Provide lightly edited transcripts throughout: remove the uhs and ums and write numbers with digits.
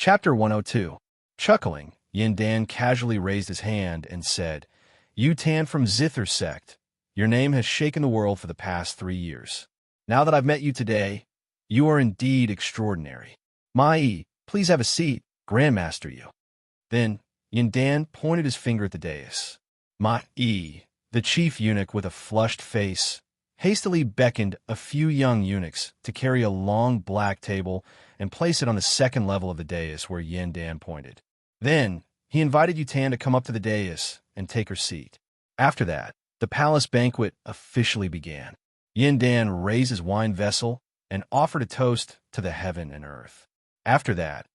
Chapter 102. Chuckling, Yin Dan casually raised his hand and said, "You Tan from Zither sect, your name has shaken the world for the past 3 years. Now that I've met you today, you are indeed extraordinary. Mai, please have a seat, Grandmaster Yu." Then, Yin Dan pointed his finger at the dais. Mai, the chief eunuch with a flushed face, hastily beckoned a few young eunuchs to carry a long black table and place it on the second level of the dais where Yin Dan pointed. Then, he invited Yutan to come up to the dais and take her seat. After that, the palace banquet officially began. Yin Dan raised his wine vessel and offered a toast to the heaven and earth. After that,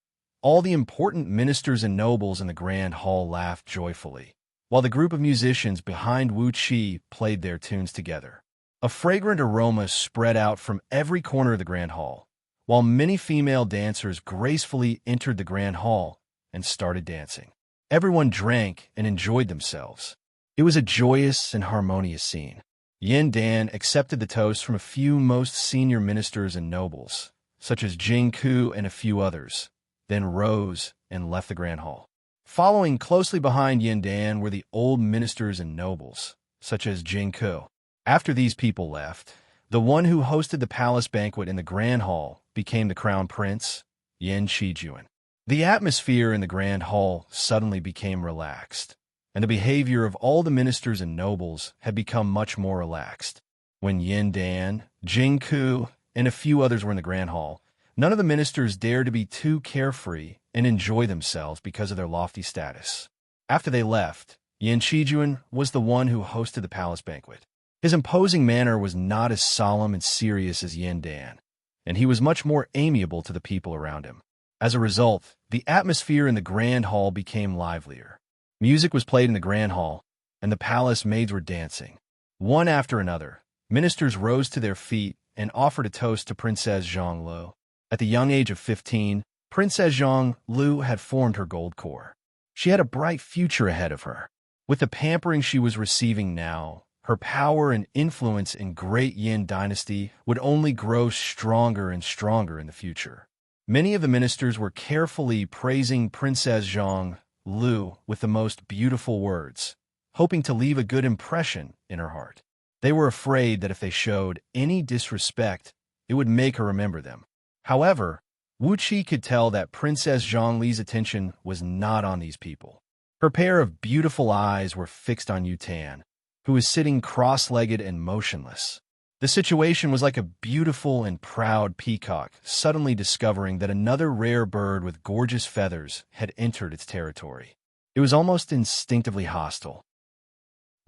all the important ministers and nobles in the grand hall laughed joyfully, while the group of musicians behind Wuxia played their tunes together. A fragrant aroma spread out from every corner of the grand hall, while many female dancers gracefully entered the grand hall and started dancing. Everyone drank and enjoyed themselves. It was a joyous and harmonious scene. Yin Dan accepted the toast from a few most senior ministers and nobles, such as Jing Ku and a few others, then rose and left the grand hall. Following closely behind Yin Dan were the old ministers and nobles, such as Jing Ku. After these people left, the one who hosted the palace banquet in the grand hall became the crown prince, Yin Shijuan. The atmosphere in the grand hall suddenly became relaxed, and the behavior of all the ministers and nobles had become much more relaxed. When Yin Dan, Jing Ku, and a few others were in the grand hall, none of the ministers dared to be too carefree and enjoy themselves because of their lofty status. After they left, Yin Shijuan was the one who hosted the palace banquet. His imposing manner was not as solemn and serious as Yin Dan, and he was much more amiable to the people around him. As a result, the atmosphere in the grand hall became livelier. Music was played in the grand hall, and the palace maids were dancing. One after another, ministers rose to their feet and offered a toast to Princess Zhang Lu. At the young age of 15, Princess Zhang Lu had formed her gold core. She had a bright future ahead of her. With the pampering she was receiving now, her power and influence in Great Yin Dynasty would only grow stronger and stronger in the future. Many of the ministers were carefully praising Princess Zhang Lu with the most beautiful words, hoping to leave a good impression in her heart. They were afraid that if they showed any disrespect, it would make her remember them. However, Wuxia could tell that Princess Zhang Li's attention was not on these people. Her pair of beautiful eyes were fixed on Yutan, who was sitting cross-legged and motionless. The situation was like a beautiful and proud peacock suddenly discovering that another rare bird with gorgeous feathers had entered its territory. It was almost instinctively hostile.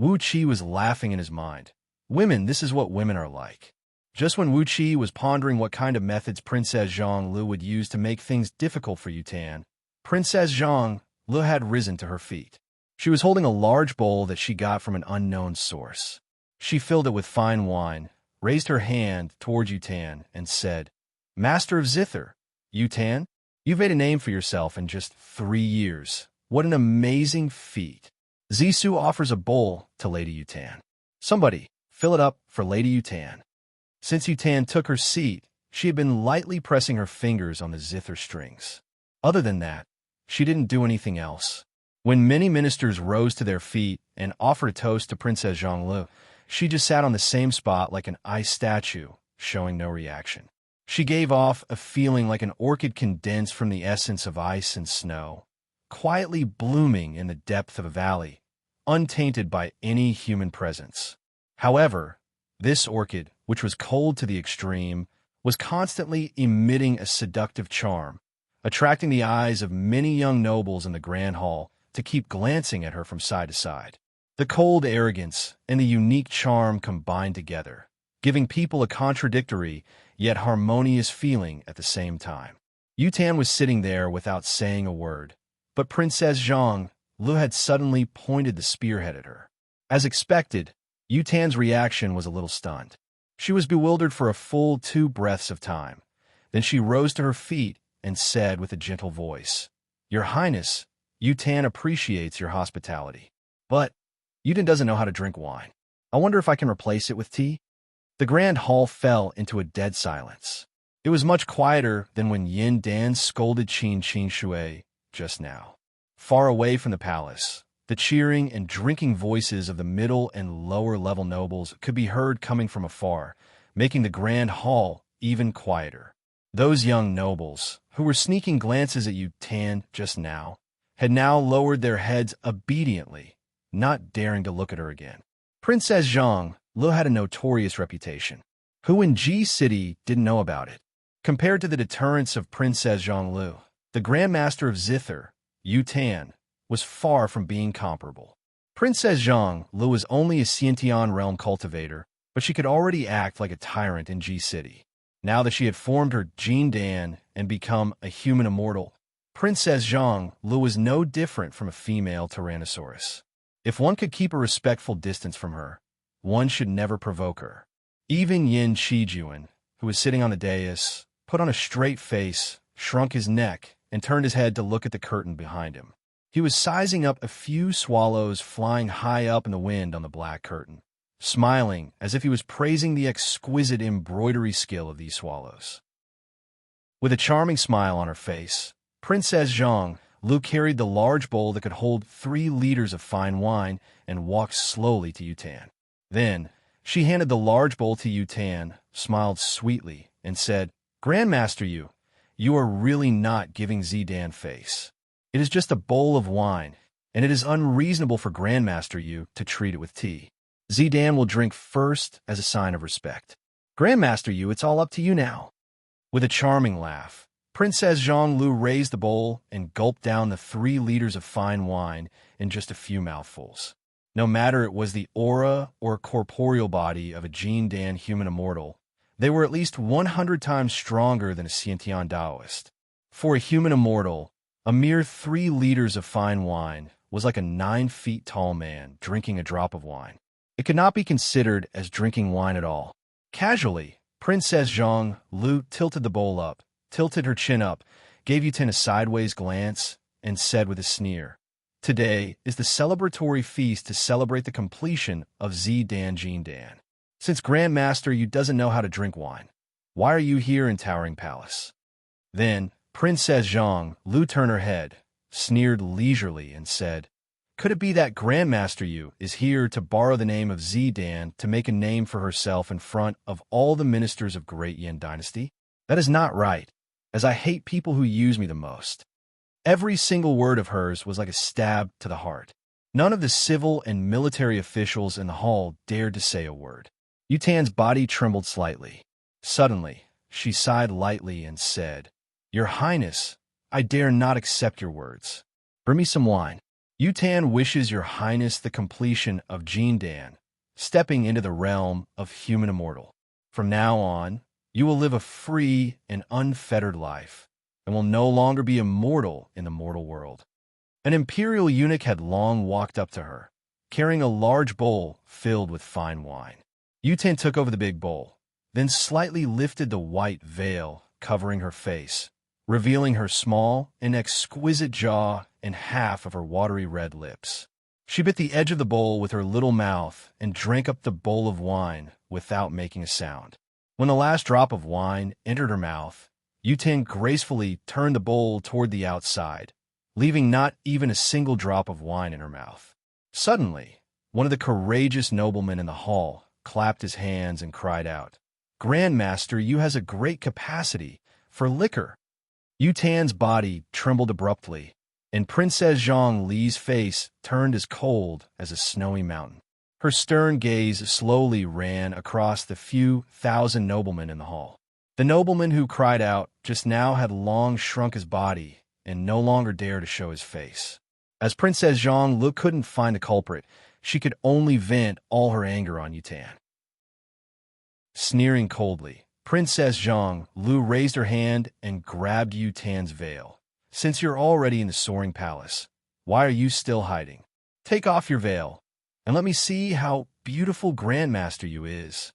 Wuxia was laughing in his mind. Women, this is what women are like. Just when Wuxia was pondering what kind of methods Princess Zhang Lu would use to make things difficult for Yutan, Princess Zhang Lu had risen to her feet. She was holding a large bowl that she got from an unknown source. She filled it with fine wine, raised her hand towards Yutan, and said, "Master of Zither, Yutan, you've made a name for yourself in just 3 years. What an amazing feat." Zissou offers a bowl to Lady Yutan. "Somebody, fill it up for Lady Yutan." Since Yutan took her seat, she had been lightly pressing her fingers on the zither strings. Other than that, she didn't do anything else. When many ministers rose to their feet and offered a toast to Princess Zhang Lu, she just sat on the same spot like an ice statue, showing no reaction. She gave off a feeling like an orchid condensed from the essence of ice and snow, quietly blooming in the depth of a valley, untainted by any human presence. However, this orchid, which was cold to the extreme, was constantly emitting a seductive charm, attracting the eyes of many young nobles in the grand hall to keep glancing at her from side to side. The cold arrogance and the unique charm combined together, giving people a contradictory yet harmonious feeling at the same time. Yutan was sitting there without saying a word, but Princess Zhang Lu had suddenly pointed the spearhead at her. As expected, Yutan's reaction was a little stunned. She was bewildered for a full 2 breaths of time. Then she rose to her feet and said with a gentle voice, "Your Highness, Yutan appreciates your hospitality. But Yutan doesn't know how to drink wine. I wonder if I can replace it with tea?" The grand hall fell into a dead silence. It was much quieter than when Yin Dan scolded Qin Shui just now. Far away from the palace, the cheering and drinking voices of the middle and lower level nobles could be heard coming from afar, making the grand hall even quieter. Those young nobles, who were sneaking glances at Yu Tan just now, had now lowered their heads obediently, not daring to look at her again. Princess Zhang Lu had a notorious reputation. Who in Ji City didn't know about it? Compared to the deterrence of Princess Zhang Lu, the Grand Master of Zither, Yu Tan, was far from being comparable. Princess Zhang Lu was only a Xianxia realm cultivator, but she could already act like a tyrant in Ji City. Now that she had formed her Jin Dan and become a human immortal, Princess Zhang Lu was no different from a female Tyrannosaurus. If one could keep a respectful distance from her, one should never provoke her. Even Yin Shijuan, who was sitting on the dais, put on a straight face, shrunk his neck, and turned his head to look at the curtain behind him. He was sizing up a few swallows flying high up in the wind on the black curtain, smiling as if he was praising the exquisite embroidery skill of these swallows. With a charming smile on her face, Princess Zhang Lu carried the large bowl that could hold 3 liters of fine wine and walked slowly to Yu Tan. Then, she handed the large bowl to Yu Tan, smiled sweetly, and said, "Grandmaster Yu, you are really not giving Zidan face. It is just a bowl of wine, and it is unreasonable for Grandmaster Yu to treat it with tea. Zidan will drink first as a sign of respect. Grandmaster Yu, it's all up to you now." With a charming laugh, Princess Zhang Lu raised the bowl and gulped down the 3 liters of fine wine in just a few mouthfuls. No matter it was the aura or corporeal body of a Jin Dan human immortal, they were at least 100 times stronger than a Xiantian Taoist. For a human immortal, a mere 3 liters of fine wine was like a 9 feet tall man drinking a drop of wine. It could not be considered as drinking wine at all. Casually, Princess Zhang Lu tilted the bowl up, tilted her chin up, gave Yu Tan a sideways glance, and said with a sneer, "Today is the celebratory feast to celebrate the completion of Zidan Jin Dan. Since Grandmaster Yu doesn't know how to drink wine, why are you here in Towering Palace?" Then Princess Zhang Lu turned her head, sneered leisurely, and said, "Could it be that Grandmaster Yu is here to borrow the name of Zidan to make a name for herself in front of all the ministers of Great Yin Dynasty? That is not right, as I hate people who use me the most." Every single word of hers was like a stab to the heart. None of the civil and military officials in the hall dared to say a word. Yu Tan's body trembled slightly. Suddenly, she sighed lightly and said, "Your Highness, I dare not accept your words. Bring me some wine." Yu Tan wishes Your Highness the completion of Jin Dan, stepping into the realm of human immortal. From now on, you will live a free and unfettered life, and will no longer be immortal in the mortal world. An imperial eunuch had long walked up to her, carrying a large bowl filled with fine wine. Yu Tan took over the big bowl, then slightly lifted the white veil covering her face, revealing her small and exquisite jaw and half of her watery red lips. She bit the edge of the bowl with her little mouth and drank up the bowl of wine without making a sound. When the last drop of wine entered her mouth, Yu Tan gracefully turned the bowl toward the outside, leaving not even a single drop of wine in her mouth. Suddenly, one of the courageous noblemen in the hall clapped his hands and cried out, "Grandmaster, Yu has a great capacity for liquor." Yu Tan's body trembled abruptly, and Princess Zhang Li's face turned as cold as a snowy mountain. Her stern gaze slowly ran across the few thousand noblemen in the hall. The nobleman who cried out just now had long shrunk his body and no longer dared to show his face. As Princess Zhang Lu couldn't find the culprit, she could only vent all her anger on Yu Tan. Sneering coldly, Princess Zhang Lu raised her hand and grabbed Yu Tan's veil. "Since you're already in the soaring palace, why are you still hiding? Take off your veil, and let me see how beautiful Grandmaster Yu is."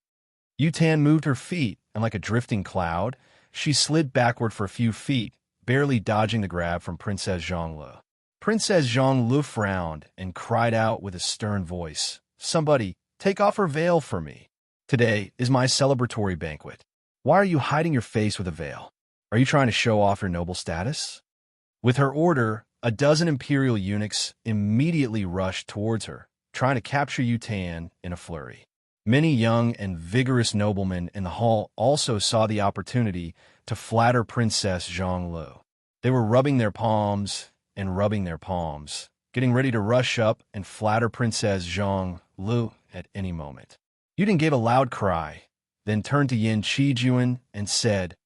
Yu Tan moved her feet, and like a drifting cloud, she slid backward for a few feet, barely dodging the grab from Princess Zhang Lu. Princess Zhang Lu frowned and cried out with a stern voice, "Somebody, take off her veil for me. Today is my celebratory banquet. Why are you hiding your face with a veil? Are you trying to show off your noble status? With her order, a dozen imperial eunuchs immediately rushed towards her, trying to capture Yutan in a flurry. Many young and vigorous noblemen in the hall also saw the opportunity to flatter Princess Zhonglu. They were rubbing their palms and rubbing their palms, getting ready to rush up and flatter Princess Zhonglu at any moment. Yutan gave a loud cry, then turned to Yin Qijuan and said,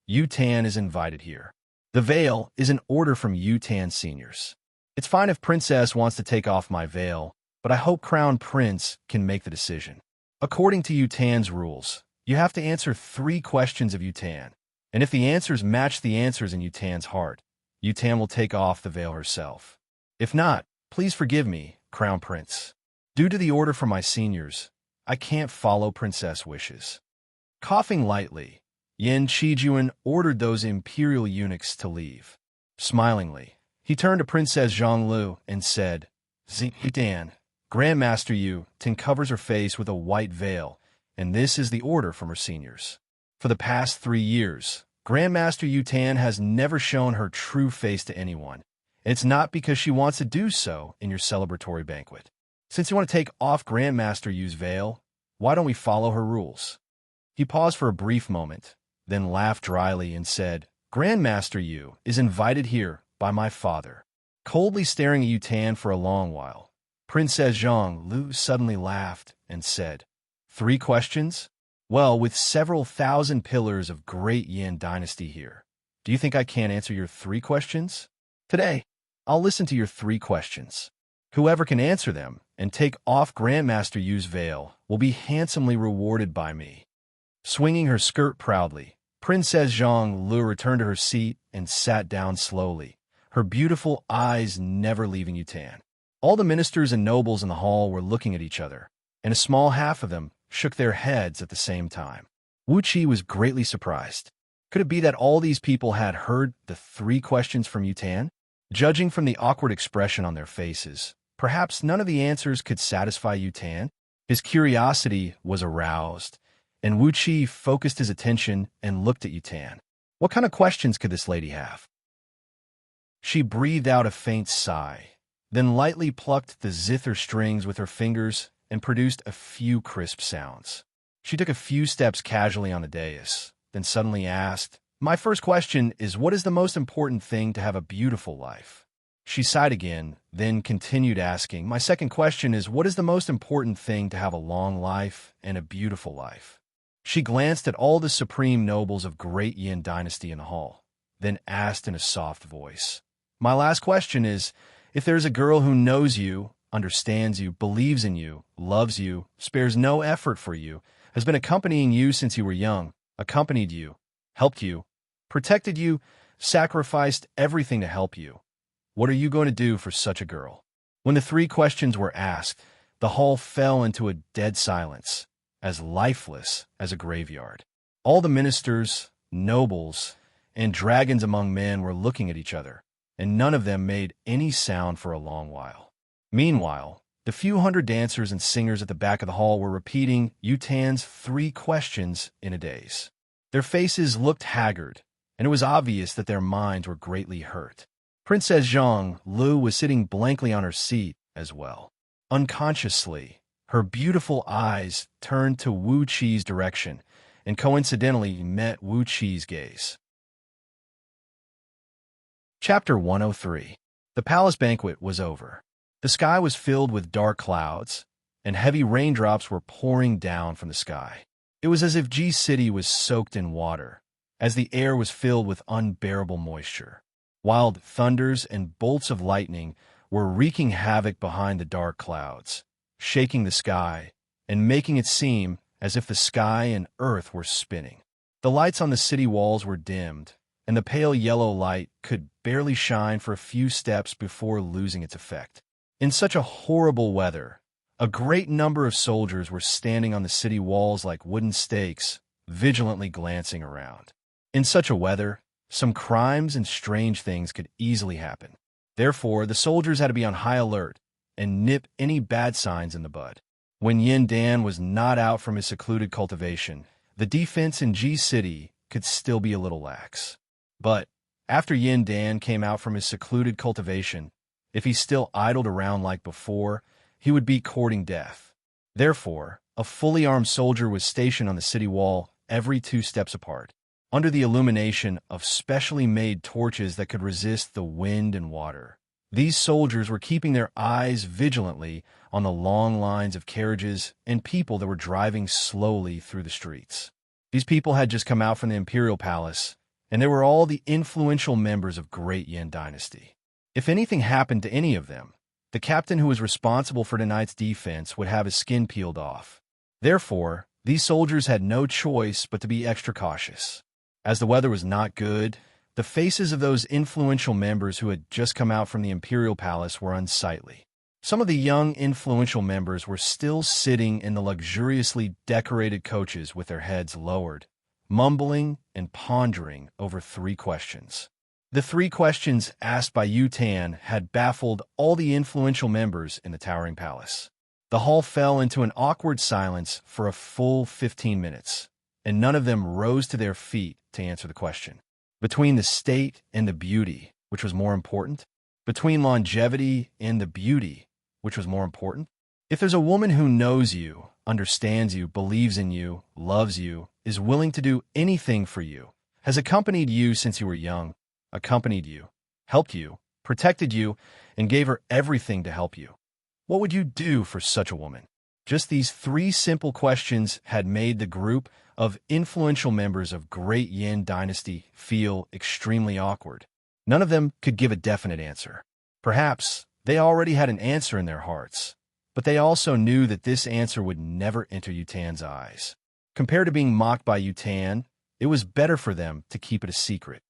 Yutan is invited here. The veil is an order from Yutan seniors. It's fine if Princess wants to take off my veil, but I hope Crown Prince can make the decision. According to Yutan's rules, you have to answer 3 questions of Yutan, and if the answers match the answers in Yutan's heart, Yutan will take off the veil herself. If not, please forgive me, Crown Prince. Due to the order from my seniors, I can't follow Princess wishes. Coughing lightly, Yin Qijuan ordered those imperial eunuchs to leave. Smilingly, he turned to Princess Zhonglu and said, Yutan, Grandmaster Yutan covers her face with a white veil, and this is the order from her seniors. For the past 3 years, Grandmaster Yutan has never shown her true face to anyone. It's not because she wants to do so in your celebratory banquet. Since you want to take off Grandmaster Yu's veil, why don't we follow her rules? He paused for a brief moment, then laughed dryly and said, Grandmaster Yu is invited here by my father. Coldly staring at Yutan for a long while, Princess Zhonglu suddenly laughed and said, 3 questions? Well, with several thousand pillars of great Yin dynasty here, do you think I can't answer your 3 questions? Today, I'll listen to your 3 questions. Whoever can answer them and take off Grandmaster Yu's veil will be handsomely rewarded by me. Swinging her skirt proudly, Princess Zhonglu returned to her seat and sat down slowly, her beautiful eyes never leaving Yutan. All the ministers and nobles in the hall were looking at each other, and a small half of them shook their heads at the same time. Wuxia was greatly surprised. Could it be that all these people had heard the 3 questions from Yutan? Judging from the awkward expression on their faces, perhaps none of the answers could satisfy Yutan. His curiosity was aroused, and Wuxia focused his attention and looked at Yutan. What kind of questions could this lady have? She breathed out a faint sigh, then lightly plucked the zither strings with her fingers and produced a few crisp sounds. She took a few steps casually on the dais, then suddenly asked, My first question is, what is the most important thing to have a beautiful life? She sighed again, then continued asking, My second question is, what is the most important thing to have a long life and a beautiful life? She glanced at all the supreme nobles of great Yin dynasty in the hall, then asked in a soft voice, My last question is, if there is a girl who knows you, understands you, believes in you, loves you, spares no effort for you, has been accompanying you since you were young, accompanied you, helped you, protected you, sacrificed everything to help you, what are you going to do for such a girl? When the 3 questions were asked, the hall fell into a dead silence, as lifeless as a graveyard. All the ministers, nobles, and dragons among men were looking at each other, and none of them made any sound for a long while. Meanwhile, the few hundred dancers and singers at the back of the hall were repeating Yutan's 3 questions in a daze. Their faces looked haggard, and it was obvious that their minds were greatly hurt. Princess Zhonglu was sitting blankly on her seat as well. Unconsciously, her beautiful eyes turned to Wuqia's direction and coincidentally met Wuqia's gaze. Chapter 103. The palace banquet was over. The sky was filled with dark clouds, and heavy raindrops were pouring down from the sky. It was as if G City was soaked in water, as the air was filled with unbearable moisture. Wild thunders and bolts of lightning were wreaking havoc behind the dark clouds, shaking the sky and making it seem as if the sky and earth were spinning. The lights on the city walls were dimmed, and the pale yellow light could barely shine for a few steps before losing its effect. In such a horrible weather, a great number of soldiers were standing on the city walls like wooden stakes, vigilantly glancing around. In such a weather, some crimes and strange things could easily happen. Therefore, the soldiers had to be on high alert and nip any bad signs in the bud. When Yin Dan was not out from his secluded cultivation, the defense in Ji City could still be a little lax. But after Yin Dan came out from his secluded cultivation, if he still idled around like before, he would be courting death. Therefore, a fully armed soldier was stationed on the city wall every 2 steps apart, under the illumination of specially made torches that could resist the wind and water. These soldiers were keeping their eyes vigilantly on the long lines of carriages and people that were driving slowly through the streets. These people had just come out from the imperial palace, and they were all the influential members of Great Yin Dynasty. If anything happened to any of them, the captain who was responsible for tonight's defense would have his skin peeled off. Therefore, these soldiers had no choice but to be extra cautious. As the weather was not good, the faces of those influential members who had just come out from the imperial palace were unsightly. Some of the young influential members were still sitting in the luxuriously decorated coaches with their heads lowered, mumbling and pondering over 3 questions. The 3 questions asked by Yu Tan had baffled all the influential members in the towering palace. The hall fell into an awkward silence for a full 15 minutes, and none of them rose to their feet to answer the question. Between the state and the beauty, which was more important? Between longevity and the beauty, which was more important? If there's a woman who knows you, understands you, believes in you, loves you, is willing to do anything for you, has accompanied you since you were young, accompanied you, helped you, protected you, and gave her everything to help you, what would you do for such a woman? Just these 3 simple questions had made the group of influential members of Great Yin Dynasty feel extremely awkward. None of them could give a definite answer. Perhaps they already had an answer in their hearts, but they also knew that this answer would never enter Yu Tan's eyes. Compared to being mocked by Yu Tan, it was better for them to keep it a secret.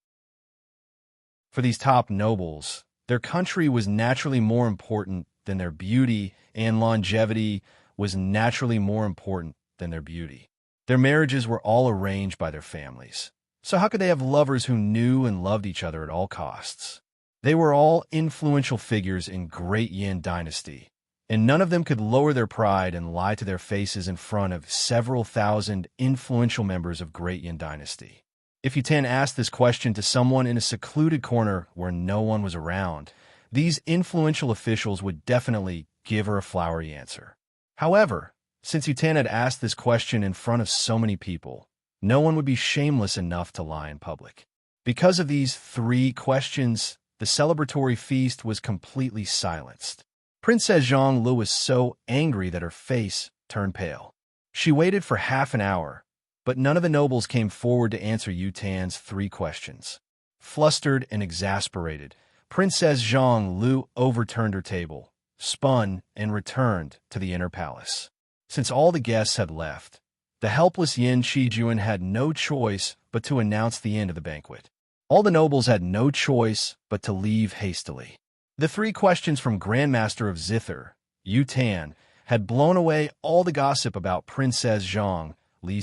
For these top nobles, their country was naturally more important than their beauty, and longevity was naturally more important than their beauty. Their marriages were all arranged by their families. So how could they have lovers who knew and loved each other at all costs? They were all influential figures in Great Yin Dynasty, and none of them could lower their pride and lie to their faces in front of several thousand influential members of Great Yin Dynasty. If Yu Tan asked this question to someone in a secluded corner where no one was around, these influential officials would definitely give her a flowery answer. However, since Yu Tan had asked this question in front of so many people, no one would be shameless enough to lie in public. Because of these 3 questions, the celebratory feast was completely silenced. Princess Xianxia was so angry that her face turned pale. She waited for half an hour, but none of the nobles came forward to answer Yu Tan's 3 questions. Flustered and exasperated, Princess Xianxia overturned her table, spun, and returned to the inner palace. Since all the guests had left, the helpless Yin Shijuan had no choice but to announce the end of the banquet. All the nobles had no choice but to leave hastily. The 3 questions from Grandmaster of Zither, Yu Tan, had blown away all the gossip about Princess Xianxia's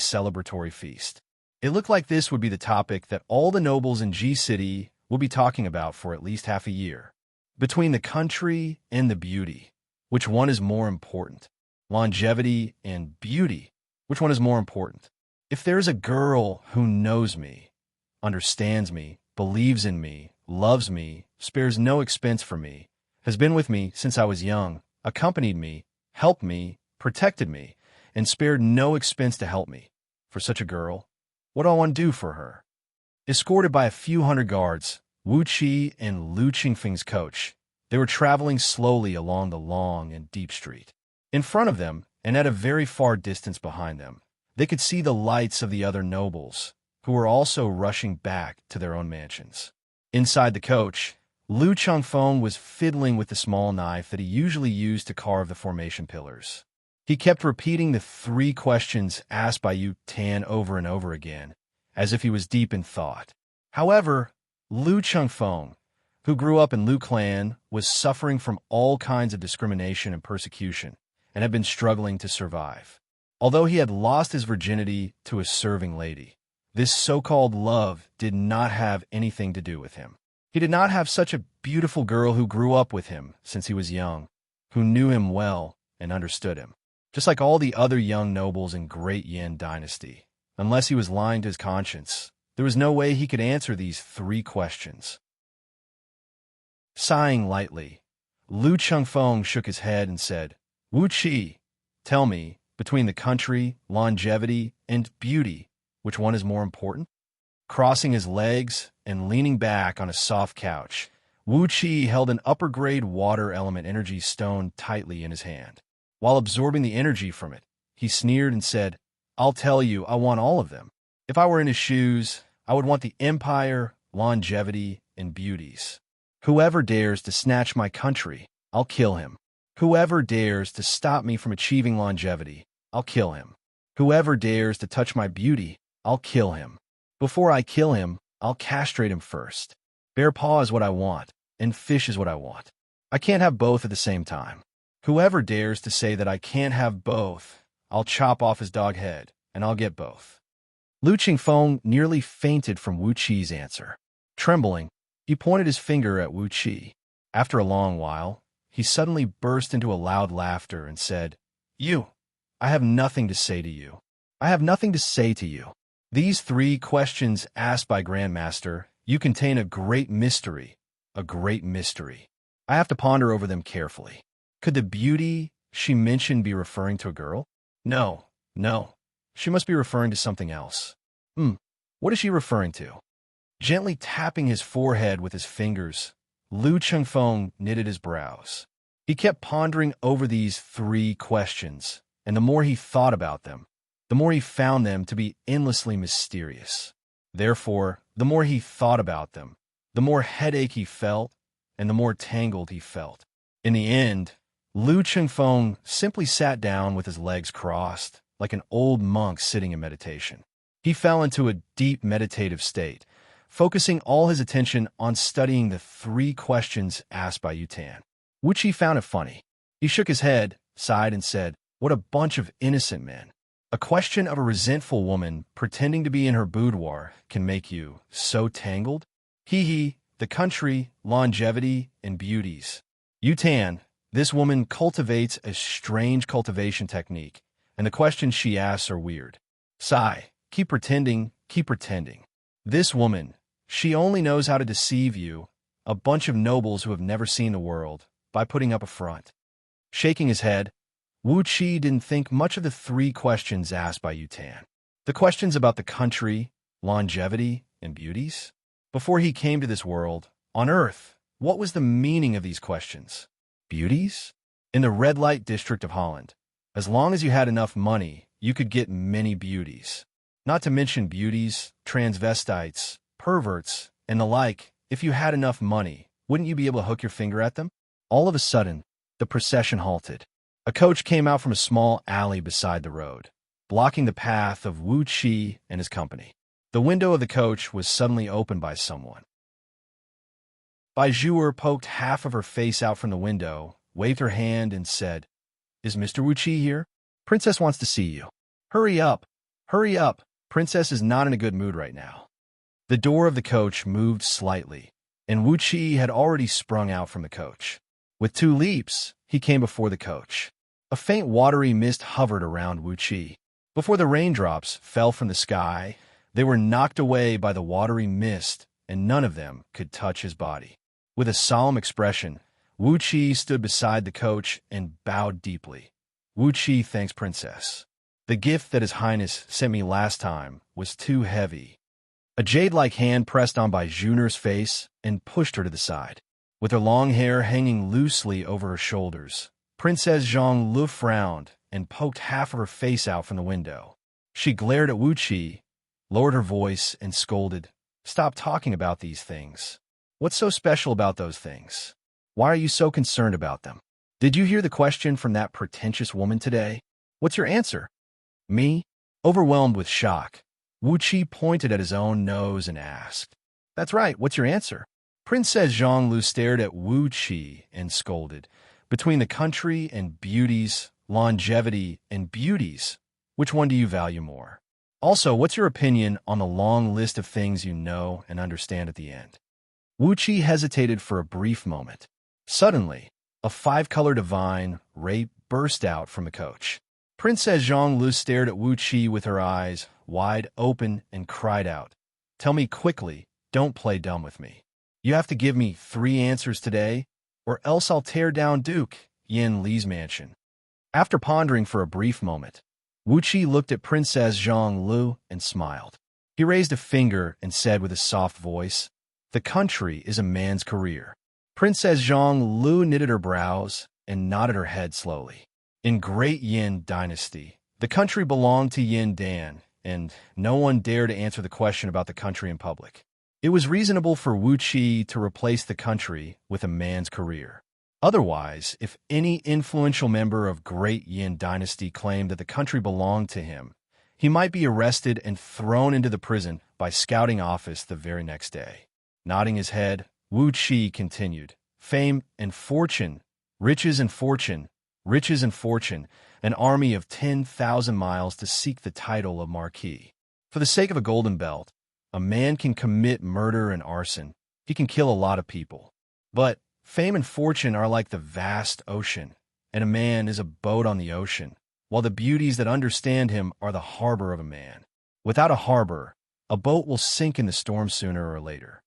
celebratory feast. It looked like this would be the topic that all the nobles in Ji City would be talking about for at least half a year. Between the country and the beauty, which one is more important? Longevity and beauty, which one is more important? If there is a girl who knows me, understands me, believes in me, loves me, spares no expense for me, has been with me since I was young, accompanied me, helped me, protected me, and spared no expense to help me. For such a girl, what do I want to do for her? Escorted by a few hundred guards, Wuxia and Lu Qingfeng's coach, they were traveling slowly along the long and deep street. In front of them, and at a very far distance behind them, they could see the lights of the other nobles, who were also rushing back to their own mansions. Inside the coach, Lu Changfeng was fiddling with the small knife that he usually used to carve the formation pillars. He kept repeating the 3 questions asked by Yu Tan over and over again, as if he was deep in thought. However, Lu Changfeng, who grew up in Lu clan, was suffering from all kinds of discrimination and persecution, and had been struggling to survive. Although he had lost his virginity to a serving lady, this so-called love did not have anything to do with him. He did not have such a beautiful girl who grew up with him since he was young, who knew him well and understood him. Just like all the other young nobles in Great Yin Dynasty, Unless he was lying to his conscience, there was no way he could answer these 3 questions. Sighing lightly, Lu Chengfeng shook his head and said, Wuxia, tell me, between the country, longevity, and beauty, which one is more important? Crossing his legs and leaning back on a soft couch, Wuxia held an upper-grade water element energy stone tightly in his hand. While absorbing the energy from it, he sneered and said, I'll tell you, I want all of them. If I were in his shoes, I would want the empire, longevity, and beauties. Whoever dares to snatch my country, I'll kill him. Whoever dares to stop me from achieving longevity, I'll kill him. Whoever dares to touch my beauty, I'll kill him. Before I kill him, I'll castrate him first. Bear paw is what I want, and fish is what I want. I can't have both at the same time. Whoever dares to say that I can't have both, I'll chop off his dog head, and I'll get both. Lu Chengfeng nearly fainted from Wu Qi's answer. Trembling, he pointed his finger at Wu Qi. After a long while, he suddenly burst into a loud laughter and said, I have nothing to say to you. I have nothing to say to you. These 3 questions asked by Grandmaster, you contain a great mystery, a great mystery. I have to ponder over them carefully. Could the beauty she mentioned be referring to a girl? No. She must be referring to something else. What is she referring to? Gently tapping his forehead with his fingers, Lu Chengfeng knitted his brows. He kept pondering over these 3 questions, and the more he thought about them, the more he found them to be endlessly mysterious. Therefore, the more he thought about them, the more headache he felt, and the more tangled he felt. In the end, Lu Chengfeng simply sat down with his legs crossed, like an old monk sitting in meditation. He fell into a deep meditative state, focusing all his attention on studying the 3 questions asked by Yutan. Wuqi found it funny. He shook his head, sighed, and said, What a bunch of innocent men. A question of a resentful woman pretending to be in her boudoir can make you so tangled? Hee, the country, longevity, and beauties. Yutan, this woman cultivates a strange cultivation technique, and the questions she asks are weird. Sigh, keep pretending. This woman, she only knows how to deceive you, a bunch of nobles who have never seen the world, by putting up a front. Shaking his head, Wu Qi didn't think much of the 3 questions asked by Yutan. The questions about the country, longevity, and beauties? Before he came to this world, on Earth, what was the meaning of these questions? Beauties? In the red light district of Holland, as long as you had enough money, you could get many beauties. Not to mention beauties, transvestites, perverts, and the like. If you had enough money, wouldn't you be able to hook your finger at them? All of a sudden, the procession halted. A coach came out from a small alley beside the road, blocking the path of Wu Qi and his company. The window of the coach was suddenly opened by someone. Bai Zhuer poked half of her face out from the window, waved her hand, and said, Is Mr. Wu Qi here? Princess wants to see you. Hurry up. Princess is not in a good mood right now. The door of the coach moved slightly, and Wu Qi had already sprung out from the coach. With 2 leaps, he came before the coach. A faint watery mist hovered around Wu Qi. Before the raindrops fell from the sky, they were knocked away by the watery mist, and none of them could touch his body. With a solemn expression, Wu Qi stood beside the coach and bowed deeply. Wu Qi thanks Princess. The gift that His Highness sent me last time was too heavy. A jade-like hand pressed on Bai Zhuner's face and pushed her to the side. With her long hair hanging loosely over her shoulders, Princess Zhang Lu frowned and poked half of her face out from the window. She glared at Wu Qi, lowered her voice, and scolded, Stop talking about these things. What's so special about those things? Why are you so concerned about them? Did you hear the question from that pretentious woman today? What's your answer? Me? Overwhelmed with shock, Wu Qi pointed at his own nose and asked, That's right, what's your answer? Princess Zhonglu stared at Wu Qi and scolded, Between the country and beauties, longevity and beauties, which one do you value more? Also, what's your opinion on the long list of things you know and understand at the end? Wu Qi hesitated for a brief moment. Suddenly, a 5-color divine ray burst out from the coach. Princess Zhonglu stared at Wu Qi with her eyes wide open and cried out, "Tell me quickly, don't play dumb with me. You have to give me 3 answers today, or else I'll tear down Duke Yin Li's mansion." After pondering for a brief moment, Wuxia looked at Princess Zhang and smiled. He raised a finger and said with a soft voice, "The country is a man's career." Princess Zhang knitted her brows and nodded her head slowly. In Great Yin Dynasty, the country belonged to Yin Dan, and no one dared to answer the question about the country in public. It was reasonable for Wuxia to replace the country with a man's career. Otherwise, if any influential member of Great Yin Dynasty claimed that the country belonged to him, he might be arrested and thrown into the prison by scouting office the very next day. Nodding his head, Wuxia continued, "Fame and fortune, riches and fortune, riches and fortune, an army of 10,000 miles to seek the title of Marquis. For the sake of a golden belt, a man can commit murder and arson. He can kill a lot of people. But fame and fortune are like the vast ocean, and a man is a boat on the ocean, while the beauties that understand him are the harbor of a man. Without a harbor, a boat will sink in the storm sooner or later."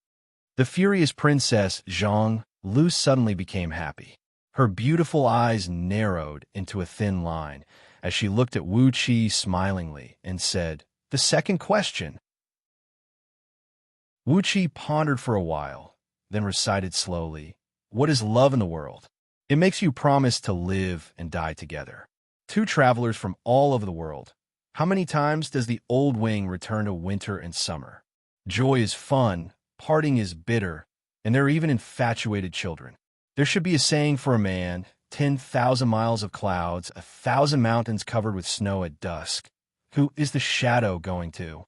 The furious Princess Zhang Lu suddenly became happy. Her beautiful eyes narrowed into a thin line as she looked at Wuxia smilingly and said, "The second question." Wuxia pondered for a while, then recited slowly, "What is love in the world? It makes you promise to live and die together. 2 travelers from all over the world. How many times does the old wing return to winter and summer? Joy is fun, parting is bitter, and there are even infatuated children. There should be a saying for a man, 10,000 miles of clouds, 1,000 mountains covered with snow at dusk. Who is the shadow going to?"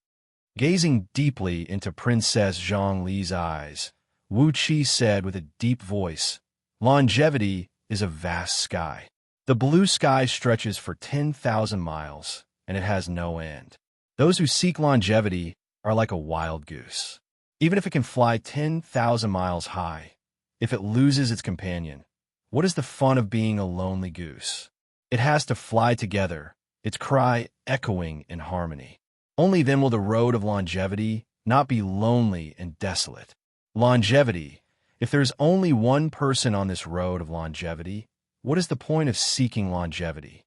Gazing deeply into Princess Zhang Li's eyes, Wuxia said with a deep voice, "Longevity is a vast sky. The blue sky stretches for 10,000 miles, and it has no end. Those who seek longevity are like a wild goose. Even if it can fly 10,000 miles high, if it loses its companion, what is the fun of being a lonely goose? It has to fly together, its cry echoing in harmony. Only then will the road of longevity not be lonely and desolate. Longevity, if there is only one person on this road of longevity, what is the point of seeking longevity?"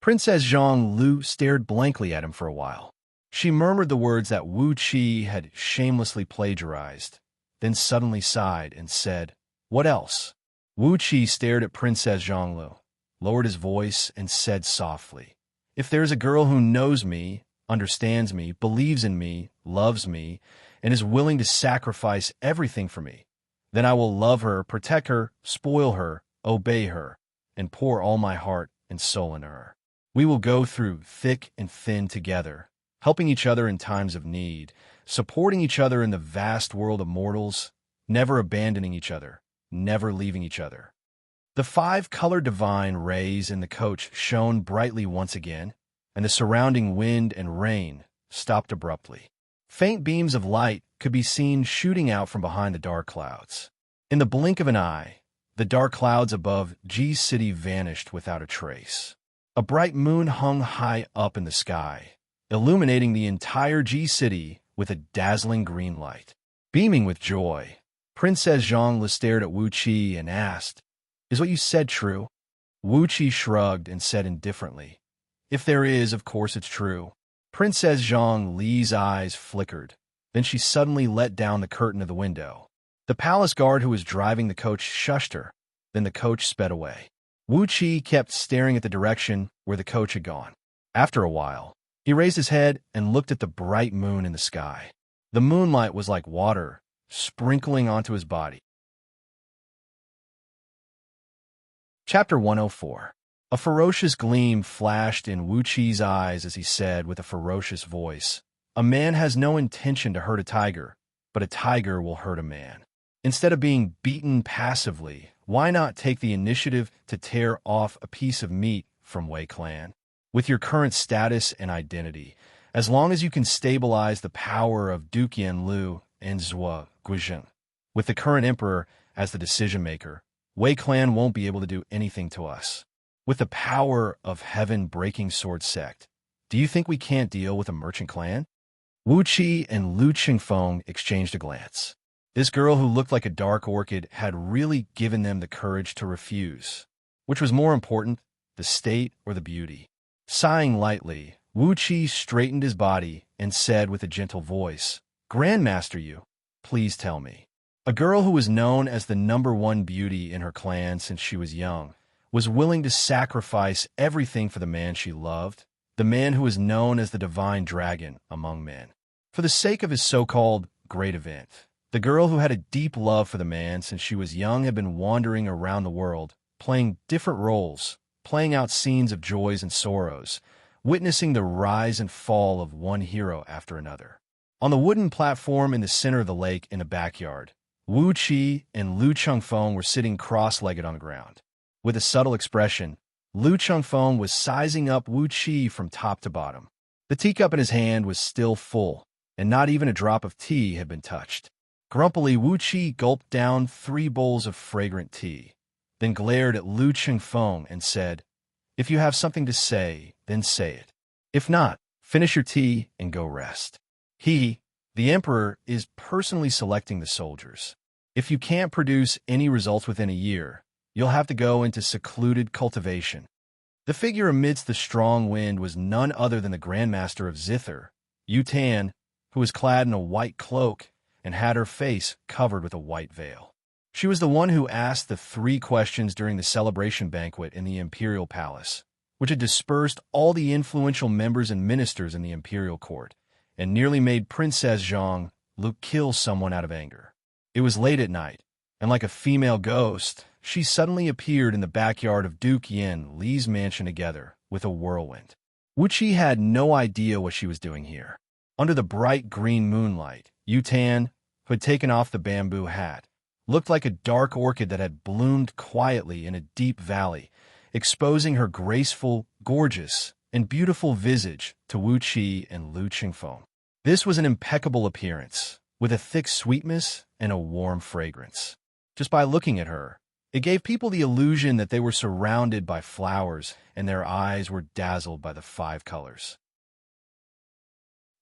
Princess Zhang stared blankly at him for a while. She murmured the words that Wuxia had shamelessly plagiarized, then suddenly sighed and said, "What else?" Wuxia stared at Princess Zhang, lowered his voice, and said softly, "If there is a girl who knows me, understands me, believes in me, loves me, and is willing to sacrifice everything for me, then I will love her, protect her, spoil her, obey her, and pour all my heart and soul into her. We will go through thick and thin together, helping each other in times of need, supporting each other in the vast world of mortals, never abandoning each other, never leaving each other." The 5-color divine rays in the coach shone brightly once again, and the surrounding wind and rain stopped abruptly. Faint beams of light could be seen shooting out from behind the dark clouds. In the blink of an eye, the dark clouds above G City vanished without a trace. A bright moon hung high up in the sky, illuminating the entire G City with a dazzling green light. Beaming with joy, Princess Zhang stared at Wuxia and asked, "Is what you said true?" Wuxia shrugged and said indifferently, "If there is, of course it's true." Princess Zhang Li's eyes flickered. Then she suddenly let down the curtain of the window. The palace guard who was driving the coach shushed her. Then the coach sped away. Wuxia kept staring at the direction where the coach had gone. After a while, he raised his head and looked at the bright moon in the sky. The moonlight was like water, sprinkling onto his body. Chapter 104. A ferocious gleam flashed in Wuxia's eyes as he said with a ferocious voice, "A man has no intention to hurt a tiger, but a tiger will hurt a man. Instead of being beaten passively, why not take the initiative to tear off a piece of meat from Wei Clan? With your current status and identity, as long as you can stabilize the power of Duke Yanlu and Zhua Guizhen, with the current emperor as the decision-maker, Wei Clan won't be able to do anything to us. With the power of Heaven Breaking Sword Sect, Do you think we can't deal with a merchant clan? Wuxia and Lu Qingfeng exchanged a glance. This girl who looked like a dark orchid had really given them the courage to refuse. Which was more important, the state or the beauty? Sighing lightly, Wuxia straightened his body and said with a gentle voice, "Grandmaster Yu, please tell me." A girl who was known as the #1 beauty in her clan since she was young was willing to sacrifice everything for the man she loved, the man who was known as the divine dragon among men. For the sake of his so-called great event, the girl who had a deep love for the man since she was young had been wandering around the world, playing different roles, playing out scenes of joys and sorrows, witnessing the rise and fall of one hero after another. On the wooden platform in the center of the lake in the backyard, Wu Qi and Lu Chengfeng were sitting cross-legged on the ground. With a subtle expression, Lu Chengfeng was sizing up Wu Qi from top to bottom. The teacup in his hand was still full, and not even a drop of tea had been touched. Grumpily, Wu Qi gulped down 3 bowls of fragrant tea, then glared at Lu Chengfeng and said, "If you have something to say, then say it. If not, finish your tea and go rest." He, the emperor, is personally selecting the soldiers. If you can't produce any results within a year, you'll have to go into secluded cultivation. The figure amidst the strong wind was none other than the Grandmaster of Zither, Yu Tan, who was clad in a white cloak and had her face covered with a white veil. She was the one who asked the 3 questions during the celebration banquet in the imperial palace, which had dispersed all the influential members and ministers in the imperial court, and nearly made Princess Zhang kill someone out of anger. It was late at night, and like a female ghost, she suddenly appeared in the backyard of Duke Yin Li's mansion together with a whirlwind. Wuqi had no idea what she was doing here. Under the bright green moonlight, Yu Tan, who had taken off the bamboo hat, looked like a dark orchid that had bloomed quietly in a deep valley, exposing her graceful, gorgeous, and beautiful visage to Wuqi and Lu Qingfeng. This was an impeccable appearance, with a thick sweetness and a warm fragrance. Just by looking at her, it gave people the illusion that they were surrounded by flowers and their eyes were dazzled by the 5 colors.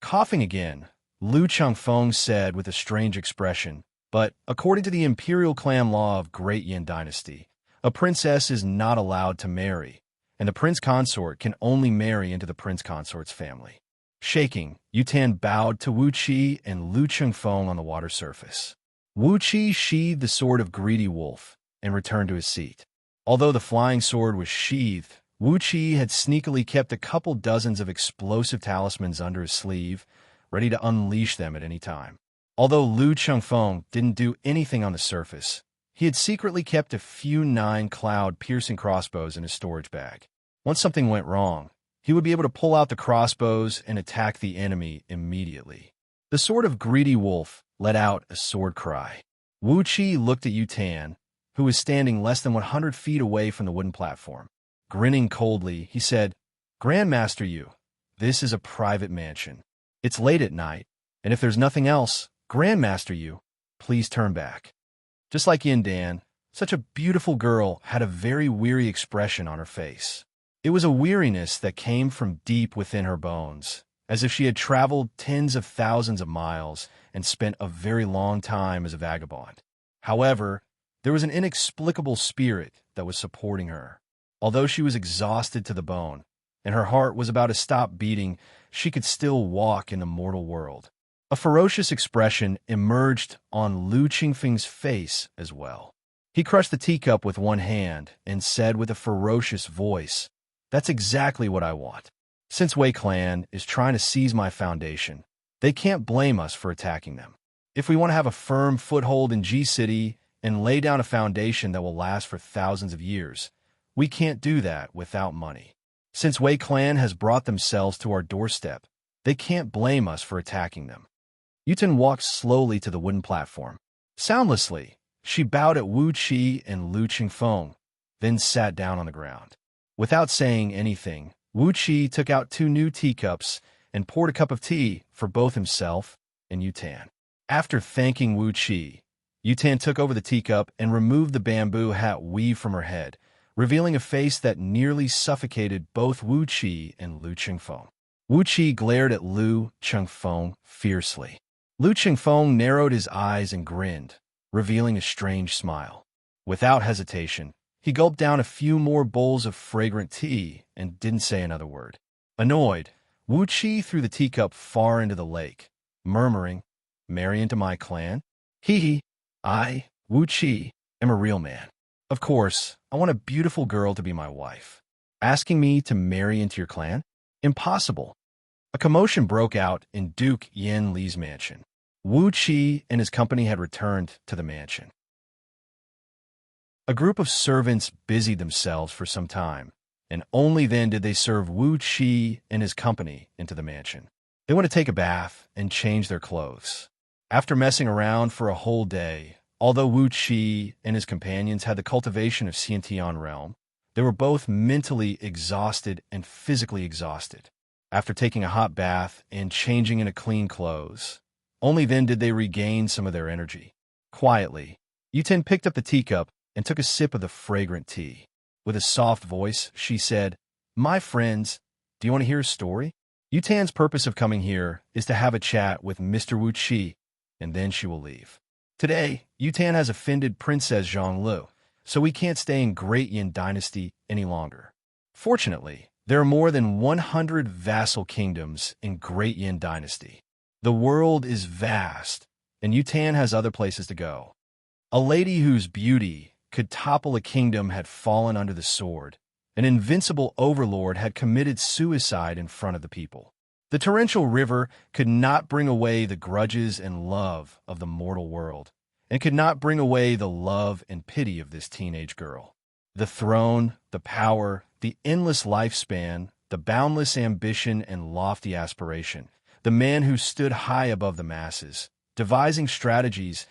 Coughing again, Lu Chengfeng said with a strange expression, "But according to the imperial clan law of Great Yin Dynasty, a princess is not allowed to marry, and the prince consort can only marry into the prince consort's family." Shaking, Yu Tan bowed to Wu Qi and Lu Chengfeng on the water surface. Wu Qi sheathed the sword of Greedy Wolf and returned to his seat. Although the flying sword was sheathed, Wu Qi had sneakily kept a couple dozens of explosive talismans under his sleeve, ready to unleash them at any time. Although Lu Chengfeng didn't do anything on the surface, he had secretly kept a few 9-cloud piercing crossbows in his storage bag. Once something went wrong, he would be able to pull out the crossbows and attack the enemy immediately. The sword of Greedy Wolf let out a sword cry. Wu Qi looked at Yu Tan, who was standing less than 100 feet away from the wooden platform. Grinning coldly, he said, "Grandmaster Yu, this is a private mansion. It's late at night, and if there's nothing else, Grandmaster Yu, please turn back." Just like Yin Dan, such a beautiful girl had a very weary expression on her face. It was a weariness that came from deep within her bones, as if she had traveled tens of thousands of miles and spent a very long time as a vagabond. However, there was an inexplicable spirit that was supporting her. Although she was exhausted to the bone, and her heart was about to stop beating, she could still walk in the mortal world. A ferocious expression emerged on Lu Qingfeng's face as well. He crushed the teacup with one hand and said with a ferocious voice, "That's exactly what I want. Since Wei Clan is trying to seize my foundation, they can't blame us for attacking them. If we want to have a firm foothold in G-City and lay down a foundation that will last for thousands of years, we can't do that without money. Since Wei Clan has brought themselves to our doorstep, they can't blame us for attacking them." Yuten walked slowly to the wooden platform. Soundlessly, she bowed at Wu Qi and Lu Qingfeng, then sat down on the ground. Without saying anything, Wu Qi took out 2 new teacups and poured a cup of tea for both himself and Yu Tan. After thanking Wu Qi, Yu Tan took over the teacup and removed the bamboo hat weave from her head, revealing a face that nearly suffocated both Wu Qi and Lu Qingfeng. Wuxia glared at Lu Chengfeng fiercely. Lu Chengfeng narrowed his eyes and grinned, revealing a strange smile. Without hesitation, he gulped down a few more bowls of fragrant tea and didn't say another word. Annoyed, Wuxia threw the teacup far into the lake, murmuring, "Marry into my clan? Hee hee. I, Wuxia, am a real man. Of course, I want a beautiful girl to be my wife. Asking me to marry into your clan? Impossible." A commotion broke out in Duke Yin Li's mansion. Wuxia and his company had returned to the mansion. A group of servants busied themselves for some time, and only then did they serve Wuxia and his company into the mansion. They went to take a bath and change their clothes. After messing around for a whole day, although Wuxia and his companions had the cultivation of Xianxia realm, they were both mentally exhausted and physically exhausted. After taking a hot bath and changing into clean clothes, only then did they regain some of their energy. Quietly, Yuten picked up the teacup and took a sip of the fragrant tea. With a soft voice, she said, "My friends, do you want to hear a story? Yutan's purpose of coming here is to have a chat with Mr. Wuxia, and then she will leave. Today, Yutan has offended Princess Zhonglu, so we can't stay in Great Yin Dynasty any longer. Fortunately, there are more than 100 vassal kingdoms in Great Yin Dynasty. The world is vast, and Yutan has other places to go. A lady whose beauty could topple a kingdom had fallen under the sword. An invincible overlord had committed suicide in front of the people. The torrential river could not bring away the grudges and love of the mortal world, and could not bring away the love and pity of this teenage girl. The throne, the power, the endless lifespan, the boundless ambition and lofty aspiration, the man who stood high above the masses, devising strategies,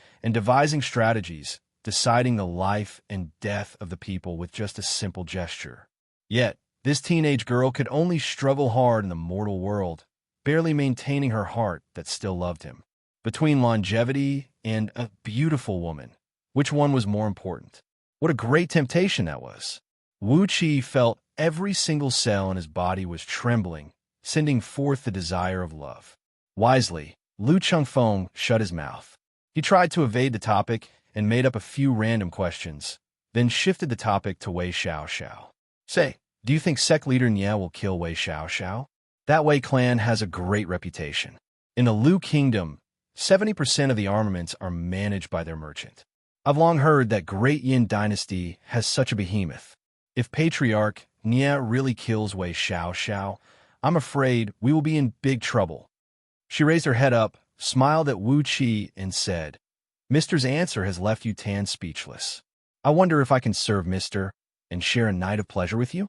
deciding the life and death of the people with just a simple gesture. Yet, this teenage girl could only struggle hard in the mortal world, barely maintaining her heart that still loved him. Between longevity and a beautiful woman, which one was more important? What a great temptation that was. Wuxia felt every single cell in his body was trembling, sending forth the desire of love. Wisely, Lu Chengfeng shut his mouth. He tried to evade the topic and made up a few random questions, then shifted the topic to Wei Xiaoxiao. Say, do you think sect leader Nie will kill Wei Xiaoxiao? That Wei clan has a great reputation. In the Lu Kingdom, 70% of the armaments are managed by their merchant. I've long heard that Great Yin Dynasty has such a behemoth. If Patriarch Nie really kills Wei Xiaoxiao, I'm afraid we will be in big trouble. She raised her head up, smiled at Wuxia, and said, Mister's answer has left Yutan speechless. I wonder if I can serve Mister and share a night of pleasure with you?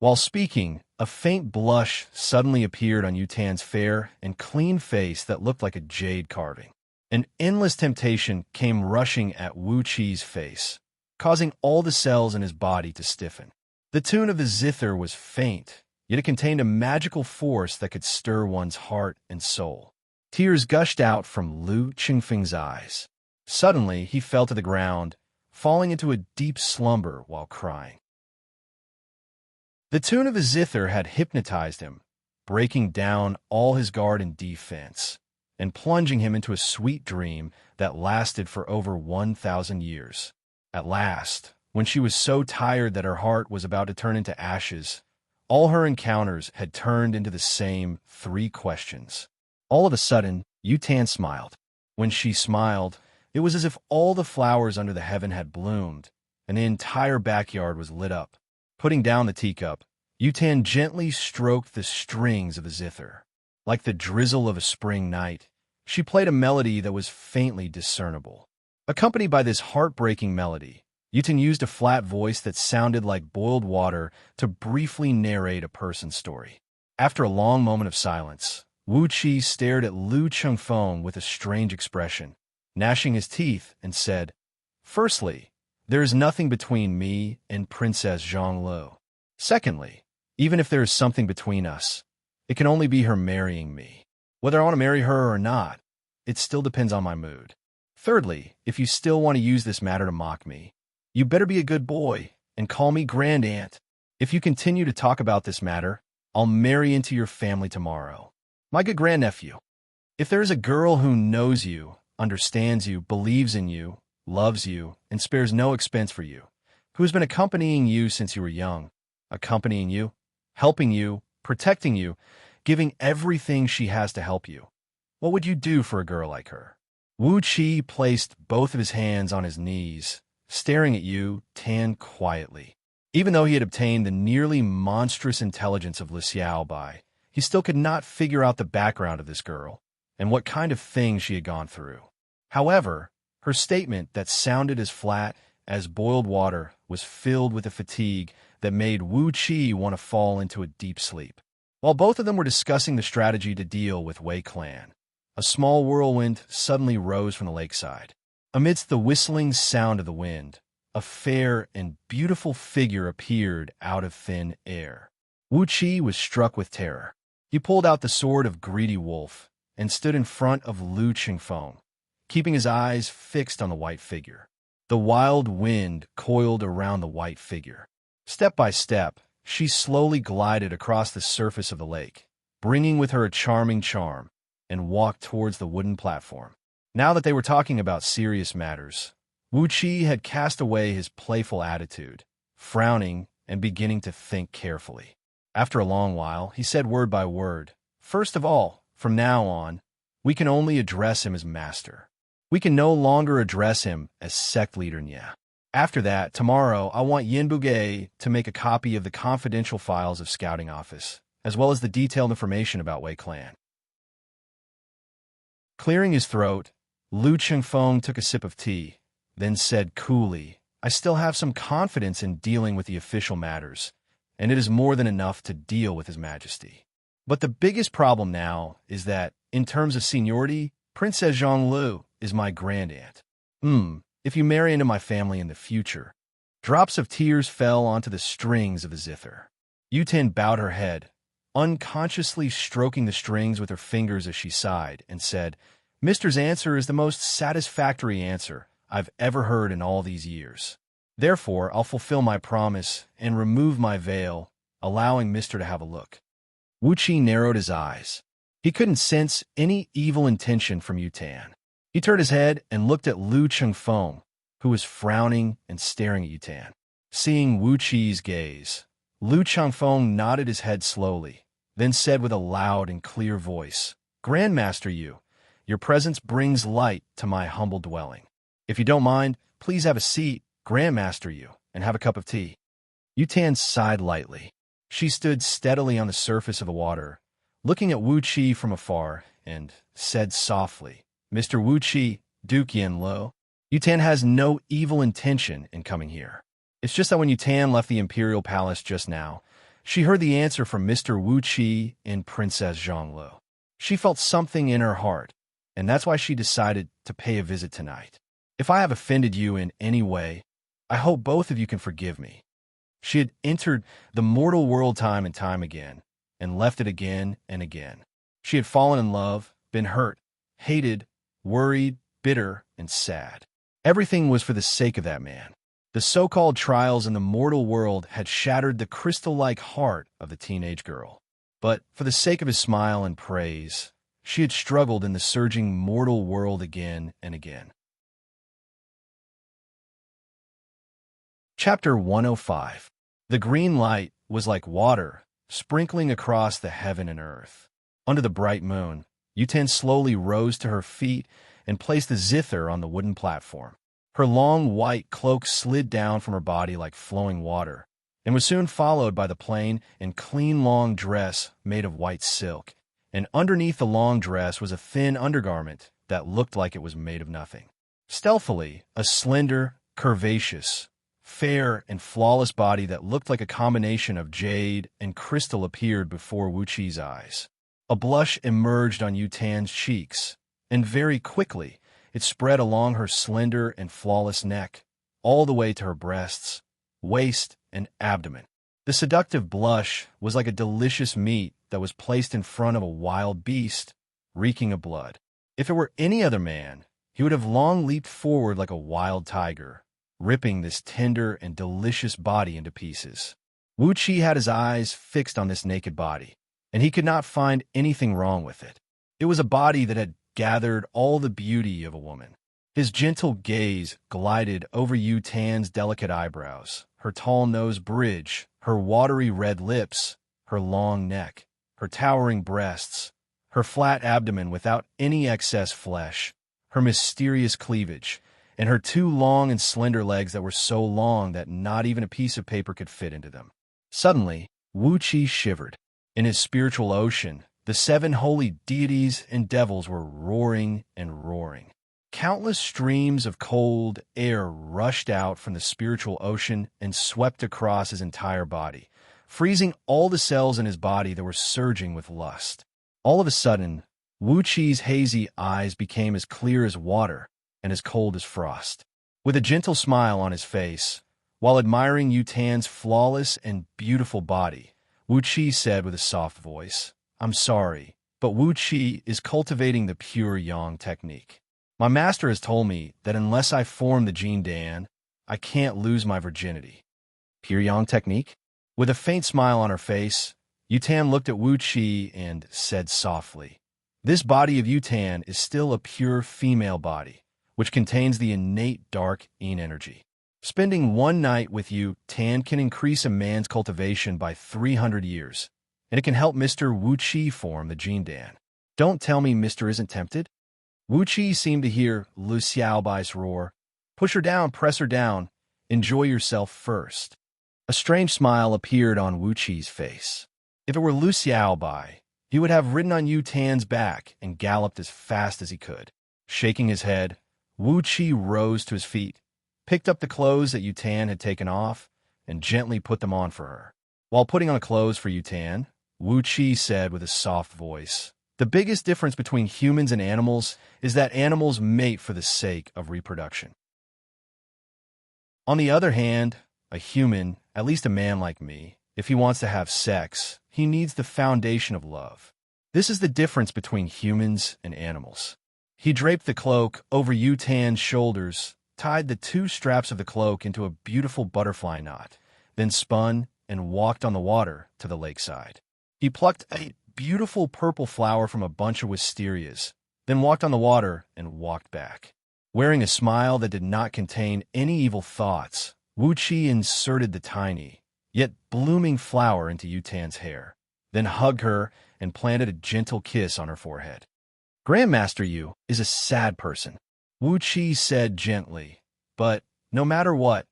While speaking, a faint blush suddenly appeared on Yutan's fair and clean face that looked like a jade carving. An endless temptation came rushing at Wuxia's face, causing all the cells in his body to stiffen. The tune of the zither was faint, yet it contained a magical force that could stir one's heart and soul. Tears gushed out from Lu Qingfeng's eyes. Suddenly, he fell to the ground, falling into a deep slumber while crying. The tune of the zither had hypnotized him, breaking down all his guard and defense, and plunging him into a sweet dream that lasted for over 1,000 years. At last, when she was so tired that her heart was about to turn into ashes, all her encounters had turned into the same 3 questions. All of a sudden, Yutan smiled. When she smiled, it was as if all the flowers under the heaven had bloomed, and the entire backyard was lit up. Putting down the teacup, Yutan gently stroked the strings of the zither. Like the drizzle of a spring night, she played a melody that was faintly discernible. Accompanied by this heartbreaking melody, Yutan used a flat voice that sounded like boiled water to briefly narrate a person's story. After a long moment of silence, Wuxia stared at Lu Chengfeng with a strange expression, gnashing his teeth, and said, Firstly, there is nothing between me and Princess Zhonglu. Secondly, even if there is something between us, it can only be her marrying me. Whether I want to marry her or not, it still depends on my mood. Thirdly, if you still want to use this matter to mock me, you better be a good boy and call me Grand Aunt. If you continue to talk about this matter, I'll marry into your family tomorrow. My good grandnephew, if there is a girl who knows you, understands you, believes in you, loves you, and spares no expense for you, who has been accompanying you since you were young, accompanying you, helping you, protecting you, giving everything she has to help you, what would you do for a girl like her? Wuxia placed both of his hands on his knees, staring at Yu Tan quietly. Even though he had obtained the nearly monstrous intelligence of Xiao Bai, he still could not figure out the background of this girl and what kind of things she had gone through. However, her statement that sounded as flat as boiled water was filled with a fatigue that made Wuxia want to fall into a deep sleep. While both of them were discussing the strategy to deal with Wei Clan, a small whirlwind suddenly rose from the lakeside. Amidst the whistling sound of the wind, a fair and beautiful figure appeared out of thin air. Wuxia was struck with terror. He pulled out the sword of Greedy Wolf and stood in front of Lu Qingfeng, keeping his eyes fixed on the white figure. The wild wind coiled around the white figure. Step by step, she slowly glided across the surface of the lake, bringing with her a charming charm, and walked towards the wooden platform. Now that they were talking about serious matters, Wuxia had cast away his playful attitude, frowning and beginning to think carefully. After a long while, he said word by word, "First of all, from now on, we can only address him as master. We can no longer address him as sect leader Nya. After that, tomorrow, I want Yin Bugay to make a copy of the confidential files of Scouting Office, as well as the detailed information about Wei Clan." Clearing his throat, Lu Qingfeng took a sip of tea, then said coolly, "I still have some confidence in dealing with the official matters, and it is more than enough to deal with His Majesty. But the biggest problem now is that, in terms of seniority, Princess Zhonglu is my grandaunt. If you marry into my family in the future." Drops of tears fell onto the strings of the zither. Yu Tan bowed her head, unconsciously stroking the strings with her fingers as she sighed, and said, "Mister's answer is the most satisfactory answer I've ever heard in all these years. Therefore, I'll fulfill my promise and remove my veil, allowing Mister to have a look." Wuxia narrowed his eyes. He couldn't sense any evil intention from Yu Tan. He turned his head and looked at Lu Qingfeng, who was frowning and staring at Yu Tan. Seeing Wuxia's gaze, Lu Qingfeng nodded his head slowly, then said with a loud and clear voice, "Grandmaster Yu, your presence brings light to my humble dwelling. If you don't mind, please have a seat, Grandmaster Yu, and have a cup of tea." Yu Tan sighed lightly. She stood steadily on the surface of the water, looking at Wuxia from afar, and said softly, "Mr. Wuxia, Duke Yin Lo, Yu Tan has no evil intention in coming here. It's just that when Yu Tan left the Imperial Palace just now, she heard the answer from Mr. Wuxia and Princess Zhonglu. She felt something in her heart, and that's why she decided to pay a visit tonight. If I have offended you in any way, I hope both of you can forgive me." She had entered the mortal world time and time again, and left it again and again. She had fallen in love, been hurt, hated, worried, bitter, and sad. Everything was for the sake of that man. The so-called trials in the mortal world had shattered the crystal-like heart of the teenage girl. But for the sake of his smile and praise, she had struggled in the surging mortal world again and again. Chapter 105. The green light was like water, sprinkling across the heaven and earth. Under the bright moon, Yu Tan slowly rose to her feet and placed the zither on the wooden platform. Her long white cloak slid down from her body like flowing water, and was soon followed by the plain and clean long dress made of white silk, and underneath the long dress was a thin undergarment that looked like it was made of nothing. Stealthily, a slender, curvaceous, fair and flawless body that looked like a combination of jade and crystal appeared before Wuxia's eyes. A blush emerged on Yu Tan's cheeks, and very quickly it spread along her slender and flawless neck, all the way to her breasts, waist, and abdomen. The seductive blush was like a delicious meat that was placed in front of a wild beast, reeking of blood. If it were any other man, he would have long leaped forward like a wild tiger, ripping this tender and delicious body into pieces. Wuxia had his eyes fixed on this naked body, and he could not find anything wrong with it. It was a body that had gathered all the beauty of a woman. His gentle gaze glided over Yu Tan's delicate eyebrows, her tall nose bridge, her watery red lips, her long neck, her towering breasts, her flat abdomen without any excess flesh, her mysterious cleavage, and her two long and slender legs that were so long that not even a piece of paper could fit into them. Suddenly, Wu Qi shivered. In his spiritual ocean, the seven holy deities and devils were roaring and roaring. Countless streams of cold air rushed out from the spiritual ocean and swept across his entire body, freezing all the cells in his body that were surging with lust. All of a sudden, Wu Qi's hazy eyes became as clear as water and as cold as frost. With a gentle smile on his face, while admiring Yu Tan's flawless and beautiful body, Wu Qi said with a soft voice, "I'm sorry, but Wu Qi is cultivating the pure yang technique. My master has told me that unless I form the Jin Dan, I can't lose my virginity." Pure yang technique? With a faint smile on her face, Yu Tan looked at Wu Qi and said softly, "This body of Yu Tan is still a pure female body, which contains the innate dark yin energy. Spending one night with Yu Tan can increase a man's cultivation by 300 years, and it can help Mr. Wu Qi form the Jin Dan. Don't tell me Mr. isn't tempted?" Wu Qi seemed to hear Lu Xiaobai's roar. "Push her down, press her down. Enjoy yourself first." A strange smile appeared on Wu Qi's face. If it were Lu Xiaobai, he would have ridden on Yu Tan's back and galloped as fast as he could. Shaking his head, Wu Qi rose to his feet, picked up the clothes that Yu Tan had taken off, and gently put them on for her. While putting on clothes for Yu Tan, Wu Qi said with a soft voice, "The biggest difference between humans and animals is that animals mate for the sake of reproduction. On the other hand, a human, at least a man like me, if he wants to have sex, he needs the foundation of love. This is the difference between humans and animals." He draped the cloak over Yu Tan's shoulders, tied the two straps of the cloak into a beautiful butterfly knot, then spun and walked on the water to the lakeside. He plucked a beautiful purple flower from a bunch of wisterias, then walked on the water and walked back. Wearing a smile that did not contain any evil thoughts, Wu Qi inserted the tiny, yet blooming flower into Yu Tan's hair, then hugged her and planted a gentle kiss on her forehead. "Grandmaster Yu is a sad person," Wu Qi said gently, "but no matter what,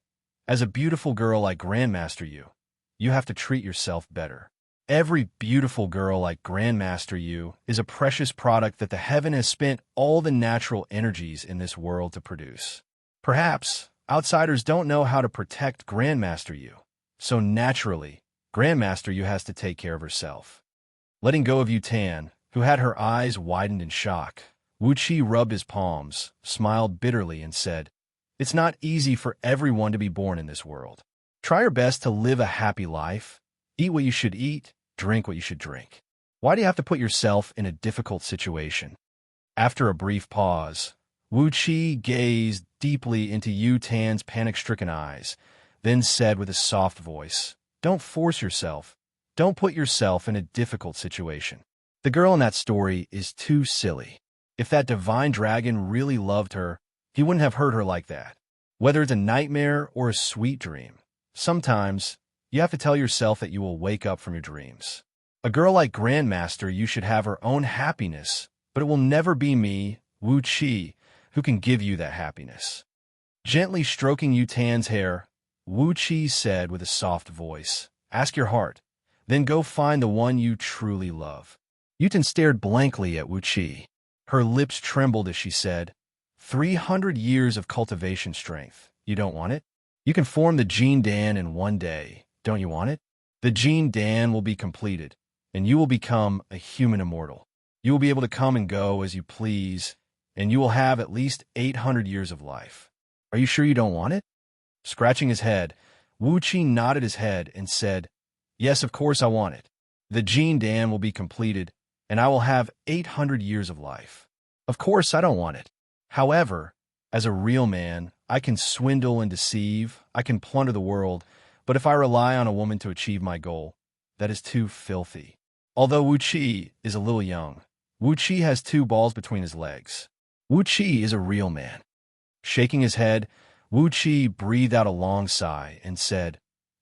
as a beautiful girl like Grandmaster Yu, you have to treat yourself better. Every beautiful girl like Grandmaster Yu is a precious product that the heaven has spent all the natural energies in this world to produce. Perhaps outsiders don't know how to protect Grandmaster Yu, so naturally, Grandmaster Yu has to take care of herself." Letting go of Yu Tan, who had her eyes widened in shock, Wu Qi rubbed his palms, smiled bitterly, and said, "It's not easy for everyone to be born in this world. Try your best to live a happy life. Eat what you should eat, drink what you should drink. Why do you have to put yourself in a difficult situation?" After a brief pause, Wu Qi gazed deeply into Yu Tan's panic-stricken eyes, then said with a soft voice, "Don't force yourself. Don't put yourself in a difficult situation. The girl in that story is too silly. If that divine dragon really loved her, he wouldn't have hurt her like that. Whether it's a nightmare or a sweet dream, sometimes you have to tell yourself that you will wake up from your dreams. A girl like Grandmaster, you should have her own happiness, but it will never be me, Wu Qi, who can give you that happiness." Gently stroking Yu Tan's hair, Wu Qi said with a soft voice, "Ask your heart, then go find the one you truly love." Yu Tan stared blankly at Wu Qi. Her lips trembled as she said, 300 years of cultivation strength. You don't want it? You can form the Jin Dan in one day. Don't you want it? The Jin Dan will be completed, and you will become a human immortal. You will be able to come and go as you please, and you will have at least 800 years of life. Are you sure you don't want it?" Scratching his head, Wu Qi nodded his head and said, "Yes, of course I want it. The Jin Dan will be completed, and I will have 800 years of life. Of course I don't want it. However, as a real man, I can swindle and deceive, I can plunder the world, But if I rely on a woman to achieve my goal, that is too filthy. Although Wuxia is a little young, Wuxia has 2 balls between his legs. Wuxia is a real man. Shaking his head, Wuxia breathed out a long sigh and said,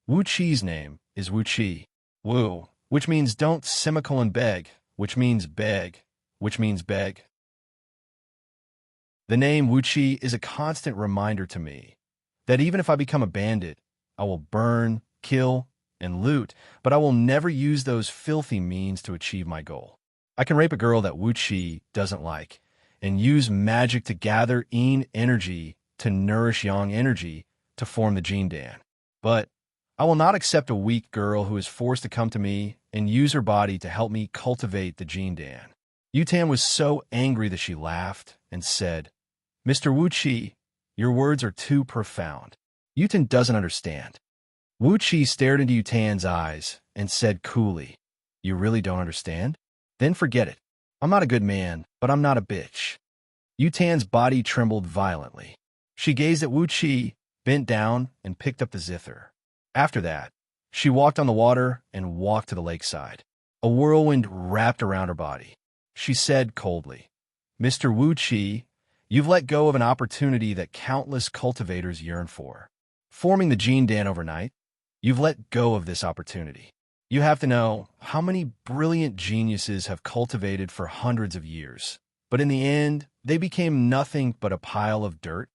Wuxia's name is Wuxia. Wu, which means don't semicolon beg, which means beg, which means beg. The name Wuxia is a constant reminder to me that even if I become a bandit, I will burn, kill, and loot, but I will never use those filthy means to achieve my goal. I can rape a girl that Wuxia doesn't like, and use magic to gather Yin energy to nourish Yang energy to form the Jin Dan. But I will not accept a weak girl who is forced to come to me and use her body to help me cultivate the Jin Dan. Yutan was so angry that she laughed and said, Mr. Wuxia, your words are too profound. Yutan doesn't understand. Wuxia stared into Yutan's eyes and said coolly, You really don't understand? Then forget it. I'm not a good man, but I'm not a bitch. Yutan's body trembled violently. She gazed at Wuxia, bent down, and picked up the zither. After that, she walked on the water and walked to the lakeside. A whirlwind wrapped around her body. She said coldly, Mr. Wuxia, you've let go of an opportunity that countless cultivators yearn for. Forming the Jin Dan overnight, you've let go of this opportunity. You have to know how many brilliant geniuses have cultivated for hundreds of years, but in the end, they became nothing but a pile of dirt.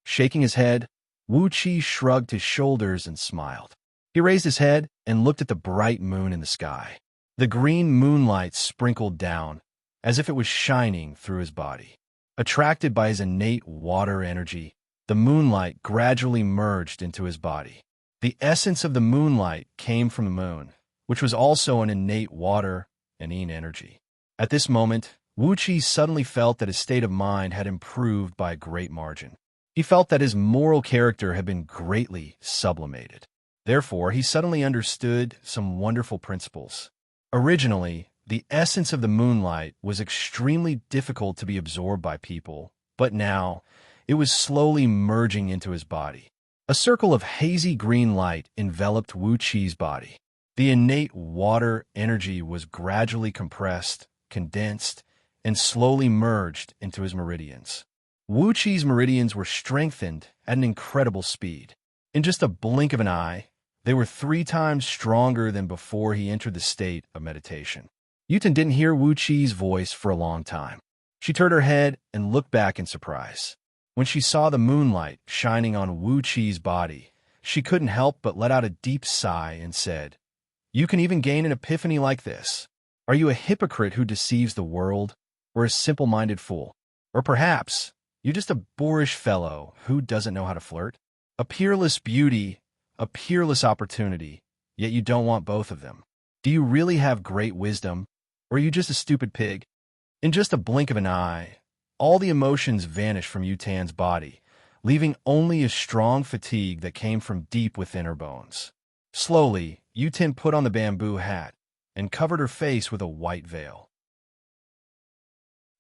Shaking his head, Wuxia shrugged his shoulders and smiled. He raised his head and looked at the bright moon in the sky. The green moonlight sprinkled down, as if it was shining through his body. Attracted by his innate water energy, the moonlight gradually merged into his body. The essence of the moonlight came from the moon, which was also an innate water and Yin energy. At this moment, Wuxia suddenly felt that his state of mind had improved by a great margin. He felt that his moral character had been greatly sublimated. Therefore, he suddenly understood some wonderful principles. Originally, the essence of the moonlight was extremely difficult to be absorbed by people, but now it was slowly merging into his body. A circle of hazy green light enveloped Wuxia's body. The innate water energy was gradually compressed, condensed, and slowly merged into his meridians. Wuxia's meridians were strengthened at an incredible speed. In just a blink of an eye, they were 3 times stronger than before he entered the state of meditation. Yutan didn't hear Wuxia's voice for a long time. She turned her head and looked back in surprise. When she saw the moonlight shining on Wuxia's body, she couldn't help but let out a deep sigh and said, You can even gain an epiphany like this. Are you a hypocrite who deceives the world, or a simple-minded fool? Or perhaps you're just a boorish fellow who doesn't know how to flirt? A peerless beauty, a peerless opportunity, yet you don't want both of them. Do you really have great wisdom, or are you just a stupid pig? In just a blink of an eye, all the emotions vanished from Yutan's body, leaving only a strong fatigue that came from deep within her bones. Slowly, Yutan put on the bamboo hat and covered her face with a white veil.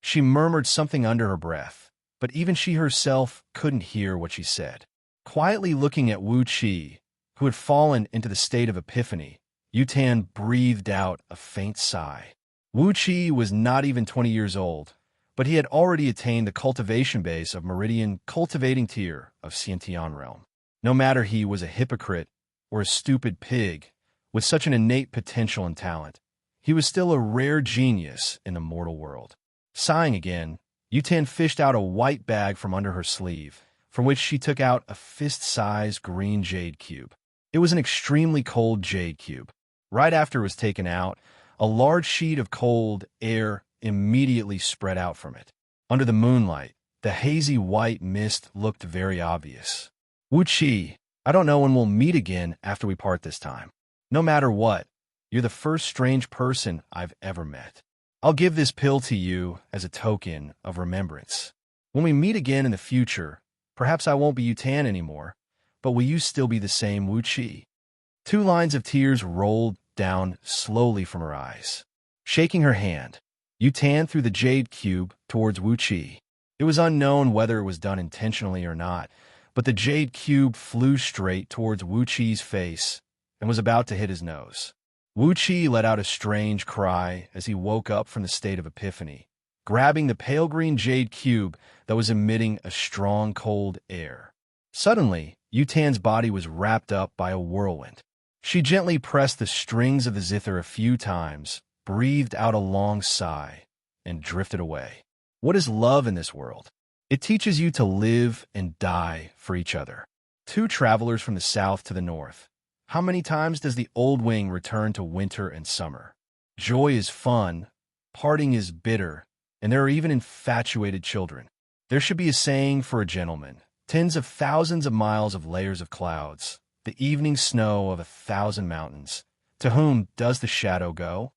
She murmured something under her breath, but even she herself couldn't hear what she said. Quietly looking at Wuxia, who had fallen into the state of epiphany, Yutan breathed out a faint sigh. Wuxia was not even 20 years old, but he had already attained the cultivation base of Meridian cultivating tier of Xianxia realm. No matter he was a hypocrite or a stupid pig, with such an innate potential and talent, he was still a rare genius in the mortal world. Sighing again, Yutan fished out a white bag from under her sleeve, from which she took out a fist-sized green jade cube. It was an extremely cold jade cube. Right after it was taken out, a large sheet of cold air immediately spread out from it. Under the moonlight, the hazy white mist looked very obvious. Wuxia, I don't know when we'll meet again after we part this time. No matter what, you're the first strange person I've ever met. I'll give this pill to you as a token of remembrance. When we meet again in the future, perhaps I won't be Yutan anymore, but will you still be the same Wuxia? 2 lines of tears rolled down slowly from her eyes. Shaking her hand, Yutan threw the jade cube towards Wuxia. It was unknown whether it was done intentionally or not, but the jade cube flew straight towards Wuqi's face and was about to hit his nose. Wuqi let out a strange cry as he woke up from the state of epiphany, grabbing the pale green jade cube that was emitting a strong cold air. Suddenly, Yutan's body was wrapped up by a whirlwind. She gently pressed the strings of the zither a few times, breathed out a long sigh, and drifted away. What is love in this world? It teaches you to live and die for each other. Two travelers from the south to the north. How many times does the old wing return to winter and summer? Joy is fun, parting is bitter, and there are even infatuated children. There should be a saying for a gentleman: tens of thousands of miles of layers of clouds, the evening snow of 1,000 mountains. To whom does the shadow go?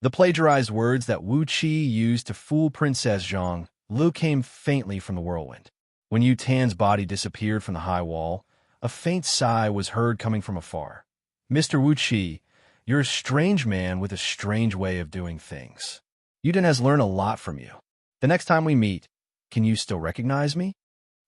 The plagiarized words that Wu Qi used to fool Princess Zhang Lu came faintly from the whirlwind. When Yu Tan's body disappeared from the high wall, a faint sigh was heard coming from afar. Mr. Wu Qi, you're a strange man with a strange way of doing things. Yuden has learned a lot from you. The next time we meet, can you still recognize me?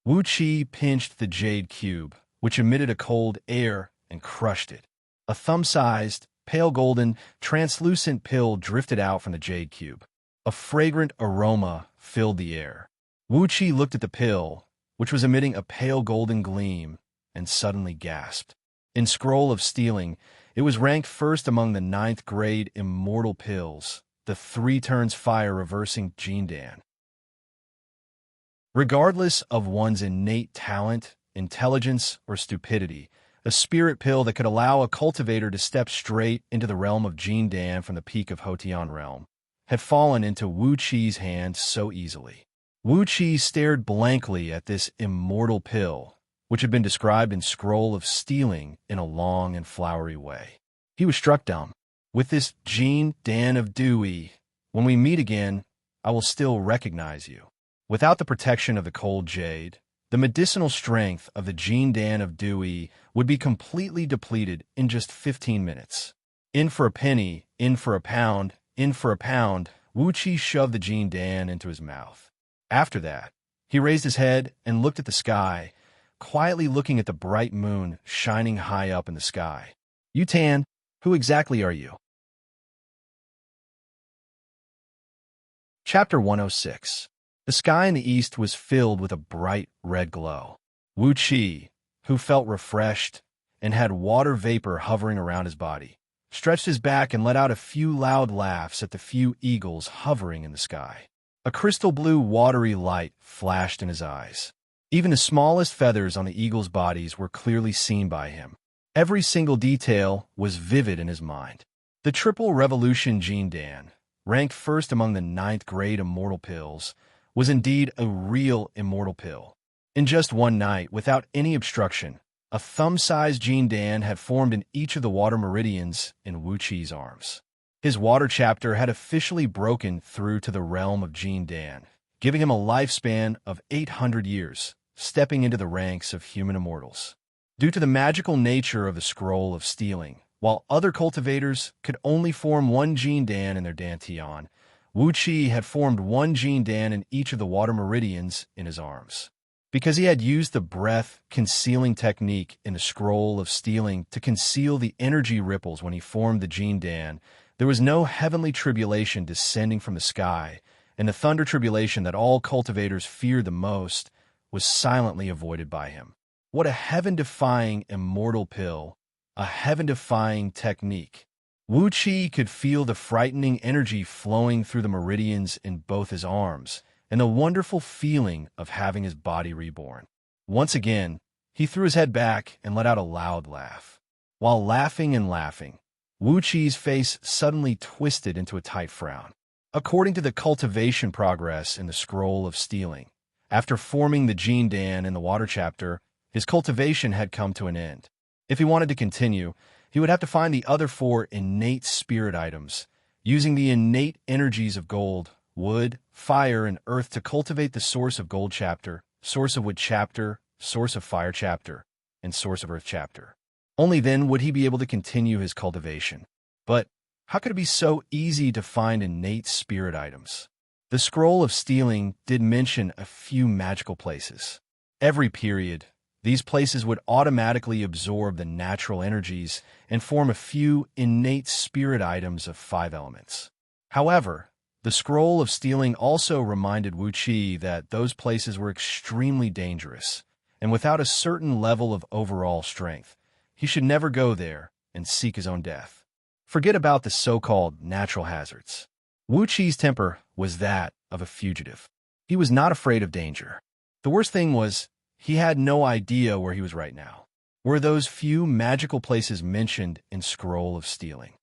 Wu Qi pinched the jade cube, which emitted a cold air, and crushed it. A thumb-sized, pale golden, translucent pill drifted out from the jade cube. A fragrant aroma filled the air. Wu Qi looked at the pill, which was emitting a pale golden gleam, and suddenly gasped. In Scroll of Stealing, it was ranked first among the 9th grade immortal pills, the 3 turns fire reversing Jindan. Regardless of one's innate talent, intelligence, or stupidity, a spirit pill that could allow a cultivator to step straight into the realm of Jindan from the peak of Hotian realm had fallen into Wu Qi's hands so easily. Wu Qi stared blankly at this immortal pill, which had been described in Scroll of Stealing in a long and flowery way. He was struck dumb. With this Jindan of Dewey, when we meet again, I will still recognize you. Without the protection of the cold jade, the medicinal strength of the Jindan of Dewey would be completely depleted in just 15 minutes. In for a penny, in for a pound, in for a pound, Wu Qi shoved the Jindan into his mouth. After that, he raised his head and looked at the sky, quietly looking at the bright moon shining high up in the sky. Yu Tan, who exactly are you? Chapter 106. The sky in the east was filled with a bright red glow. Wu Qi, who felt refreshed and had water vapor hovering around his body, stretched his back and let out a few loud laughs at the few eagles hovering in the sky. A crystal blue watery light flashed in his eyes. Even the smallest feathers on the eagles' bodies were clearly seen by him. Every single detail was vivid in his mind. The Triple Revolution Jindan, ranked first among the 9th grade immortal pills, was indeed a real immortal pill. In just one night, without any obstruction, a thumb-sized Jindan had formed in each of the water meridians in Wu Qi's arms. His water chapter had officially broken through to the realm of Jindan, giving him a lifespan of 800 years, stepping into the ranks of human immortals. Due to the magical nature of the Scroll of Stealing, while other cultivators could only form one Jindan in their dantian, Wu Qi had formed one Jindan in each of the water meridians in his arms. Because he had used the breath-concealing technique in the Scroll of Stealing to conceal the energy ripples when he formed the Jindan, there was no heavenly tribulation descending from the sky, and the thunder tribulation that all cultivators feared the most was silently avoided by him. What a heaven-defying immortal pill, a heaven-defying technique. Wu Qi could feel the frightening energy flowing through the meridians in both his arms, and the wonderful feeling of having his body reborn. Once again, he threw his head back and let out a loud laugh. While laughing and laughing, Wu Qi's face suddenly twisted into a tight frown. According to the cultivation progress in the Scroll of Stealing, after forming the Jindan in the water chapter, his cultivation had come to an end. If he wanted to continue, he would have to find the other 4 innate spirit items, using the innate energies of gold, wood, fire, and earth to cultivate the source of gold chapter, source of wood chapter, source of fire chapter, and source of earth chapter. Only then would he be able to continue his cultivation. But how could it be so easy to find innate spirit items? The Scroll of Stealing did mention a few magical places. Every period, These places would automatically absorb the natural energies and form a few innate spirit items of 5 elements. However, the Scroll of Stealing also reminded Wuxia that those places were extremely dangerous, and without a certain level of overall strength, he should never go there and seek his own death. Forget about the so-called natural hazards. Wuxia's temper was that of a fugitive. He was not afraid of danger. The worst thing was, he had no idea where he was right now. Were those few magical places mentioned in Scroll of Stealing?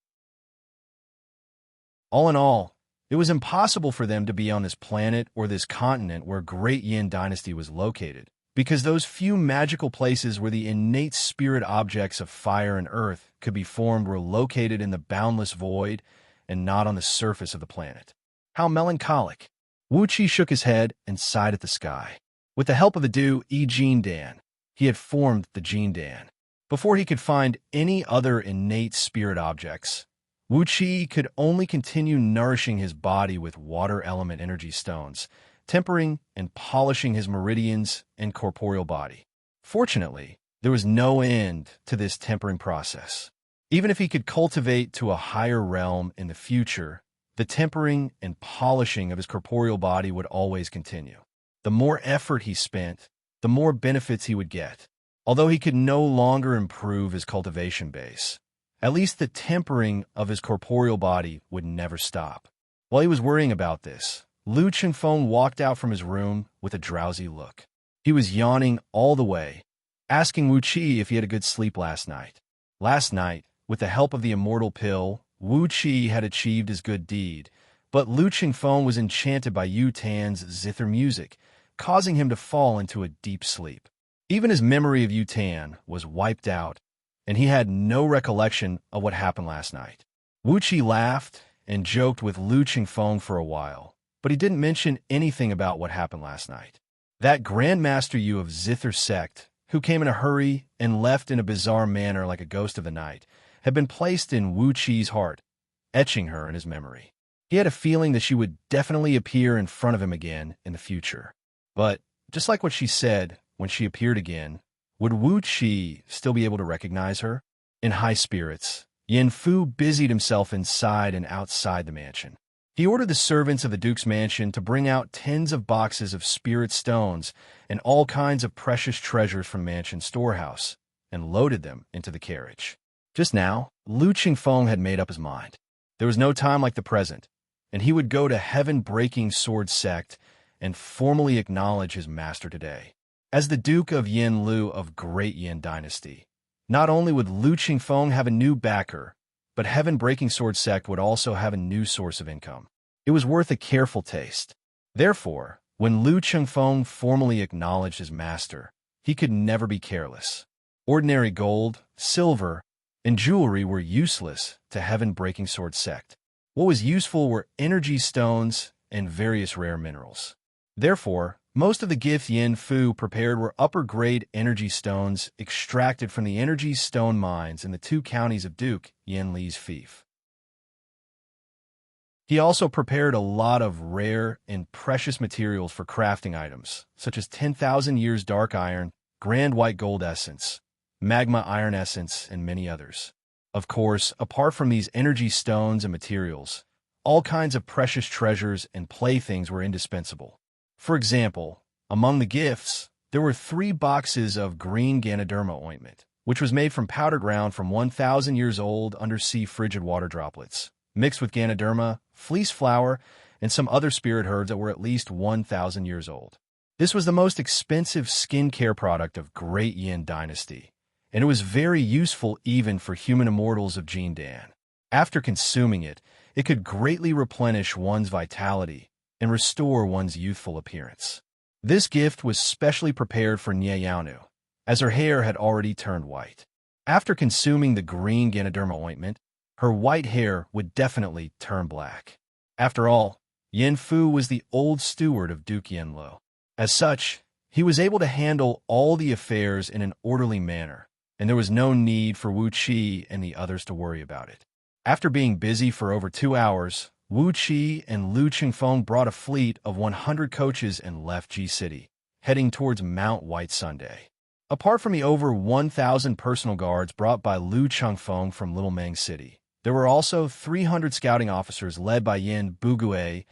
All in all, it was impossible for them to be on this planet or this continent where Great Yin Dynasty was located, because those few magical places where the innate spirit objects of fire and earth could be formed were located in the boundless void and not on the surface of the planet. How melancholic! Wuxia shook his head and sighed at the sky. With the help of the Jin Dan, he had formed the Jin Dan. Before he could find any other innate spirit objects, Wuxia could only continue nourishing his body with water element energy stones, tempering and polishing his meridians and corporeal body. Fortunately, there was no end to this tempering process. Even if he could cultivate to a higher realm in the future, the tempering and polishing of his corporeal body would always continue. The more effort he spent, the more benefits he would get. Although he could no longer improve his cultivation base, at least the tempering of his corporeal body would never stop. While he was worrying about this, Lu Chengfeng walked out from his room with a drowsy look. He was yawning all the way, asking Wuxia if he had a good sleep last night. Last night, with the help of the immortal pill, Wuxia had achieved his good deed, but Lu Chengfeng was enchanted by Yu Tan's zither music, causing him to fall into a deep sleep. Even his memory of Yu Tan was wiped out, and he had no recollection of what happened last night. Wuxia laughed and joked with Lu Chengfeng for a while, but he didn't mention anything about what happened last night. That Grandmaster Yu of Zither sect, who came in a hurry and left in a bizarre manner like a ghost of the night, had been placed in Wuxia's heart, etching her in his memory. He had a feeling that she would definitely appear in front of him again in the future. But, just like what she said when she appeared again, would Wuxia still be able to recognize her? In high spirits, Yin Fu busied himself inside and outside the mansion. He ordered the servants of the Duke's mansion to bring out tens of boxes of spirit stones and all kinds of precious treasures from mansion storehouse, and loaded them into the carriage. Just now, Lu Chengfeng had made up his mind. There was no time like the present, and he would go to Heaven-Breaking Sword Sect and formally acknowledge his master today. As the Duke of Yin Lu of Great Yin Dynasty, not only would Lu Chengfeng have a new backer, but Heaven-Breaking Sword Sect would also have a new source of income. It was worth a careful taste. Therefore, when Lu Chengfeng formally acknowledged his master, he could never be careless. Ordinary gold, silver, and jewelry were useless to Heaven-Breaking Sword Sect. What was useful were energy stones and various rare minerals. Therefore, most of the gifts Yin Fu prepared were upper-grade energy stones extracted from the energy stone mines in the 2 counties of Duke Yin Li's fief. He also prepared a lot of rare and precious materials for crafting items, such as 10,000 years dark iron, grand white gold essence, magma iron essence, and many others. Of course, apart from these energy stones and materials, all kinds of precious treasures and playthings were indispensable. For example, among the gifts, there were 3 boxes of green Ganoderma ointment, which was made from powder ground from 1,000 years old undersea frigid water droplets, mixed with Ganoderma, fleece flower, and some other spirit herbs that were at least 1,000 years old. This was the most expensive skincare product of Great Yin Dynasty, and it was very useful even for human immortals of Jin Dan. After consuming it, it could greatly replenish one's vitality and restore one's youthful appearance. This gift was specially prepared for Nie Yaonu, as her hair had already turned white. After consuming the green Ganoderma ointment, her white hair would definitely turn black. After all, Yin Fu was the old steward of Duke Yin Lu. As such, he was able to handle all the affairs in an orderly manner, and there was no need for Wuxia and the others to worry about it. After being busy for over 2 hours, Wuxia and Lu Chengfeng brought a fleet of 100 coaches and left Ji City, heading towards Mount White Sunday. Apart from the over 1,000 personal guards brought by Lu Chengfeng from Little Meng City, there were also 300 scouting officers led by Yin Bugue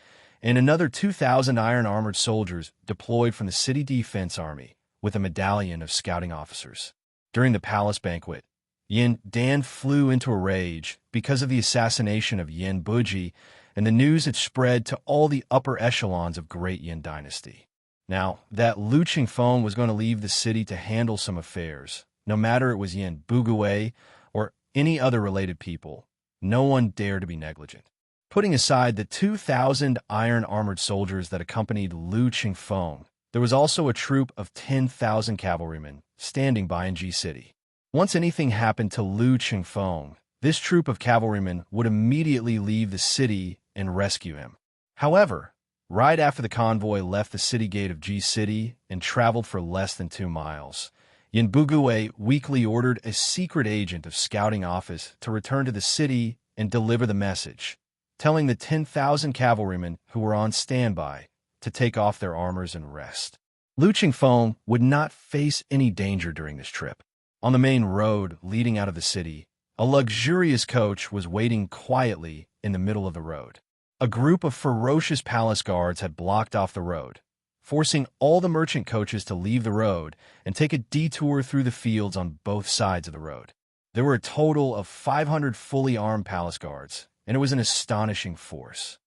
and another 2,000 iron-armored soldiers deployed from the city defense army with a medallion of scouting officers. During the palace banquet, Yin Dan flew into a rage because of the assassination of Yin Buji, and the news had spread to all the upper echelons of Great Yin Dynasty. Now, that Lu Chengfeng was going to leave the city to handle some affairs, no matter it was Yin Bugue or any other related people, no one dared to be negligent. Putting aside the 2,000 iron-armored soldiers that accompanied Lu Chengfeng, there was also a troop of 10,000 cavalrymen standing by in Ji City. Once anything happened to Lu Chengfeng, this troop of cavalrymen would immediately leave the city and rescue him. However, right after the convoy left the city gate of Ji City and traveled for less than 2 miles, Yin Bugue weakly ordered a secret agent of scouting office to return to the city and deliver the message, telling the 10,000 cavalrymen who were on standby to take off their armors and rest. Lu Chengfeng would not face any danger during this trip. On the main road leading out of the city, a luxurious coach was waiting quietly in the middle of the road. A group of ferocious palace guards had blocked off the road, forcing all the merchant coaches to leave the road and take a detour through the fields on both sides of the road. There were a total of 500 fully armed palace guards, and it was an astonishing force.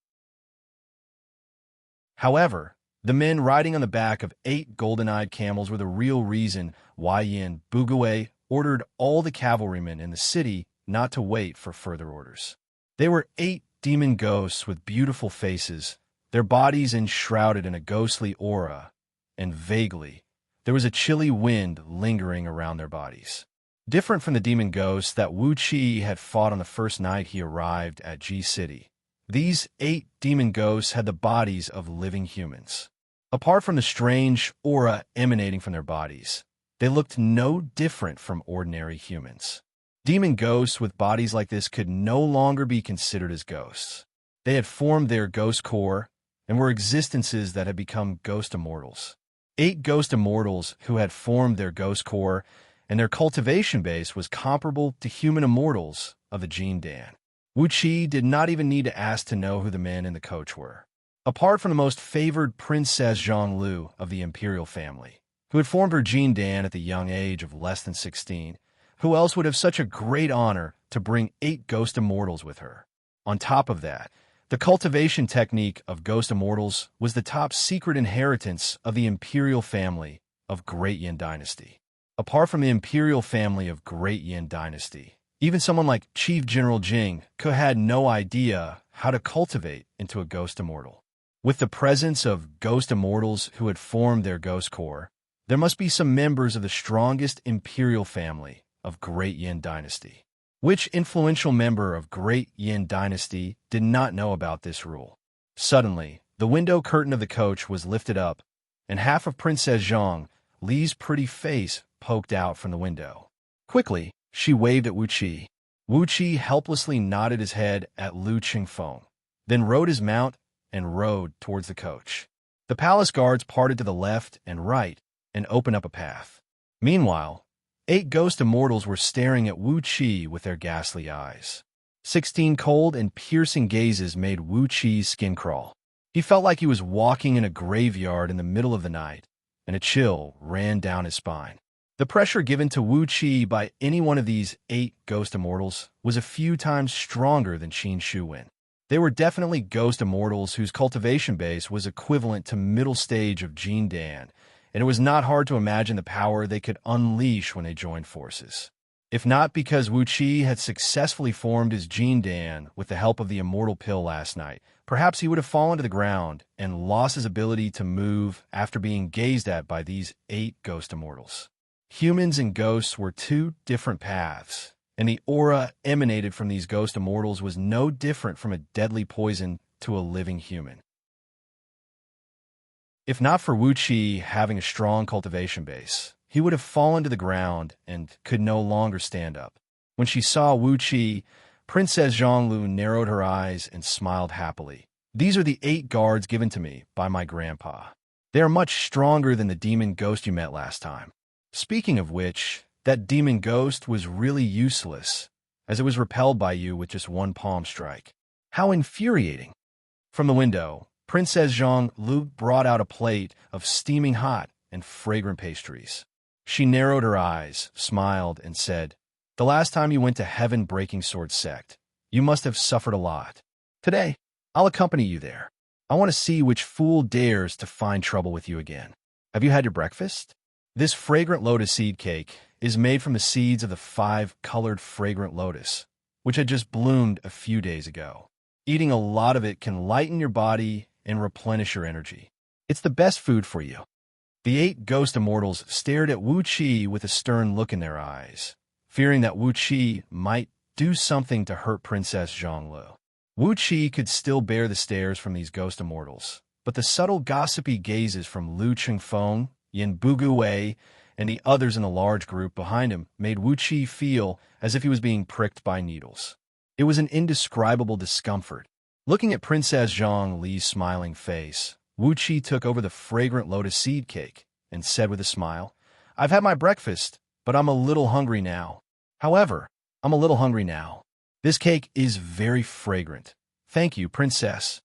However, the men riding on the back of 8 golden-eyed camels were the real reason why Yin Bugue ordered all the cavalrymen in the city not to wait for further orders. They were 8 demon ghosts with beautiful faces, their bodies enshrouded in a ghostly aura, and vaguely, there was a chilly wind lingering around their bodies. Different from the demon ghosts that Wuxia had fought on the first night he arrived at Ji City, these 8 demon ghosts had the bodies of living humans. Apart from the strange aura emanating from their bodies, they looked no different from ordinary humans. Demon ghosts with bodies like this could no longer be considered as ghosts. They had formed their ghost core and were existences that had become ghost immortals. 8 ghost immortals who had formed their ghost core, and their cultivation base was comparable to human immortals of the Jin Dan. Wuxia did not even need to ask to know who the men in the coach were. Apart from the most favored Princess Zhonglu of the imperial family, who had formed her Jin Dan at the young age of less than 16, who else would have such a great honor to bring 8 ghost immortals with her? On top of that, the cultivation technique of ghost immortals was the top secret inheritance of the imperial family of Great Yin Dynasty. Apart from the imperial family of Great Yin Dynasty, even someone like Chief General Jing could have had no idea how to cultivate into a ghost immortal. With the presence of ghost immortals who had formed their ghost core, there must be some members of the strongest imperial family of Great Yin Dynasty. Which influential member of Great Yin Dynasty did not know about this rule? Suddenly, the window curtain of the coach was lifted up, and half of Princess Zhang Li's pretty face poked out from the window. Quickly, she waved at Wuxia. Wuxia helplessly nodded his head at Lu Chengfeng, then rode his mount and rode towards the coach. The palace guards parted to the left and right and opened up a path. Meanwhile, 8 ghost immortals were staring at Wuxia with their ghastly eyes. 16 cold and piercing gazes made Wuxia's skin crawl. He felt like he was walking in a graveyard in the middle of the night, and a chill ran down his spine. The pressure given to Wuxia by any one of these 8 ghost immortals was a few times stronger than Qin Shuwen. They were definitely ghost immortals whose cultivation base was equivalent to middle stage of Jin Dan, and it was not hard to imagine the power they could unleash when they joined forces. If not because Wuxia had successfully formed his Jin Dan with the help of the immortal pill last night, perhaps he would have fallen to the ground and lost his ability to move after being gazed at by these 8 ghost immortals. Humans and ghosts were 2 different paths, and the aura emanated from these ghost immortals was no different from a deadly poison to a living human. If not for Wuxia having a strong cultivation base, he would have fallen to the ground and could no longer stand up. When she saw Wuxia, Princess Zhonglu narrowed her eyes and smiled happily. These are the 8 guards given to me by my grandpa. They are much stronger than the demon ghost you met last time. Speaking of which, that demon ghost was really useless, as it was repelled by you with just one palm strike. How infuriating. From the window, Princess Zhonglu brought out a plate of steaming hot and fragrant pastries. She narrowed her eyes, smiled, and said, "The last time you went to Heaven-Breaking Sword Sect, you must have suffered a lot. Today, I'll accompany you there. I want to see which fool dares to find trouble with you again. Have you had your breakfast?" This fragrant lotus seed cake is made from the seeds of the 5-colored fragrant lotus, which had just bloomed a few days ago. Eating a lot of it can lighten your body and replenish your energy. It's the best food for you. The 8 ghost immortals stared at Wuxia with a stern look in their eyes, fearing that Wuxia might do something to hurt Princess Zhonglu. Wuxia could still bear the stares from these ghost immortals, but the subtle gossipy gazes from Lu Chengfeng, Yin Buguwei, and the others in the large group behind him made Wuxia feel as if he was being pricked by needles. It was an indescribable discomfort. Looking at Princess Zhongli's smiling face, Wuxia took over the fragrant lotus seed cake and said with a smile, "I've had my breakfast, but I'm a little hungry now. This cake is very fragrant. Thank you, Princess."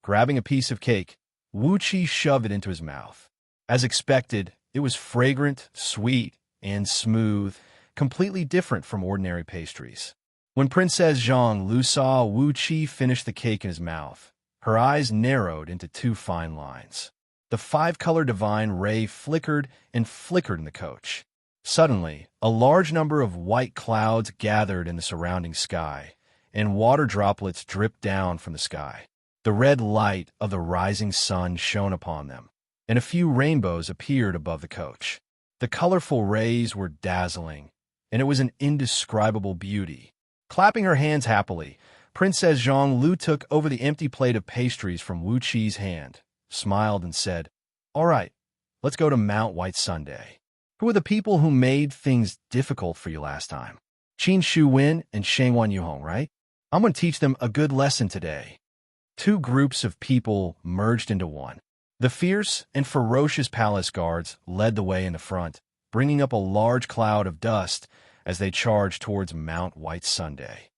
Grabbing a piece of cake, Wuxia shoved it into his mouth. As expected, it was fragrant, sweet, and smooth, completely different from ordinary pastries. When Princess Zhonglu saw Wuxia finish the cake in his mouth, her eyes narrowed into 2 fine lines. The 5-color divine ray flickered and flickered in the coach. Suddenly, a large number of white clouds gathered in the surrounding sky, and water droplets dripped down from the sky. The red light of the rising sun shone upon them, and a few rainbows appeared above the coach. The colorful rays were dazzling, and it was an indescribable beauty. Clapping her hands happily, Princess Zhonglu took over the empty plate of pastries from Wuqi's hand, smiled, and said, "All right, let's go to Mount White Sunday. Who are the people who made things difficult for you last time? Qin Shu Wen and Shangwan Yuhong, right? I'm going to teach them a good lesson today." 2 groups of people merged into one. The fierce and ferocious palace guards led the way in the front, bringing up a large cloud of dust as they charged towards Mount White Sunday.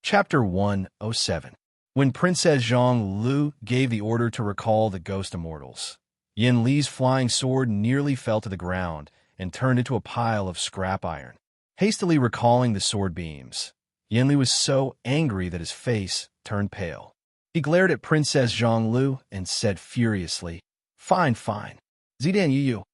Chapter 107. When Princess Zhonglu gave the order to recall the ghost immortals, Yin Li's flying sword nearly fell to the ground and turned into a pile of scrap iron. Hastily recalling the sword beams, Yin Li was so angry that his face turned pale. He glared at Princess Zhonglu and said furiously, Fine. Zidan Yu."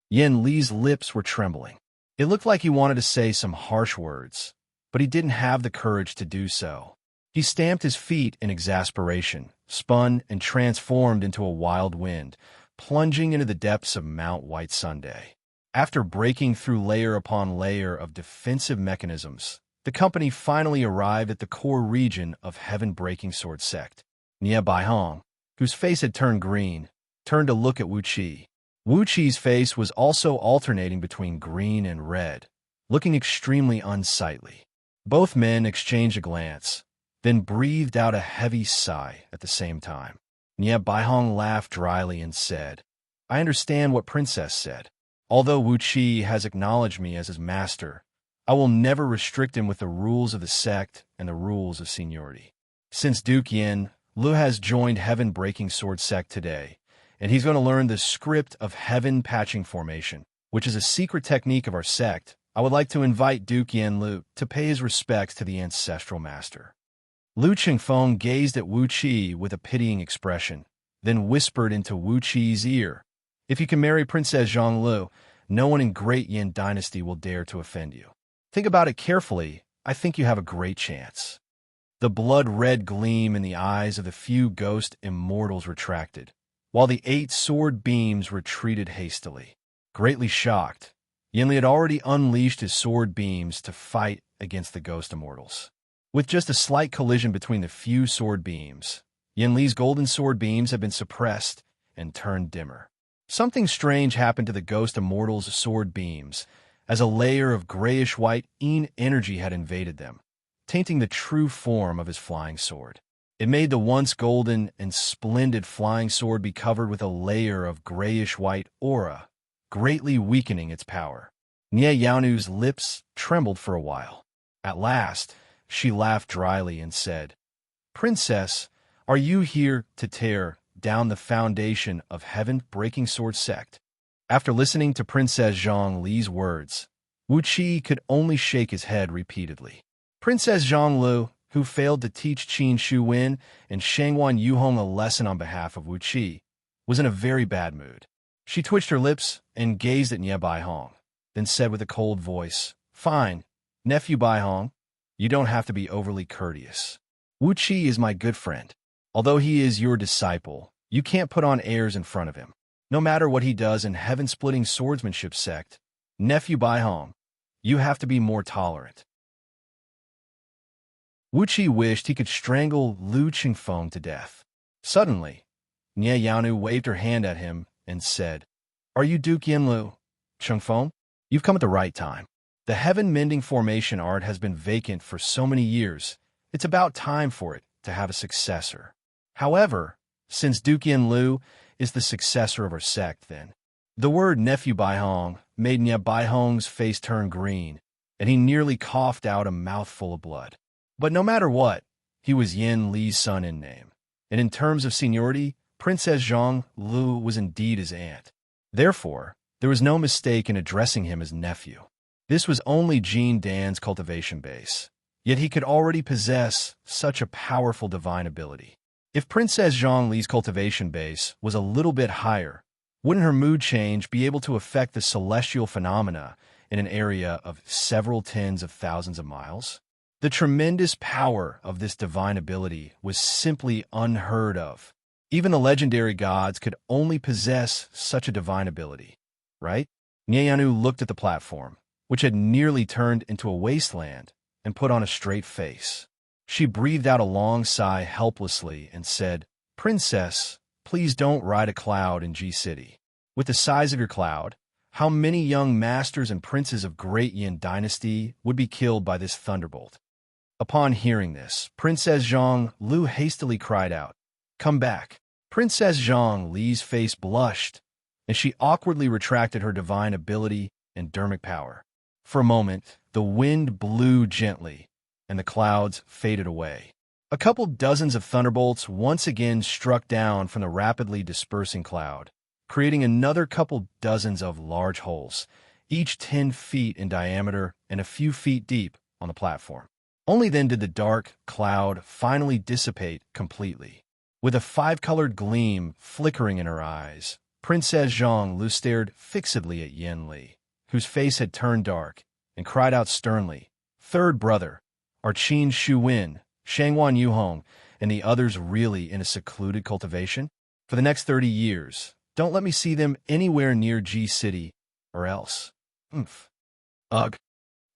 Yin Li's lips were trembling. It looked like he wanted to say some harsh words, but he didn't have the courage to do so. He stamped his feet in exasperation, spun and transformed into a wild wind, plunging into the depths of Mount White Sunday. After breaking through layer upon layer of defensive mechanisms, the company finally arrived at the core region of Heaven-Breaking Sword Sect. Nia Baihong, whose face had turned green, turned to look at Wuqi. Wuqi's face was also alternating between green and red, looking extremely unsightly. Both men exchanged a glance, then breathed out a heavy sigh at the same time. Nia Baihong laughed dryly and said, "I understand what Princess said. Although Wuqi has acknowledged me as his master, I will never restrict him with the rules of the sect and the rules of seniority. Since Duke Yin, Lu has joined Heaven-Breaking Sword Sect today, and he's going to learn the script of Heaven Patching Formation, which is a secret technique of our sect. I would like to invite Duke Yin Lu to pay his respects to the ancestral master." Lu Chengfeng gazed at Wuqi with a pitying expression, then whispered into Wuqi's ear, "If you can marry Princess Zhonglu, no one in Great Yin Dynasty will dare to offend you. Think about it carefully. I think you have a great chance." The blood-red gleam in the eyes of the few ghost immortals retracted, while the 8 sword beams retreated hastily. Greatly shocked, Yin Li had already unleashed his sword beams to fight against the ghost immortals. With just a slight collision between the few sword beams, Yin Li's golden sword beams had been suppressed and turned dimmer. Something strange happened to the ghost immortals' sword beams, as a layer of grayish-white energy had invaded them, tainting the true form of his flying sword. It made the once golden and splendid flying sword be covered with a layer of grayish-white aura, greatly weakening its power. Nie Yaonu's lips trembled for a while. At last, she laughed dryly and said, "Princess, are you here to tear down the foundation of heaven-breaking sword sect?" After listening to Princess Zhang Li's words, Wuxia could only shake his head repeatedly. Princess Zhang Lu, who failed to teach Qin Shu Wen and Shangwan Yuhong a lesson on behalf of Wuxia, was in a very bad mood. She twitched her lips and gazed at Nie Baihong, then said with a cold voice, "Fine, nephew Baihong, you don't have to be overly courteous. Wuxia is my good friend. Although he is your disciple, you can't put on airs in front of him. No matter what he does in heaven-splitting swordsmanship sect, nephew Baihong, you have to be more tolerant." Wuxia wished he could strangle Lu Qingfeng to death. Suddenly, Nie Yaonu waved her hand at him and said, "Are you Duke Yinlu, Qingfeng? You've come at the right time. The heaven-mending formation art has been vacant for so many years, it's about time for it to have a successor. However, since Duke Yinlu is the successor of our sect, then..." The word nephew Baihong made Nie Baihong's face turn green, and he nearly coughed out a mouthful of blood. But no matter what, he was Yin Li's son in name, and in terms of seniority, Princess Zhang Lu was indeed his aunt. Therefore, there was no mistake in addressing him as nephew. This was only Jin Dan's cultivation base, yet he could already possess such a powerful divine ability. If Princess Zhang Li's cultivation base was a little bit higher, wouldn't her mood change be able to affect the celestial phenomena in an area of several tens of thousands of miles? The tremendous power of this divine ability was simply unheard of. Even the legendary gods could only possess such a divine ability, right? Nie Yaonu looked at the platform, which had nearly turned into a wasteland, and put on a straight face. She breathed out a long sigh helplessly and said, "Princess, please don't ride a cloud in G-City. With the size of your cloud, how many young masters and princes of great Yin dynasty would be killed by this thunderbolt?" Upon hearing this, Princess Zhang Lu hastily cried out, "Come back." Princess Zhang Li's face blushed, and she awkwardly retracted her divine ability and dermic power. For a moment, the wind blew gently, and the clouds faded away. A couple dozens of thunderbolts once again struck down from the rapidly dispersing cloud, creating another couple dozens of large holes, each 10 feet in diameter and a few feet deep on the platform. Only then did the dark cloud finally dissipate completely. With a 5-colored gleam flickering in her eyes, Princess Zhang Lu stared fixedly at Yin Li, whose face had turned dark, and cried out sternly, "Third brother, are Qin Shu Wen, Shangwan Yuhong, and the others really in a secluded cultivation? For the next 30 years, don't let me see them anywhere near G-City, or else." Ugh.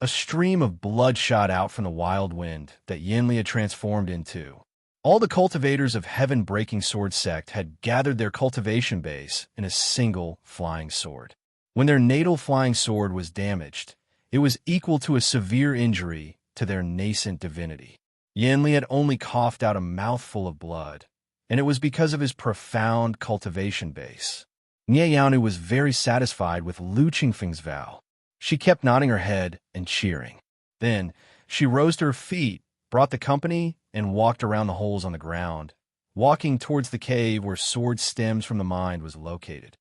A stream of blood shot out from the wild wind that Yin Li had transformed into. All the cultivators of heaven-breaking sword sect had gathered their cultivation base in a single flying sword. When their natal flying sword was damaged, it was equal to a severe injury to their nascent divinity. Yin Li had only coughed out a mouthful of blood, and it was because of his profound cultivation base. Nie Yaonu was very satisfied with Lu Qingfeng's vow. She kept nodding her head and cheering. Then, she rose to her feet, brought the company, and walked around the holes on the ground, walking towards the cave where Sword Stems from the Mind was located.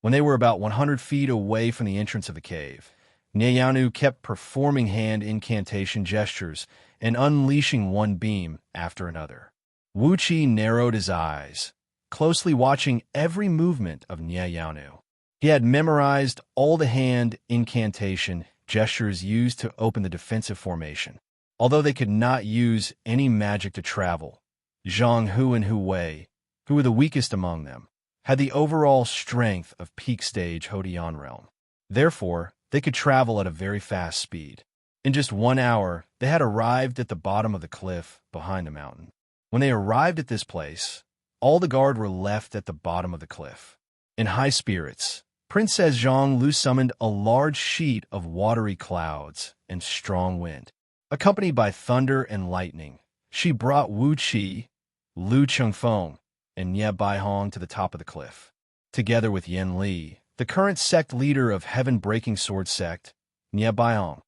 When they were about 100 feet away from the entrance of the cave, Nie Yaonu kept performing hand incantation gestures and unleashing one beam after another. Wuxia narrowed his eyes, closely watching every movement of Nie Yaonu. He had memorized all the hand incantation gestures used to open the defensive formation. Although they could not use any magic to travel, Zhang Hu and Hu Wei, who were the weakest among them, had the overall strength of peak stage Hodian realm. Therefore, they could travel at a very fast speed. In just 1 hour, they had arrived at the bottom of the cliff behind the mountain. When they arrived at this place, all the guard were left at the bottom of the cliff. In high spirits, Princess Zhang Lu summoned a large sheet of watery clouds and strong wind. Accompanied by thunder and lightning, She brought Wuxia, Lu Chengfeng, and Nie Baihong to the top of the cliff. Together with Yin Li, the current sect leader of Heaven-Breaking Sword Sect, Nie Baihong,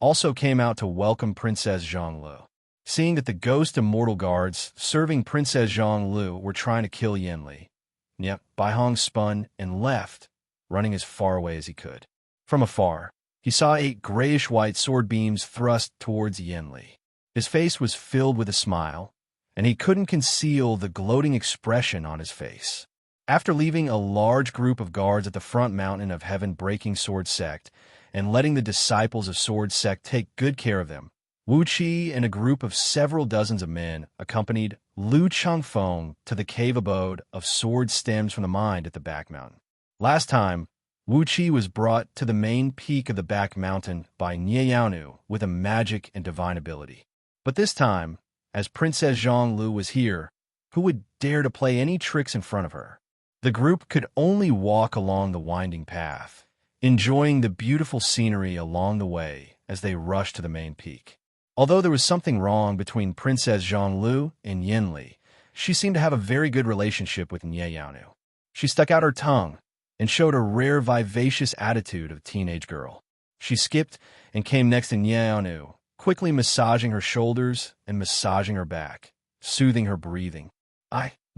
also came out to welcome Princess Zhonglu. Seeing that the ghost immortal guards serving Princess Zhonglu were trying to kill Yin Li, Nie Baihong spun and left, running as far away as he could. From afar, he saw 8 grayish-white sword beams thrust towards Yin Li. His face was filled with a smile, and he couldn't conceal the gloating expression on his face. After leaving a large group of guards at the front mountain of Heaven-Breaking Sword Sect and letting the disciples of Sword Sect take good care of them, Wuqi and a group of several dozens of men accompanied Lu Changfeng to the cave abode of Sword Stems from the Mind at the back mountain. Last time, Wuqi was brought to the main peak of the back mountain by Nie Yaonu with a magic and divine ability. But this time, as Princess Zhonglu was here, who would dare to play any tricks in front of her? The group could only walk along the winding path, enjoying the beautiful scenery along the way as they rushed to the main peak. Although there was something wrong between Princess Zhonglu and Yin Li, she seemed to have a very good relationship with Nie Yaonu. She stuck out her tongue and showed a rare vivacious attitude of a teenage girl. She skipped and came next to Nie Yaonu, quickly massaging her shoulders and massaging her back, soothing her breathing.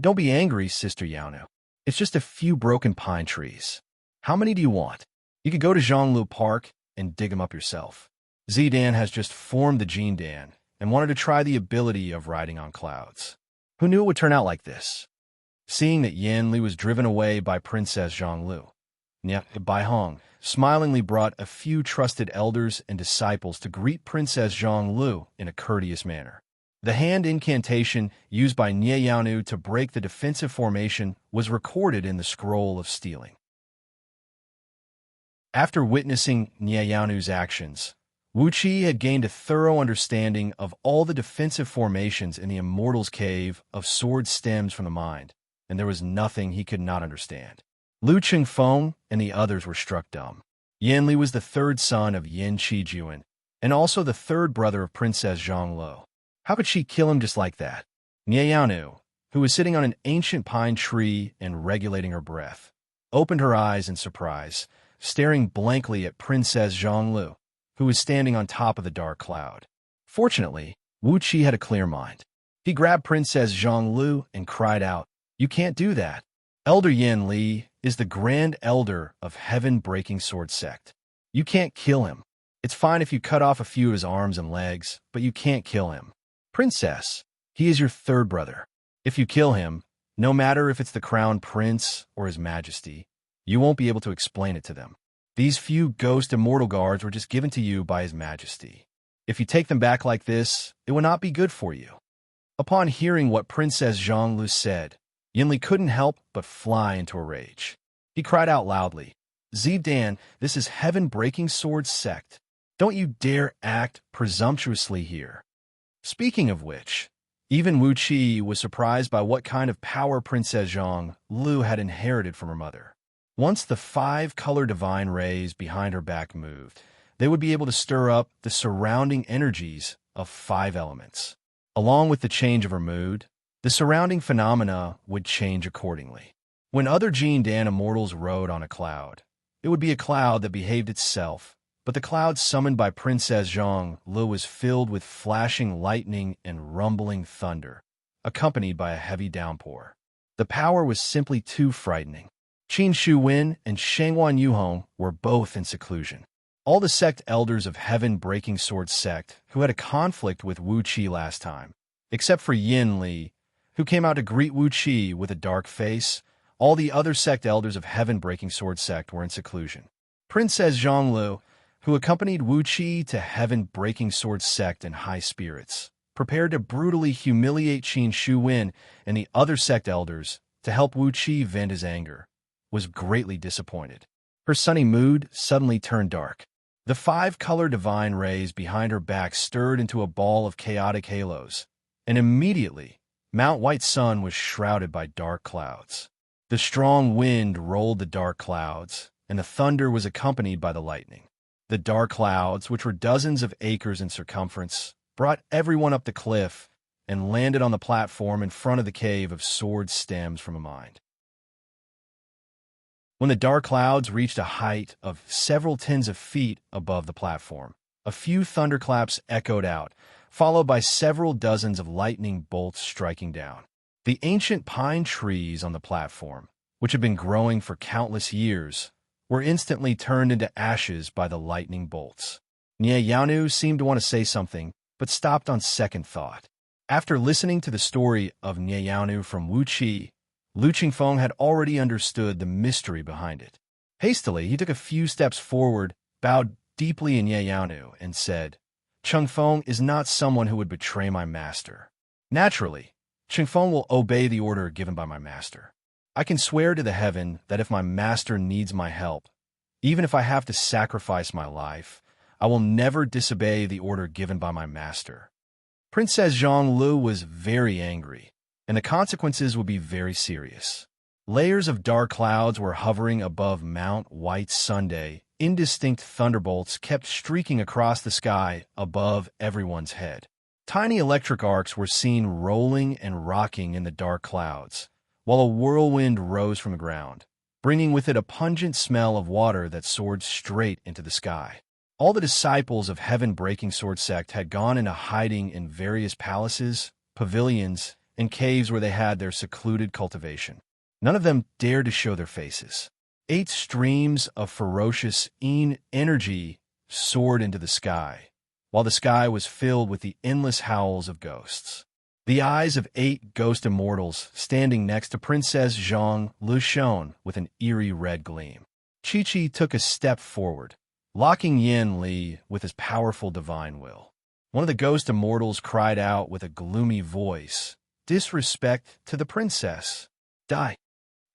Don't be angry, Sister Yaonu. It's just a few broken pine trees. How many do you want? You could go to Zhonglu Park and dig them up yourself. Zidan has just formed the Jin Dan and wanted to try the ability of riding on clouds. Who knew it would turn out like this? Seeing that Yin Li was driven away by Princess Zhonglu, Nie Baihong smilingly brought a few trusted elders and disciples to greet Princess Zhonglu in a courteous manner. The hand incantation used by Nie Yaonu to break the defensive formation was recorded in the Scroll of Stealing. After witnessing Nie Yaonu's actions, Wuqi had gained a thorough understanding of all the defensive formations in the Immortal's Cave of Sword Stems from the Mind, and there was nothing he could not understand. Lu Chengfeng and the others were struck dumb. Yin Li was the third son of Yin Qijuan, and also the third brother of Princess Zhonglu. How could she kill him just like that? Nie Yaonu, who was sitting on an ancient pine tree and regulating her breath, opened her eyes in surprise, staring blankly at Princess Zhonglu, who was standing on top of the dark cloud. Fortunately, Wuqi had a clear mind. He grabbed Princess Zhonglu and cried out, "You can't do that. Elder Yin Li is the Grand Elder of Heaven-Breaking Sword Sect. You can't kill him. It's fine if you cut off a few of his arms and legs, but you can't kill him. Princess, he is your third brother. If you kill him, no matter if it's the Crown Prince or His Majesty, you won't be able to explain it to them. These few ghost immortal guards were just given to you by His Majesty. If you take them back like this, it will not be good for you." Upon hearing what Princess Zhonglu said, Yin Li couldn't help but fly into a rage. He cried out loudly, "Zidan, this is Heaven-Breaking Sword Sect. Don't you dare act presumptuously here." Speaking of which, even Wuqi was surprised by what kind of power Princess Zhonglu had inherited from her mother. Once the 5-color divine rays behind her back moved, they would be able to stir up the surrounding energies of 5 elements. Along with the change of her mood, the surrounding phenomena would change accordingly. When other Jin Dan immortals rode on a cloud, it would be a cloud that behaved itself, but the cloud summoned by Princess Zhonglu was filled with flashing lightning and rumbling thunder, accompanied by a heavy downpour. The power was simply too frightening. Qin Shuwen and Shangwan Yuhong were both in seclusion. All the sect elders of Heaven-Breaking Sword Sect who had a conflict with Wuqi last time, except for Yin Li, who came out to greet Wuqi with a dark face, all the other sect elders of Heaven-Breaking Sword Sect were in seclusion. Princess Zhonglu, who accompanied Wuqi to Heaven-Breaking Sword Sect in high spirits, prepared to brutally humiliate Qin Shuwen and the other sect elders to help Wuqi vent his anger, was greatly disappointed. Her sunny mood suddenly turned dark. The 5-color divine rays behind her back stirred into a ball of chaotic halos, and immediately, Mount White Sun was shrouded by dark clouds. The strong wind rolled the dark clouds, and the thunder was accompanied by the lightning. The dark clouds, which were dozens of acres in circumference, brought everyone up the cliff and landed on the platform in front of the cave of sword stems from a mind. When the dark clouds reached a height of several tens of feet above the platform, a few thunderclaps echoed out, followed by several dozens of lightning bolts striking down. The ancient pine trees on the platform, which had been growing for countless years, were instantly turned into ashes by the lightning bolts. Nianyanu seemed to want to say something, but stopped on second thought. After listening to the story of Nianyanu from Wuxia, Lu Qingfeng had already understood the mystery behind it. Hastily, he took a few steps forward, bowed deeply in Nianyanu, and said, "Qingfeng is not someone who would betray my master. Naturally, Qingfeng will obey the order given by my master. I can swear to the heaven that if my master needs my help, even if I have to sacrifice my life, I will never disobey the order given by my master." Princess Zhonglu was very angry, and the consequences would be very serious. Layers of dark clouds were hovering above Mount White Sunday. Indistinct thunderbolts kept streaking across the sky above everyone's head. Tiny electric arcs were seen rolling and rocking in the dark clouds, while a whirlwind rose from the ground, bringing with it a pungent smell of water that soared straight into the sky. All the disciples of Heaven-Breaking Sword Sect had gone into hiding in various palaces, pavilions, and caves where they had their secluded cultivation. None of them dared to show their faces. 8 streams of ferocious energy soared into the sky, while the sky was filled with the endless howls of ghosts. The eyes of 8 ghost immortals standing next to Princess Zhonglu shone with an eerie red gleam. Chi-Chi took a step forward, locking Yin Li with his powerful divine will. One of the ghost immortals cried out with a gloomy voice, "Disrespect to the princess. Die."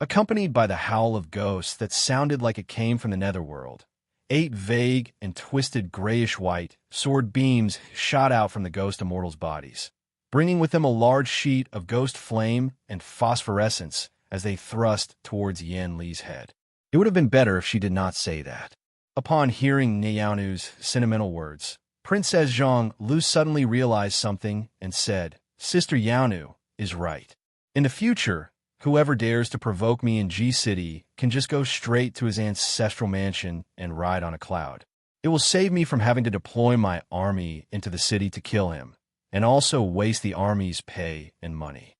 Accompanied by the howl of ghosts that sounded like it came from the netherworld, 8 vague and twisted grayish-white sword beams shot out from the ghost immortals' bodies, bringing with them a large sheet of ghost flame and phosphorescence as they thrust towards Yin Li's head. It would have been better if she did not say that. Upon hearing Nianyu's sentimental words, Princess Zhonglu suddenly realized something and said, "Sister Yanu is right. In the future, whoever dares to provoke me in G-City can just go straight to his ancestral mansion and ride on a cloud. It will save me from having to deploy my army into the city to kill him, and also waste the army's pay and money."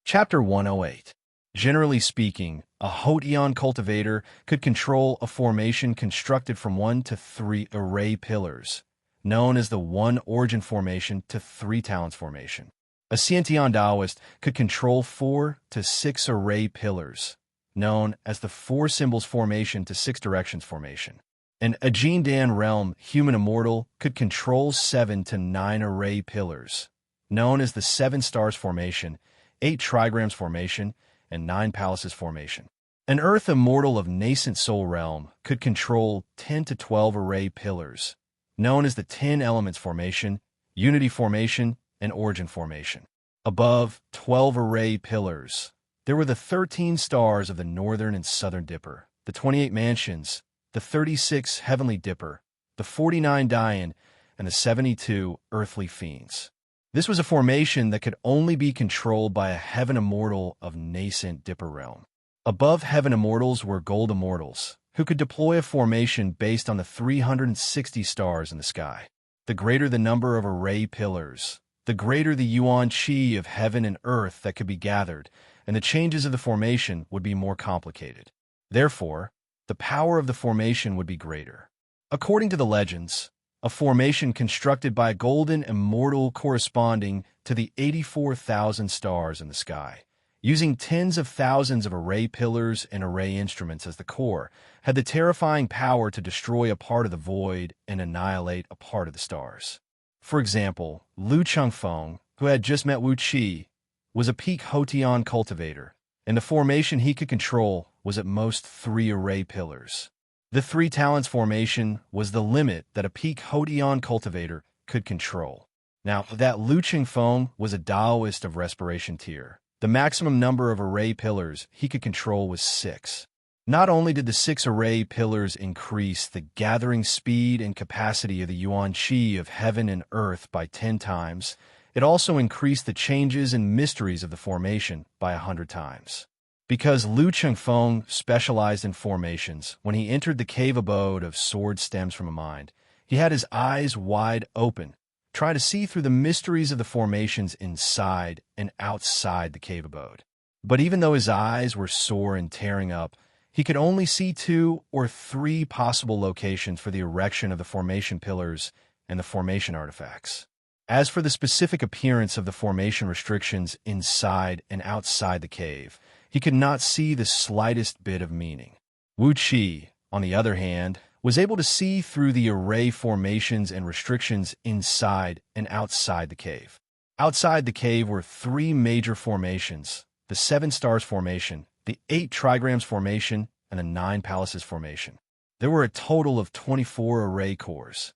Chapter 108. Generally speaking, a Hoteon cultivator could control a formation constructed from 1 to 3 array pillars, known as the 1 origin formation to 3 talents formation. A Xianxia Taoist could control 4 to 6 array pillars, known as the 4 symbols formation to 6 directions formation. An Ajindan realm human immortal could control 7 to 9 array pillars, known as the 7 stars formation, 8 trigrams formation, and 9 palaces formation. An earth immortal of nascent soul realm could control 10 to 12 array pillars, known as the 10 elements formation, unity formation, and origin formation. Above 12 array pillars, there were the 13 stars of the northern and southern dipper, the 28 mansions, the 36 heavenly dipper, the 49 Dayan, and the 72 earthly fiends. This was a formation that could only be controlled by a heaven immortal of nascent dipper realm. Above heaven immortals were gold immortals, who could deploy a formation based on the 360 stars in the sky. The greater the number of array pillars, the greater the yuan qi of heaven and earth that could be gathered, and the changes of the formation would be more complicated. Therefore, the power of the formation would be greater. According to the legends, a formation constructed by a golden immortal corresponding to the 84,000 stars in the sky, using tens of thousands of array pillars and array instruments as the core, had the terrifying power to destroy a part of the void and annihilate a part of the stars. For example, Lu Qingfeng, who had just met Wuxia, was a peak Hoteon cultivator, and the formation he could control was at most 3 array pillars. The 3 talents formation was the limit that a peak Hoteon cultivator could control. Now, that Lu Qingfeng was a Taoist of respiration tier. The maximum number of array pillars he could control was 6. Not only did the 6 array pillars increase the gathering speed and capacity of the yuan qi of heaven and earth by 10 times, it also increased the changes and mysteries of the formation by 100 times. Because Lu Chengfeng specialized in formations, when he entered the cave abode of Sword Stems from a Mind, he had his eyes wide open, trying to see through the mysteries of the formations inside and outside the cave abode. But even though his eyes were sore and tearing up, he could only see 2 or 3 possible locations for the erection of the formation pillars and the formation artifacts. As for the specific appearance of the formation restrictions inside and outside the cave, he could not see the slightest bit of meaning. Wuxia, on the other hand, was able to see through the array formations and restrictions inside and outside the cave. Outside the cave were 3 major formations: the 7 Stars Formation, the 8 Trigrams Formation, and the 9 Palaces Formation. There were a total of 24 array cores.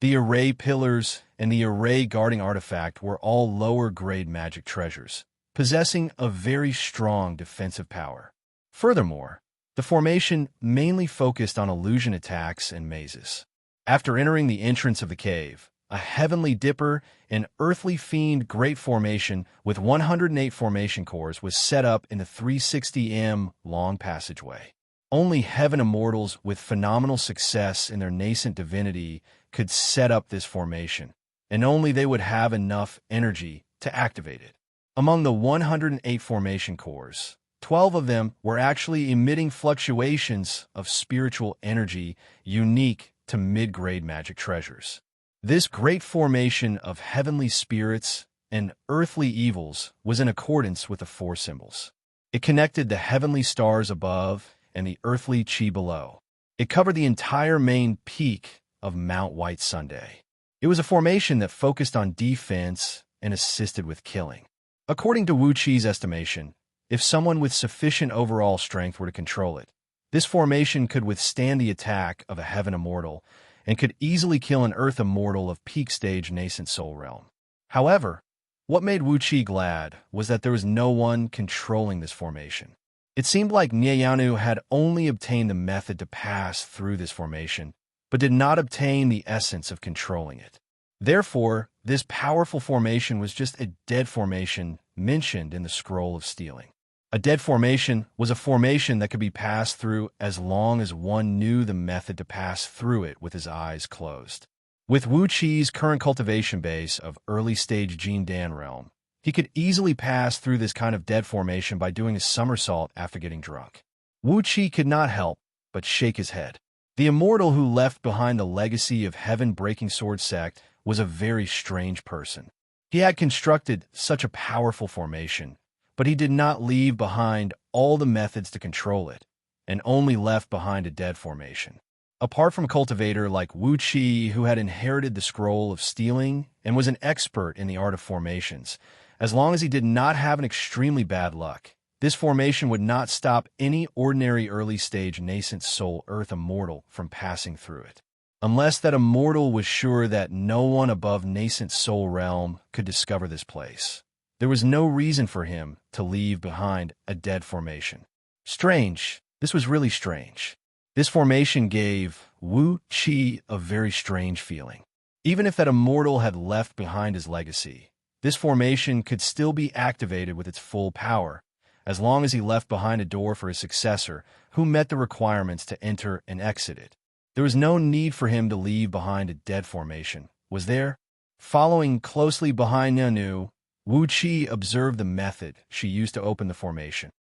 The array pillars and the array guarding artifact were all lower-grade magic treasures, possessing a very strong defensive power. Furthermore, the formation mainly focused on illusion attacks and mazes. After entering the entrance of the cave, a Heavenly Dipper and Earthly Fiend Great Formation with 108 formation cores was set up in the 360m long passageway. Only Heaven Immortals with phenomenal success in their nascent divinity could set up this formation, and only they would have enough energy to activate it. Among the 108 formation cores, 12 of them were actually emitting fluctuations of spiritual energy unique to mid-grade magic treasures. This great formation of heavenly spirits and earthly evils was in accordance with the 4 symbols. It connected the heavenly stars above and the earthly chi below. It covered the entire main peak of Mount White Sunday. It was a formation that focused on defense and assisted with killing. According to Wu Qi's estimation, if someone with sufficient overall strength were to control it, this formation could withstand the attack of a Heaven Immortal and could easily kill an Earth Immortal of peak stage nascent soul realm. However, what made Wu Qi glad was that there was no one controlling this formation. It seemed like Nieyanu had only obtained the method to pass through this formation, but did not obtain the essence of controlling it. Therefore, this powerful formation was just a dead formation mentioned in the Scroll of Stealing. A dead formation was a formation that could be passed through as long as one knew the method to pass through it with his eyes closed. With Wu Qi's current cultivation base of early-stage Jin Dan realm, he could easily pass through this kind of dead formation by doing a somersault after getting drunk. Wu Qi could not help but shake his head. The immortal who left behind the legacy of Heaven-Breaking Sword Sect was a very strange person. He had constructed such a powerful formation, but he did not leave behind all the methods to control it, and only left behind a dead formation. Apart from a cultivator like Wu Qi, who had inherited the Scroll of Stealing and was an expert in the art of formations, as long as he did not have an extremely bad luck, this formation would not stop any ordinary early-stage nascent soul Earth Immortal from passing through it. Unless that immortal was sure that no one above nascent soul realm could discover this place, there was no reason for him to leave behind a dead formation. Strange. This was really strange. This formation gave Wu Qi a very strange feeling. Even if that immortal had left behind his legacy, this formation could still be activated with its full power, as long as he left behind a door for his successor, who met the requirements to enter and exit it. There was no need for him to leave behind a dead formation, was there? Following closely behind Nanu, Wu Qi observed the method she used to open the formation.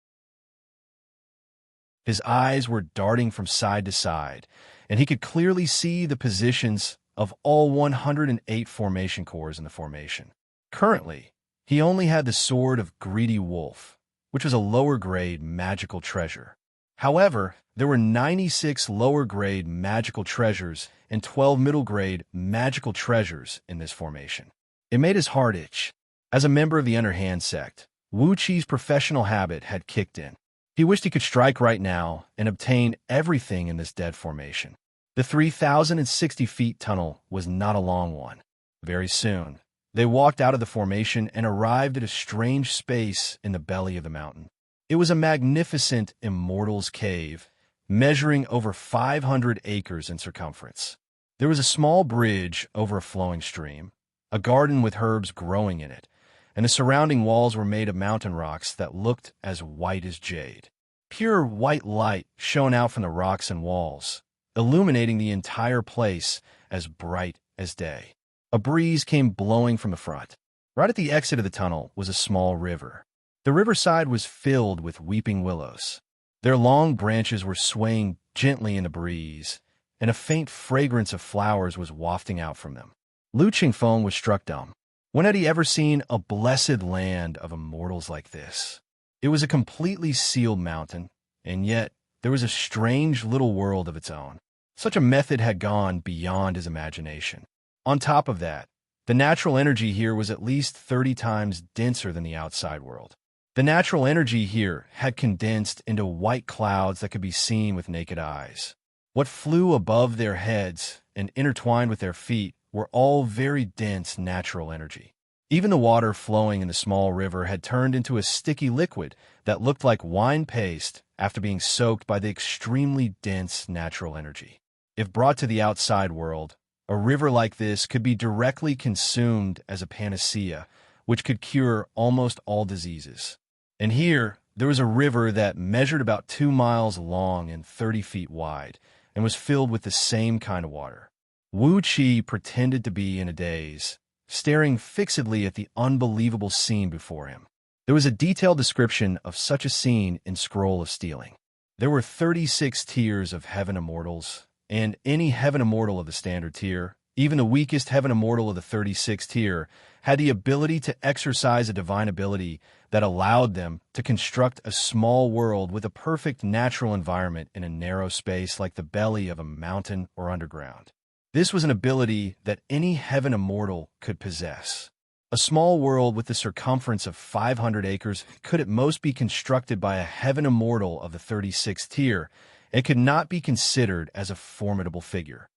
His eyes were darting from side to side, and he could clearly see the positions of all 108 formation cores in the formation. Currently, he only had the Sword of Greedy Wolf, which was a lower-grade magical treasure. However, there were 96 lower-grade magical treasures and 12 middle-grade magical treasures in this formation. It made his heart itch. As a member of the Underhand sect, Wu Qi's professional habit had kicked in. He wished he could strike right now and obtain everything in this dead formation. The 3,060 feet tunnel was not a long one. Very soon, they walked out of the formation and arrived at a strange space in the belly of the mountain. It was a magnificent immortal's cave, measuring over 500 acres in circumference. There was a small bridge over a flowing stream, a garden with herbs growing in it, and the surrounding walls were made of mountain rocks that looked as white as jade. Pure white light shone out from the rocks and walls, illuminating the entire place as bright as day. A breeze came blowing from the front. Right at the exit of the tunnel was a small river. The riverside was filled with weeping willows. Their long branches were swaying gently in the breeze, and a faint fragrance of flowers was wafting out from them. Lu Qingfeng was struck dumb. When had he ever seen a blessed land of immortals like this? It was a completely sealed mountain, and yet there was a strange little world of its own. Such a method had gone beyond his imagination. On top of that, the natural energy here was at least 30 times denser than the outside world. The natural energy here had condensed into white clouds that could be seen with naked eyes. What flew above their heads and intertwined with their feet were all very dense natural energy. Even the water flowing in the small river had turned into a sticky liquid that looked like wine paste after being soaked by the extremely dense natural energy. If brought to the outside world, a river like this could be directly consumed as a panacea, which could cure almost all diseases. And here, there was a river that measured about 2 miles long and 30 feet wide, and was filled with the same kind of water. Wuxia pretended to be in a daze, staring fixedly at the unbelievable scene before him. There was a detailed description of such a scene in Scroll of Stealing. There were 36 tiers of heaven immortals, and any heaven immortal of the standard tier, even the weakest heaven immortal of the 36th tier, had the ability to exercise a divine ability that allowed them to construct a small world with a perfect natural environment in a narrow space like the belly of a mountain or underground. This was an ability that any heaven immortal could possess. A small world with the circumference of 500 acres could at most be constructed by a heaven immortal of the 36th tier, and could not be considered as a formidable figure.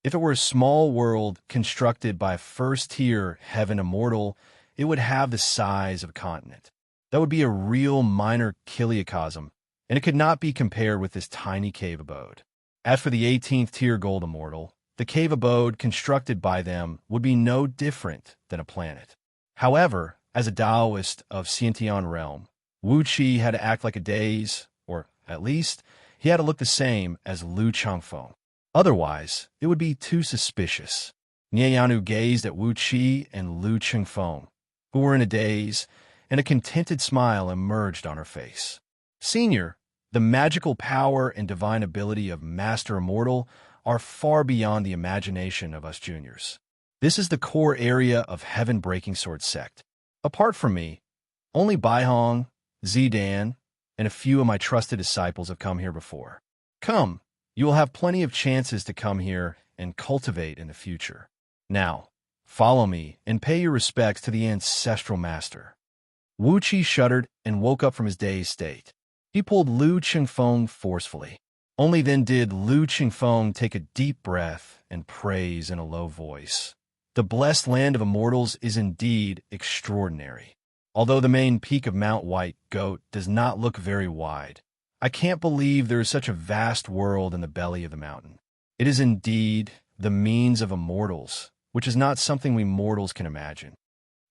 If it were a small world constructed by a first-tier heaven immortal, it would have the size of a continent. That would be a real minor kiliocosm, and it could not be compared with this tiny cave abode. As for the 18th tier gold immortal, the cave abode constructed by them would be no different than a planet. However, as a Taoist of Xianxia realm, Wuxia had to act like a daze, or at least, he had to look the same as Lu Qingfeng. Otherwise, it would be too suspicious. Nianyanu gazed at Wuxia and Lu Qingfeng, who were in a daze, and a contented smile emerged on her face. Senior, the magical power and divine ability of Master Immortal are far beyond the imagination of us juniors. This is the core area of Heaven Breaking Sword Sect. Apart from me, only Baihong, Zidan, and a few of my trusted disciples have come here before. Come, you will have plenty of chances to come here and cultivate in the future. Now, follow me and pay your respects to the ancestral master. Wuxia shuddered and woke up from his dazed state. He pulled Lu Qingfeng forcefully. Only then did Lu Qingfeng take a deep breath and praise in a low voice. The blessed land of immortals is indeed extraordinary. Although the main peak of Mount White Goat does not look very wide, I can't believe there is such a vast world in the belly of the mountain. It is indeed the means of immortals, which is not something we mortals can imagine.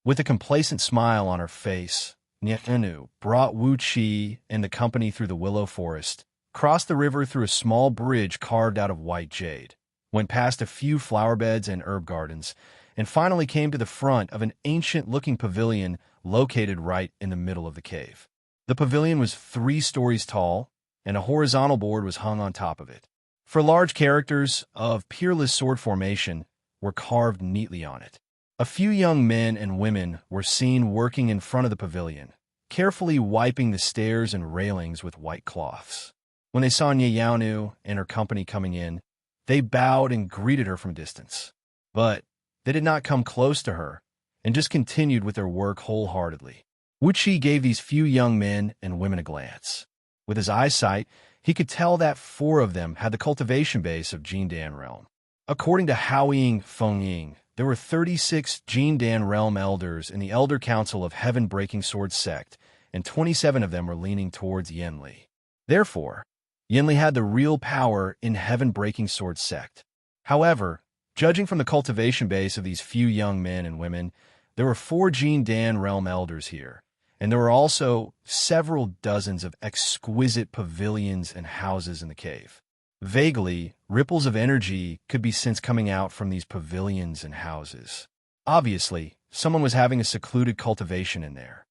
With a complacent smile on her face, Nianyanu brought Wuxia and the company through the willow forest, crossed the river through a small bridge carved out of white jade, went past a few flower beds and herb gardens, and finally came to the front of an ancient-looking pavilion located right in the middle of the cave. The pavilion was 3 stories tall, and a horizontal board was hung on top of it. For large characters of peerless sword formation were carved neatly on it. A few young men and women were seen working in front of the pavilion, carefully wiping the stairs and railings with white cloths. When they saw Nianyanu and her company coming in, they bowed and greeted her from a distance. But they did not come close to her, and just continued with their work wholeheartedly. Wuxia gave these few young men and women a glance. With his eyesight, he could tell that 4 of them had the cultivation base of Jindan realm. According to Haoying Fengying, there were 36 Jindan realm elders in the Elder Council of Heaven Breaking Sword Sect, and 27 of them were leaning towards Yanli. Therefore, Yanli had the real power in heaven-breaking sword sect. However, judging from the cultivation base of these few young men and women, there were 4 Jin Dan realm elders here, and there were also several dozens of exquisite pavilions and houses in the cave. Vaguely, ripples of energy could be sensed coming out from these pavilions and houses. Obviously, someone was having a secluded cultivation in there.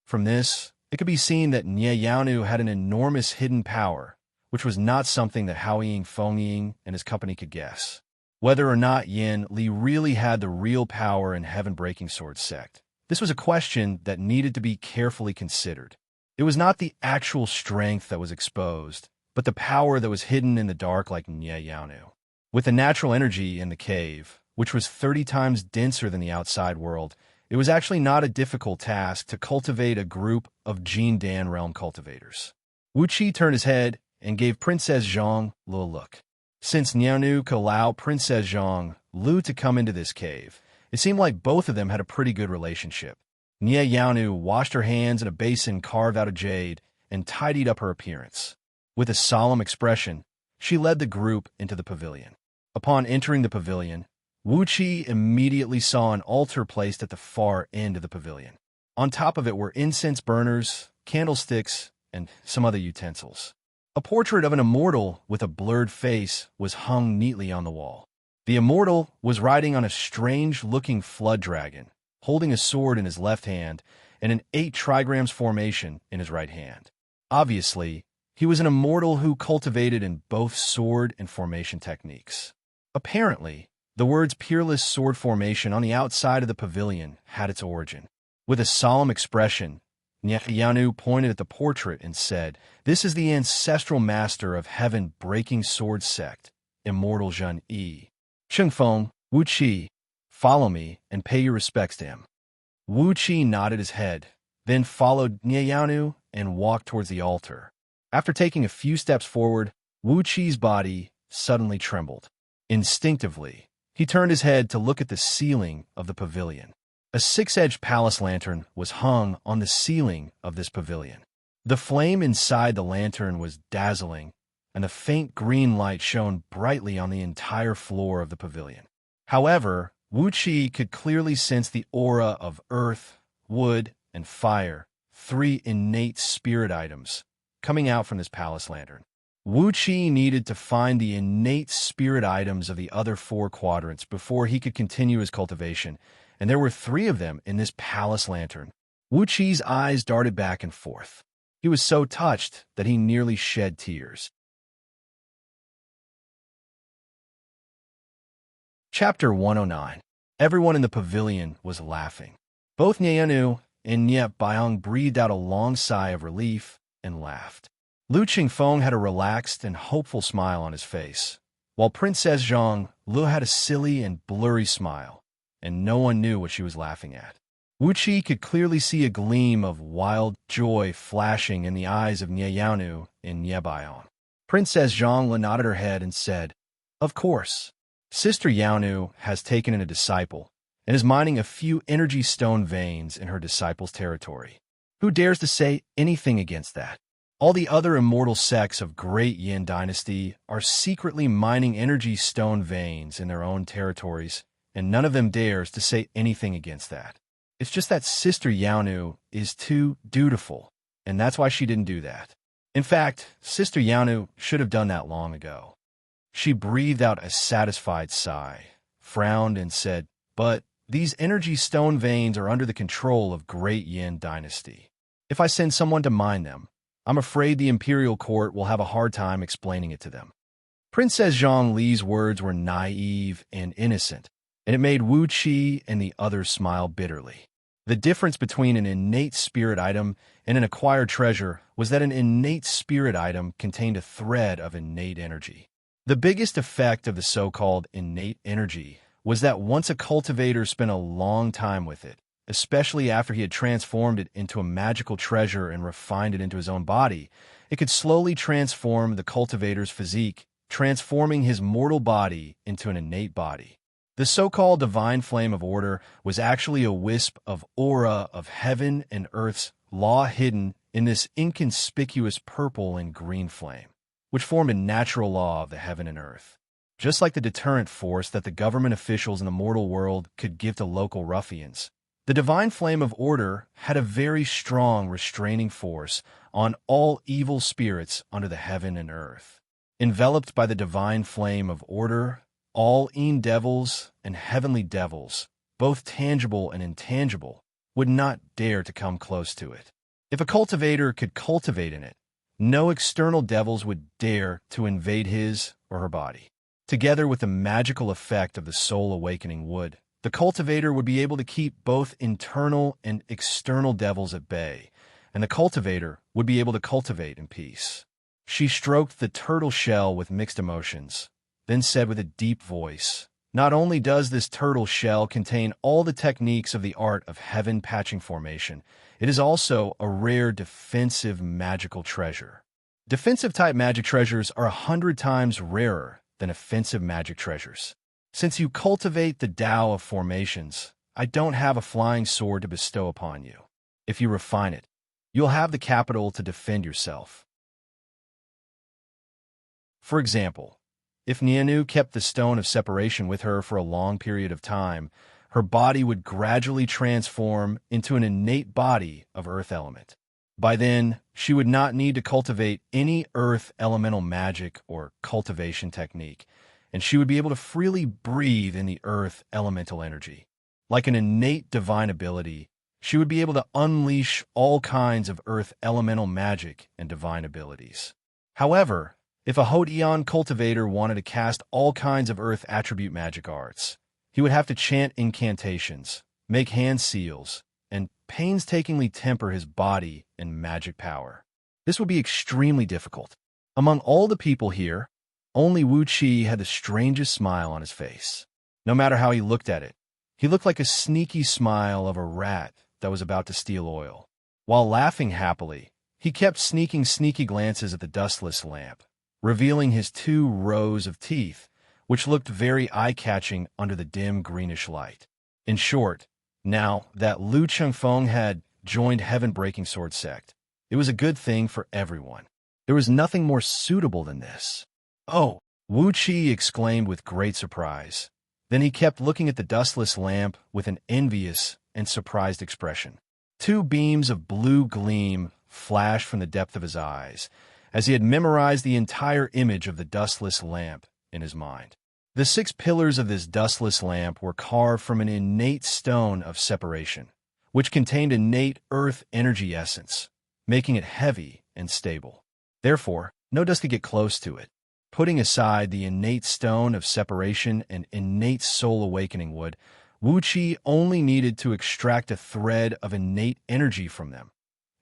From this, it could be seen that Nie Yaonu had an enormous hidden power, which was not something that Haoying Fengying and his company could guess. Whether or not Yin Li really had the real power in heaven-breaking sword sect, this was a question that needed to be carefully considered. It was not the actual strength that was exposed, but the power that was hidden in the dark like Nie Yaonu. With the natural energy in the cave, which was 30 times denser than the outside world, it was actually not a difficult task to cultivate a group of Jin Dan realm cultivators. Wuxia turned his head and gave Princess Zhang Lu a look. Since Nianu could allow Princess Zhang Lu to come into this cave, it seemed like both of them had a pretty good relationship. Nie Yaonu washed her hands in a basin carved out of jade and tidied up her appearance. With a solemn expression, she led the group into the pavilion. Upon entering the pavilion, Wuxia immediately saw an altar placed at the far end of the pavilion. On top of it were incense burners, candlesticks, and some other utensils. A portrait of an immortal with a blurred face was hung neatly on the wall. The immortal was riding on a strange-looking flood dragon, holding a sword in his left hand and an 8 trigrams formation in his right hand. Obviously, he was an immortal who cultivated in both sword and formation techniques. Apparently, the words Peerless Sword Formation on the outside of the pavilion had its origin. With a solemn expression, Nie Yaonu pointed at the portrait and said, "This is the ancestral master of heaven-breaking sword sect, Immortal Zhen Yi. Chengfeng, Wuqi, follow me and pay your respects to him." Wuqi nodded his head, then followed Nie Yaonu and walked towards the altar. After taking a few steps forward, Wuqi's body suddenly trembled. Instinctively, he turned his head to look at the ceiling of the pavilion. A 6-edged palace lantern was hung on the ceiling of this pavilion. The flame inside the lantern was dazzling, and the faint green light shone brightly on the entire floor of the pavilion. However, Wuqi could clearly sense the aura of earth, wood, and fire, 3 innate spirit items, coming out from this palace lantern. Wuqi needed to find the innate spirit items of the other 4 quadrants before he could continue his cultivation, and there were 3 of them in this palace lantern. Wuqi's eyes darted back and forth. He was so touched that he nearly shed tears. Chapter 109. Everyone in the pavilion was laughing. Both Nianu and Nie Biang breathed out a long sigh of relief and laughed. Lu Qingfeng had a relaxed and hopeful smile on his face, while Princess Zhang Lu had a silly and blurry smile, and no one knew what she was laughing at. Wuqi could clearly see a gleam of wild joy flashing in the eyes of Nie Yaonu and Nie Biang. Princess Zhang Lu nodded her head and said, "Of course. Sister Yaonu has taken in a disciple and is mining a few energy stone veins in her disciple's territory. Who dares to say anything against that? All the other immortal sects of Great Yin Dynasty are secretly mining energy stone veins in their own territories, and none of them dares to say anything against that. It's just that Sister Yaonu is too dutiful, and that's why she didn't do that. In fact, Sister Yaonu should have done that long ago." She breathed out a satisfied sigh, frowned, and said, "But these energy stone veins are under the control of Great Yin Dynasty. If I send someone to mine them, I'm afraid the imperial court will have a hard time explaining it to them." Princess Zhang Li's words were naive and innocent, and it made Wuqi and the others smile bitterly. The difference between an innate spirit item and an acquired treasure was that an innate spirit item contained a thread of innate energy. The biggest effect of the so-called innate energy was that once a cultivator spent a long time with it, especially after he had transformed it into a magical treasure and refined it into his own body, it could slowly transform the cultivator's physique, transforming his mortal body into an innate body. The so-called divine flame of order was actually a wisp of aura of heaven and earth's law hidden in this inconspicuous purple and green flame, which formed a natural law of the heaven and earth. Just like the deterrent force that the government officials in the mortal world could give to local ruffians, the divine flame of order had a very strong restraining force on all evil spirits under the heaven and earth. Enveloped by the divine flame of order, all devils and heavenly devils, both tangible and intangible, would not dare to come close to it. If a cultivator could cultivate in it, no external devils would dare to invade his or her body. Together with the magical effect of the soul awakening wood, the cultivator would be able to keep both internal and external devils at bay, and the cultivator would be able to cultivate in peace. She stroked the turtle shell with mixed emotions, then said with a deep voice, "Not only does this turtle shell contain all the techniques of the art of heaven patching formation, it is also a rare defensive magical treasure. Defensive-type magic treasures are 100 times rarer than offensive magic treasures. Since you cultivate the Tao of formations, I don't have a flying sword to bestow upon you. If you refine it, you'll have the capital to defend yourself." For example, if Nianu kept the stone of separation with her for a long period of time, her body would gradually transform into an innate body of earth element. By then, she would not need to cultivate any earth elemental magic or cultivation technique, and she would be able to freely breathe in the earth elemental energy. Like an innate divine ability, she would be able to unleash all kinds of earth elemental magic and divine abilities. However, if a Hodian cultivator wanted to cast all kinds of earth attribute magic arts, he would have to chant incantations, make hand seals, and painstakingly temper his body and magic power. This would be extremely difficult. Among all the people here, only Wuxia had the strangest smile on his face. No matter how he looked at it, he looked like a sneaky smile of a rat that was about to steal oil. While laughing happily, he kept sneaking sneaky glances at the dustless lamp, revealing his 2 rows of teeth, which looked very eye-catching under the dim greenish light. In short, now that Lu Chengfeng had joined Heaven Breaking Sword Sect, it was a good thing for everyone. There was nothing more suitable than this. "Oh!" Wu Qi exclaimed with great surprise. Then he kept looking at the dustless lamp with an envious and surprised expression. 2 beams of blue gleam flashed from the depth of his eyes, as he had memorized the entire image of the dustless lamp in his mind. The 6 pillars of this dustless lamp were carved from an innate stone of separation, which contained innate earth energy essence, making it heavy and stable. Therefore, no dust could get close to it. Putting aside the innate stone of separation and innate soul awakening wood, Wu Qi only needed to extract a thread of innate energy from them,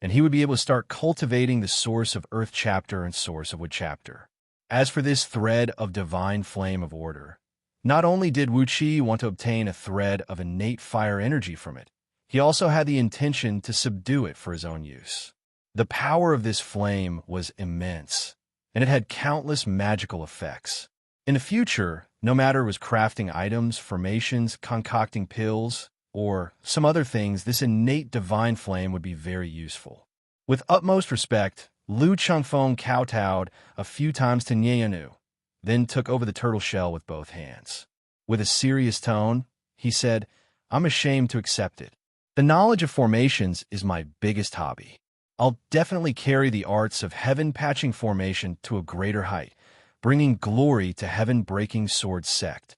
and he would be able to start cultivating the source of earth chapter and source of wood chapter. As for this thread of divine flame of order, not only did Wu Qi want to obtain a thread of innate fire energy from it, he also had the intention to subdue it for his own use. The power of this flame was immense, and it had countless magical effects. In the future, no matter it was crafting items, formations, concocting pills, or some other things, this innate divine flame would be very useful. With utmost respect, Lu Chengfeng kowtowed a few times to Nianu, then took over the turtle shell with both hands. With a serious tone, he said, "I'm ashamed to accept it. The knowledge of formations is my biggest hobby. I'll definitely carry the arts of heaven patching formation to a greater height, bringing glory to Heaven Breaking Sword Sect."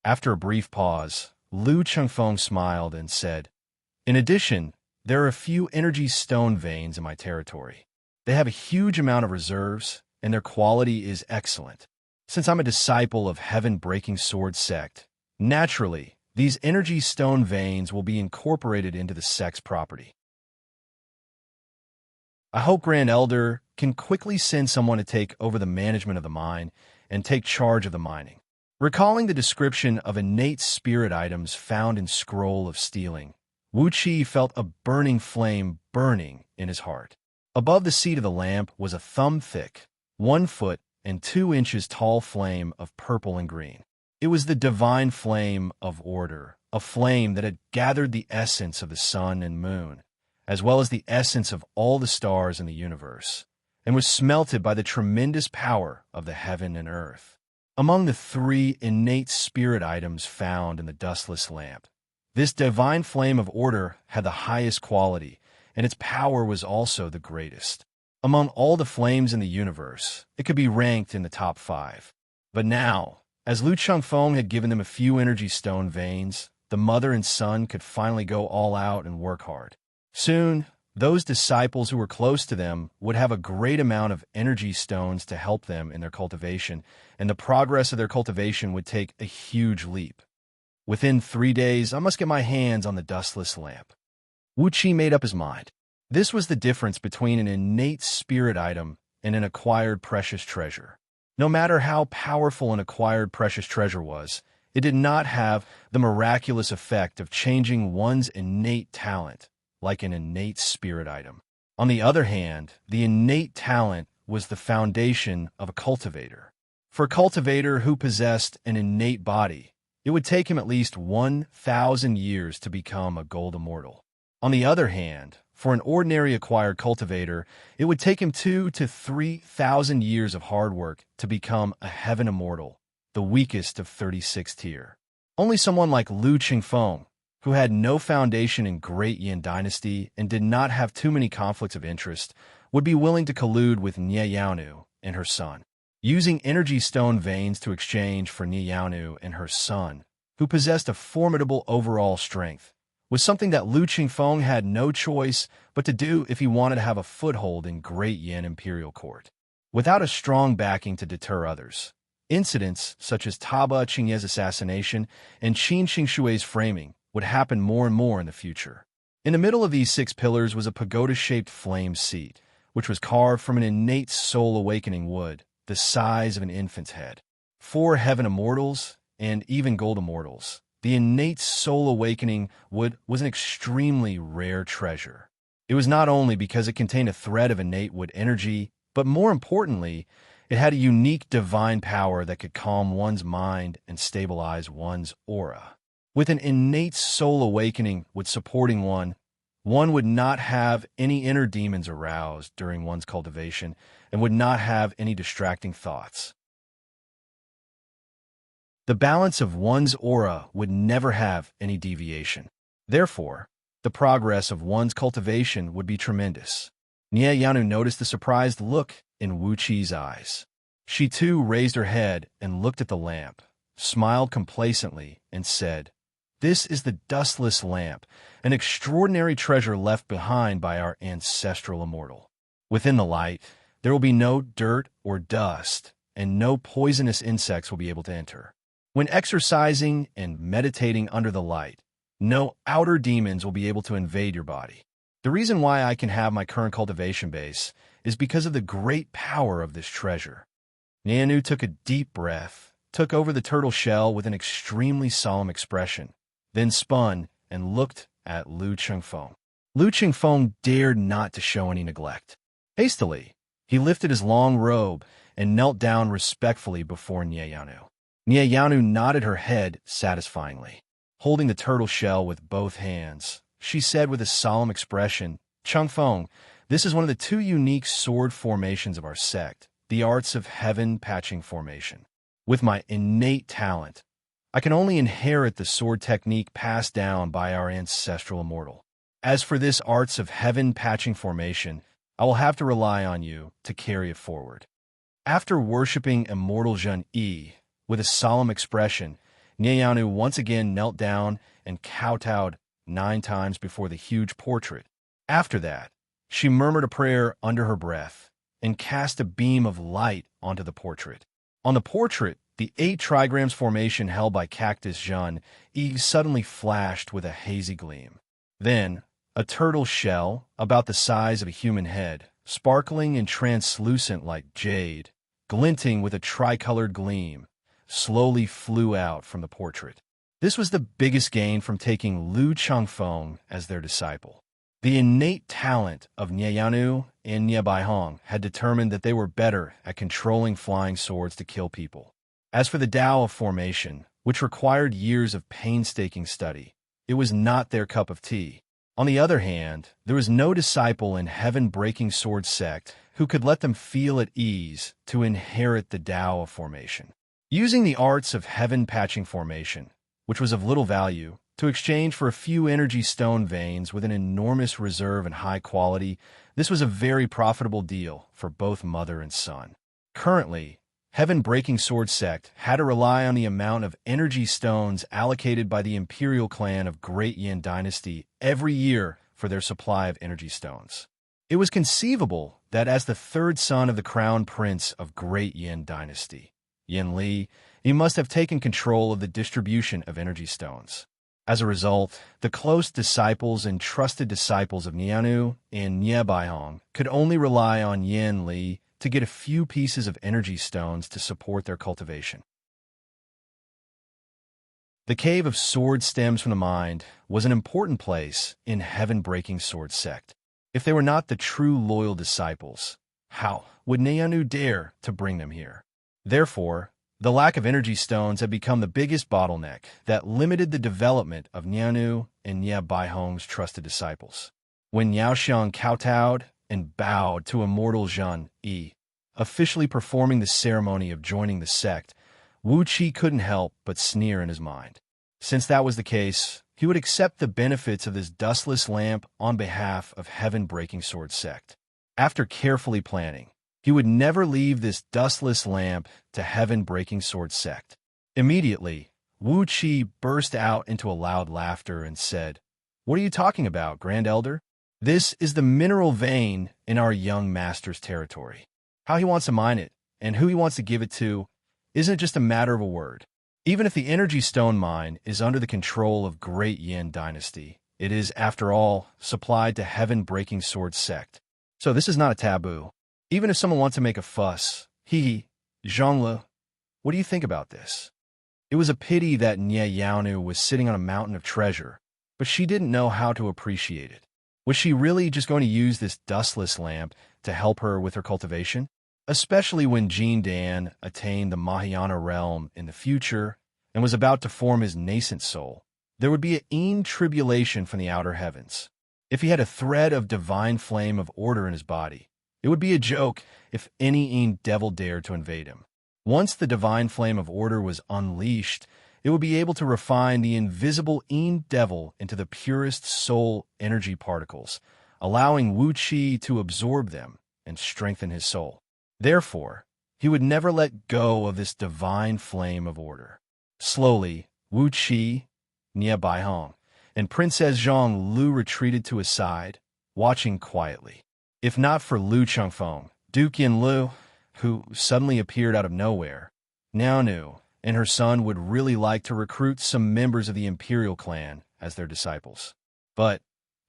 After a brief pause, Lu Chengfeng smiled and said, "In addition, there are a few energy stone veins in my territory. They have a huge amount of reserves, and their quality is excellent. Since I'm a disciple of Heaven Breaking Sword Sect, naturally, these energy stone veins will be incorporated into the sect's property. I hope Grand Elder can quickly send someone to take over the management of the mine and take charge of the mining." Recalling the description of innate spirit items found in Scroll of Stealing, Wu Qi felt a burning flame burning in his heart. Above the seat of the lamp was a thumb-thick, 1 foot and 2 inches tall flame of purple and green. It was the divine flame of order, a flame that had gathered the essence of the sun and moon, as well as the essence of all the stars in the universe, and was smelted by the tremendous power of the heaven and earth. Among the three innate spirit items found in the dustless lamp, this divine flame of order had the highest quality, and its power was also the greatest. Among all the flames in the universe, it could be ranked in the top 5. But now, as Lu Chengfeng had given them a few energy stone veins, the mother and son could finally go all out and work hard. Soon, those disciples who were close to them would have a great amount of energy stones to help them in their cultivation, and the progress of their cultivation would take a huge leap. Within 3 days, I must get my hands on the dustless lamp. Wuxia made up his mind. This was the difference between an innate spirit item and an acquired precious treasure. No matter how powerful an acquired precious treasure was, it did not have the miraculous effect of changing one's innate talent, like an innate spirit item. On the other hand, the innate talent was the foundation of a cultivator. For a cultivator who possessed an innate body, it would take him at least 1,000 years to become a gold immortal. On the other hand, for an ordinary acquired cultivator, it would take him 2,000 to 3,000 years of hard work to become a heaven immortal, the weakest of 36 tier. Only someone like Lu Chengfeng, who had no foundation in Great Yin Dynasty and did not have too many conflicts of interest, would be willing to collude with Nie Yaonu and her son, using energy stone veins to exchange for Nie Yaonu and her son, who possessed a formidable overall strength, was something that Lu Chengfeng had no choice but to do if he wanted to have a foothold in Great Yin Imperial Court. Without a strong backing to deter others, incidents such as Taba Qingye's assassination and Qin Xingshui's framing would happen more and more in the future. In the middle of these 6 pillars was a pagoda-shaped flame seat, which was carved from an innate soul-awakening wood, the size of an infant's head. 4 heaven immortals, and even gold immortals. The innate soul-awakening wood was an extremely rare treasure. It was not only because it contained a thread of innate wood energy, but more importantly, it had a unique divine power that could calm one's mind and stabilize one's aura. With an innate soul-awakening wood supporting one would not have any inner demons aroused during one's cultivation and would not have any distracting thoughts. The balance of one's aura would never have any deviation. Therefore, the progress of one's cultivation would be tremendous. Nie Yaonu noticed the surprised look in Wuqi's eyes. She too raised her head and looked at the lamp, smiled complacently, and said, "This is the dustless lamp, an extraordinary treasure left behind by our ancestral immortal. Within the light, there will be no dirt or dust, and no poisonous insects will be able to enter. When exercising and meditating under the light, no outer demons will be able to invade your body. The reason why I can have my current cultivation base is because of the great power of this treasure." Nie Yaonu took a deep breath, took over the turtle shell with an extremely solemn expression, then spun and looked at Lu Chengfeng. Lu Chengfeng dared not to show any neglect. Hastily, he lifted his long robe and knelt down respectfully before Nie Yaonu. Nie Yaonu nodded her head satisfyingly. Holding the turtle shell with both hands, she said with a solemn expression, "Chengfeng, this is one of the 2 unique sword formations of our sect, the arts of heaven patching formation. With my innate talent, I can only inherit the sword technique passed down by our ancestral immortal. As for this arts of heaven patching formation, I will have to rely on you to carry it forward." After worshipping Immortal Zhen Yi with a solemn expression, Nie Yaonu once again knelt down and kowtowed 9 times before the huge portrait. After that, she murmured a prayer under her breath and cast a beam of light onto the portrait. On the portrait, the 8 trigrams formation held by Cactus Zhen Yi suddenly flashed with a hazy gleam. Then, a turtle shell, about the size of a human head, sparkling and translucent like jade, glinting with a tricolored gleam, slowly flew out from the portrait. This was the biggest gain from taking Lu Chengfeng as their disciple. The innate talent of Nie Yaonu and Nie Baihong had determined that they were better at controlling flying swords to kill people. As for the Tao of formation, which required years of painstaking study. It was not their cup of tea. On the other hand, there was no disciple in heaven-breaking sword sect who could let them feel at ease to inherit the Tao of formation. Using the arts of heaven-patching formation, which was of little value, to exchange for a few energy stone veins with an enormous reserve and high quality, this was a very profitable deal for both mother and son. Currently, Heaven-Breaking Sword Sect had to rely on the amount of energy stones allocated by the imperial clan of Great Yin Dynasty every year for their supply of energy stones. It was conceivable that as the third son of the crown prince of Great Yin Dynasty, Yin Li, he must have taken control of the distribution of energy stones. As a result, the close disciples and trusted disciples of Nianu and Nie Baihong could only rely on Yin Li to get a few pieces of energy stones to support their cultivation. The Cave of Sword Stems from the Mind was an important place in Heaven-Breaking Sword Sect. If they were not the true loyal disciples, how would Nianu dare to bring them here? Therefore, the lack of energy stones had become the biggest bottleneck that limited the development of Nianu and Nie Baihong's trusted disciples. When Yaoxiang kowtowed and bowed to Immortal Zhen Yi, officially performing the ceremony of joining the sect, Wuxia couldn't help but sneer in his mind. Since that was the case, he would accept the benefits of this dustless lamp on behalf of Heaven-Breaking Sword Sect. After carefully planning, he would never leave this dustless lamp to Heaven-Breaking Sword Sect. Immediately, Wuxia burst out into a loud laughter and said, "What are you talking about, Grand Elder? This is the mineral vein in our young master's territory. How he wants to mine it, and who he wants to give it to, isn't just a matter of a word. Even if the energy stone mine is under the control of Great Yin Dynasty, it is, after all, supplied to Heaven-Breaking Sword Sect. So this is not a taboo. Even if someone wants to make a fuss, Zhonglu, what do you think about this?" It was a pity that Nie Yaonu was sitting on a mountain of treasure, but she didn't know how to appreciate it. Was she really just going to use this dustless lamp to help her with her cultivation? Especially when Jin Dan attained the Mahayana realm in the future and was about to form his nascent soul, there would be an tribulation from the outer heavens. If he had a thread of divine flame of order in his body, it would be a joke if any devil dared to invade him. Once the divine flame of order was unleashed, it would be able to refine the invisible devil into the purest soul energy particles, allowing Wuxia to absorb them and strengthen his soul. Therefore, he would never let go of this divine flame of order. Slowly, Wuxia, Nie Baihong, and Princess Zhang Lu retreated to his side, watching quietly. If not for Lu Chengfeng, Duke Yin Lu, who suddenly appeared out of nowhere, Nianu and her son would really like to recruit some members of the imperial clan as their disciples. But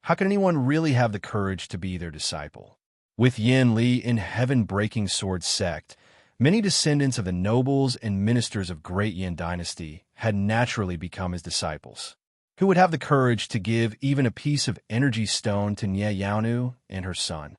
how can anyone really have the courage to be their disciple? With Yin Li in Heaven-Breaking Sword Sect, many descendants of the nobles and ministers of Great Yin Dynasty had naturally become his disciples. Who would have the courage to give even a piece of energy stone to Nie Yaonu and her son?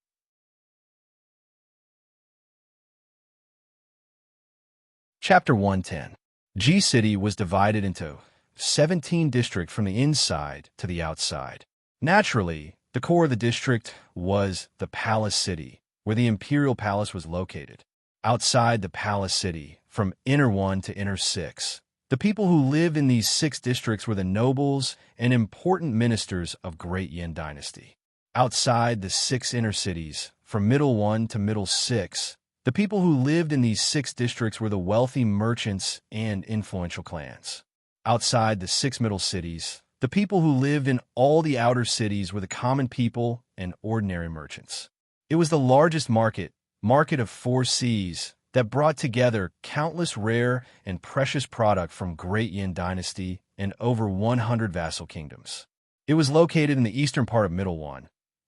Chapter 110. G City was divided into 17 districts from the inside to the outside. Naturally, the core of the district was the Palace City, where the Imperial Palace was located. Outside the Palace City, from Inner 1 to Inner 6, the people who lived in these 6 districts were the nobles and important ministers of Great Yin Dynasty. Outside the 6 inner cities, from Middle 1 to Middle 6, the people who lived in these 6 districts were the wealthy merchants and influential clans. Outside the 6 middle cities, the people who lived in all the outer cities were the common people and ordinary merchants. It was the largest market of 4 seas, that brought together countless rare and precious product from Great Yin Dynasty and over 100 vassal kingdoms. It was located in the eastern part of Middle 1,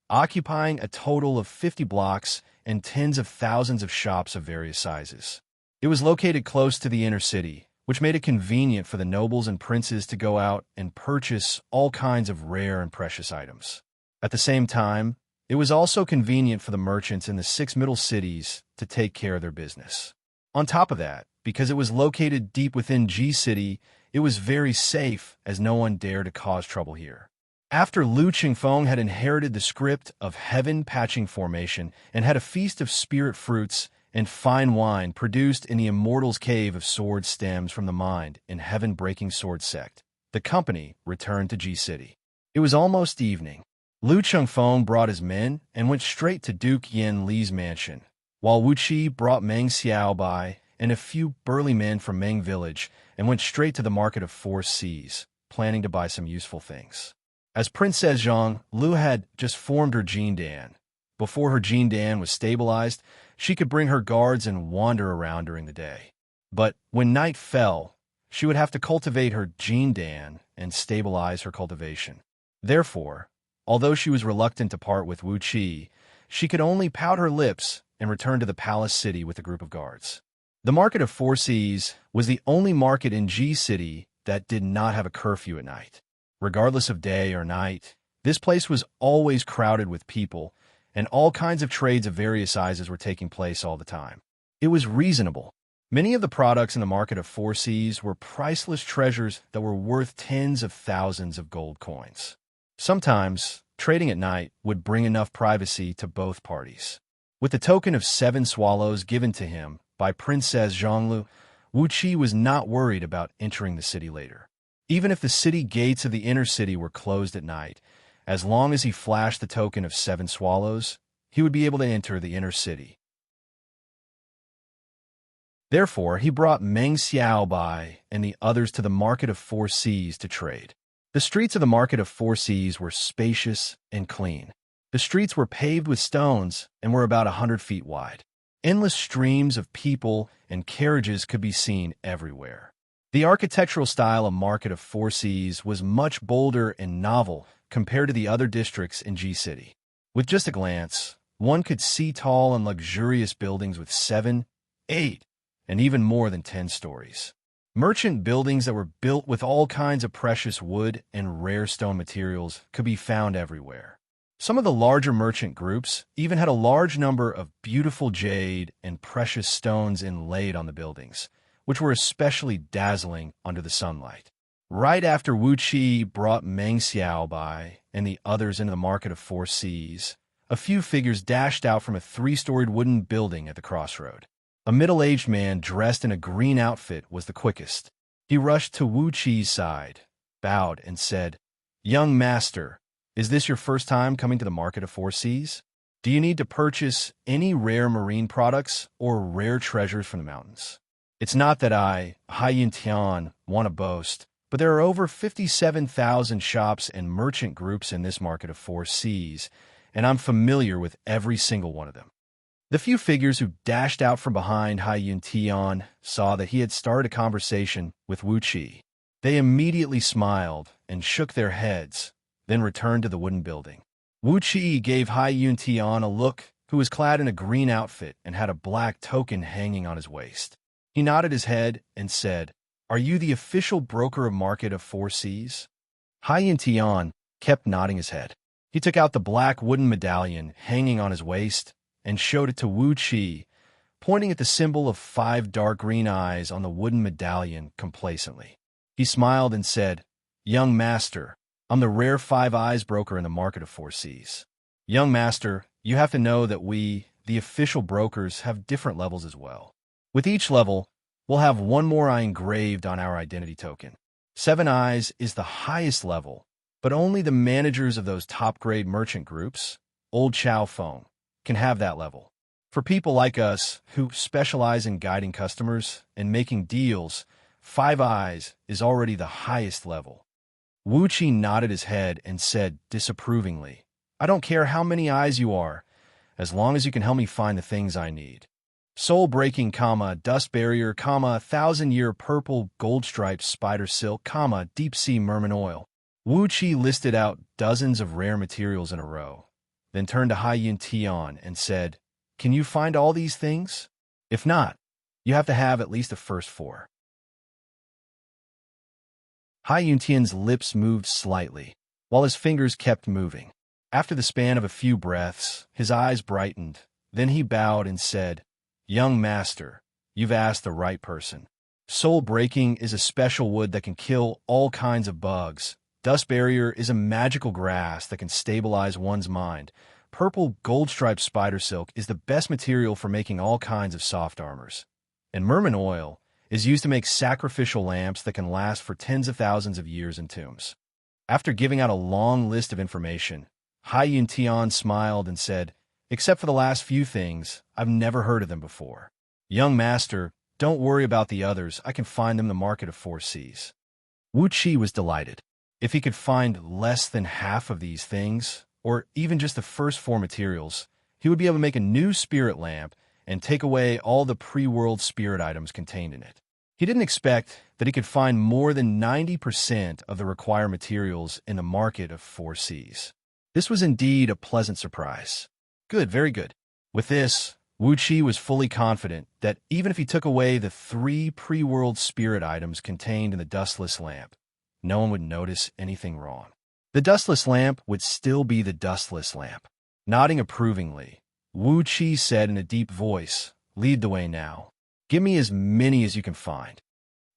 occupying a total of 50 blocks and tens of thousands of shops of various sizes. It was located close to the inner city, which made it convenient for the nobles and princes to go out and purchase all kinds of rare and precious items. At the same time, it was also convenient for the merchants in the 6 middle cities to take care of their business. On top of that, because it was located deep within G City it was very safe, as no one dared to cause trouble here. After Lu Qingfeng had inherited the script of heaven patching formation and had a feast of spirit fruits and fine wine produced in the Immortal's Cave of Sword Stems from the Mind in heaven-breaking sword sect, the company returned to Ji City. It was almost evening. Lu Qingfeng brought his men and went straight to Duke Yin Li's mansion, while Wuxia brought Meng Xiaobai and a few burly men from Meng village and went straight to the market of Four Seas, planning to buy some useful things. As Princess Zhang, Lu had just formed her Jindan. Before her Jindan was stabilized, she could bring her guards and wander around during the day. But when night fell, she would have to cultivate her Jindan and stabilize her cultivation. Therefore, although she was reluctant to part with Wuqi, she could only pout her lips and return to the palace city with a group of guards. The market of Four Seas was the only market in Ji City that did not have a curfew at night. Regardless of day or night, this place was always crowded with people, and all kinds of trades of various sizes were taking place all the time. It was reasonable. Many of the products in the market of Four Seas were priceless treasures that were worth tens of thousands of gold coins. Sometimes, trading at night would bring enough privacy to both parties. With the token of 7 swallows given to him by Princess Zhonglu, Wuqi was not worried about entering the city later. Even if the city gates of the inner city were closed at night, as long as he flashed the token of 7 swallows, he would be able to enter the inner city. Therefore, he brought Meng Xiaobai and the others to the market of Four Seas to trade. The streets of the market of Four Seas were spacious and clean. The streets were paved with stones and were about 100 feet wide. Endless streams of people and carriages could be seen everywhere. The architectural style of Market of Four Seas was much bolder and novel compared to the other districts in Ji City. With just a glance, one could see tall and luxurious buildings with 7, 8, and even more than 10 stories. Merchant buildings that were built with all kinds of precious wood and rare stone materials could be found everywhere. Some of the larger merchant groups even had a large number of beautiful jade and precious stones inlaid on the buildings, which were especially dazzling under the sunlight. Right after Wuqi brought Meng Xiaobai and the others into the market of Four Seas, a few figures dashed out from a 3-storied wooden building at the crossroad. A middle-aged man dressed in a green outfit was the quickest. He rushed to Wuqi's side, bowed, and said, "Young master, is this your first time coming to the market of Four Seas? Do you need to purchase any rare marine products or rare treasures from the mountains? It's not that I, Xianxia, want to boast, but there are over 57,000 shops and merchant groups in this market of Four Seas, and I'm familiar with every single one of them." The few figures who dashed out from behind Xianxia saw that he had started a conversation with Wuqi. They immediately smiled and shook their heads, then returned to the wooden building. Wuqi gave Xianxia a look, who was clad in a green outfit and had a black token hanging on his waist. He nodded his head and said, "Are you the official broker of Market of Four Seas?" Xianxia kept nodding his head. He took out the black wooden medallion hanging on his waist and showed it to Wuqi, pointing at the symbol of 5 dark green eyes on the wooden medallion complacently. He smiled and said, "Young master, I'm the rare 5 eyes broker in the market of Four Seas. Young master, you have to know that we, the official brokers, have different levels as well. With each level, we'll have 1 more eye engraved on our identity token. 7 eyes is the highest level, but only the managers of those top-grade merchant groups, Old Chow Feng, can have that level. For people like us who specialize in guiding customers and making deals, 5 eyes is already the highest level." Wuqi nodded his head and said disapprovingly, "I don't care how many eyes you are, as long as you can help me find the things I need. Soul-breaking, dust barrier, 1,000-year purple gold-striped spider silk, deep-sea merman oil." Wuqi listed out dozens of rare materials in a row, then turned to Xianxia and said, "Can you find all these things? If not, you have to have at least the first 4. Xianxia's lips moved slightly, while his fingers kept moving. After the span of a few breaths, his eyes brightened. Then he bowed and said, "Young master, you've asked the right person. Soul breaking is a special wood that can kill all kinds of bugs. Dust barrier is a magical grass that can stabilize one's mind. Purple gold-striped spider silk is the best material for making all kinds of soft armors. And merman oil is used to make sacrificial lamps that can last for tens of thousands of years in tombs. After giving out a long list of information, Xianxia smiled and said, "Except for the last few things, I've never heard of them before. Young master, don't worry about the others. I can find them in the market of 4 seas." Wuxia was delighted. If he could find less than half of these things, or even just the first 4 materials, he would be able to make a new spirit lamp and take away all the pre-world spirit items contained in it. He didn't expect that he could find more than 90% of the required materials in the market of 4 seas. This was indeed a pleasant surprise. Good, very good. With this, Wuxia was fully confident that even if he took away the 3 pre-world spirit items contained in the dustless lamp, no one would notice anything wrong. The dustless lamp would still be the dustless lamp. Nodding approvingly, Wuxia said in a deep voice, "Lead the way now. Give me as many as you can find."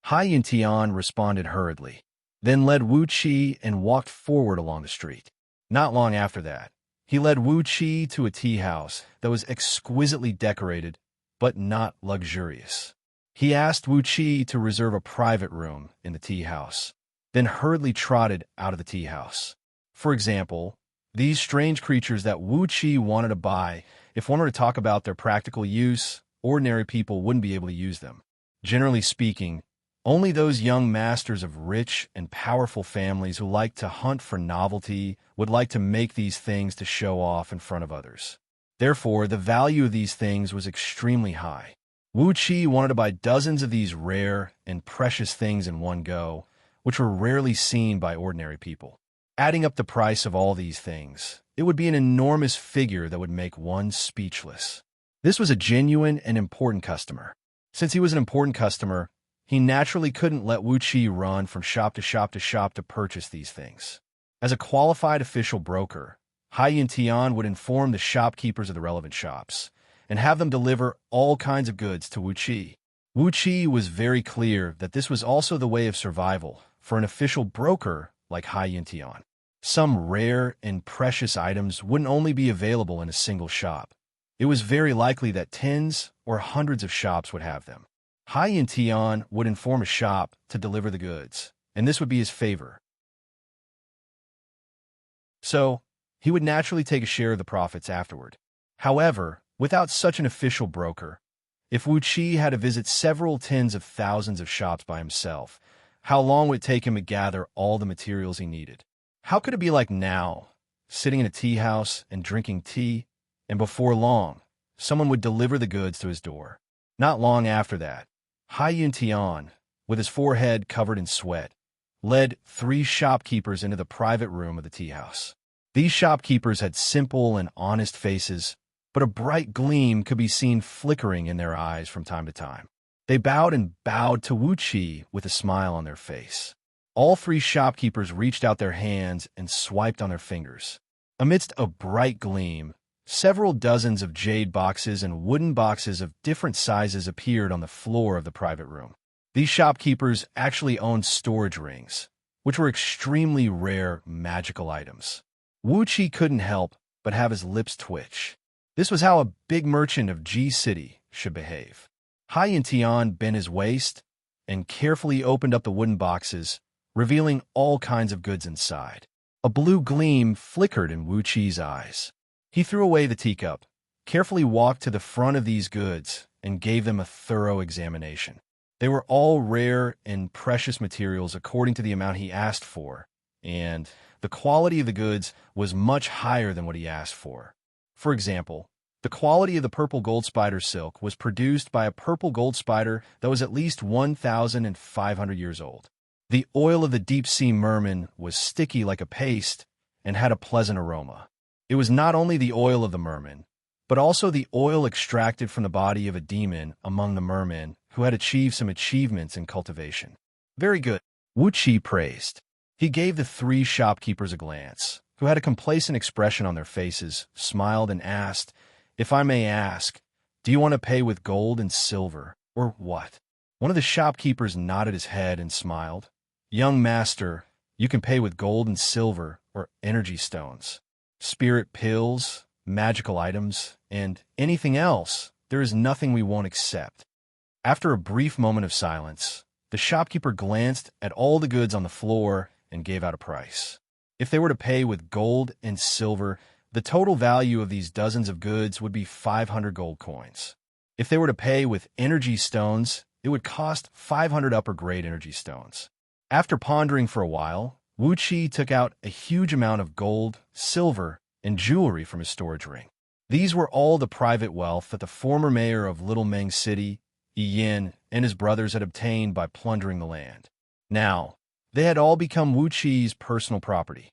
Xianxia responded hurriedly, then led Wuxia and walked forward along the street. Not long after that, he led Wuxia to a tea house that was exquisitely decorated, but not luxurious. He asked Wuxia to reserve a private room in the tea house, then hurriedly trotted out of the tea house. For example, these strange creatures that Wuxia wanted to buy, if one were to talk about their practical use, ordinary people wouldn't be able to use them. Generally speaking, only those young masters of rich and powerful families who like to hunt for novelty would like to make these things to show off in front of others. Therefore, the value of these things was extremely high. Wuxia wanted to buy dozens of these rare and precious things in one go, which were rarely seen by ordinary people. Adding up the price of all these things, it would be an enormous figure that would make one speechless. This was a genuine and important customer. Since he was an important customer, he naturally couldn't let Wuxia run from shop to shop to shop to purchase these things. As a qualified official broker, Xianxia would inform the shopkeepers of the relevant shops and have them deliver all kinds of goods to Wuxia. Wuxia was very clear that this was also the way of survival for an official broker like Xianxia. Some rare and precious items wouldn't only be available in a single shop. It was very likely that tens or hundreds of shops would have them. Xianxia would inform a shop to deliver the goods, and this would be his favor. So, he would naturally take a share of the profits afterward. However, without such an official broker, if Wuxia had to visit several tens of thousands of shops by himself, how long would it take him to gather all the materials he needed? How could it be like now, sitting in a tea house and drinking tea, and before long, someone would deliver the goods to his door? Not long after that, Xianxia, with his forehead covered in sweat, led 3 shopkeepers into the private room of the tea house. These shopkeepers had simple and honest faces, but a bright gleam could be seen flickering in their eyes from time to time. They bowed and bowed to Wuxia with a smile on their face. All 3 shopkeepers reached out their hands and swiped on their fingers. Amidst a bright gleam, several dozens of jade boxes and wooden boxes of different sizes appeared on the floor of the private room. These shopkeepers actually owned storage rings, which were extremely rare magical items. Wuxia couldn't help but have his lips twitch. This was how a big merchant of G City should behave. Xianxia bent his waist and carefully opened up the wooden boxes, revealing all kinds of goods inside. A blue gleam flickered in Wuxia's eyes. He threw away the teacup, carefully walked to the front of these goods, and gave them a thorough examination. They were all rare and precious materials according to the amount he asked for, and the quality of the goods was much higher than what he asked for. For example, the quality of the purple gold spider silk was produced by a purple gold spider that was at least 1,500 years old. The oil of the deep-sea merman was sticky like a paste and had a pleasant aroma. It was not only the oil of the merman, but also the oil extracted from the body of a demon among the mermen who had achieved some achievements in cultivation. Very good, Wuxia praised. He gave the 3 shopkeepers a glance, who had a complacent expression on their faces, smiled and asked, "If I may ask, do you want to pay with gold and silver, or what?" One of the shopkeepers nodded his head and smiled. Young master, you can pay with gold and silver or energy stones, spirit pills, magical items, and anything else. There is nothing we won't accept. After a brief moment of silence, the shopkeeper glanced at all the goods on the floor and gave out a price. If they were to pay with gold and silver, the total value of these dozens of goods would be 500 gold coins. If they were to pay with energy stones, it would cost 500 upper-grade energy stones. After pondering for a while, Wuxia took out a huge amount of gold, silver, and jewelry from his storage ring. These were all the private wealth that the former mayor of Little Meng City, Yin, and his brothers had obtained by plundering the land. Now, they had all become Wuxia's personal property.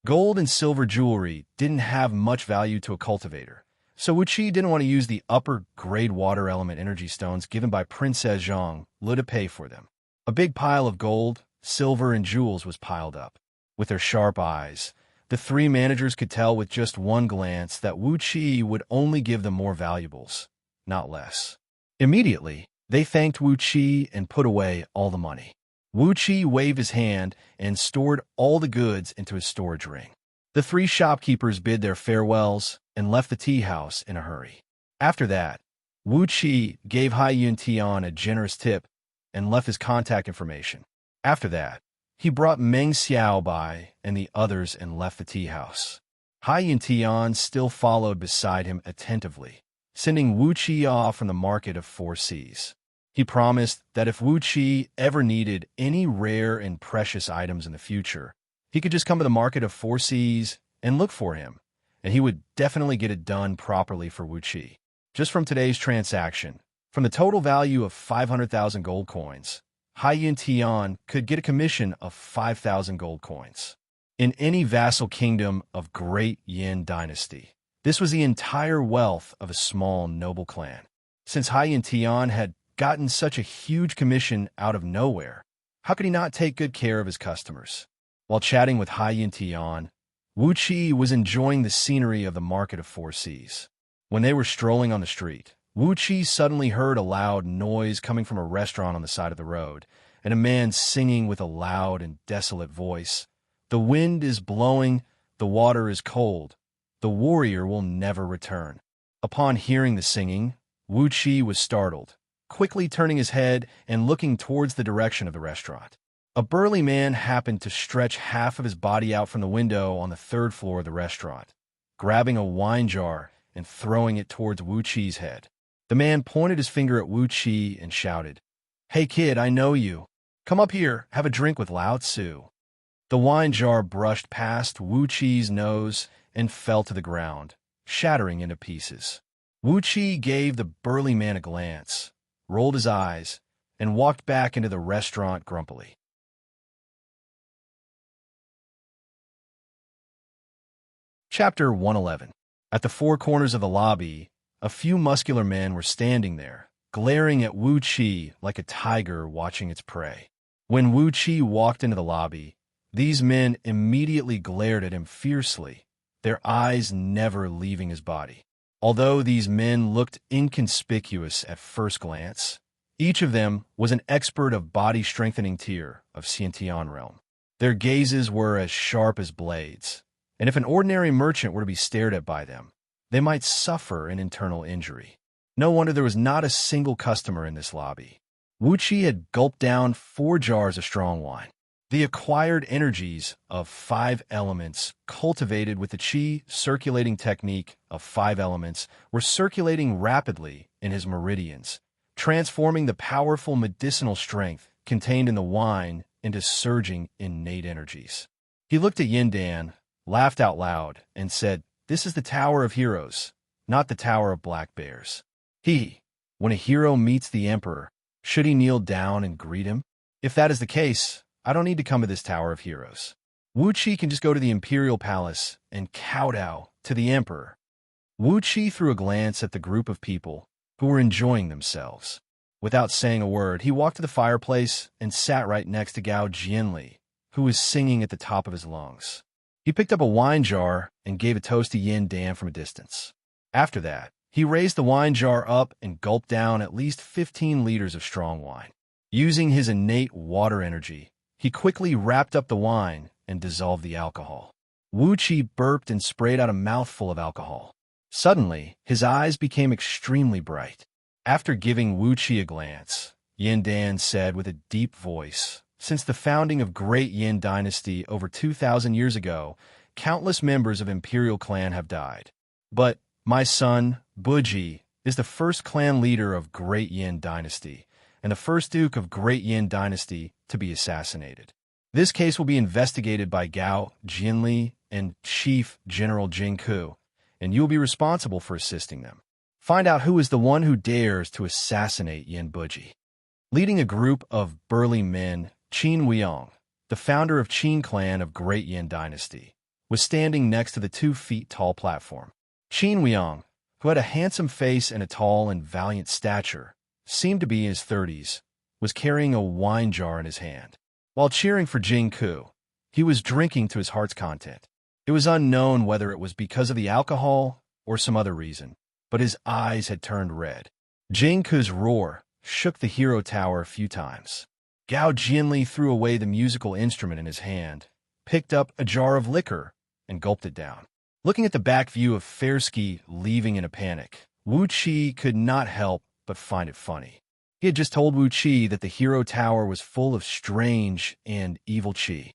Gold and silver jewelry didn't have much value to a cultivator, so Wuxia didn't want to use the upper-grade water element energy stones given by Princess Zhang Lu to pay for them. A big pile of gold, silver, and jewels was piled up. With their sharp eyes, the three managers could tell with just one glance that Wuxia would only give them more valuables, not less. Immediately, they thanked Wuxia and put away all the money. Wuxia waved his hand and stored all the goods into his storage ring. The three shopkeepers bid their farewells and left the tea house in a hurry. After that, Wuxia gave Xianxia a generous tip and left his contact information. After that, he brought Meng Xiao by and the others and left the tea house. Xianxia still followed beside him attentively, sending Wuxia off from the market of 4 Seas. He promised that if Wuxia ever needed any rare and precious items in the future, he could just come to the market of 4 Seas and look for him, and he would definitely get it done properly for Wuxia. Just from today's transaction, from the total value of 500,000 gold coins, Xianxia could get a commission of 5,000 gold coins. In any vassal kingdom of Great Yin Dynasty, this was the entire wealth of a small noble clan. Since Xianxia had gotten such a huge commission out of nowhere, how could he not take good care of his customers? While chatting with Xianxia, Wuxia was enjoying the scenery of the market of 4 Seas. When they were strolling on the street, Wuxia suddenly heard a loud noise coming from a restaurant on the side of the road, and a man singing with a loud and desolate voice. "The wind is blowing, the water is cold, the warrior will never return." Upon hearing the singing, Wuxia was startled, quickly turning his head and looking towards the direction of the restaurant. A burly man happened to stretch half of his body out from the window on the 3rd floor of the restaurant, grabbing a wine jar and throwing it towards Wuxia's head. The man pointed his finger at Wuxia and shouted, "Hey kid, I know you. Come up here, have a drink with Lao Tzu." The wine jar brushed past Wuxia's nose and fell to the ground, shattering into pieces. Wuxia gave the burly man a glance, rolled his eyes, and walked back into the restaurant grumpily. Chapter 111. At the 4 corners of the lobby, a few muscular men were standing there, glaring at Wuxia like a tiger watching its prey. When Wuxia walked into the lobby, these men immediately glared at him fiercely, their eyes never leaving his body. Although these men looked inconspicuous at first glance, each of them was an expert of body-strengthening tier of Xianxia realm. Their gazes were as sharp as blades, and if an ordinary merchant were to be stared at by them, they might suffer an internal injury. No wonder there was not a single customer in this lobby. Wuxia had gulped down 4 jars of strong wine. The acquired energies of 5 elements, cultivated with the qi circulating technique of 5 elements, were circulating rapidly in his meridians, transforming the powerful medicinal strength contained in the wine into surging innate energies. He looked at Yindan, laughed out loud, and said, "This is the Tower of Heroes, not the Tower of Black Bears." When a hero meets the Emperor, should he kneel down and greet him? If that is the case, I don't need to come to this Tower of Heroes. Wuxia can just go to the Imperial Palace and kowtow to the Emperor. Wuxia threw a glance at the group of people who were enjoying themselves. Without saying a word, he walked to the fireplace and sat right next to Gao Jianli, who was singing at the top of his lungs. He picked up a wine jar and gave a toast to Yin Dan from a distance. After that, He raised the wine jar up and gulped down at least 15 liters of strong wine. Using his innate water energy, he quickly wrapped up the wine and dissolved the alcohol. Wuxia burped and sprayed out a mouthful of alcohol. Suddenly, his eyes became extremely bright. After giving Wuxia a glance, Yindan said with a deep voice, "Since the founding of Great Yin Dynasty over 2,000 years ago, countless members of Imperial Clan have died. But my son, Buji, is the first clan leader of Great Yin Dynasty, and the first Duke of Great Yin Dynasty to be assassinated. This case will be investigated by Gao Jinli and Chief General Jingku, and you will be responsible for assisting them. Find out who is the one who dares to assassinate Yin Buji." Leading a group of burly men, Qin Weiyong, the founder of Qin clan of Great Yin Dynasty, was standing next to the 2-feet-tall platform. Qin Weiyong, who had a handsome face and a tall and valiant stature, seemed to be in his 30s, was carrying a wine jar in his hand. While cheering for Jingku, he was drinking to his heart's content. It was unknown whether it was because of the alcohol or some other reason, but his eyes had turned red. Jingku's roar shook the hero tower a few times. Gao Jinli threw away the musical instrument in his hand, picked up a jar of liquor, and gulped it down. Looking at the back view of Fairski leaving in a panic, Wuxia could not help but find it funny. He had just told Wuxia that the hero tower was full of strange and evil qi.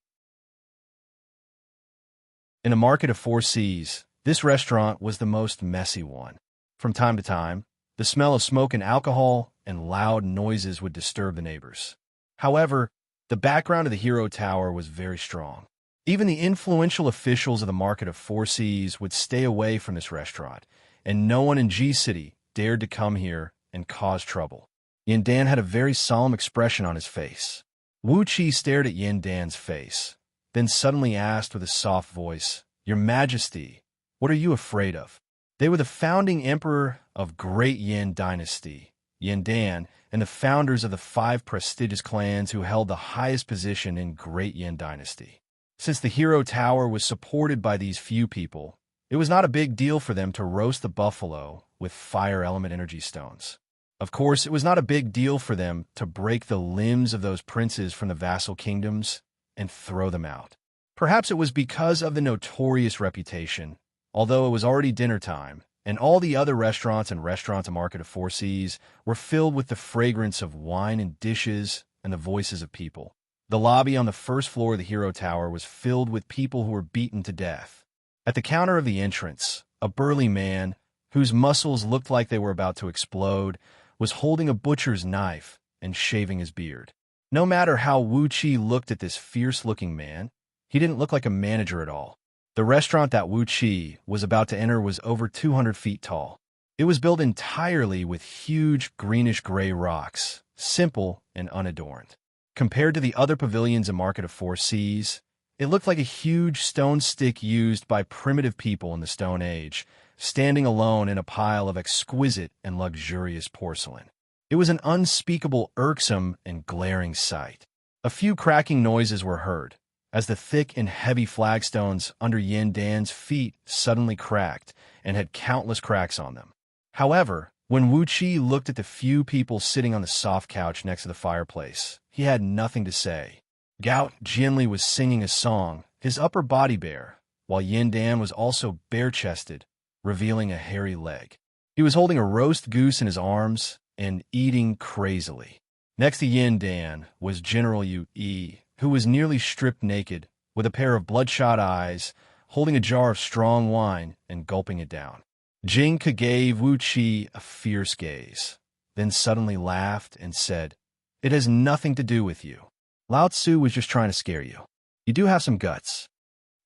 In a market of 4 seas, this restaurant was the most messy one. From time to time, the smell of smoke and alcohol and loud noises would disturb the neighbors. However, the background of the hero tower was very strong. Even the influential officials of the market of 4 seas would stay away from this restaurant, and no one in G City dared to come here and cause trouble. Yindan had a very solemn expression on his face. Wuxia stared at Yindan's face, then suddenly asked with a soft voice, "Your Majesty, what are you afraid of?" They were the founding emperor of Great Yin Dynasty, Yindan, and the founders of the 5 prestigious clans who held the highest position in Great Yin Dynasty. Since the hero tower was supported by these few people, it was not a big deal for them to roast the buffalo with fire element energy stones. Of course, it was not a big deal for them to break the limbs of those princes from the vassal kingdoms and throw them out. Perhaps it was because of the notorious reputation, although it was already dinner time, and all the other restaurants and restaurants market of 4 seas were filled with the fragrance of wine and dishes and the voices of people. The lobby on the first floor of the hero tower was filled with people who were beaten to death. At the counter of the entrance, a burly man, whose muscles looked like they were about to explode, was holding a butcher's knife and shaving his beard. No matter how Wuxia looked at this fierce-looking man, he didn't look like a manager at all. The restaurant that Wuxia was about to enter was over 200 feet tall. It was built entirely with huge greenish-gray rocks, simple and unadorned. Compared to the other pavilions in Market of 4 Seas, it looked like a huge stone stick used by primitive people in the Stone Age, standing alone in a pile of exquisite and luxurious porcelain. It was an unspeakable, irksome, and glaring sight. A few cracking noises were heard, as the thick and heavy flagstones under Yindan's feet suddenly cracked and had countless cracks on them. However, when Wuxia looked at the few people sitting on the soft couch next to the fireplace, he had nothing to say. Gao Jinli was singing a song, his upper body bare, while Yindan was also bare-chested, revealing a hairy leg. He was holding a roast goose in his arms and eating crazily. Next to Yindan was General Yu Yi, who was nearly stripped naked, with a pair of bloodshot eyes, holding a jar of strong wine and gulping it down. Jingke gave Wuxia a fierce gaze, then suddenly laughed and said, "It has nothing to do with you. Lao Tzu was just trying to scare you. You do have some guts."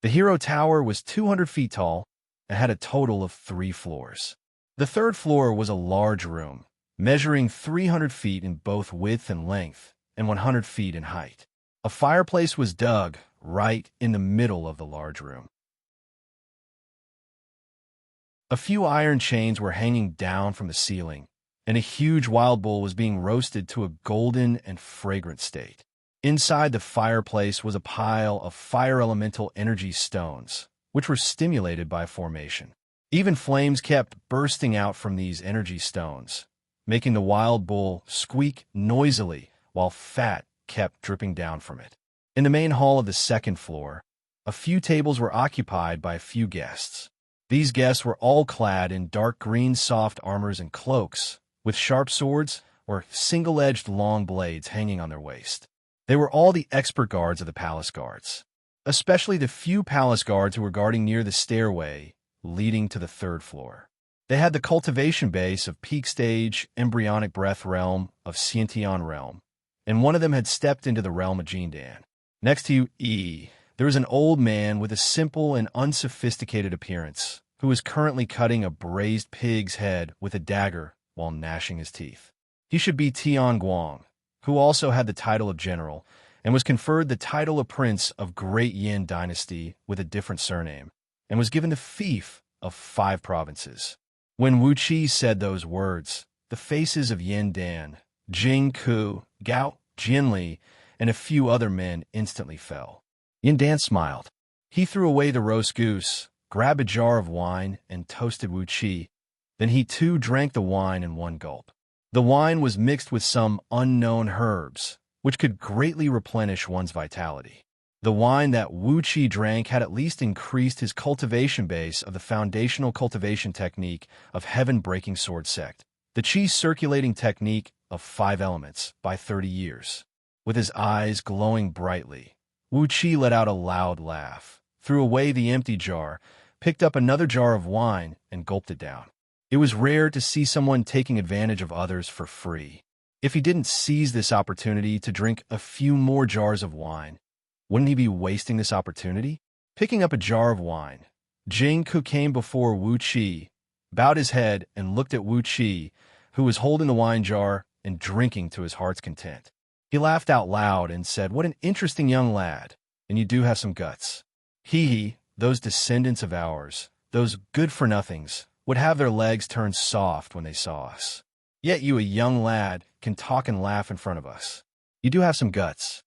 The hero tower was 200 feet tall and had a total of 3 floors. The 3rd floor was a large room, measuring 300 feet in both width and length and 100 feet in height. A fireplace was dug right in the middle of the large room. A few iron chains were hanging down from the ceiling, and a huge wild bull was being roasted to a golden and fragrant state. Inside the fireplace was a pile of fire elemental energy stones, which were stimulated by formation. Even flames kept bursting out from these energy stones, making the wild bull squeak noisily while fat kept dripping down from it. In the main hall of the second floor, a few tables were occupied by a few guests. These guests were all clad in dark green soft armors and cloaks, with sharp swords or single-edged long blades hanging on their waist. They were all the expert guards of the palace guards, especially the few palace guards who were guarding near the stairway leading to the third floor. They had the cultivation base of peak stage embryonic breath realm of Xianxia realm, and one of them had stepped into the realm of Jindan. Next to there was an old man with a simple and unsophisticated appearance, who was currently cutting a braised pig's head with a dagger while gnashing his teeth. He should be Tian Guang, who also had the title of general, and was conferred the title of prince of Great Yin dynasty with a different surname, and was given the fief of 5 provinces. When Wuxia said those words, the faces of Yin Dan, Jing Ku, Gao, Jinli, and a few other men instantly fell. Yin Dan smiled. He threw away the roast goose, grabbed a jar of wine, and toasted Wuxia. Then he too drank the wine in one gulp. The wine was mixed with some unknown herbs, which could greatly replenish one's vitality. The wine that Wuxia drank had at least increased his cultivation base of the foundational cultivation technique of heaven-breaking sword sect, the chi circulating technique of 5 elements, by 30 years. With his eyes glowing brightly, Wuxia let out a loud laugh, threw away the empty jar, picked up another jar of wine, and gulped it down. It was rare to see someone taking advantage of others for free. If he didn't seize this opportunity to drink a few more jars of wine, wouldn't he be wasting this opportunity? Picking up a jar of wine, Jing Ku came before Wuxia, bowed his head, and looked at Wuxia, who was holding the wine jar and drinking to his heart's content. He laughed out loud and said, "What an interesting young lad, and you do have some guts. Those descendants of ours, those good-for-nothings, would have their legs turned soft when they saw us. Yet you, a young lad, can talk and laugh in front of us. You do have some guts."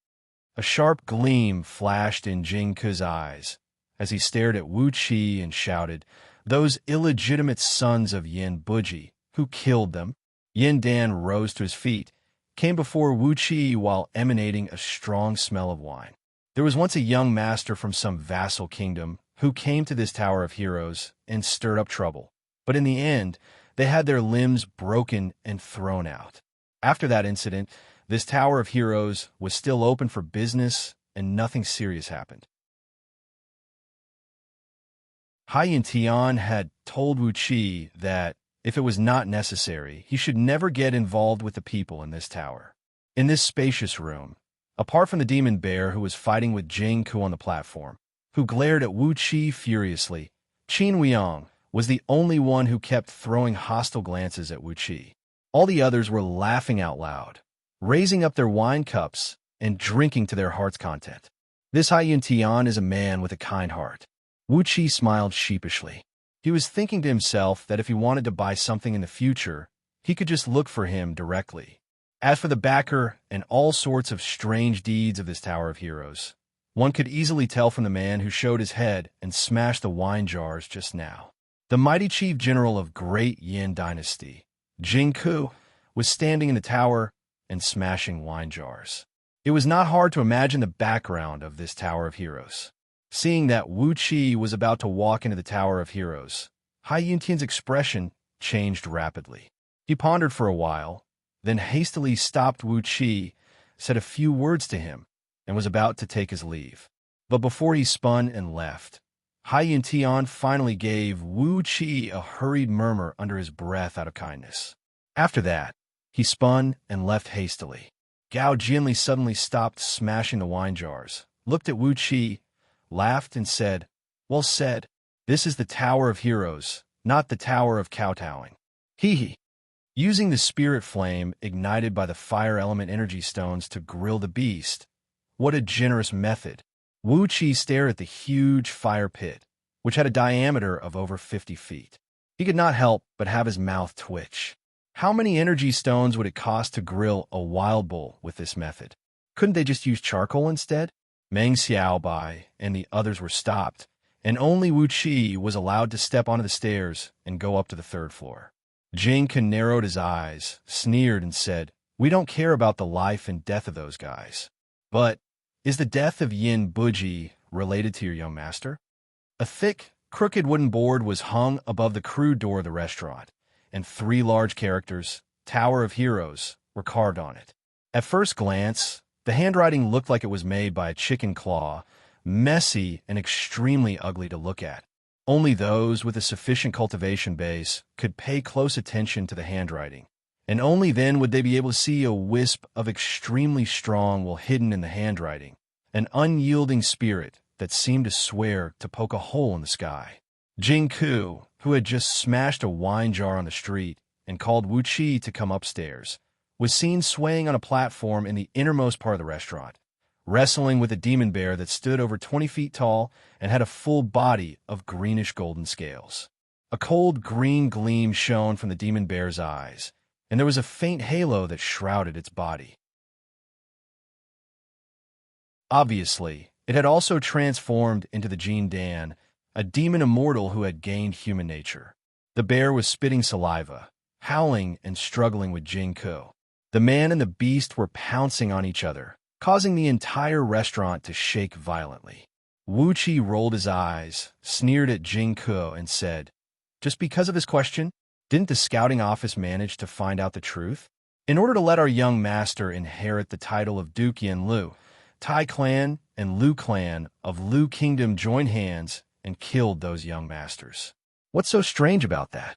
A sharp gleam flashed in Jing Ku's eyes as he stared at Wuxia and shouted, "Those illegitimate sons of Yin Buji, who killed them?" Yin Dan rose to his feet, came before Wuxia while emanating a strong smell of wine. There was once a young master from some vassal kingdom who came to this Tower of Heroes and stirred up trouble, but in the end, they had their limbs broken and thrown out. After that incident, this Tower of Heroes was still open for business and nothing serious happened. Yin Tian had told Wuxia that if it was not necessary, he should never get involved with the people in this tower. In this spacious room, apart from the demon bear who was fighting with Jing Ku on the platform, who glared at Wuxia furiously, Qin Weiyang was the only one who kept throwing hostile glances at Wuxia. All the others were laughing out loud, raising up their wine cups and drinking to their heart's content. This Yin Tian is a man with a kind heart. Wuxia smiled sheepishly. He was thinking to himself that if he wanted to buy something in the future, he could just look for him directly. As for the backer and all sorts of strange deeds of this Tower of Heroes, one could easily tell from the man who showed his head and smashed the wine jars just now. The mighty chief general of Great Yin dynasty, Jing Ku, was standing in the tower and smashing wine jars. It was not hard to imagine the background of this Tower of Heroes. Seeing that Wuxia was about to walk into the Tower of Heroes, Yin Tian's expression changed rapidly. He pondered for a while, then hastily stopped Wuxia, said a few words to him, and was about to take his leave. But before he spun and left, Yin Tian finally gave Wuxia a hurried murmur under his breath out of kindness. After that, he spun and left hastily. Gao Jinli suddenly stopped smashing the wine jars, looked at Wuxia, laughed, and said, "Well said. This is the Tower of Heroes, not the Tower of kowtowing." Using the spirit flame ignited by the fire element energy stones to grill the beast. What a generous method. Wuxia stared at the huge fire pit, which had a diameter of over 50 feet. He could not help but have his mouth twitch. How many energy stones would it cost to grill a wild bull with this method? Couldn't they just use charcoal instead? Meng Xiaobai and the others were stopped, and only Wuxia was allowed to step onto the stairs and go up to the third floor. Jinke narrowed his eyes, sneered, and said, "We don't care about the life and death of those guys. But is the death of Yin Buji related to your young master?" A thick, crooked wooden board was hung above the crude door of the restaurant, and 3 large characters, Tower of Heroes, were carved on it. At first glance, the handwriting looked like it was made by a chicken claw, messy and extremely ugly to look at. Only those with a sufficient cultivation base could pay close attention to the handwriting, and only then would they be able to see a wisp of extremely strong while hidden in the handwriting, an unyielding spirit that seemed to swear to poke a hole in the sky. Jingku, who had just smashed a wine jar on the street and called Wuqi to come upstairs, was seen swaying on a platform in the innermost part of the restaurant, wrestling with a demon bear that stood over 20 feet tall and had a full body of greenish-golden scales. A cold green gleam shone from the demon bear's eyes, and there was a faint halo that shrouded its body. Obviously, it had also transformed into the Jin Dan, a demon immortal who had gained human nature. The bear was spitting saliva, howling and struggling with Jingku. The man and the beast were pouncing on each other, causing the entire restaurant to shake violently. Wuqi rolled his eyes, sneered at Jingku, and said, "Just because of his question, didn't the scouting office manage to find out the truth? In order to let our young master inherit the title of Duke Lu, Tai clan and Lu clan of Lu Kingdom joined hands and killed those young masters. What's so strange about that?"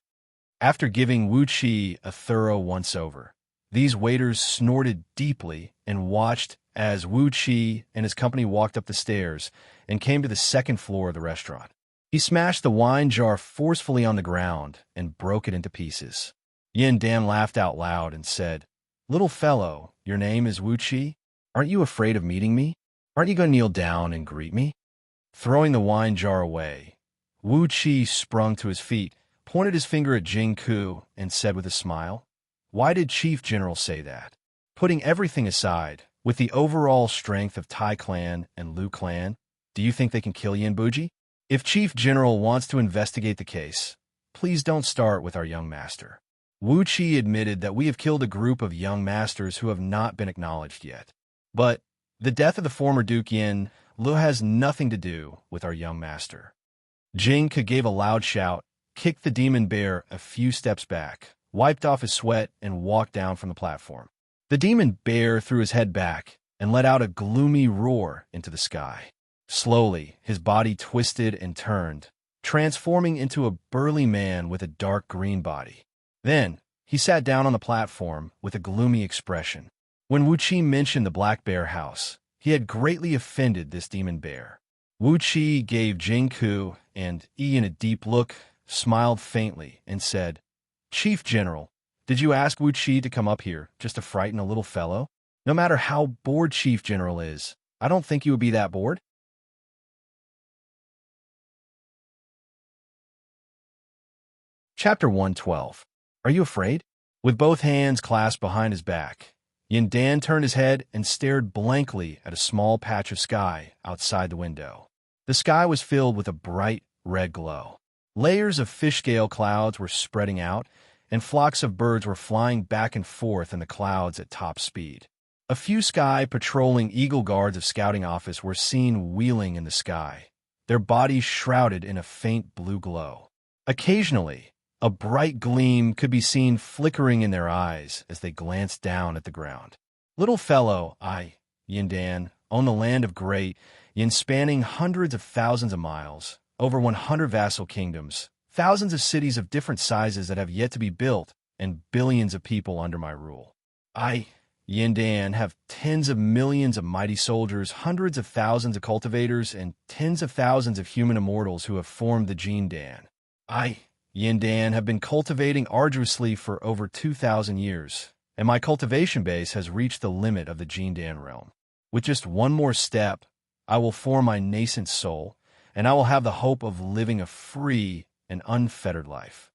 After giving Wuqi a thorough once-over, these waiters snorted deeply and watched as Wuqi and his company walked up the stairs and came to the second floor of the restaurant. He smashed the wine jar forcefully on the ground and broke it into pieces. Yin Dan laughed out loud and said, "Little fellow, your name is Wuqi? Aren't you afraid of meeting me? Aren't you going to kneel down and greet me?" Throwing the wine jar away, Wuqi sprung to his feet, pointed his finger at Jingku, and said with a smile, "Why did Chief General say that? Putting everything aside, with the overall strength of Tai clan and Lu clan, do you think they can kill Yin Buji? If Chief General wants to investigate the case, please don't start with our young master." Wuqi admitted that we have killed a group of young masters who have not been acknowledged yet. But the death of the former Duke Yin Lu has nothing to do with our young master. Jingke gave a loud shout, kicked the demon bear a few steps back, wiped off his sweat, and walked down from the platform. The demon bear threw his head back and let out a gloomy roar into the sky. Slowly, his body twisted and turned, transforming into a burly man with a dark green body. Then, he sat down on the platform with a gloomy expression. When Wuqi mentioned the Black Bear House, he had greatly offended this demon bear. Wuqi gave Jingku and Yi a deep look, smiled faintly, and said, "Chief General, did you ask Wuqi to come up here just to frighten a little fellow? No matter how bored Chief General is, I don't think you would be that bored." Chapter 112. Are you afraid? With both hands clasped behind his back, Yin Dan turned his head and stared blankly at a small patch of sky outside the window. The sky was filled with a bright red glow. Layers of fish-scale clouds were spreading out, and flocks of birds were flying back and forth in the clouds at top speed. A few sky-patrolling eagle guards of scouting office were seen wheeling in the sky, their bodies shrouded in a faint blue glow. Occasionally, a bright gleam could be seen flickering in their eyes as they glanced down at the ground. "Little fellow, Yin Dan, own the land of great Yin, spanning hundreds of thousands of miles, over 100 vassal kingdoms, thousands of cities of different sizes that have yet to be built, and billions of people under my rule. Yin Dan, have tens of millions of mighty soldiers, hundreds of thousands of cultivators, and tens of thousands of human immortals who have formed the Jin Dan. Yin Dan, have been cultivating arduously for over 2,000 years, and my cultivation base has reached the limit of the Jin Dan realm. With just one more step, I will form my nascent soul, and I will have the hope of living a free and unfettered life."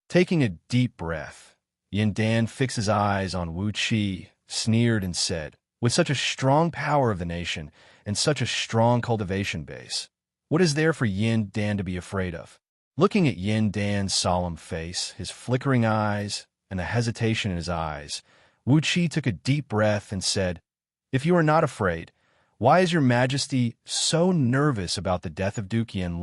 Taking a deep breath, Yin Dan fixed his eyes on Wuqi, sneered, and said, "With such a strong power of the nation and such a strong cultivation base, What is there for Yin Dan to be afraid of? Looking at Yin Dan's solemn face, his flickering eyes, and the hesitation in his eyes, Wuxia took a deep breath and said, "If you are not afraid, why is your majesty so nervous about the death of Duke Yin?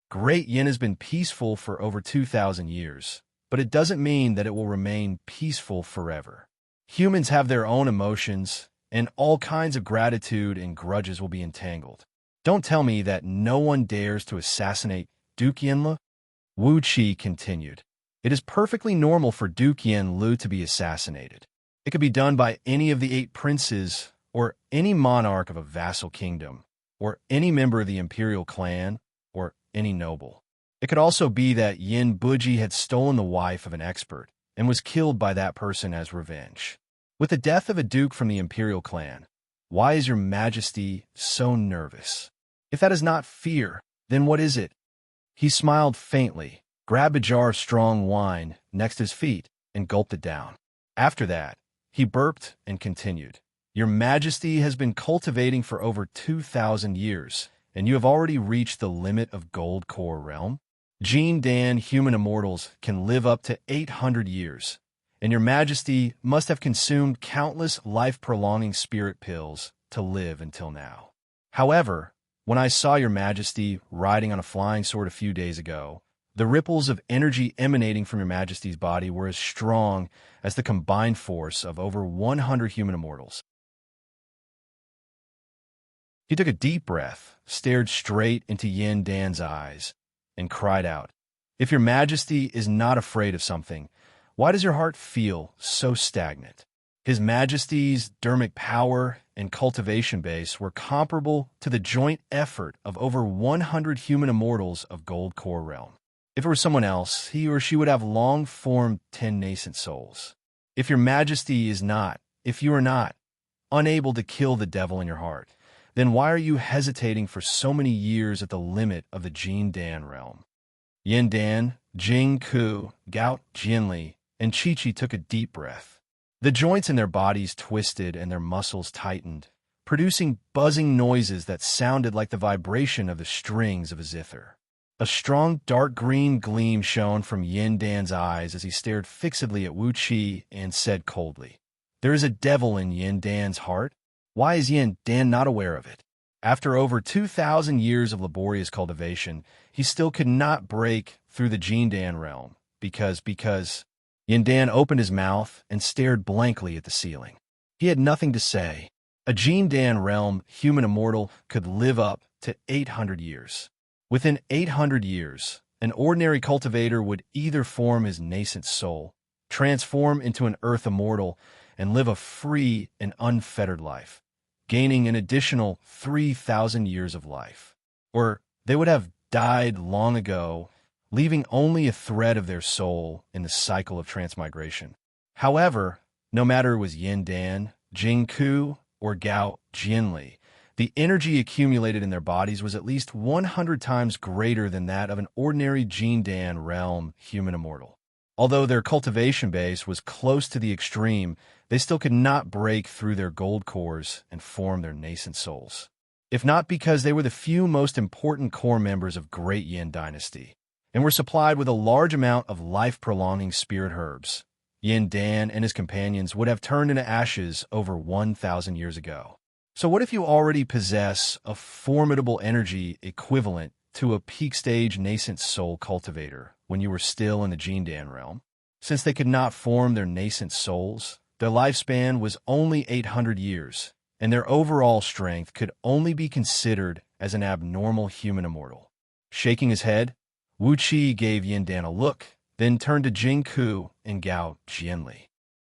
Great Yin has been peaceful for over 2,000 years, but it doesn't mean that it will remain peaceful forever. Humans have their own emotions, and all kinds of gratitude and grudges will be entangled. Don't tell me that no one dares to assassinate Duke Yin." Wu Qi continued. "It is perfectly normal for Duke Yin to be assassinated. It could be done by any of the 8 princes, or any monarch of a vassal kingdom, or any member of the imperial clan, or any noble. It could also be that Yin Buji had stolen the wife of an expert and was killed by that person as revenge. With the death of a duke from the imperial clan, why is your majesty so nervous? If that is not fear, then what is it?" He smiled faintly, grabbed a jar of strong wine next his feet, and gulped it down. After that, he burped and continued. "Your majesty has been cultivating for over 2,000 years, and you have already reached the limit of Gold Core realm. Jin Dan human immortals can live up to 800 years, and your majesty must have consumed countless life-prolonging spirit pills to live until now. However, when I saw your majesty riding on a flying sword a few days ago, the ripples of energy emanating from your majesty's body were as strong as the combined force of over 100 human immortals." He took a deep breath, stared straight into Yin Dan's eyes, and cried out, "If your majesty is not afraid of something, why does your heart feel so stagnant?" His majesty's dermic power and cultivation base were comparable to the joint effort of over 100 human immortals of Gold Core realm. If it were someone else, he or she would have long formed 10 nascent souls. If you are not unable to kill the devil in your heart, then why are you hesitating for so many years at the limit of the Jin Dan realm? Yin Dan, Jing Ku, Gao Jianli, and Chi Chi took a deep breath. The joints in their bodies twisted and their muscles tightened, producing buzzing noises that sounded like the vibration of the strings of a zither. A strong dark green gleam shone from Yin Dan's eyes as he stared fixedly at Wu Qi and said coldly, "There is a devil in Yin Dan's heart. Why is Yin Dan not aware of it?" After over 2,000 years of laborious cultivation, he still could not break through the Jin Dan realm because Yin Dan opened his mouth and stared blankly at the ceiling. He had nothing to say. A Jin Dan realm human immortal could live up to 800 years. Within 800 years, an ordinary cultivator would either form his nascent soul, transform into an earth immortal, and live a free and unfettered life, gaining an additional 3,000 years of life. Or they would have died long ago, leaving only a thread of their soul in the cycle of transmigration. However, no matter it was Yin Dan, Jing Ku, or Gao Jianli, the energy accumulated in their bodies was at least 100 times greater than that of an ordinary Jin Dan realm human immortal. Although their cultivation base was close to the extreme, they still could not break through their gold cores and form their nascent souls. If not because they were the few most important core members of Great Yin Dynasty, and were supplied with a large amount of life-prolonging spirit herbs, Yin Dan and his companions would have turned into ashes over 1,000 years ago. So what if you already possess a formidable energy equivalent to a peak-stage nascent soul cultivator when you were still in the Jin Dan realm? Since they could not form their nascent souls, their lifespan was only 800 years, and their overall strength could only be considered as an abnormal human immortal. Shaking his head, Wu Qi gave Yin Dan a look, then turned to Jing Ku and Gao Jianli.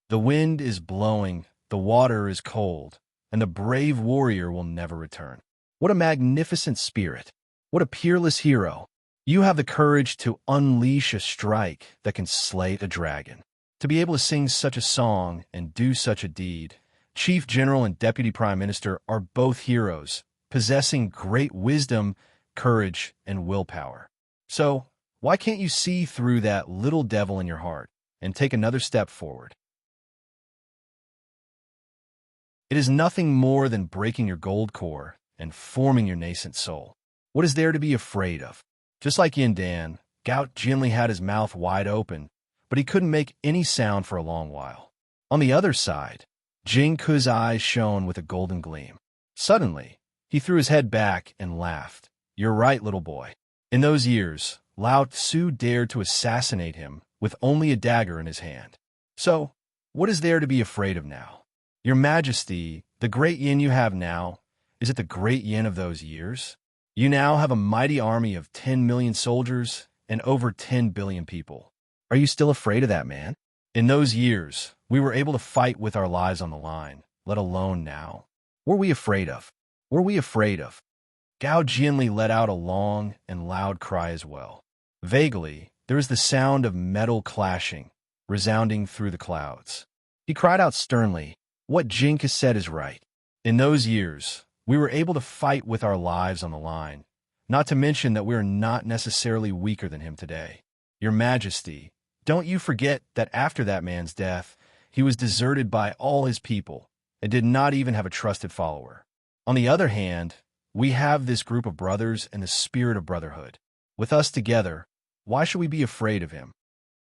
"The wind is blowing, the water is cold, and the brave warrior will never return. What a magnificent spirit! What a peerless hero! You have the courage to unleash a strike that can slay a dragon. To be able to sing such a song and do such a deed, Chief General and Deputy Prime Minister are both heroes, possessing great wisdom, courage, and willpower. So, why can't you see through that little devil in your heart and take another step forward? It is nothing more than breaking your gold core and forming your nascent soul. What is there to be afraid of? Just like Yin Dan, Gout Jinli had his mouth wide open, but he couldn't make any sound for a long while. On the other side, Jing Ku's eyes shone with a golden gleam. Suddenly, he threw his head back and laughed. You're right, little boy. In those years, Lao Tzu dared to assassinate him with only a dagger in his hand. So, what is there to be afraid of now? Your Majesty, the great yin you have now, is it the great yin of those years? You now have a mighty army of 10 million soldiers and over 10 billion people. Are you still afraid of that, man? In those years, we were able to fight with our lives on the line, let alone now. What were we afraid of? What were we afraid of? Gao Jinli let out a long and loud cry as well. Vaguely, there was the sound of metal clashing, resounding through the clouds. He cried out sternly, what Jing has said is right. In those years, we were able to fight with our lives on the line, not to mention that we are not necessarily weaker than him today. Your Majesty, don't you forget that after that man's death, he was deserted by all his people and did not even have a trusted follower. On the other hand, we have this group of brothers and the spirit of brotherhood. With us together, why should we be afraid of him?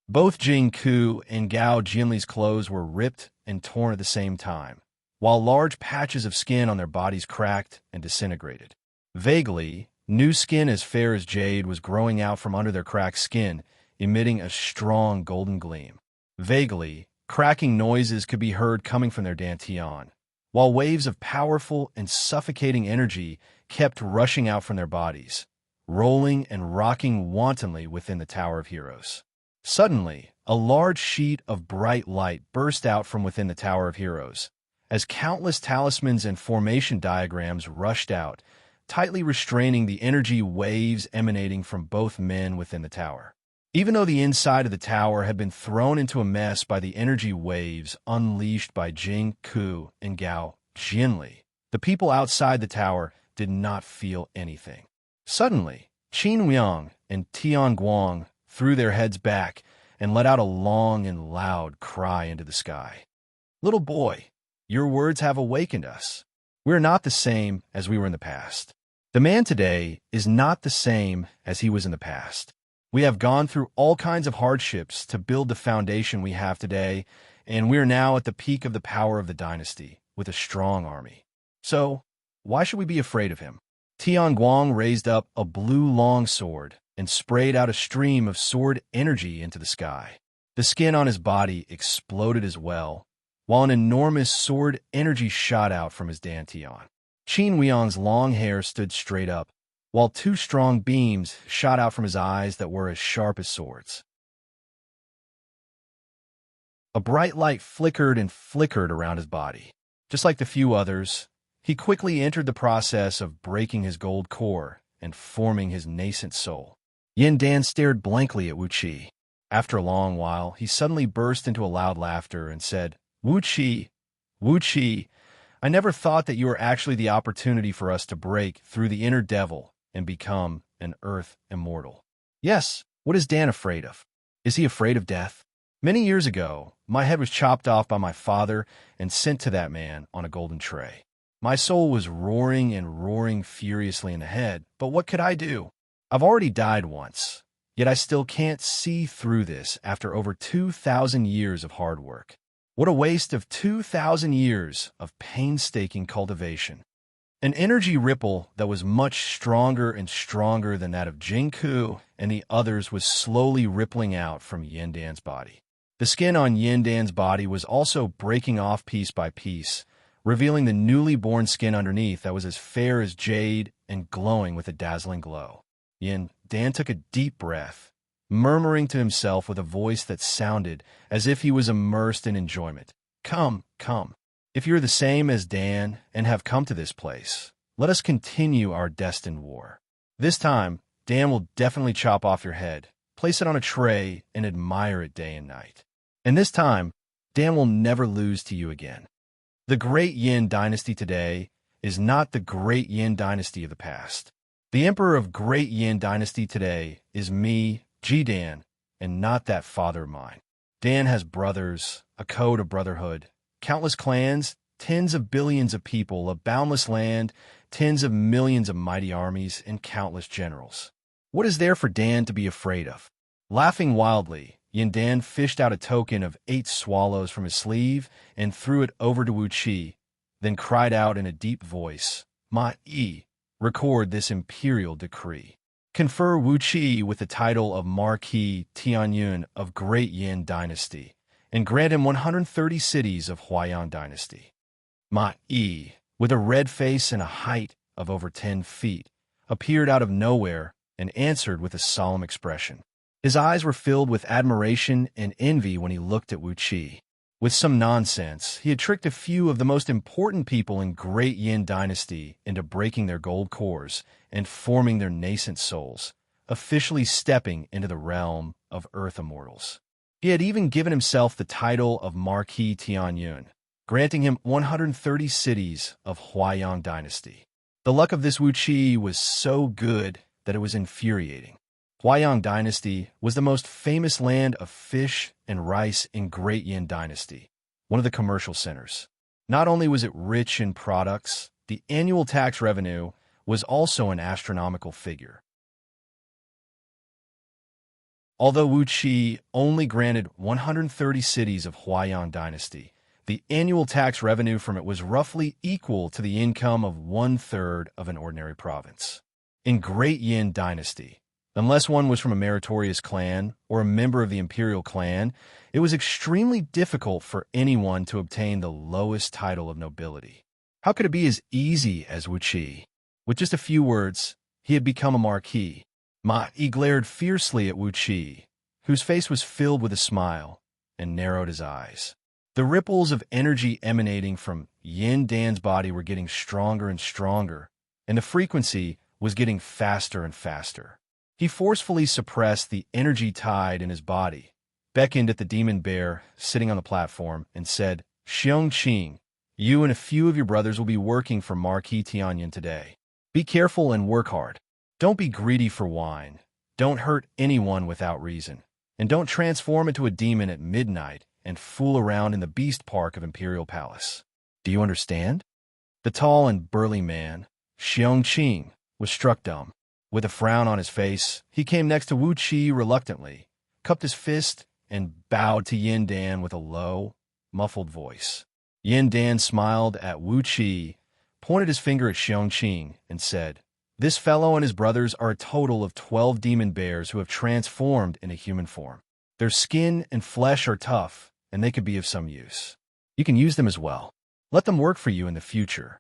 Both Jing Ku and Gao Jinli's clothes were ripped and torn at the same time, while large patches of skin on their bodies cracked and disintegrated. Vaguely, new skin as fair as jade was growing out from under their cracked skin, emitting a strong golden gleam. Vaguely, cracking noises could be heard coming from their dantian, while waves of powerful and suffocating energy kept rushing out from their bodies, rolling and rocking wantonly within the Tower of Heroes. Suddenly, a large sheet of bright light burst out from within the Tower of Heroes, as countless talismans and formation diagrams rushed out, tightly restraining the energy waves emanating from both men within the tower. Even though the inside of the tower had been thrown into a mess by the energy waves unleashed by Jing Ku and Gao Jinli, the people outside the tower did not feel anything. Suddenly, Qin Yang and Tian Guang threw their heads back and let out a long and loud cry into the sky. Little boy, your words have awakened us. We are not the same as we were in the past. The man today is not the same as he was in the past. We have gone through all kinds of hardships to build the foundation we have today, and we are now at the peak of the power of the dynasty, with a strong army. So, why should we be afraid of him? Tian Guang raised up a blue long sword and sprayed out a stream of sword energy into the sky. The skin on his body exploded as well, while an enormous sword energy shot out from his dantian. Qin Weiyang's long hair stood straight up, while two strong beams shot out from his eyes that were as sharp as swords. A bright light flickered and flickered around his body. Just like the few others, he quickly entered the process of breaking his gold core and forming his nascent soul. Yin Dan stared blankly at Wuxia. After a long while, he suddenly burst into a loud laughter and said, Wuxia, Wuxia, I never thought that you were actually the opportunity for us to break through the inner devil and become an earth immortal. Yes, what is Dan afraid of? Is he afraid of death? Many years ago, my head was chopped off by my father and sent to that man on a golden tray. My soul was roaring and roaring furiously in the head, but what could I do? I've already died once, yet I still can't see through this after over 2,000 years of hard work. What a waste of 2,000 years of painstaking cultivation. An energy ripple that was much stronger and stronger than that of Jing Ku and the others was slowly rippling out from Yin Dan's body. The skin on Yin Dan's body was also breaking off piece by piece, revealing the newly born skin underneath that was as fair as jade and glowing with a dazzling glow. Yin Dan took a deep breath, murmuring to himself with a voice that sounded as if he was immersed in enjoyment. Come, come. If you're the same as Dan and have come to this place, let us continue our destined war. This time, Dan will definitely chop off your head, place it on a tray, and admire it day and night. And this time, Dan will never lose to you again. The Great Yin Dynasty today is not the Great Yin Dynasty of the past. The Emperor of Great Yin Dynasty today is me, Dan, and not that father of mine. Dan has brothers, a code of brotherhood, countless clans, tens of billions of people, a boundless land, tens of millions of mighty armies, and countless generals. What is there for Dan to be afraid of? Laughing wildly, Yan fished out a token of 8 swallows from his sleeve and threw it over to Wuxia, then cried out in a deep voice, "Ma-yi, record this imperial decree. Confer Wuxia with the title of Marquis Tianyun of Great Yin Dynasty, and grant him 130 cities of Huayan Dynasty." Ma-yi, with a red face and a height of over 10 feet, appeared out of nowhere and answered with a solemn expression. His eyes were filled with admiration and envy when he looked at Wuxia. With some nonsense, he had tricked a few of the most important people in Great Yin Dynasty into breaking their gold cores and forming their nascent souls, officially stepping into the realm of Earth Immortals. He had even given himself the title of Marquis Tianyun, granting him 130 cities of Huayan Dynasty. The luck of this Wuxia was so good that it was infuriating. Huayan Dynasty was the most famous land of fish and rice in Great Yin Dynasty, one of the commercial centers. Not only was it rich in products, the annual tax revenue was also an astronomical figure. Although Wuxia only granted 130 cities of Huayan Dynasty, the annual tax revenue from it was roughly equal to the income of 1/3 of an ordinary province. In Great Yin Dynasty, unless one was from a meritorious clan or a member of the imperial clan, it was extremely difficult for anyone to obtain the lowest title of nobility. How could it be as easy as Wuxia? With just a few words, he had become a marquis. He glared fiercely at Wuxia, whose face was filled with a smile, and narrowed his eyes. The ripples of energy emanating from Yin Dan's body were getting stronger and stronger, and the frequency was getting faster and faster. He forcefully suppressed the energy tide in his body, beckoned at the demon bear sitting on the platform, and said, "Xianxia, you and a few of your brothers will be working for Marquis Tianyun today. Be careful and work hard. Don't be greedy for wine. Don't hurt anyone without reason. And don't transform into a demon at midnight and fool around in the beast park of Imperial Palace. Do you understand?" The tall and burly man, Xianxia, was struck dumb. With a frown on his face, he came next to Wuxia reluctantly, cupped his fist, and bowed to Yin Dan with a low, muffled voice. Yin Dan smiled at Wuxia, pointed his finger at Xianxia, and said, "This fellow and his brothers are a total of 12 demon bears who have transformed into human form. Their skin and flesh are tough, and they could be of some use. You can use them as well. Let them work for you in the future."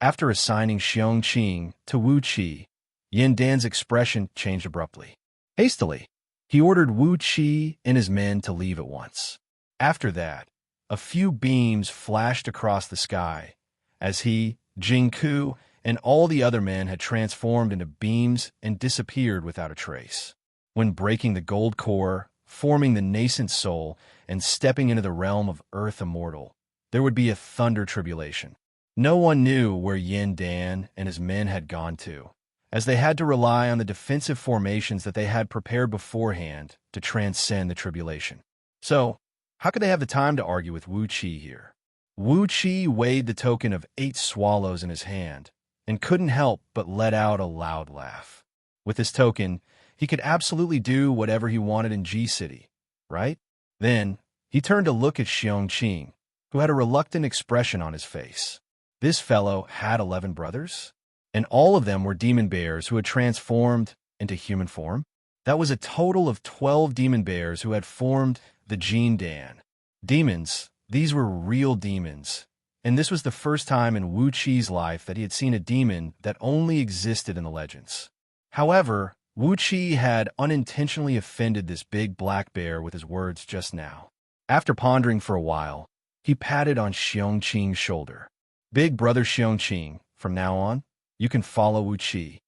After assigning Xianxia to Wuxia, Yin Dan's expression changed abruptly. Hastily, he ordered Wuxia and his men to leave at once. After that, a few beams flashed across the sky, as he, Jingku, and all the other men had transformed into beams and disappeared without a trace. When breaking the gold core, forming the nascent soul, and stepping into the realm of Earth Immortal, there would be a thunder tribulation. No one knew where Yin Dan and his men had gone to, as they had to rely on the defensive formations that they had prepared beforehand to transcend the tribulation. So, how could they have the time to argue with Wuxia here? Wuxia weighed the token of 8 swallows in his hand, and couldn't help but let out a loud laugh. With this token, he could absolutely do whatever he wanted in G-City, right? Then, he turned to look at Xianxia, who had a reluctant expression on his face. This fellow had 11 brothers? And all of them were demon bears who had transformed into human form? That was a total of 12 demon bears who had formed the Jin Dan. Demons, these were real demons, and this was the first time in Wuxia's life that he had seen a demon that only existed in the legends. However, Wuxia had unintentionally offended this big black bear with his words just now. After pondering for a while, he patted on Xianxia's shoulder. "Big brother Xianxia, from now on, you can follow Wuxia.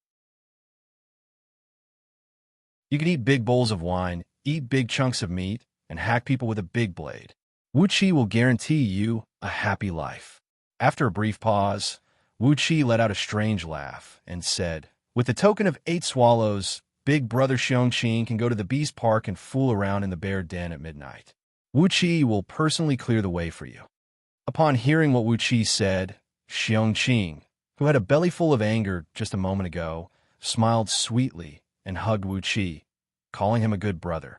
You can eat big bowls of wine, eat big chunks of meat, and hack people with a big blade. Wuxia will guarantee you a happy life." After a brief pause, Wuxia let out a strange laugh and said, "With the token of 8 swallows, big brother Xianxia can go to the beast park and fool around in the bear den at midnight. Wuxia will personally clear the way for you." Upon hearing what Wuxia said, Xianxia, who had a bellyful of anger just a moment ago, smiled sweetly and hugged Wuxia, calling him a good brother.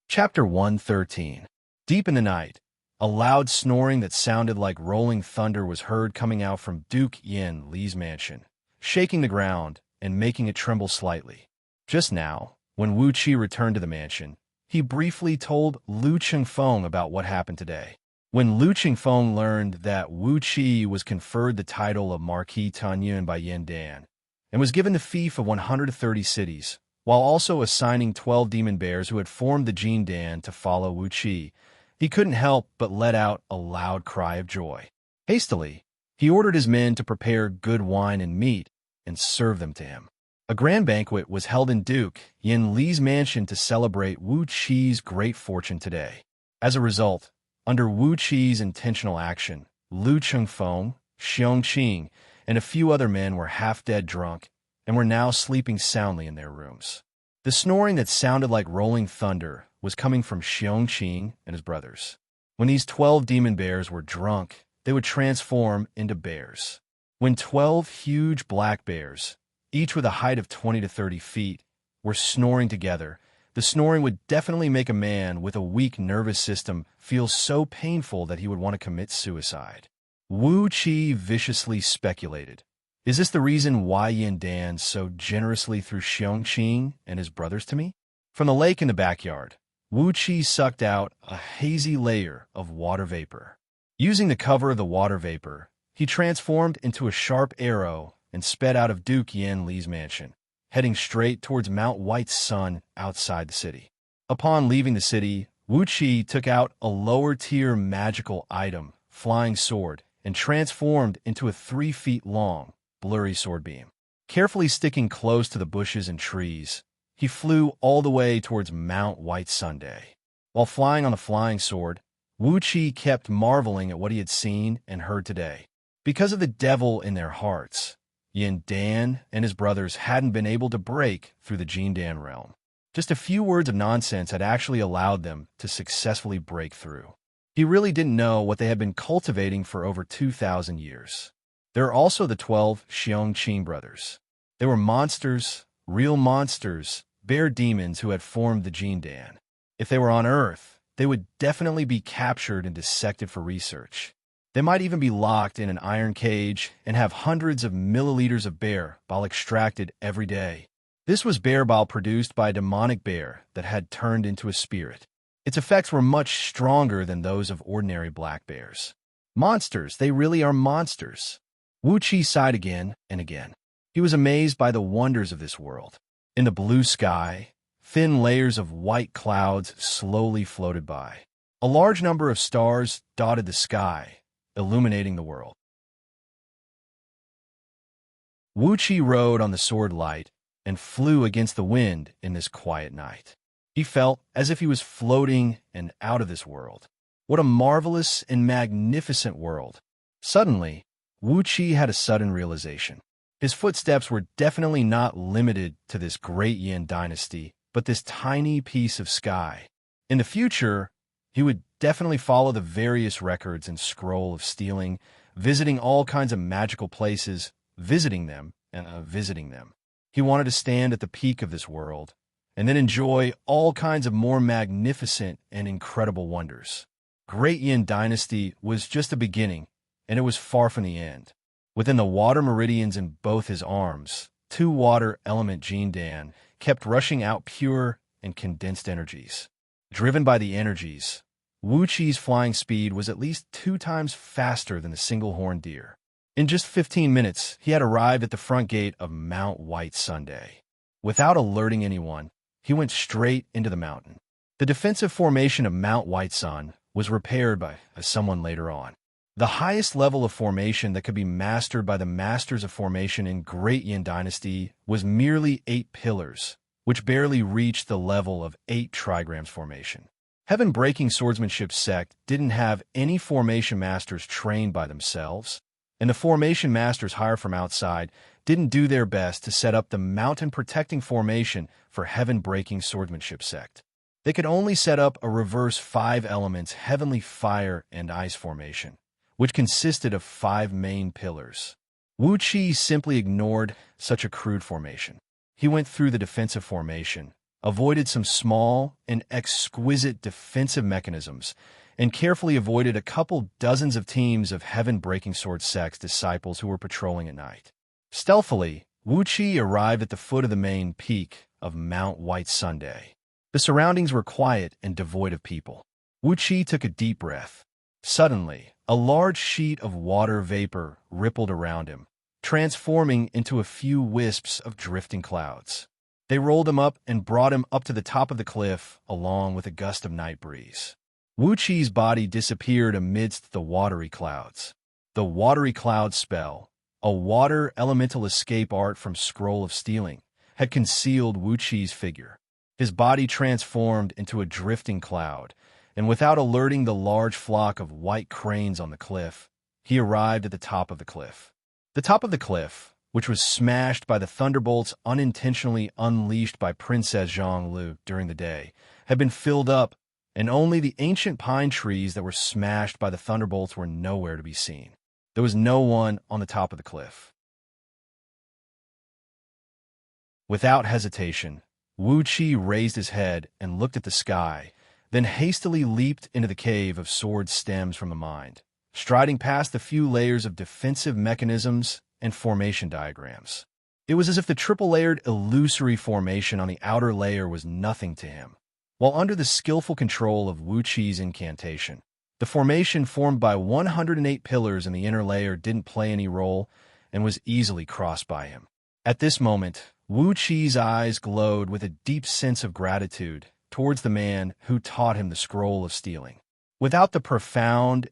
Chapter 113. Deep in the night, a loud snoring that sounded like rolling thunder was heard coming out from Duke Yin Li's mansion, shaking the ground and making it tremble slightly. Just now, when Wuxia returned to the mansion, he briefly told Lu Chengfeng about what happened today. When Lu Chengfeng learned that Wuxia was conferred the title of Marquis Tanyun by Yin Dan, and was given the fief of 130 cities, while also assigning 12 demon bears who had formed the Jin Dan to follow Wuxia, he couldn't help but let out a loud cry of joy. Hastily, he ordered his men to prepare good wine and meat and serve them to him. A grand banquet was held in Duke Yin Li's mansion to celebrate Wuxia's great fortune today. As a result, under Wuxia's intentional action, Lu Chengfeng, Xianxia, and a few other men were half-dead drunk and were now sleeping soundly in their rooms. The snoring that sounded like rolling thunder was coming from Xianxia and his brothers. When these 12 demon bears were drunk, they would transform into bears. When 12 huge black bears, each with a height of 20 to 30 feet, were snoring together, the snoring would definitely make a man with a weak nervous system feel so painful that he would want to commit suicide. Wuxia viciously speculated, "Is this the reason why Yin Dan so generously threw Xianxia and his brothers to me?" From the lake in the backyard, Wuxia sucked out a hazy layer of water vapor. Using the cover of the water vapor, he transformed into a sharp arrow and sped out of Duke Yin Li's mansion, heading straight towards Mount White's Sun outside the city. Upon leaving the city, Wuxia took out a lower-tier magical item, Flying Sword, and transformed into a 3 feet long, blurry sword beam. Carefully sticking close to the bushes and trees, he flew all the way towards Mount White Sunday. While flying on the flying sword, Wuxia kept marveling at what he had seen and heard today. Because of the devil in their hearts, Yin Dan and his brothers hadn't been able to break through the Jin Dan realm. Just a few words of nonsense had actually allowed them to successfully break through. He really didn't know what they had been cultivating for over 2,000 years. There are also the 12 Xianxia brothers. They were monsters, real monsters, bear demons who had formed the Jin Dan. If they were on Earth, they would definitely be captured and dissected for research. They might even be locked in an iron cage and have hundreds of milliliters of bear bile extracted every day. This was bear bile produced by a demonic bear that had turned into a spirit. Its effects were much stronger than those of ordinary black bears. Monsters, they really are monsters. Wuxia sighed again and again. He was amazed by the wonders of this world. In the blue sky, thin layers of white clouds slowly floated by. A large number of stars dotted the sky, illuminating the world. Wuxia rode on the sword light and flew against the wind in this quiet night. He felt as if he was floating and out of this world. What a marvelous and magnificent world. Suddenly, Wuxia had a sudden realization. His footsteps were definitely not limited to this great Yin dynasty, but this tiny piece of sky. In the future, he would definitely follow the various records and scroll of stealing, visiting all kinds of magical places, visiting them and visiting them. He wanted to stand at the peak of this world, and then enjoy all kinds of more magnificent and incredible wonders. Great Yin Dynasty was just the beginning, and it was far from the end. Within the water meridians in both his arms, 2 water element Jin Dan kept rushing out pure and condensed energies. Driven by the energies, Wuxia's flying speed was at least 2 times faster than the single-horned deer. In just 15 minutes, he had arrived at the front gate of Mount White Sunday. Without alerting anyone, he went straight into the mountain. The defensive formation of Mount White Sun was repaired by someone later on. The highest level of formation that could be mastered by the masters of formation in Great Yin Dynasty was merely 8 pillars, which barely reached the level of 8 trigrams formation. Heaven-breaking swordsmanship sect didn't have any formation masters trained by themselves, and the formation masters hired from outside didn't do their best to set up the mountain-protecting formation for heaven-breaking swordsmanship sect. They could only set up a reverse 5 elements heavenly fire and ice formation, which consisted of 5 main pillars. Wuxia simply ignored such a crude formation. He went through the defensive formation, avoided some small and exquisite defensive mechanisms, and carefully avoided a couple dozens of teams of heaven-breaking sword sects disciples who were patrolling at night. Stealthily, Wuxia arrived at the foot of the main peak of Mount White Sunday. The surroundings were quiet and devoid of people. Wuxia took a deep breath. Suddenly, a large sheet of water vapor rippled around him, transforming into a few wisps of drifting clouds. They rolled him up and brought him up to the top of the cliff, along with a gust of night breeze. Wuqi's body disappeared amidst the watery clouds. The watery cloud spell, a water elemental escape art from Scroll of Stealing, had concealed Wuqi's figure. His body transformed into a drifting cloud, and without alerting the large flock of white cranes on the cliff, he arrived at the top of the cliff. The top of the cliff, which was smashed by the thunderbolts unintentionally unleashed by Princess Zhonglu during the day, had been filled up, and only the ancient pine trees that were smashed by the thunderbolts were nowhere to be seen. There was no one on the top of the cliff. Without hesitation, Wuqi raised his head and looked at the sky, then hastily leaped into the cave of sword stems from the mind, striding past the few layers of defensive mechanisms and formation diagrams. It was as if the triple-layered illusory formation on the outer layer was nothing to him. While under the skillful control of Wuqi's incantation, the formation formed by 108 pillars in the inner layer didn't play any role and was easily crossed by him. At this moment, Wuqi's eyes glowed with a deep sense of gratitude towards the man who taught him the Scroll of Stealing. Without the profound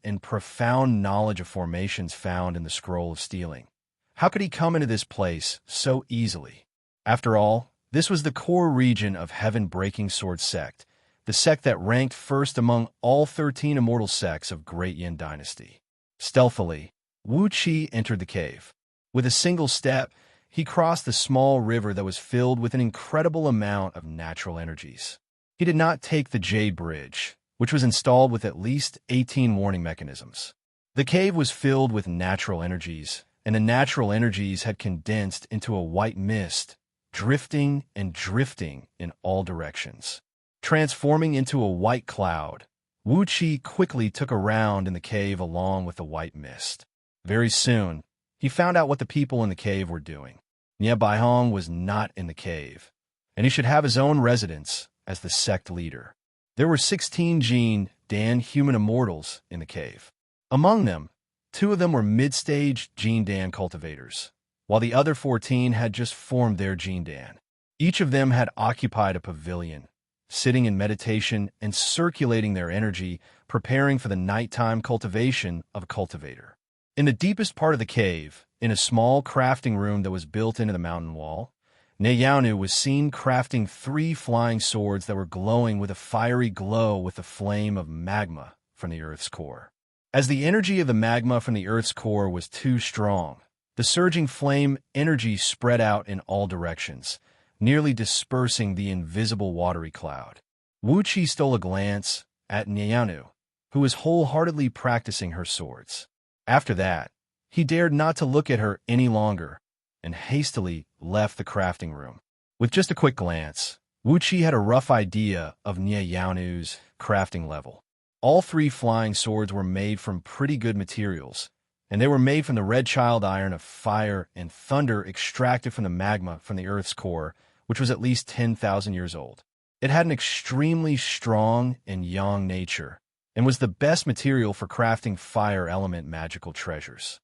knowledge of formations found in the Scroll of Stealing, how could he come into this place so easily? After all, this was the core region of heaven-breaking sword sect, the sect that ranked first among all 13 immortal sects of Great Yin Dynasty. Stealthily, Wuqi entered the cave. With a single step, he crossed the small river that was filled with an incredible amount of natural energies. He did not take the Jade Bridge, which was installed with at least 18 warning mechanisms. The cave was filled with natural energies, and the natural energies had condensed into a white mist, drifting and drifting in all directions. Transforming into a white cloud, Wuqi quickly took a round in the cave along with the white mist. Very soon, he found out what the people in the cave were doing. Nie Baihong was not in the cave, and he should have his own residence as the sect leader. There were 16 Jin Dan human immortals in the cave. Among them, 2 of them were mid-stage Jin Dan cultivators, while the other 14 had just formed their Jin Dan. Each of them had occupied a pavilion, sitting in meditation and circulating their energy, preparing for the nighttime cultivation of a cultivator. In the deepest part of the cave, in a small crafting room that was built into the mountain wall, Neyaunu was seen crafting 3 flying swords that were glowing with a fiery glow with the flame of magma from the Earth's core. As the energy of the magma from the Earth's core was too strong, the surging flame energy spread out in all directions, nearly dispersing the invisible watery cloud. Wuqi stole a glance at Neyaunu, who was wholeheartedly practicing her swords. After that, he dared not to look at her any longer and hastily left the crafting room. With just a quick glance, Wuqi had a rough idea of Nyeyaunu's crafting level. All 3 flying swords were made from pretty good materials, and they were made from the red child iron of fire and thunder extracted from the magma from the Earth's core, which was at least 10,000 years old. It had an extremely strong and yang nature, and was the best material for crafting fire element magical treasures.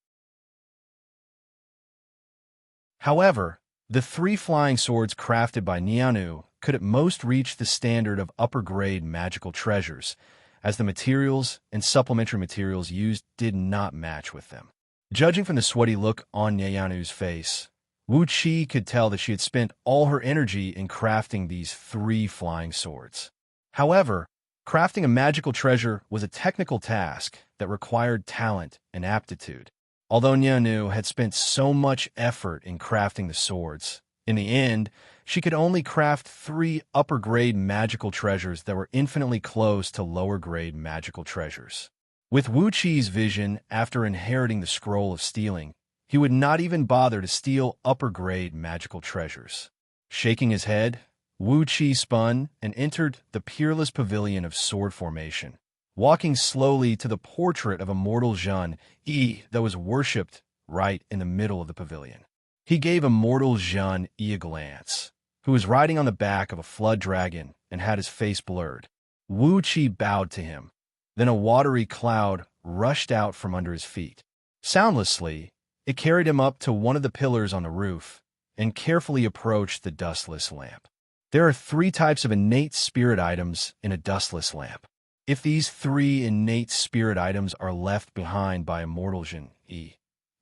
However, the 3 flying swords crafted by Neyaunu could at most reach the standard of upper-grade magical treasures, as the materials and supplementary materials used did not match with them. Judging from the sweaty look on Nyeyaunu's face, Wuqi could tell that she had spent all her energy in crafting these 3 flying swords. However, crafting a magical treasure was a technical task that required talent and aptitude. Although Neyaunu had spent so much effort in crafting the swords, in the end, she could only craft 3 upper-grade magical treasures that were infinitely close to lower-grade magical treasures. With Wuxi's vision, after inheriting the Scroll of Stealing, he would not even bother to steal upper-grade magical treasures. Shaking his head, Wuxi spun and entered the peerless pavilion of sword formation, walking slowly to the portrait of Immortal Xianxia that was worshipped right in the middle of the pavilion. He gave Immortal Xianxia a glance, who was riding on the back of a flood dragon and had his face blurred. Wuxi bowed to him. Then a watery cloud rushed out from under his feet. Soundlessly, it carried him up to one of the pillars on the roof and carefully approached the dustless lamp. There are 3 types of innate spirit items in a dustless lamp. If these 3 innate spirit items are left behind by Immortal Xianxia,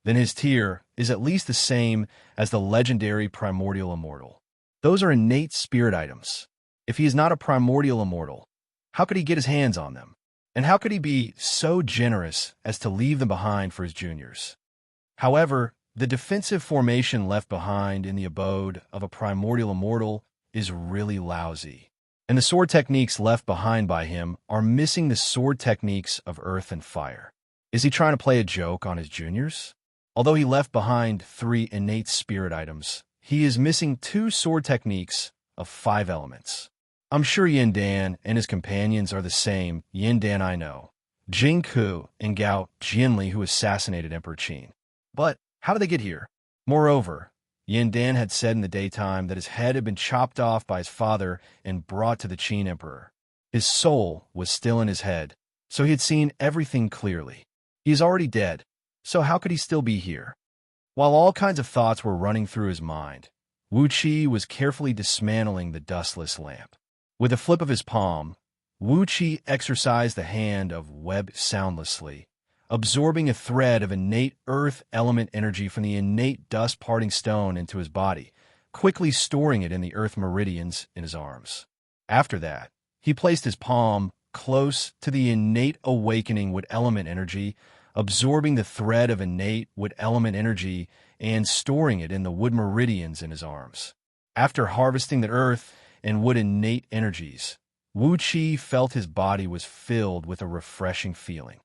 then his tier is at least the same as the legendary Primordial Immortal. Those are innate spirit items. If he is not a Primordial Immortal, how could he get his hands on them? And how could he be so generous as to leave them behind for his juniors? However, the defensive formation left behind in the abode of a Primordial Immortal is really lousy, and the sword techniques left behind by him are missing the sword techniques of earth and fire. Is he trying to play a joke on his juniors? Although he left behind 3 innate spirit items, he is missing 2 sword techniques of 5 elements. I'm sure Yindan and his companions are the same Yindan I know, Jingku and Gao Jinli, who assassinated Emperor Qin. But how did they get here? Moreover, Yindan had said in the daytime that his head had been chopped off by his father and brought to the Qin Emperor. His soul was still in his head, so he had seen everything clearly. He is already dead, so how could he still be here? While all kinds of thoughts were running through his mind, Wuxi was carefully dismantling the dustless lamp. With a flip of his palm, Wuxi exercised the hand of web soundlessly, absorbing a thread of innate earth element energy from the innate dust-parting stone into his body, quickly storing it in the earth meridians in his arms. After that, he placed his palm close to the innate awakening wood element energy, absorbing the thread of innate wood element energy and storing it in the wood meridians in his arms. After harvesting the earth and wood innate energies, Wuxi felt his body was filled with a refreshing feeling.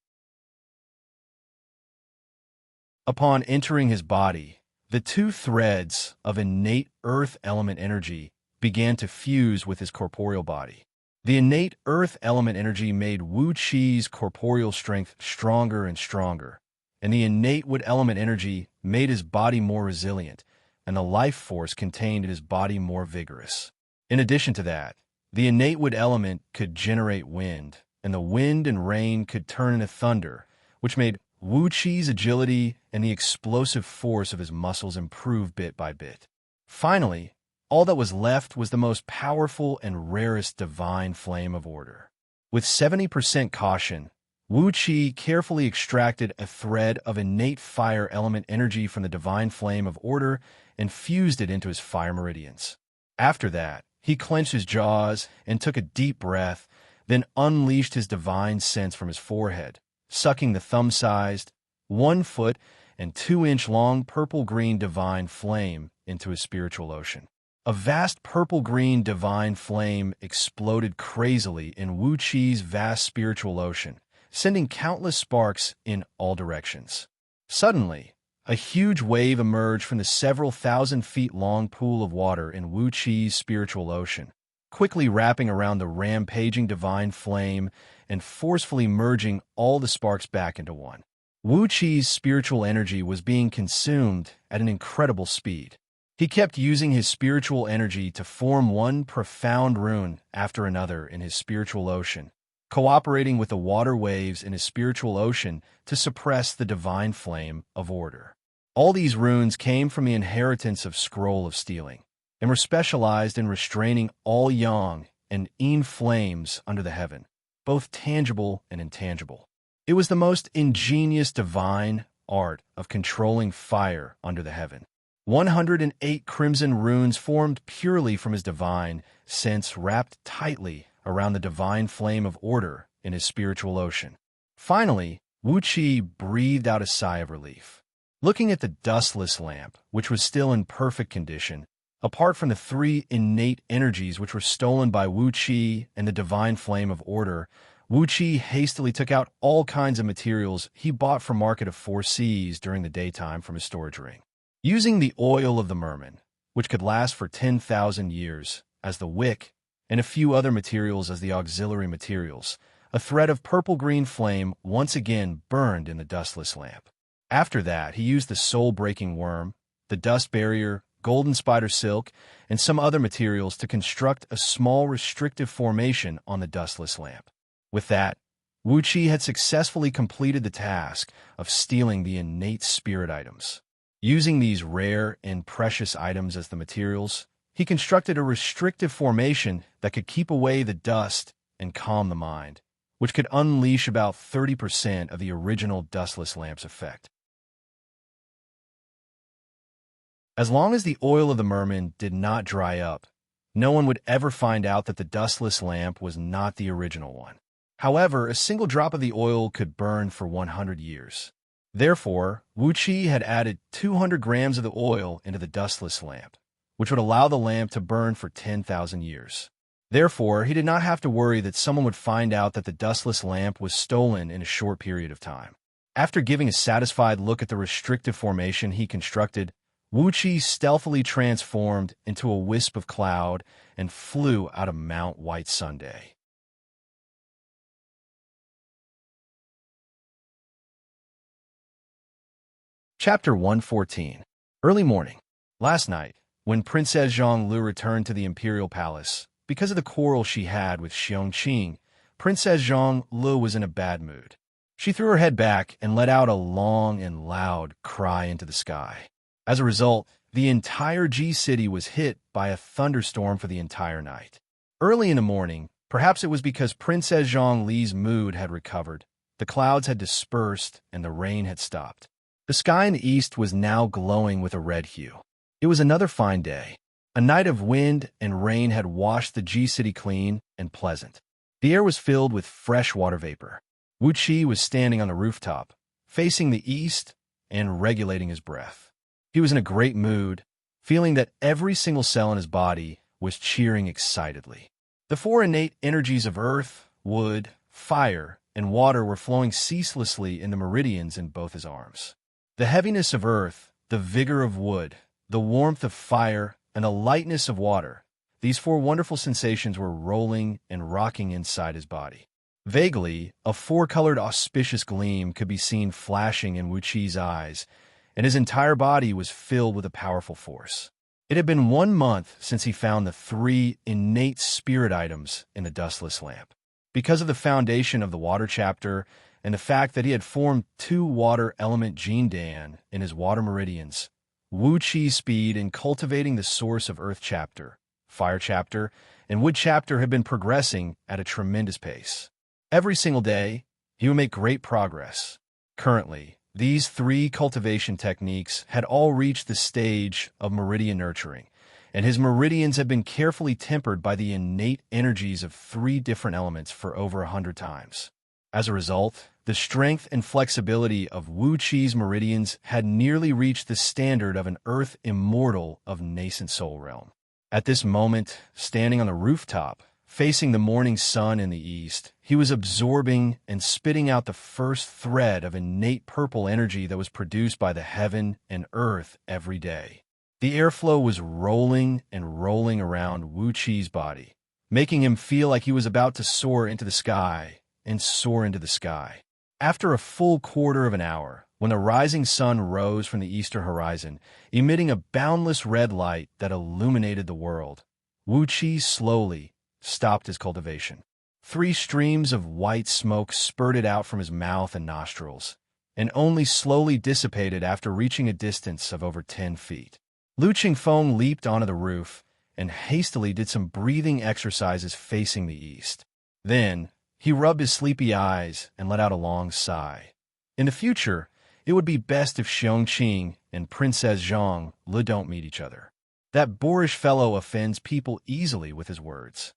Upon entering his body, the 2 threads of innate earth element energy began to fuse with his corporeal body. The innate earth element energy made Wuxi's corporeal strength stronger and stronger, and the innate wood element energy made his body more resilient, and the life force contained in his body more vigorous. In addition to that, the innate wood element could generate wind, and the wind and rain could turn into thunder, which made Wuxi's agility and the explosive force of his muscles improve bit by bit. Finally, all that was left was the most powerful and rarest divine flame of order. With 70% caution, Wuxi carefully extracted a thread of innate fire element energy from the divine flame of order and fused it into his fire meridians. After that, he clenched his jaws and took a deep breath, then unleashed his divine sense from his forehead, sucking the thumb-sized, 1-foot and 2-inch long purple-green divine flame into his spiritual ocean. A vast purple-green divine flame exploded crazily in Wuxi's vast spiritual ocean, sending countless sparks in all directions. Suddenly, a huge wave emerged from the several thousand feet long pool of water in Wuxi's spiritual ocean, quickly wrapping around the rampaging divine flame and forcefully merging all the sparks back into one. Wuxi's spiritual energy was being consumed at an incredible speed. He kept using his spiritual energy to form one profound rune after another in his spiritual ocean, cooperating with the water waves in his spiritual ocean to suppress the divine flame of order. All these runes came from the inheritance of Scroll of Stealing, and were specialized in restraining all yang and yin flames under the heaven, both tangible and intangible. It was the most ingenious divine art of controlling fire under the heaven. 108 crimson runes formed purely from his divine sense wrapped tightly around the divine flame of order in his spiritual ocean. Finally, Wuxi breathed out a sigh of relief. Looking at the dustless lamp, which was still in perfect condition, Apart from the three innate energies which were stolen by Wuxia and the divine flame of order, Wuxia hastily took out all kinds of materials he bought from Market of Four Seas during the daytime from his storage ring. Using the oil of the merman, which could last for 10,000 years, as the wick, and a few other materials as the auxiliary materials, a thread of purple-green flame once again burned in the dustless lamp. After that, he used the soul-breaking worm, the dust barrier, golden spider silk, and some other materials to construct a small restrictive formation on the dustless lamp. With that, Wuxia had successfully completed the task of stealing the innate spirit items. Using these rare and precious items as the materials, he constructed a restrictive formation that could keep away the dust and calm the mind, which could unleash about 30% of the original dustless lamp's effect. As long as the oil of the merman did not dry up, no one would ever find out that the dustless lamp was not the original one. However, a single drop of the oil could burn for 100 years. Therefore, Wuxia had added 200 grams of the oil into the dustless lamp, which would allow the lamp to burn for 10,000 years. Therefore, he did not have to worry that someone would find out that the dustless lamp was stolen in a short period of time. After giving a satisfied look at the restrictive formation he constructed, Wuxia stealthily transformed into a wisp of cloud and flew out of Mount White Sunday. Chapter 114. Early morning. Last night, when Princess Zhonglu returned to the imperial palace, because of the quarrel she had with Xianxia, Princess Zhonglu was in a bad mood. She threw her head back and let out a long and loud cry into the sky. As a result, the entire G-City was hit by a thunderstorm for the entire night. Early in the morning, perhaps it was because Princess Zhonglu's mood had recovered, the clouds had dispersed and the rain had stopped. The sky in the east was now glowing with a red hue. It was another fine day. A night of wind and rain had washed the G-City clean and pleasant. The air was filled with fresh water vapor. Wuxia was standing on the rooftop, facing the east and regulating his breath. He was in a great mood, feeling that every single cell in his body was cheering excitedly. The four innate energies of earth, wood, fire, and water were flowing ceaselessly in the meridians in both his arms. The heaviness of earth, the vigor of wood, the warmth of fire, and the lightness of water, these four wonderful sensations were rolling and rocking inside his body. Vaguely, a four-colored auspicious gleam could be seen flashing in Wuxia's eyes, and his entire body was filled with a powerful force. It had been 1 month since he found the three innate spirit items in the dustless lamp. Because of the foundation of the water chapter and the fact that he had formed 2 water element Jindan in his water meridians, Wuxia's speed in cultivating the source of earth chapter, fire chapter, and wood chapter had been progressing at a tremendous pace. Every single day, he would make great progress. Currently, these 3 cultivation techniques had all reached the stage of meridian nurturing, and his meridians had been carefully tempered by the innate energies of 3 different elements for over 100 times. As a result, the strength and flexibility of Wuxia's meridians had nearly reached the standard of an earth immortal of nascent soul realm. At this moment, standing on the rooftop, facing the morning sun in the east, he was absorbing and spitting out the first thread of innate purple energy that was produced by the heaven and earth every day. The airflow was rolling and rolling around Wuxia's body, making him feel like he was about to soar into the sky and soar into the sky. After a full quarter of an hour, when the rising sun rose from the eastern horizon, emitting a boundless red light that illuminated the world, Wuxia slowly stopped his cultivation. 3 streams of white smoke spurted out from his mouth and nostrils, and only slowly dissipated after reaching a distance of over 10 feet. Lu Qingfeng leaped onto the roof and hastily did some breathing exercises facing the east. Then, he rubbed his sleepy eyes and let out a long sigh. In the future, it would be best if Xianxia and Princess Zhonglu don't meet each other. That boorish fellow offends people easily with his words.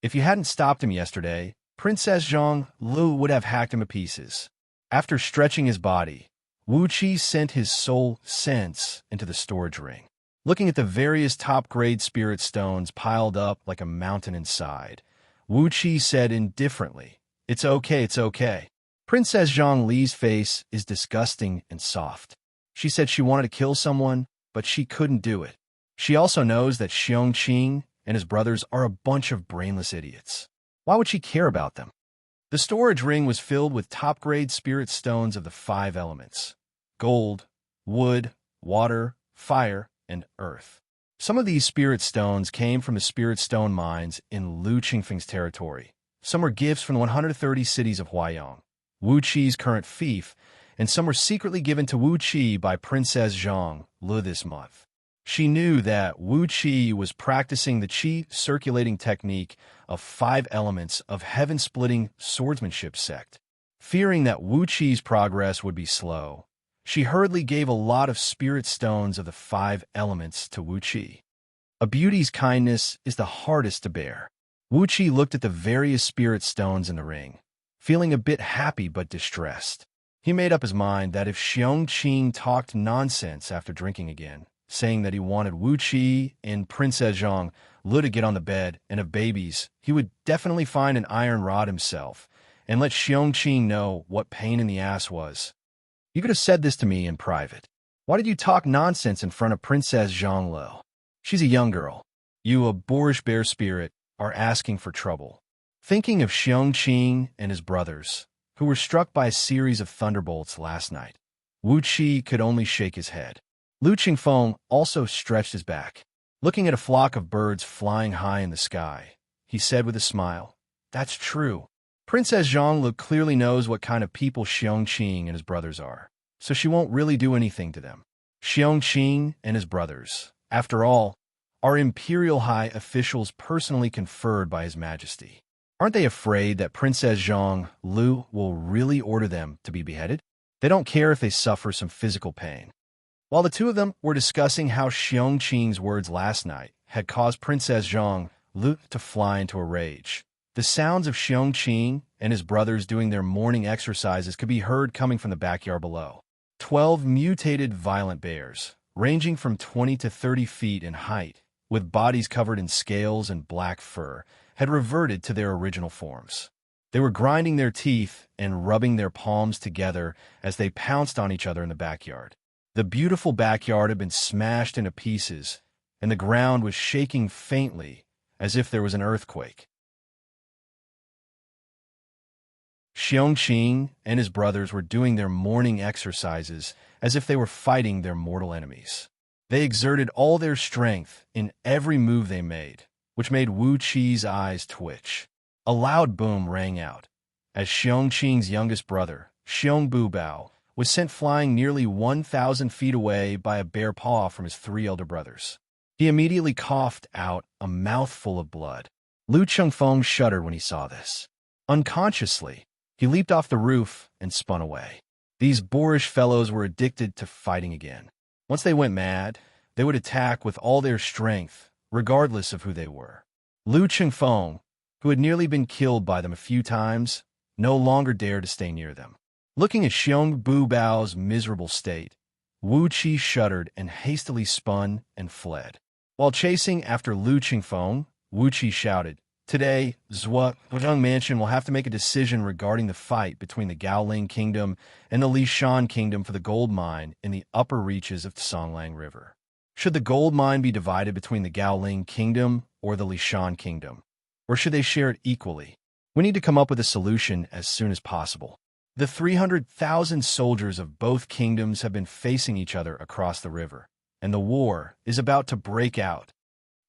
If you hadn't stopped him yesterday, Princess Zhonglu would have hacked him to pieces. After stretching his body, Wuxia sent his soul sense into the storage ring. Looking at the various top-grade spirit stones piled up like a mountain inside, Wuxia said indifferently, "It's okay, it's okay." Princess Zhongli's face is disgusting and soft. She said she wanted to kill someone, but she couldn't do it. She also knows that Xianxia and his brothers are a bunch of brainless idiots. Why would she care about them? The storage ring was filled with top-grade spirit stones of the 5 elements: gold, wood, water, fire, and earth. Some of these spirit stones came from the spirit stone mines in Lu Qingfeng's territory. Some were gifts from the 130 cities of Huayong, Wuqi's current fief, and some were secretly given to Wuxia by Princess Zhang Lu this month. She knew that Wuxia was practicing the qi circulating technique of 5 elements of heaven-splitting swordsmanship sect. Fearing that Wuqi's progress would be slow, she hurriedly gave a lot of spirit stones of the 5 elements to Wuxia. A beauty's kindness is the hardest to bear. Wuxia looked at the various spirit stones in the ring, feeling a bit happy but distressed. He made up his mind that if Xianxia talked nonsense after drinking again, saying that he wanted Wuxia and Princess Zhang Lu to get on the bed and have babies, he would definitely find an iron rod himself and let Xianxia know what pain in the ass was. "You could have said this to me in private. Why did you talk nonsense in front of Princess Zhang Lu? She's a young girl. You, a boorish bear spirit, are asking for trouble." Thinking of Xianxia and his brothers, who were struck by a series of thunderbolts last night, Wuxia could only shake his head. Lu Qingfeng also stretched his back. Looking at a flock of birds flying high in the sky, he said with a smile, "That's true. Princess Zhang Lu clearly knows what kind of people Xianxia and his brothers are, so she won't really do anything to them. Xianxia and his brothers, after all, are imperial high officials personally conferred by His Majesty. Aren't they afraid that Princess Zhang Lu will really order them to be beheaded? They don't care if they suffer some physical pain." While the two of them were discussing how Xianxia's words last night had caused Princess Zhang Lu to fly into a rage, the sounds of Xianxia and his brothers doing their morning exercises could be heard coming from the backyard below. 12 mutated violent bears, ranging from 20 to 30 feet in height, with bodies covered in scales and black fur, had reverted to their original forms. They were grinding their teeth and rubbing their palms together as they pounced on each other in the backyard. The beautiful backyard had been smashed into pieces, and the ground was shaking faintly as if there was an earthquake. Xianxia and his brothers were doing their morning exercises as if they were fighting their mortal enemies. They exerted all their strength in every move they made, which made Wuqi's eyes twitch. A loud boom rang out, as Xianxia's youngest brother, Xiangbubao, was sent flying nearly 1,000 feet away by a bear paw from his 3 elder brothers. He immediately coughed out a mouthful of blood. Lu Qingfeng shuddered when he saw this. Unconsciously, he leaped off the roof and spun away. These boorish fellows were addicted to fighting again. Once they went mad, they would attack with all their strength, regardless of who they were. Lu Qingfeng, who had nearly been killed by them a few times, no longer dared to stay near them. Looking at Xiangbubow's miserable state, Wuxia shuddered and hastily spun and fled. While chasing after Lu Qingfeng, Wuxia shouted, "Today, Zhuang Mansion will have to make a decision regarding the fight between the Gaoling Kingdom and the Lishan Kingdom for the gold mine in the upper reaches of the Songlang River. Should the gold mine be divided between the Gaoling Kingdom or the Lishan Kingdom? Or should they share it equally? We need to come up with a solution as soon as possible. The 300,000 soldiers of both kingdoms have been facing each other across the river, and the war is about to break out."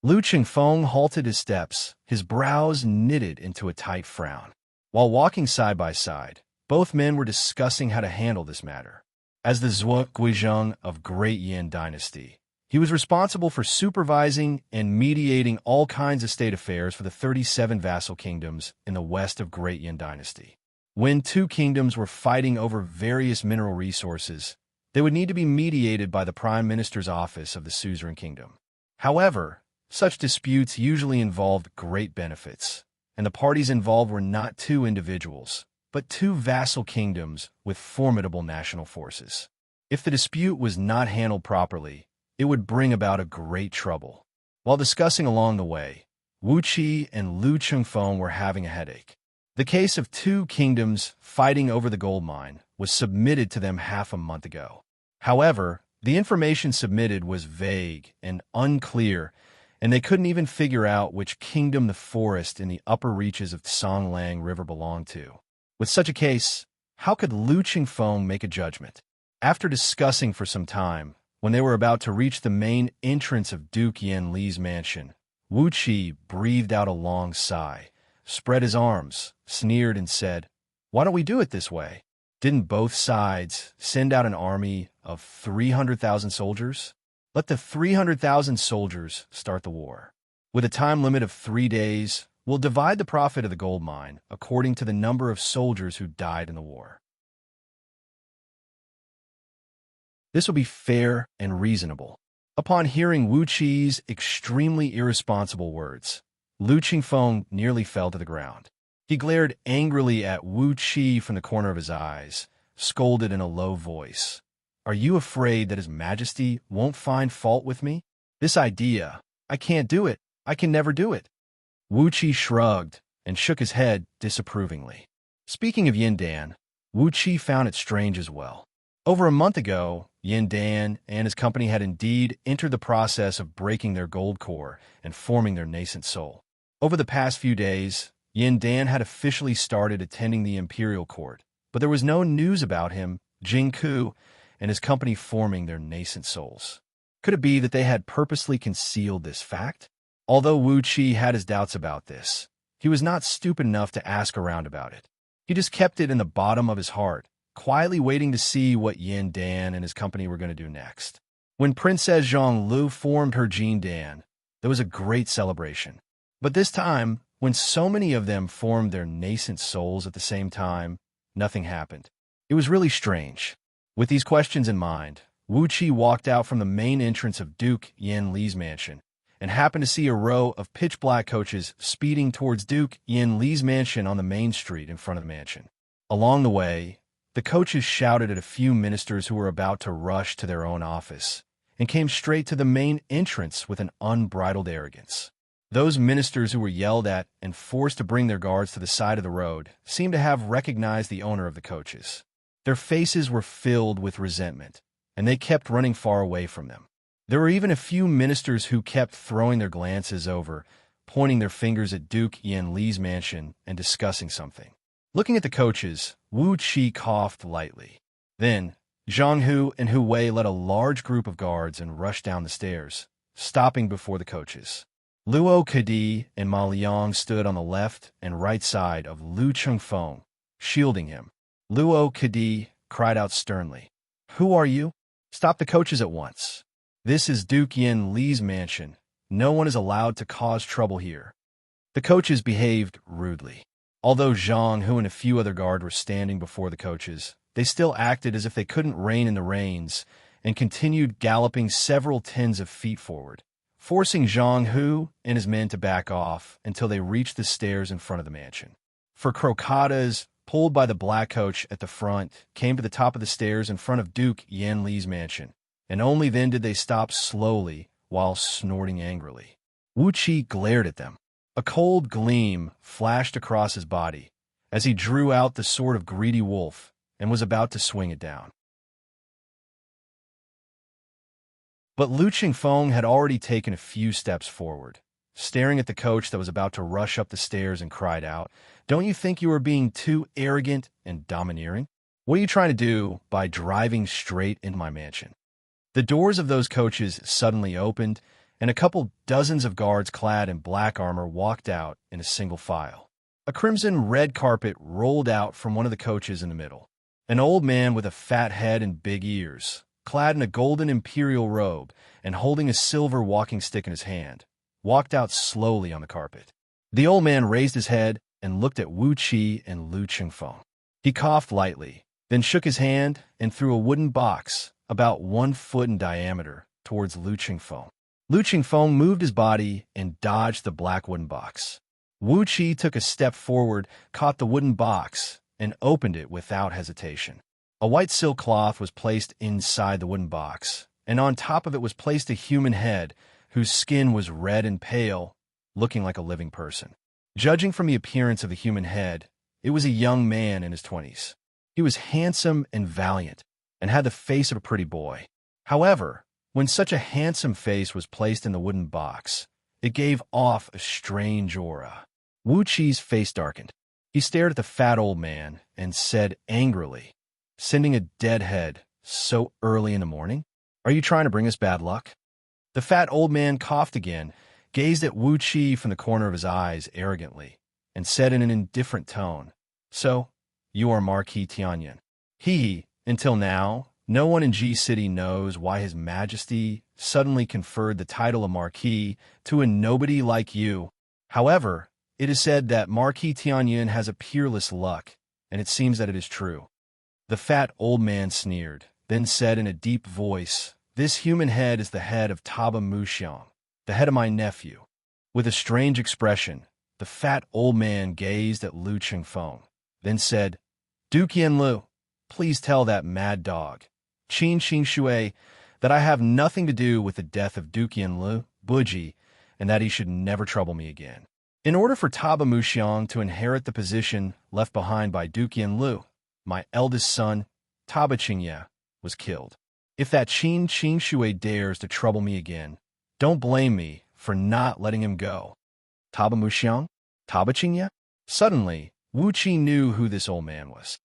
Lu Qingfeng halted his steps, his brows knitted into a tight frown. While walking side by side, both men were discussing how to handle this matter. As the Guizhong of Great Yin Dynasty, he was responsible for supervising and mediating all kinds of state affairs for the 37 vassal kingdoms in the west of Great Yin Dynasty. When 2 kingdoms were fighting over various mineral resources, they would need to be mediated by the Prime Minister's office of the Suzerain Kingdom. However, such disputes usually involved great benefits, and the parties involved were not 2 individuals, but 2 vassal kingdoms with formidable national forces. If the dispute was not handled properly, it would bring about a great trouble. While discussing along the way, Wuxia and Lu Chengfeng were having a headache. The case of two kingdoms fighting over the gold mine was submitted to them half a month ago. However, the information submitted was vague and unclear, and they couldn't even figure out which kingdom the forest in the upper reaches of Songlang River belonged to. With such a case, how could Lu Chengfeng make a judgment? After discussing for some time, when they were about to reach the main entrance of Duke Yan Li's mansion, Wuxia breathed out a long sigh, spread his arms, sneered, and said, "Why don't we do it this way? Didn't both sides send out an army of 300,000 soldiers? Let the 300,000 soldiers start the war. With a time limit of 3 days, we'll divide the profit of the gold mine according to the number of soldiers who died in the war. This will be fair and reasonable." Upon hearing Wu Qi's extremely irresponsible words, Lu Chengfeng nearly fell to the ground. He glared angrily at Wu Qi from the corner of his eyes, scolded in a low voice, "Are you afraid that His Majesty won't find fault with me? This idea, I can't do it. I can never do it." Wu Qi shrugged and shook his head disapprovingly. Speaking of Yin Dan, Wu Qi found it strange as well. Over a month ago, Yin Dan and his company had indeed entered the process of breaking their gold core and forming their nascent soul. Over the past few days, Yin Dan had officially started attending the imperial court, but there was no news about him, Jingku, and his company forming their nascent souls. Could it be that they had purposely concealed this fact? Although Wu Qi had his doubts about this, he was not stupid enough to ask around about it. He just kept it in the bottom of his heart, quietly waiting to see what Yin Dan and his company were going to do next. When Princess Zhonglu formed her Jin Dan, there was a great celebration. But this time, when so many of them formed their nascent souls at the same time, nothing happened. It was really strange. With these questions in mind, Wu Qi walked out from the main entrance of Duke Yan Li's mansion and happened to see a row of pitch-black coaches speeding towards Duke Yan Li's mansion on the main street in front of the mansion. Along the way, the coaches shouted at a few ministers who were about to rush to their own office and came straight to the main entrance with an unbridled arrogance. Those ministers who were yelled at and forced to bring their guards to the side of the road seemed to have recognized the owner of the coaches. Their faces were filled with resentment, and they kept running far away from them. There were even a few ministers who kept throwing their glances over, pointing their fingers at Duke Yan Li's mansion and discussing something. Looking at the coaches, Wu Qi coughed lightly. Then, Zhang Hu and Hu Wei led a large group of guards and rushed down the stairs, stopping before the coaches. Luo Kadi and Ma Liang stood on the left and right side of Lu Chengfeng, shielding him. Luo Kadi cried out sternly, "Who are you? Stop the coaches at once. This is Duke Yan Li's mansion. No one is allowed to cause trouble here." The coaches behaved rudely. Although Zhang Hu and a few other guards were standing before the coaches, they still acted as if they couldn't rein in the reins and continued galloping several tens of feet forward, forcing Zhang Hu and his men to back off until they reached the stairs in front of the mansion. For crocatas, pulled by the black coach at the front, came to the top of the stairs in front of Duke Yan Li's mansion, and only then did they stop slowly while snorting angrily. Wu Qi glared at them. A cold gleam flashed across his body as he drew out the sword of greedy wolf and was about to swing it down. But Lu Chengfeng had already taken a few steps forward, staring at the coach that was about to rush up the stairs, and cried out, "Don't you think you are being too arrogant and domineering? What are you trying to do by driving straight into my mansion?" The doors of those coaches suddenly opened, and a couple dozens of guards clad in black armor walked out in a single file. A crimson red carpet rolled out from one of the coaches in the middle. An old man with a fat head and big ears, clad in a golden imperial robe and holding a silver walking stick in his hand, walked out slowly on the carpet. The old man raised his head and looked at Wu Qi and Lu Chengfeng. He coughed lightly, then shook his hand and threw a wooden box about 1 foot in diameter towards Lu Chengfeng. Lu Chengfeng moved his body and dodged the black wooden box. Wu Qi took a step forward, caught the wooden box, and opened it without hesitation. A white silk cloth was placed inside the wooden box, and on top of it was placed a human head whose skin was red and pale, looking like a living person. Judging from the appearance of the human head, it was a young man in his 20s. He was handsome and valiant, and had the face of a pretty boy. However, when such a handsome face was placed in the wooden box, it gave off a strange aura. Wuxi's face darkened. He stared at the fat old man and said angrily, "Sending a dead head so early in the morning? Are you trying to bring us bad luck?" The fat old man coughed again, gazed at Wuxi from the corner of his eyes arrogantly, and said in an indifferent tone, "So, you are Marquis Tianyan." Until now, no one in G City knows why His Majesty suddenly conferred the title of Marquis to a nobody like you. However, it is said that Marquis Tianyan has a peerless luck, and it seems that it is true. The fat old man sneered, then said in a deep voice, "This human head is the head of Taba Muxiang, the head of my nephew." With a strange expression, the fat old man gazed at Lu Qingfeng, then said, "Duke Yanlu, please tell that mad dog, Qin Xingshui, that I have nothing to do with the death of Duke Yanlu, Buji, and that he should never trouble me again." In order for Taba Muxiang to inherit the position left behind by Duke Yanlu, my eldest son, Taba Xianxia, was killed. If that Qin Xingshui dares to trouble me again, don't blame me for not letting him go. Taba Muxiang? Taba Xianxia? Suddenly, Wuqi knew who this old man was.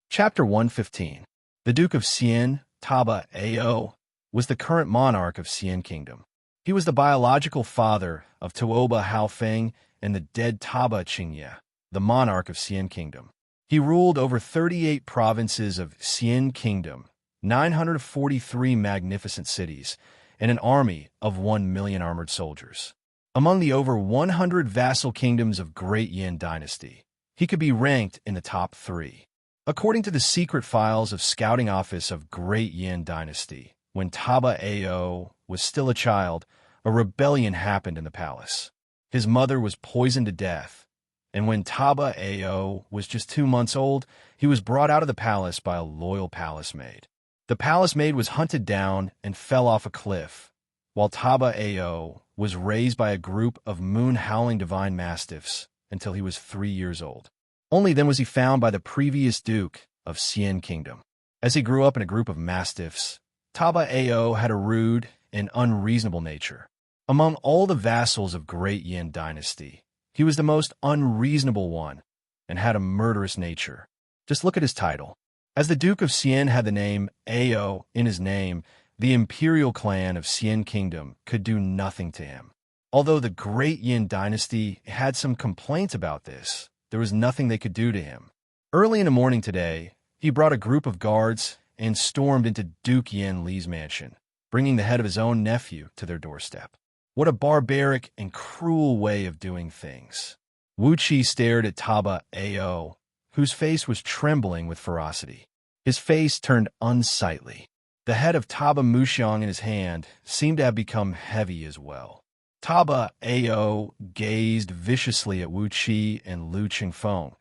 Chapter 115. The Duke of Xian, Taba Ao, was the current monarch of Xian Kingdom. He was the biological father of Tuoba Haofeng and the dead Taba Xianxia, the monarch of Xian Kingdom. He ruled over 38 provinces of Xian Kingdom, 943 magnificent cities, and an army of 1 million armored soldiers. Among the over 100 vassal kingdoms of Great Yin Dynasty, he could be ranked in the top 3. According to the secret files of Scouting Office of Great Yin Dynasty, when Taba Ao was still a child, a rebellion happened in the palace. His mother was poisoned to death, and when Taba Ao was just 2 months old, he was brought out of the palace by a loyal palace maid. The palace maid was hunted down and fell off a cliff, while Taba Ao was raised by a group of moon-howling divine mastiffs until he was 3 years old. Only then was he found by the previous Duke of Xian Kingdom. As he grew up in a group of mastiffs, Taba Ao had a rude and unreasonable nature. Among all the vassals of Great Yin Dynasty, he was the most unreasonable one and had a murderous nature. Just look at his title. As the Duke of Xian had the name Ao in his name, the imperial clan of Xian Kingdom could do nothing to him. Although the Great Yin Dynasty had some complaints about this, there was nothing they could do to him. Early in the morning today, he brought a group of guards and stormed into Duke Yin Li's mansion, bringing the head of his own nephew to their doorstep. What a barbaric and cruel way of doing things. Wuqi stared at Taba Ao, whose face was trembling with ferocity. His face turned unsightly. The head of Taba Muxiang in his hand seemed to have become heavy as well. Taba Ao gazed viciously at Wuqi and Lu Qingfeng,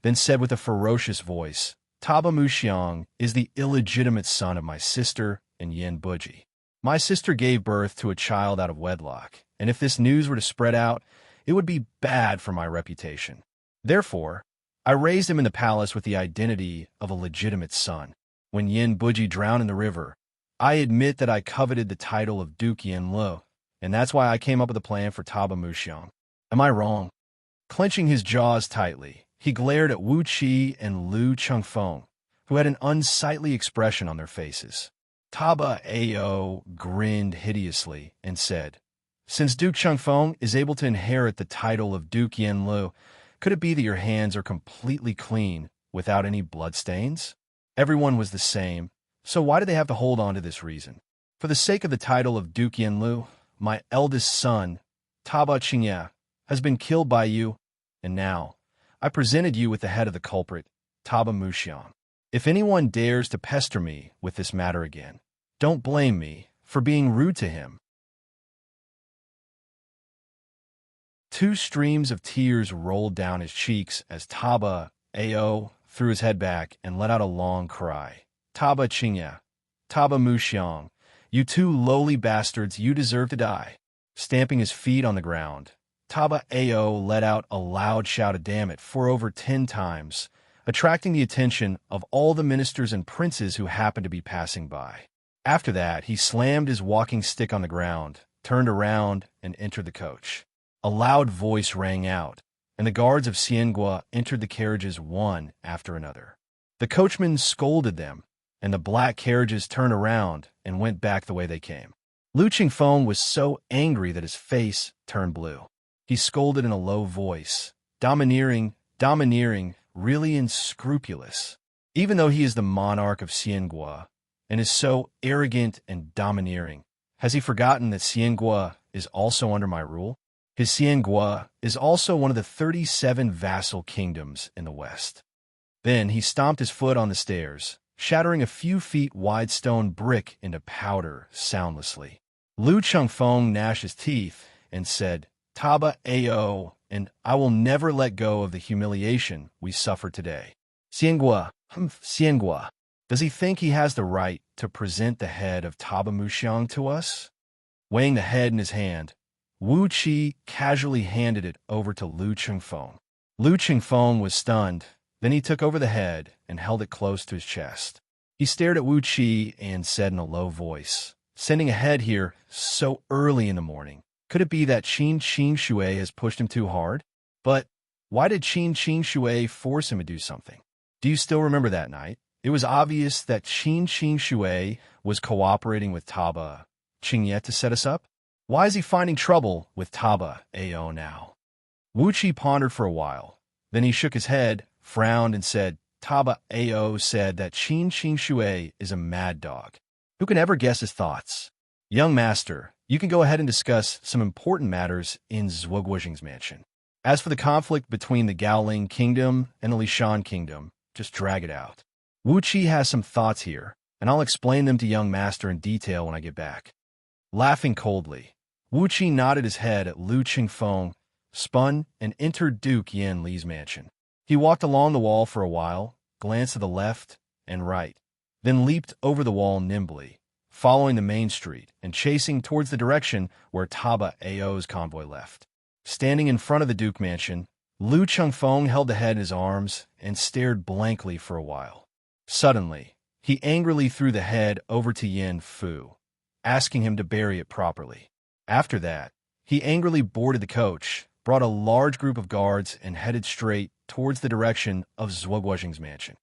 then said with a ferocious voice, "Taba Muxiang is the illegitimate son of my sister and Yin Buji. My sister gave birth to a child out of wedlock, and if this news were to spread out, it would be bad for my reputation. Therefore, I raised him in the palace with the identity of a legitimate son. When Yin Buji drowned in the river, I admit that I coveted the title of Duke Yanlu, and that's why I came up with a plan for Taba Muxiang. Am I wrong?" Clenching his jaws tightly, he glared at Wuqi and Lu Qingfeng, who had an unsightly expression on their faces. Taba Ao grinned hideously and said, "Since Duke Qingfeng is able to inherit the title of Duke Yanlu, could it be that your hands are completely clean without any bloodstains?" Everyone was the same, so why did they have to hold on to this reason? "For the sake of the title of Duke Yanlu, my eldest son, Taba Xianxia, has been killed by you, and now I presented you with the head of the culprit, Taba Muxiang. If anyone dares to pester me with this matter again, don't blame me for being rude to him." Two streams of tears rolled down his cheeks as Taba Ao threw his head back and let out a long cry. Taba Xianxia, Taba Muxiang, you two lowly bastards, you deserve to die. Stamping his feet on the ground, Taba Ao let out a loud shout of damn it for over 10 times, attracting the attention of all the ministers and princes who happened to be passing by. After that, he slammed his walking stick on the ground, turned around, and entered the coach. A loud voice rang out, and the guards of Xianxia entered the carriages one after another. The coachman scolded them, and the black carriages turned around and went back the way they came. Lu Qingfeng was so angry that his face turned blue. He scolded in a low voice, domineering, really unscrupulous. Even though he is the monarch of Xianxia and is so arrogant and domineering, has he forgotten that Xianxia is also under my rule? His Xianxia is also one of the 37 vassal kingdoms in the west. Then he stomped his foot on the stairs, shattering a few feet wide stone brick into powder soundlessly. Lu Qingfeng gnashed his teeth and said, Taba Ao, and I will never let go of the humiliation we suffered today. Xianxia, does he think he has the right to present the head of Taba Muxiang to us? Weighing the head in his hand, Wuxia casually handed it over to Lu Qingfeng. Lu Qingfeng was stunned. Then he took over the head and held it close to his chest. He stared at Wuxia and said in a low voice, sending a head here so early in the morning. Could it be that Qin Xingshui has pushed him too hard? But why did Qin Xingshui force him to do something? Do you still remember that night? It was obvious that Qin Xingshui was cooperating with Taba Xianxia to set us up. Why is he finding trouble with Taba Ao now? Wuxia pondered for a while. Then he shook his head, frowned, and said, Taba Ao said that Qin Xingshui is a mad dog. Who can ever guess his thoughts? Young master, you can go ahead and discuss some important matters in Zhuguoxing's mansion. As for the conflict between the Gaoling Kingdom and the Lishan Kingdom, just drag it out. Wuxia has some thoughts here, and I'll explain them to young master in detail when I get back. Laughing coldly, Wuxia nodded his head at Lu Qingfeng, spun, and entered Duke Yan Li's mansion. He walked along the wall for a while, glanced to the left and right, then leaped over the wall nimbly, following the main street and chasing towards the direction where Taba Ao's convoy left. Standing in front of the Duke mansion, Lu Qingfeng held the head in his arms and stared blankly for a while. Suddenly, he angrily threw the head over to Yin Fu, asking him to bury it properly. After that, he angrily boarded the coach, brought a large group of guards, and headed straight towards the direction of Zhuguoxing's mansion.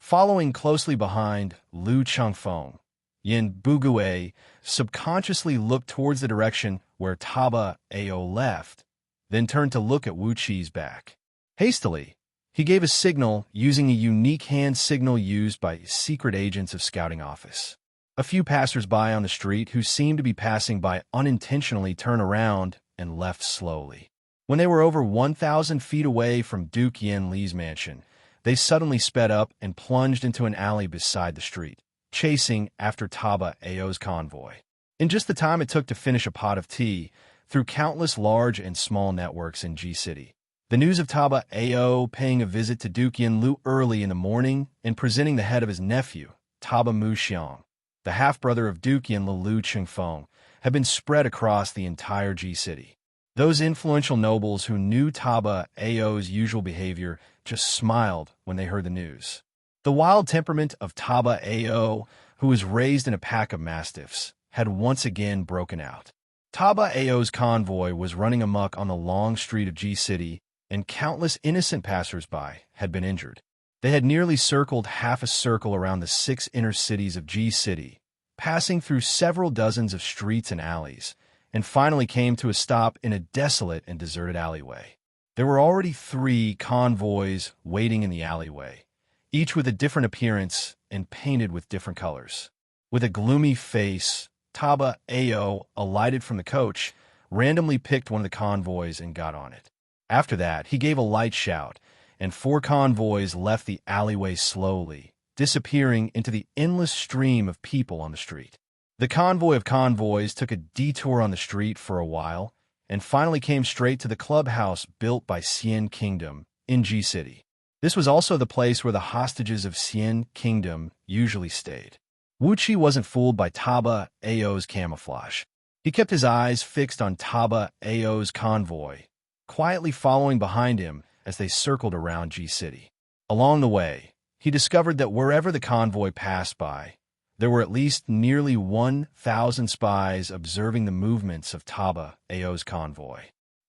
Following closely behind Lu Qingfeng, Yin Bugue subconsciously looked towards the direction where Taba Ao left, then turned to look at Wuqi's back. Hastily, he gave a signal using a unique hand signal used by secret agents of Scouting Office. A few passers-by on the street who seemed to be passing by unintentionally turned around and left slowly. When they were over 1,000 feet away from Duke Yan Li's mansion, they suddenly sped up and plunged into an alley beside the street, chasing after Taba Ao's convoy. In just the time it took to finish a pot of tea, through countless large and small networks in G-City, the news of Taba Ao paying a visit to Duke Yan Lu early in the morning and presenting the head of his nephew, Taba Muxiang, the half-brother of Duke Yan Lu Qingfeng, had been spread across the entire G-City. Those influential nobles who knew Taba Ao's usual behavior just smiled when they heard the news. The wild temperament of Taba Ao, who was raised in a pack of mastiffs, had once again broken out. Taba Ao's convoy was running amok on the long street of G-City, and countless innocent passers-by had been injured. They had nearly circled half a circle around the 6 inner cities of G-City, passing through several dozens of streets and alleys, and finally came to a stop in a desolate and deserted alleyway. There were already 3 convoys waiting in the alleyway, each with a different appearance and painted with different colors. With a gloomy face, Taba Ao alighted from the coach, randomly picked one of the convoys and got on it. After that, he gave a light shout, and 4 convoys left the alleyway slowly, disappearing into the endless stream of people on the street. The convoy of convoys took a detour on the street for a while and finally came straight to the clubhouse built by Xian Kingdom in Ji City. This was also the place where the hostages of Xian Kingdom usually stayed. Wuxia wasn't fooled by Taba Ao's camouflage. He kept his eyes fixed on Taba Ao's convoy, quietly following behind him as they circled around Ji City. Along the way, he discovered that wherever the convoy passed by, there were at least nearly 1,000 spies observing the movements of Taba Ao's convoy.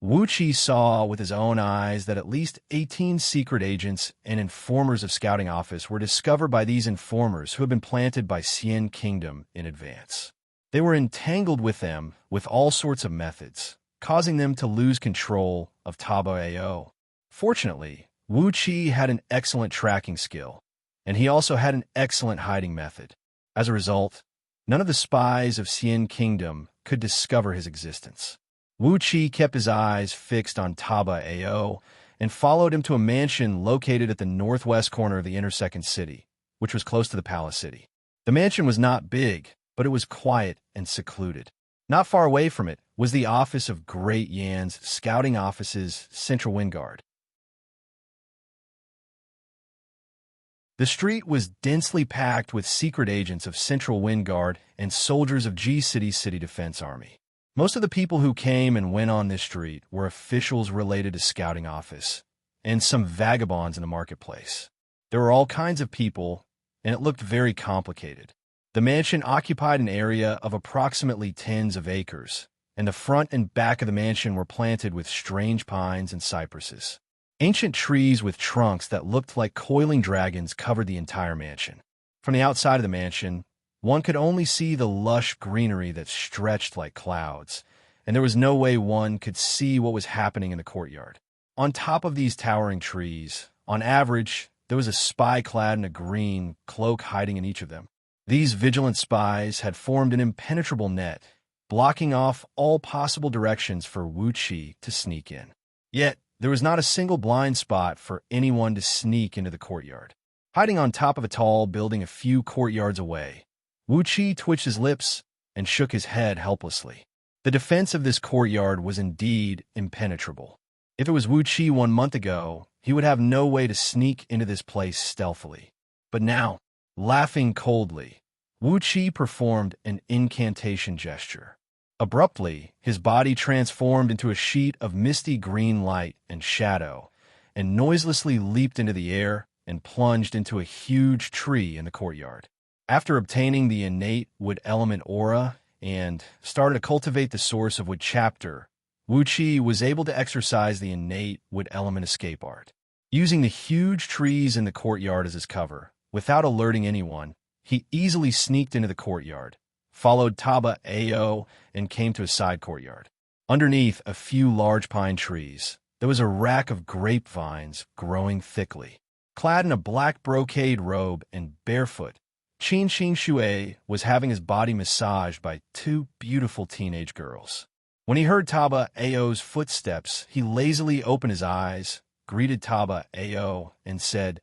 Wuxia saw with his own eyes that at least 18 secret agents and informers of Scouting Office were discovered by these informers who had been planted by Xian Kingdom in advance. They were entangled with them with all sorts of methods, causing them to lose control of Taba Ao. Fortunately, Wuxia had an excellent tracking skill, and he also had an excellent hiding method. As a result, none of the spies of Xian Kingdom could discover his existence. Wuxia kept his eyes fixed on Taba Ao and followed him to a mansion located at the northwest corner of the inner second city, which was close to the palace city. The mansion was not big, but it was quiet and secluded. Not far away from it was the office of Great Yan's Scouting Office's Central Wind Guard. The street was densely packed with secret agents of Central Wind Guard and soldiers of Ji City's City Defense Army. Most of the people who came and went on this street were officials related to Scouting Office and some vagabonds in the marketplace. There were all kinds of people, and it looked very complicated. The mansion occupied an area of approximately tens of acres, and the front and back of the mansion were planted with strange pines and cypresses. Ancient trees with trunks that looked like coiling dragons covered the entire mansion. From the outside of the mansion, one could only see the lush greenery that stretched like clouds, and there was no way one could see what was happening in the courtyard. On top of these towering trees, on average, there was a spy clad in a green cloak hiding in each of them. These vigilant spies had formed an impenetrable net, blocking off all possible directions for Wuxia to sneak in. Yet, there was not a single blind spot for anyone to sneak into the courtyard. Hiding on top of a tall building a few courtyards away, Wuxia twitched his lips and shook his head helplessly. The defense of this courtyard was indeed impenetrable. If it was Wuxia 1 month ago, he would have no way to sneak into this place stealthily. But now, laughing coldly, Wuxia performed an incantation gesture. Abruptly, his body transformed into a sheet of misty green light and shadow, and noiselessly leaped into the air and plunged into a huge tree in the courtyard. After obtaining the innate wood element aura and started to cultivate the source of wood chapter, Wuxia was able to exercise the innate wood element escape art. Using the huge trees in the courtyard as his cover, without alerting anyone, he easily sneaked into the courtyard, followed Taba Ao, and came to a side courtyard. Underneath a few large pine trees, there was a rack of grapevines growing thickly. Clad in a black brocade robe and barefoot, Xianxia was having his body massaged by 2 beautiful teenage girls. When he heard Taba Ao's footsteps, he lazily opened his eyes, greeted Taba Ao, and said,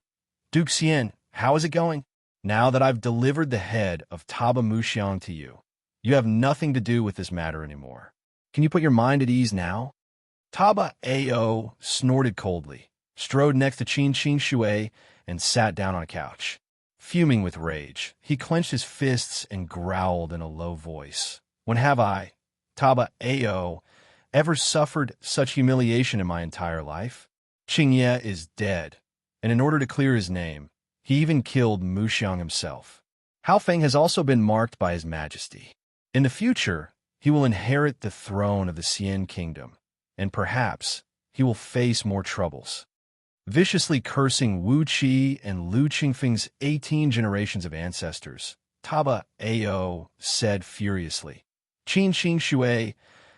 "Duke Xian, how is it going? Now that I've delivered the head of Taba Muxiang to you, you have nothing to do with this matter anymore. Can you put your mind at ease now?" Taba Ao snorted coldly, strode next to Xianxia, and sat down on a couch. Fuming with rage, he clenched his fists and growled in a low voice. "When have I, Taba Ao, ever suffered such humiliation in my entire life? Xianxia is dead, and in order to clear his name, he even killed Muxiang himself. Haofeng has also been marked by his majesty. In the future, he will inherit the throne of the Xian Kingdom, and perhaps he will face more troubles." Viciously cursing Wuxia and Lu Qingfeng's 18 generations of ancestors, Taba Ao said furiously, "Xianxia,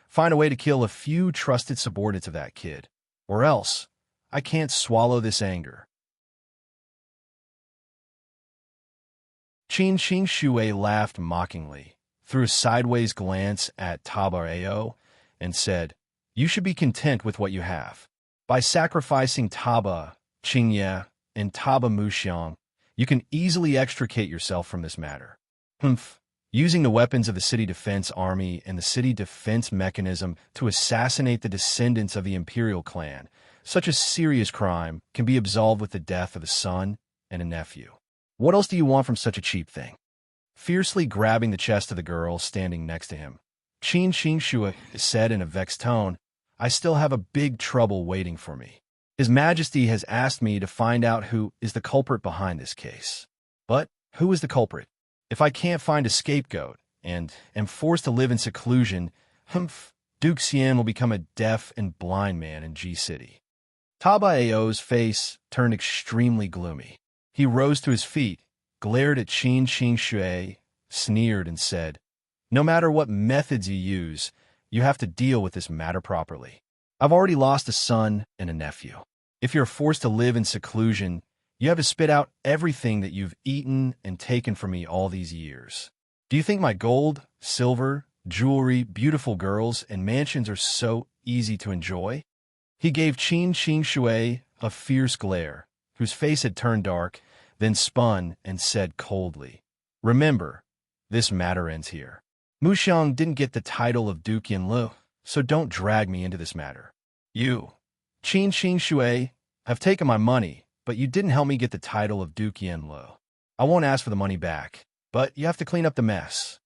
find a way to kill a few trusted subordinates of that kid, or else I can't swallow this anger." Xianxia laughed mockingly, threw a sideways glance at Taba Ao, and said, "You should be content with what you have. By sacrificing Taba, Xianxia, and Taba Muxiang, you can easily extricate yourself from this matter." "Humph, using the weapons of the city defense army and the city defense mechanism to assassinate the descendants of the imperial clan. Such a serious crime can be absolved with the death of a son and a nephew. What else do you want from such a cheap thing? Fiercely grabbing the chest of the girl standing next to him, Xianxia said in a vexed tone, I still have a big trouble waiting for me. His Majesty has asked me to find out who is the culprit behind this case. But who is the culprit? If I can't find a scapegoat and am forced to live in seclusion, Duke Xian will become a deaf and blind man in G City. Tabao's face turned extremely gloomy. He rose to his feet, glared at Xianxia, sneered, and said, No matter what methods you use, you have to deal with this matter properly. I've already lost a son and a nephew. If you're forced to live in seclusion, you have to spit out everything that you've eaten and taken from me all these years. Do you think my gold, silver, jewelry, beautiful girls, and mansions are so easy to enjoy? He gave Xianxia a fierce glare, whose face had turned dark, then spun and said coldly, Remember, this matter ends here. Muxiang didn't get the title of Duke Yanlu, so don't drag me into this matter. You, Xianxia, have taken my money, but you didn't help me get the title of Duke Yanlu. I won't ask for the money back, but you have to clean up the mess.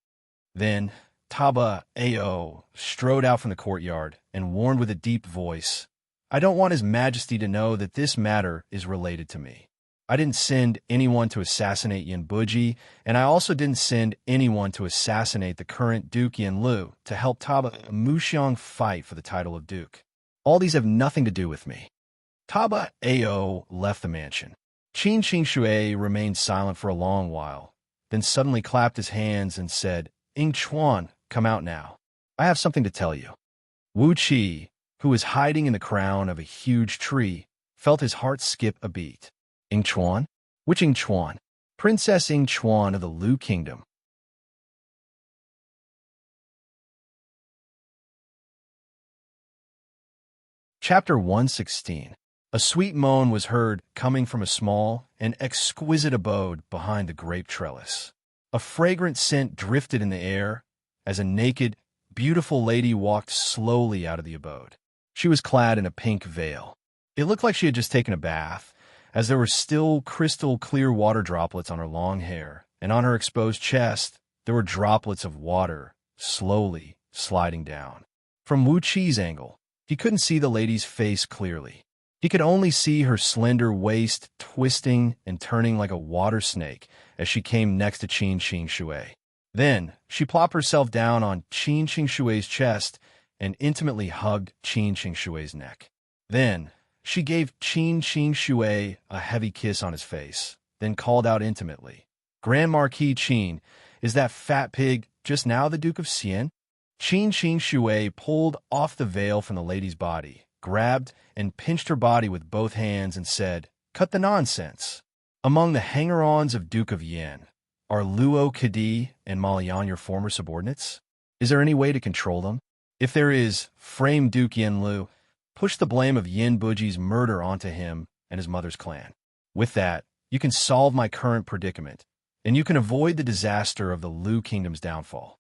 Then Tabao strode out from the courtyard and warned with a deep voice, I don't want His Majesty to know that this matter is related to me. I didn't send anyone to assassinate Yanbuji, and I also didn't send anyone to assassinate the current Duke Yanlu to help Muxiang fight for the title of Duke. All these have nothing to do with me. Tabao left the mansion. Xianxia remained silent for a long while, then suddenly clapped his hands and said, Chuan, come out now. I have something to tell you. Wuxia, who was hiding in the crown of a huge tree, felt his heart skip a beat. Chuan? Which Chuan? Princess Chuan of the Lu Kingdom. Chapter 116. A sweet moan was heard coming from a small and exquisite abode behind the grape trellis. A fragrant scent drifted in the air as a naked, beautiful lady walked slowly out of the abode. She was clad in a pink veil. It looked like she had just taken a bath, as there were still crystal-clear water droplets on her long hair, and on her exposed chest there were droplets of water slowly sliding down. From Wuqi's angle, he couldn't see the lady's face clearly. He could only see her slender waist twisting and turning like a water snake as she came next to Xianxia. Then, she plopped herself down on Xianxia's chest and intimately hugged Xianxia's neck. Then, she gave Xianxia a heavy kiss on his face, then called out intimately, Grand Marquis Qin, is that fat pig just now the Duke of Xian? Xianxia pulled off the veil from the lady's body, grabbed and pinched her body with both hands and said, Cut the nonsense. Among the hanger-ons of Duke of Yan, are Luo Kadi and Malian your former subordinates? Is there any way to control them? If there is, frame Duke Yanlu. Push the blame of Yanbuji's murder onto him and his mother's clan. With that, you can solve my current predicament, and you can avoid the disaster of the Lu Kingdom's downfall.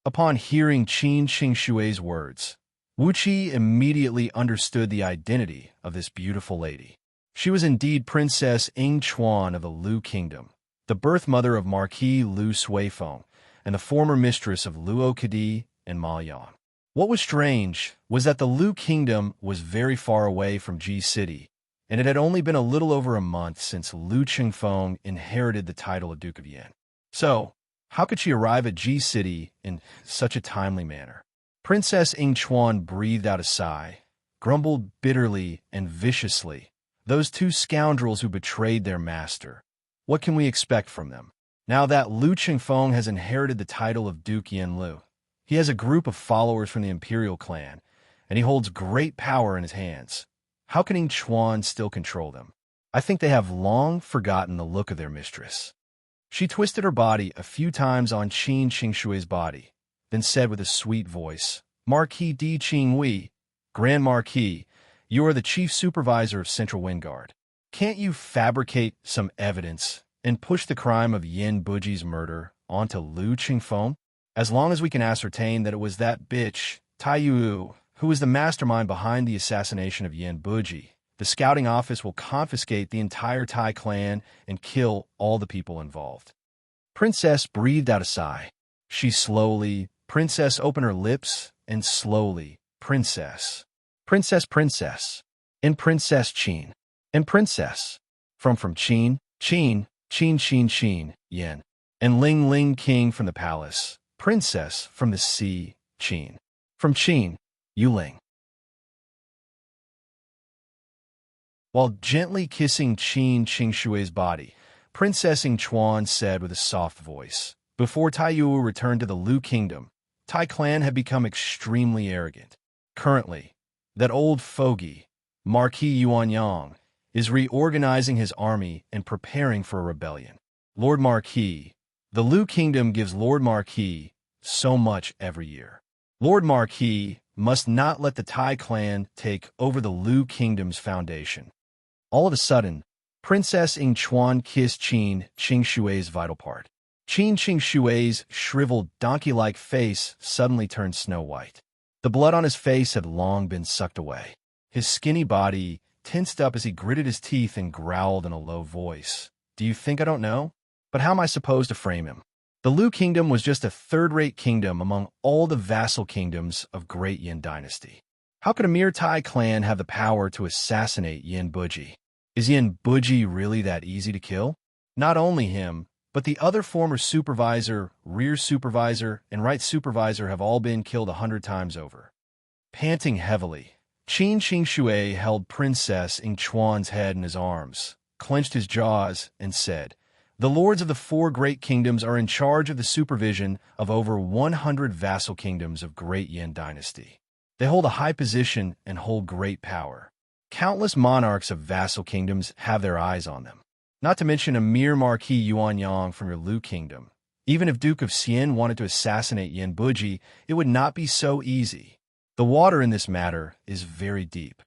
Upon hearing Xianxia's words, Wuqi immediately understood the identity of this beautiful lady. She was indeed Princess Chuan of the Lu Kingdom, the birth mother of Marquis Lu Suifeng, and the former mistress of Luo Kadi and Malian. What was strange was that the Lu Kingdom was very far away from Ji City, and it had only been a little over a month since Lu Qingfeng inherited the title of Duke of Yan. So, how could she arrive at Ji City in such a timely manner? Princess Chuan breathed out a sigh, grumbled bitterly and viciously. Those two scoundrels who betrayed their master. What can we expect from them? Now that Lu Qingfeng has inherited the title of Duke Yanlu, he has a group of followers from the imperial clan, and he holds great power in his hands. How can Chuan still control them? I think they have long forgotten the look of their mistress. She twisted her body a few times on Xianxia's body, then said with a sweet voice, Marquis Di Qingwei, Grand Marquis, you are the chief supervisor of Central Windguard. Can't you fabricate some evidence and push the crime of Yanbuji's murder onto Lu Qingfeng? As long as we can ascertain that it was that bitch, Tai Yu, who was the mastermind behind the assassination of Yan Buji, the scouting office will confiscate the entire Tai clan and kill all the people involved. Princess breathed out a sigh. Princess opened her lips, and slowly, Princess. Princess. And Princess Qin. And Princess. From Qin, Yen. And Ling King from the palace. Princess from the sea, Qin. From Qin, Yuling. While gently kissing Qin Qingshui's body, Princess Yingchuan said with a soft voice, "Before Tai Yu returned to the Lu Kingdom, Tai clan had become extremely arrogant. Currently, that old fogey, Marquis Yuanyang, is reorganizing his army and preparing for a rebellion. Lord Marquis, the Lu Kingdom gives Lord Marquis so much every year. Lord Marquis must not let the Tai clan take over the Lu Kingdom's foundation." All of a sudden, Princess Yingchuan kissed Qin Qingshui's vital part. Qin Qingshui's shriveled, donkey-like face suddenly turned snow white. The blood on his face had long been sucked away. His skinny body tensed up as he gritted his teeth and growled in a low voice. "Do you think I don't know? But how am I supposed to frame him? The Lu Kingdom was just a third-rate kingdom among all the vassal kingdoms of Great Yin Dynasty. How could a mere Tai clan have the power to assassinate Yin Buji? Is Yin Buji really that easy to kill? Not only him, but the other former supervisor, rear supervisor, and right supervisor have all been killed 100 times over." Panting heavily, Qin Qingshui held Princess Yingchuan's head in his arms, clenched his jaws, and said, "The lords of the 4 great kingdoms are in charge of the supervision of over 100 vassal kingdoms of Great Yin Dynasty. They hold a high position and hold great power. Countless monarchs of vassal kingdoms have their eyes on them. Not to mention a mere Marquis Yuanyang from your Lu Kingdom. Even if Duke of Xian wanted to assassinate Yin Buji, it would not be so easy. The water in this matter is very deep."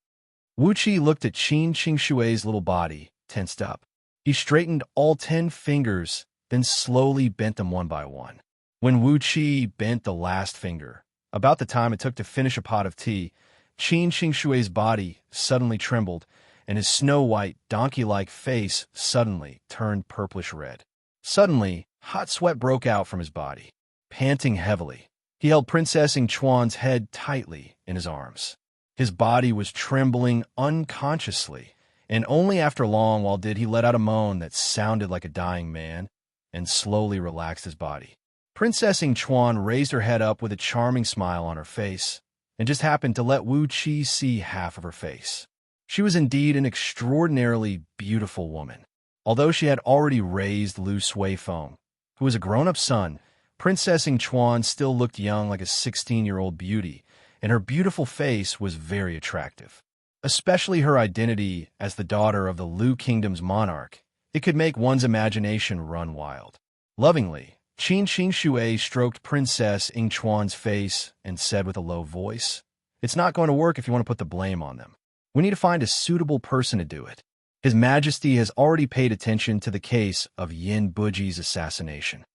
Wuxia looked at Qin Qingshui's little body, tensed up. He straightened all 10 fingers, then slowly bent them one by one. When Wuxia bent the last finger, about the time it took to finish a pot of tea, Qin Qingshui's body suddenly trembled, and his snow-white, donkey-like face suddenly turned purplish red. Suddenly, hot sweat broke out from his body. Panting heavily, he held Princess Yingchuan's head tightly in his arms. His body was trembling unconsciously, and only after long while did he let out a moan that sounded like a dying man, and slowly relaxed his body. Princess Yingchuan raised her head up with a charming smile on her face, and just happened to let Wu Qi see half of her face. She was indeed an extraordinarily beautiful woman. Although she had already raised Lu Suifeng, who was a grown-up son, Princess Yingchuan still looked young like a 16-year-old beauty, and her beautiful face was very attractive. Especially her identity as the daughter of the Lu Kingdom's monarch, it could make one's imagination run wild. Lovingly, Qin Qingshui stroked Princess Yingchuan's face and said with a low voice, "It's not going to work if you want to put the blame on them. We need to find a suitable person to do it. His Majesty has already paid attention to the case of Yin Buji's assassination.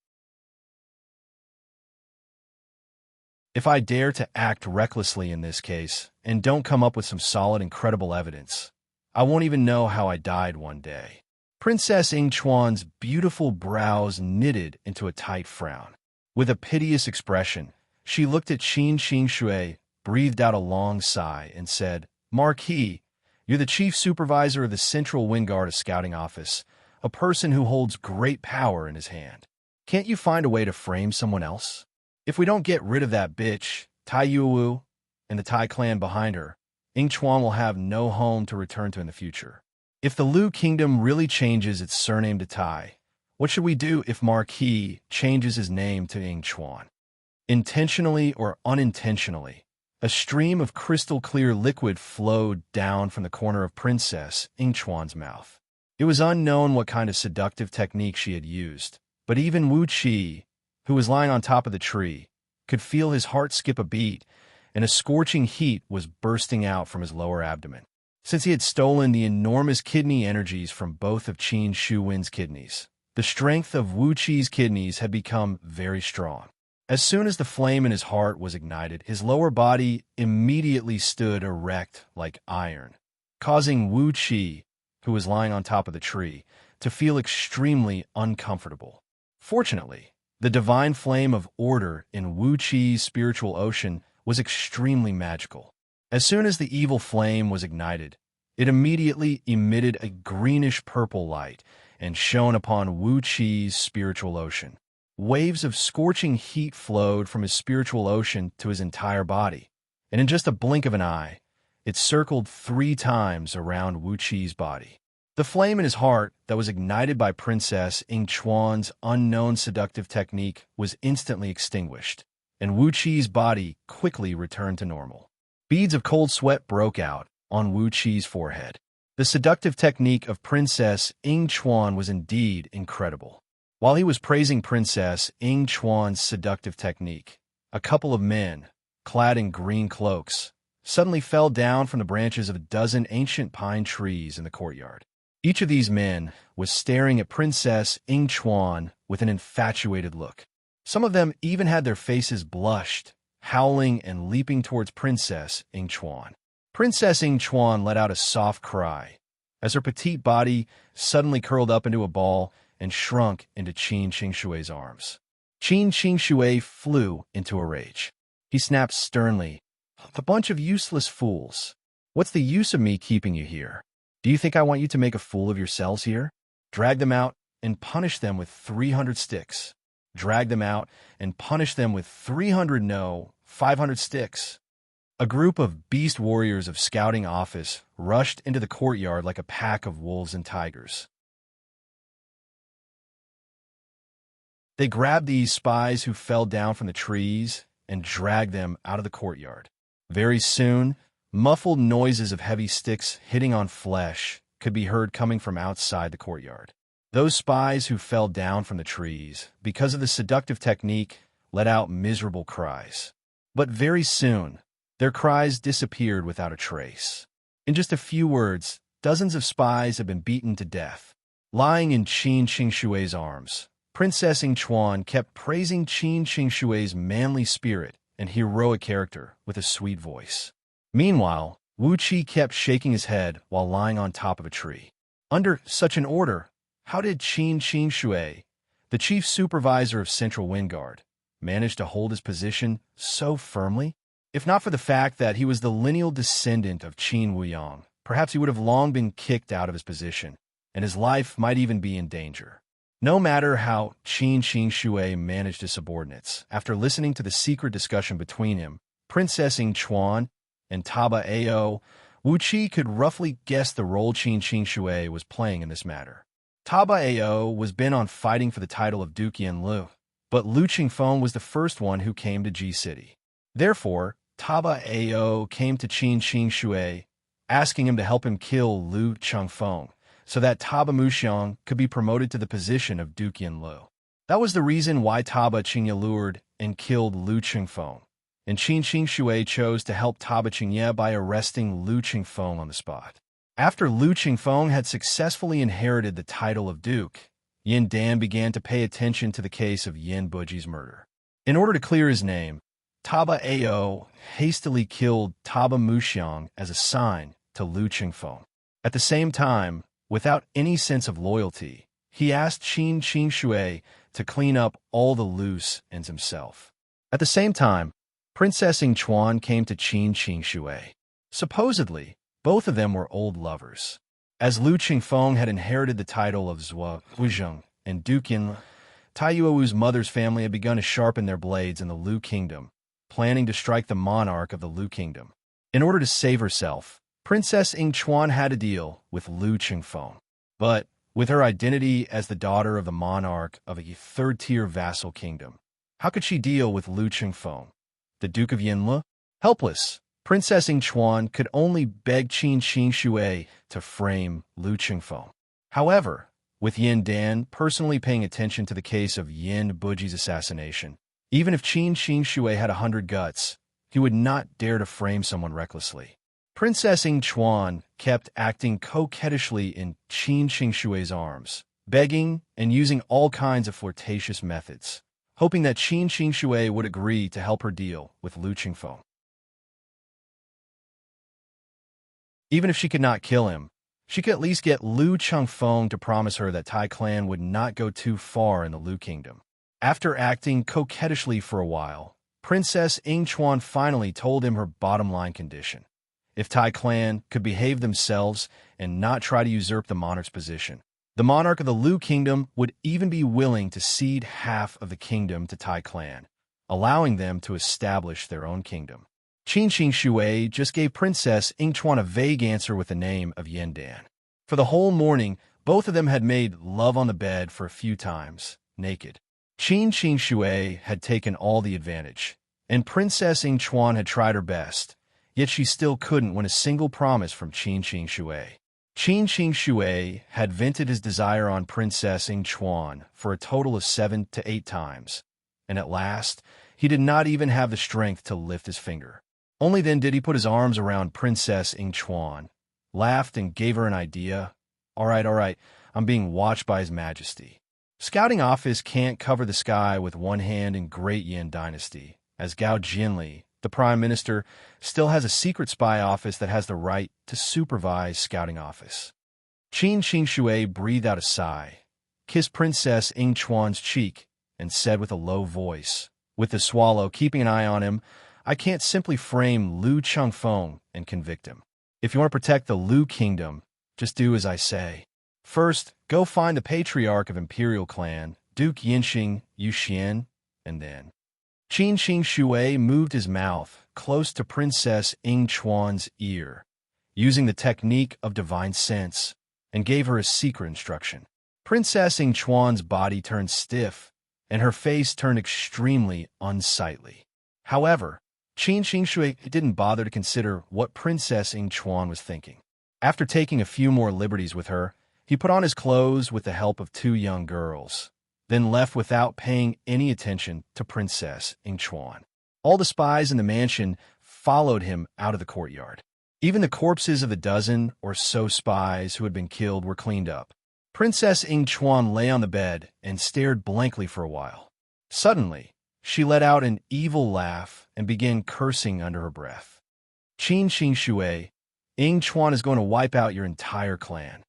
If I dare to act recklessly in this case and don't come up with some solid and credible evidence, I won't even know how I died one day." Princess Yingchuan's beautiful brows knitted into a tight frown. With a piteous expression, she looked at Qin Qingshui, breathed out a long sigh, and said, "Marquis, you're the chief supervisor of the Central Wingard Scouting Office, a person who holds great power in his hand. Can't you find a way to frame someone else? If we don't get rid of that bitch, Tai Yuwu, and the Tai clan behind her, Yingchuan will have no home to return to in the future. If the Lu Kingdom really changes its surname to Tai, what should we do if Marquis changes his name to Yingchuan?" Intentionally or unintentionally, a stream of crystal-clear liquid flowed down from the corner of Princess Yingchuan's mouth. It was unknown what kind of seductive technique she had used, but even Wu Qi, who was lying on top of the tree, could feel his heart skip a beat, and a scorching heat was bursting out from his lower abdomen. Since he had stolen the enormous kidney energies from both of Qin Shuwen's kidneys, The strength of Wuxi's kidneys had become very strong. As soon as the flame in his heart was ignited, his lower body immediately stood erect like iron, causing Wuxi, who was lying on top of the tree, to feel extremely uncomfortable. Fortunately, the divine flame of order in Wuxi's spiritual ocean was extremely magical. As soon as the evil flame was ignited, it immediately emitted a greenish-purple light and shone upon Wuxi's spiritual ocean. Waves of scorching heat flowed from his spiritual ocean to his entire body, and in just a blink of an eye, it circled 3 times around Wuxi's body. The flame in his heart that was ignited by Princess Yingchuan's unknown seductive technique was instantly extinguished, and Wuxi's body quickly returned to normal. Beads of cold sweat broke out on Wuxi's forehead. The seductive technique of Princess Yingchuan was indeed incredible. While he was praising Princess Yingchuan's seductive technique, a couple of men, clad in green cloaks, suddenly fell down from the branches of a dozen ancient pine trees in the courtyard. Each of these men was staring at Princess Yingchuan with an infatuated look. Some of them even had their faces blushed, howling and leaping towards Princess Yingchuan. Princess Yingchuan let out a soft cry as her petite body suddenly curled up into a ball and shrunk into Qin Xingshui's arms. Qin Xingshui flew into a rage. He snapped sternly, "A bunch of useless fools. What's the use of me keeping you here? Do you think I want you to make a fool of yourselves here? Drag them out and punish them with 300 sticks. Drag them out and punish them with 500 sticks." A group of beast warriors of scouting office rushed into the courtyard like a pack of wolves and tigers. They grabbed these spies who fell down from the trees and dragged them out of the courtyard. Very soon, muffled noises of heavy sticks hitting on flesh could be heard coming from outside the courtyard. Those spies who fell down from the trees, because of the seductive technique, let out miserable cries. But very soon, their cries disappeared without a trace. In just a few words, dozens of spies had been beaten to death. Lying in Qin Xingshui's arms, Princess Yingchuan kept praising Qin Xingshui's manly spirit and heroic character with a sweet voice. Meanwhile, Wuxi kept shaking his head while lying on top of a tree. Under such an order, how did Qin Xingshui, the chief supervisor of Central Wind Guard, manage to hold his position so firmly? If not for the fact that he was the lineal descendant of Qin Wuyang, perhaps he would have long been kicked out of his position, and his life might even be in danger. No matter how Qin Xingshui managed his subordinates, after listening to the secret discussion between him, Princess Yingchuan, and Taba Ao, Wuxi could roughly guess the role Qin Xingshui was playing in this matter. Taba Ao was bent on fighting for the title of Duke Yanlu, but Lu Qingfeng was the first one who came to Ji City. Therefore, Taba Ao came to Qin Xingshui, asking him to help him kill Lu Qingfeng, so that Taba Muxiang could be promoted to the position of Duke Yanlu. That was the reason why Taba Qingye lured and killed Lu Qingfeng, and Qin Xingshui chose to help Taba Qingye by arresting Lu Qingfeng on the spot. After Lu Qingfeng had successfully inherited the title of Duke, Yin Dan began to pay attention to the case of Yin Buji's murder. In order to clear his name, Taba Ao hastily killed Taba Muxiang as a sign to Lu Qingfeng. At the same time, without any sense of loyalty, he asked Qin Xingshui to clean up all the loose ends himself. At the same time, Princess Yingchuan came to Qin Xingshui. Supposedly, both of them were old lovers. As Lu Qingfeng had inherited the title of Zhua Wuzheng and Duke Yanlu, Taiyuewu's mother's family had begun to sharpen their blades in the Lu Kingdom, planning to strike the monarch of the Lu Kingdom. In order to save herself, Princess Yingchuan had to deal with Lu Qingfeng. But, with her identity as the daughter of the monarch of a third-tier vassal kingdom, how could she deal with Lu Qingfeng, the Duke of Yanlu? Helpless, Princess Yingchuan could only beg Qin Xingshui to frame Lu Qingfeng. However, with Yin Dan personally paying attention to the case of Yin Buji's assassination, even if Qin Xingshui had 100 guts, he would not dare to frame someone recklessly. Princess Yingchuan kept acting coquettishly in Qin Xingshui's arms, begging and using all kinds of flirtatious methods, hoping that Qin Xingshui would agree to help her deal with Lu Qingfeng. Even if she could not kill him, she could at least get Lu Qingfeng to promise her that Tai clan would not go too far in the Lu kingdom. After acting coquettishly for a while, Princess Yingchuan finally told him her bottom-line condition: if Tai clan could behave themselves and not try to usurp the monarch's position, the monarch of the Lu kingdom would even be willing to cede half of the kingdom to Tai clan, allowing them to establish their own kingdom. Qin Xingshui just gave Princess Yingchuan a vague answer with the name of Yandan. For the whole morning, both of them had made love on the bed for a few times, naked. Qin Xingshui had taken all the advantage, and Princess Yingchuan had tried her best, yet she still couldn't win a single promise from Qin Xingshui. Qin Xingshui had vented his desire on Princess Yingchuan for a total of 7 to 8 times, and at last, he did not even have the strength to lift his finger. Only then did he put his arms around Princess Yingchuan, laughed and gave her an idea. All right, I'm being watched by His Majesty. Scouting office can't cover the sky with one hand in Great Yin Dynasty, as Gao Jinli, the Prime Minister, still has a secret spy office that has the right to supervise scouting office. Qin Xingshui breathed out a sigh, kissed Princess Yingchuan's cheek, and said with a low voice, with the swallow keeping an eye on him, I can't simply frame Lu Qingfeng and convict him. If you want to protect the Lu kingdom, just do as I say. First, go find the patriarch of Imperial Clan, Duke Yinxing Yuxian, and then. Qin Xingshui moved his mouth close to Princess Yingchuan's ear, using the technique of divine sense, and gave her a secret instruction. Princess Yingchuan's body turned stiff, and her face turned extremely unsightly. However, Qin Xingshui didn't bother to consider what Princess Yingchuan was thinking. After taking a few more liberties with her, he put on his clothes with the help of 2 young girls, then left without paying any attention to Princess Yingchuan. All the spies in the mansion followed him out of the courtyard. Even the corpses of the dozen or so spies who had been killed were cleaned up. Princess Yingchuan lay on the bed and stared blankly for a while. Suddenly, she let out an evil laugh and began cursing under her breath. Qin Xingshui, Yingchuan is going to wipe out your entire clan.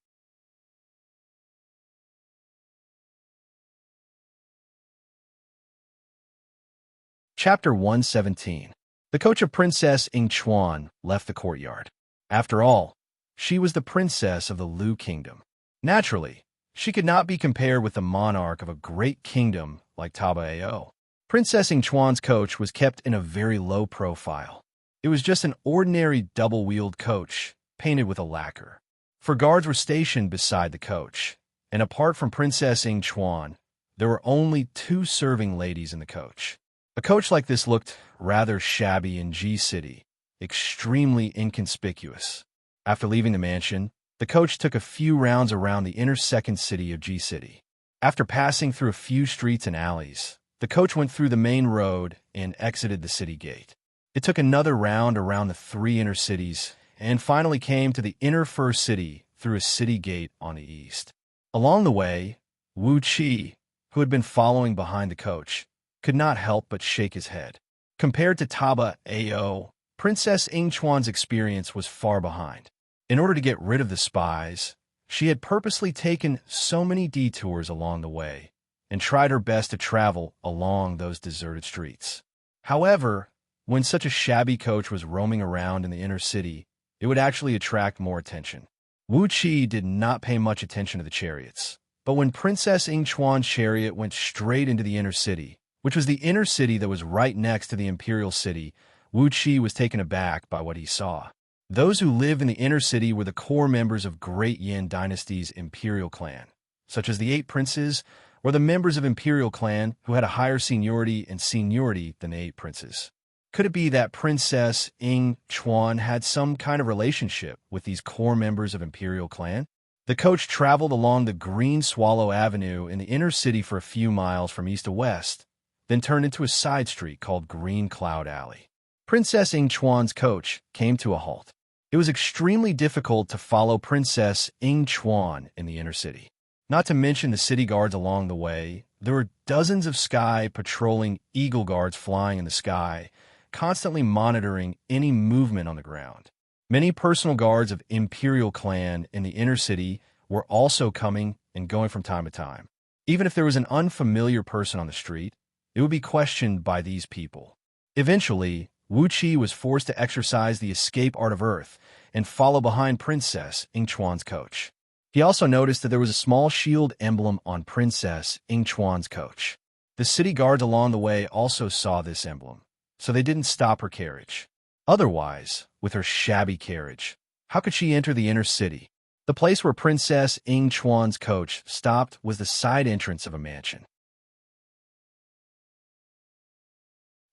Chapter 117. The coach of Princess Yingchuan left the courtyard. After all, she was the princess of the Lu kingdom. Naturally, she could not be compared with the monarch of a great kingdom like Taba Ao. Princess Yingchuan's coach was kept in a very low profile. It was just an ordinary double-wheeled coach, painted with a lacquer. 4 guards were stationed beside the coach, and apart from Princess Yingchuan, there were only 2 serving ladies in the coach. A coach like this looked rather shabby in G City, extremely inconspicuous. After leaving the mansion, the coach took a few rounds around the inner second city of G City. After passing through a few streets and alleys, the coach went through the main road and exited the city gate. It took another round around the 3 inner cities and finally came to the inner first city through a city gate on the east. Along the way, Wuxia, who had been following behind the coach, could not help but shake his head. Compared to Taba Ao, Princess Yingchuan's experience was far behind. In order to get rid of the spies, she had purposely taken so many detours along the way and tried her best to travel along those deserted streets. However, when such a shabby coach was roaming around in the inner city, it would actually attract more attention. Wuxia did not pay much attention to the chariots, but when Princess Yingchuan's chariot went straight into the inner city, which was the inner city that was right next to the imperial city, Wuxia was taken aback by what he saw. Those who lived in the inner city were the core members of Great Yin Dynasty's imperial clan, such as the 8 princes or the members of imperial clan who had a higher seniority than the 8 princes. Could it be that Princess Yingchuan had some kind of relationship with these core members of imperial clan? The coach traveled along the Green Swallow Avenue in the inner city for a few miles from east to west, then turned into a side street called Green Cloud Alley. Princess Yingchuan's coach came to a halt. It was extremely difficult to follow Princess Yingchuan in the inner city. Not to mention the city guards along the way, there were dozens of sky patrolling eagle guards flying in the sky, constantly monitoring any movement on the ground. Many personal guards of Imperial clan in the inner city were also coming and going from time to time. Even if there was an unfamiliar person on the street, it would be questioned by these people. Eventually, Wuxia was forced to exercise the escape art of Earth and follow behind Princess Yingchuan's coach. He also noticed that there was a small shield emblem on Princess Yingchuan's coach. The city guards along the way also saw this emblem, so they didn't stop her carriage. Otherwise, with her shabby carriage, how could she enter the inner city? The place where Princess Yingchuan's coach stopped was the side entrance of a mansion.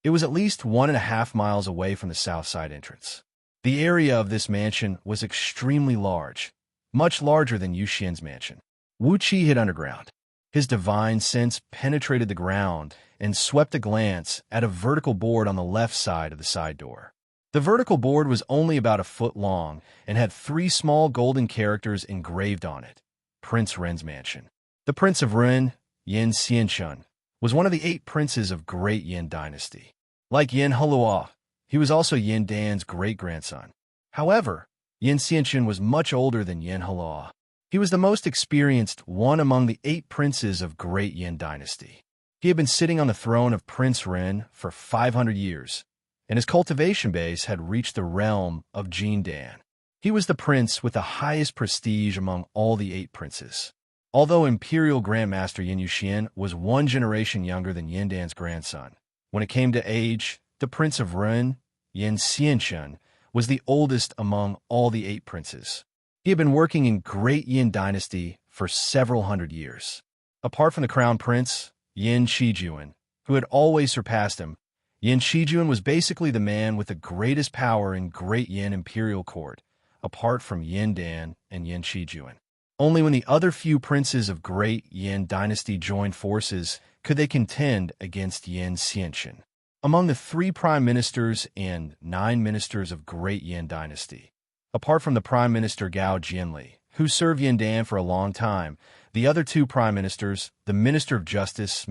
It was at least 1.5 miles away from the south side entrance. The area of this mansion was extremely large, much larger than Yu Xian's mansion. Wuxia hid underground. His divine sense penetrated the ground and swept a glance at a vertical board on the left side of the side door. The vertical board was only about a foot long and had 3 small golden characters engraved on it. Prince Ren's mansion. The Prince of Ren, Xianxia, was one of the 8 princes of Great Yin dynasty. Like Yin Hulua, he was also Yin Dan's great-grandson. However, Xianxia was much older than Yin Hulua. He was the most experienced one among the 8 princes of Great Yin dynasty. He had been sitting on the throne of Prince Ren for 500 years, and his cultivation base had reached the realm of Jin Dan. He was the prince with the highest prestige among all the 8 princes. Although Imperial Grandmaster Yin Yuxian was 1 generation younger than Yin Dan's grandson, when it came to age, the Prince of Ren, Xianxia, was the oldest among all the 8 princes. He had been working in Great Yin dynasty for several hundred years. Apart from the crown prince, Yin Shijuan, who had always surpassed him, Yin Shijuan was basically the man with the greatest power in Great Yin Imperial Court, apart from Yin Dan and Yin Shijuan. Only when the other few princes of Great Yin dynasty joined forces could they contend against Yin Xianxia. Among the 3 prime ministers and 9 ministers of Great Yin dynasty, apart from the prime minister Gao Jianli, who served Yin Dan for a long time, the other 2 prime ministers, the Minister of Justice,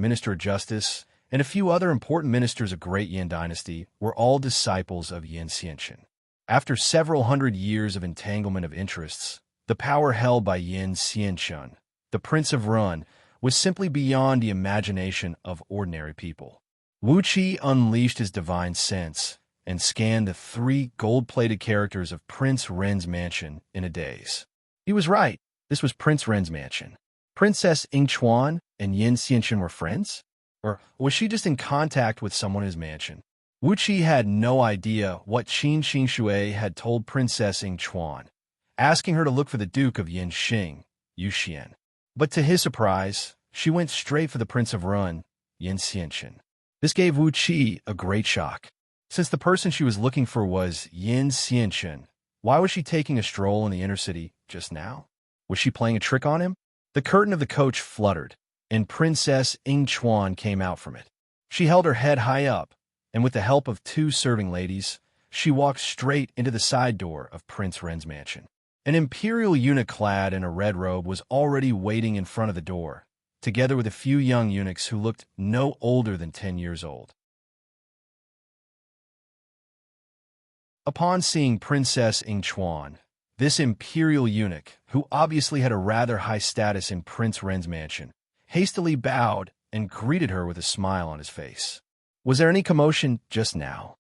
and a few other important ministers of Great Yin dynasty were all disciples of Yin Xianxia. After several hundred years of entanglement of interests, the power held by Yin Xianxia, the Prince of Ren, was simply beyond the imagination of ordinary people. Wuxia unleashed his divine sense and scanned the 3 gold-plated characters of Prince Ren's mansion in a daze. He was right. This was Prince Ren's mansion. Princess Yingchuan and Yin Xianxia were friends? Or was she just in contact with someone in his mansion? Wuxia had no idea what Qin Xingshui had told Princess Yingchuan, asking her to look for the Duke of Yinxing, Yu Xian. But to his surprise, she went straight for the Prince of Ren, Yin Xianxia. This gave Wuxia a great shock. Since the person she was looking for was Yin Xianxia, why was she taking a stroll in the inner city just now? Was she playing a trick on him? The curtain of the coach fluttered, and Princess Yingchuan came out from it. She held her head high up, and with the help of 2 serving ladies, she walked straight into the side door of Prince Ren's mansion. An imperial eunuch clad in a red robe was already waiting in front of the door, together with a few young eunuchs who looked no older than 10 years old. Upon seeing Princess Yingchuan, this imperial eunuch, who obviously had a rather high status in Prince Ren's mansion, hastily bowed and greeted her with a smile on his face. Was there any commotion just now?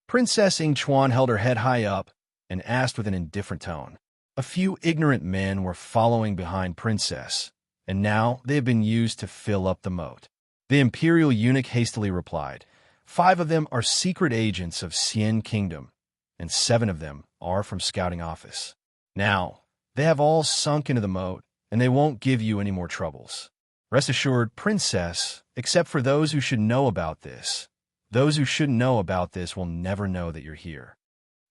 Princess Yingchuan held her head high up and asked with an indifferent tone. A few ignorant men were following behind Princess, and now they have been used to fill up the moat. The imperial eunuch hastily replied, 5 of them are secret agents of Xian Kingdom, and 7 of them are from Scouting Office. Now, they have all sunk into the moat, and they won't give you any more troubles. Rest assured, Princess, except for those who should know about this. Those who shouldn't know about this will never know that you're here.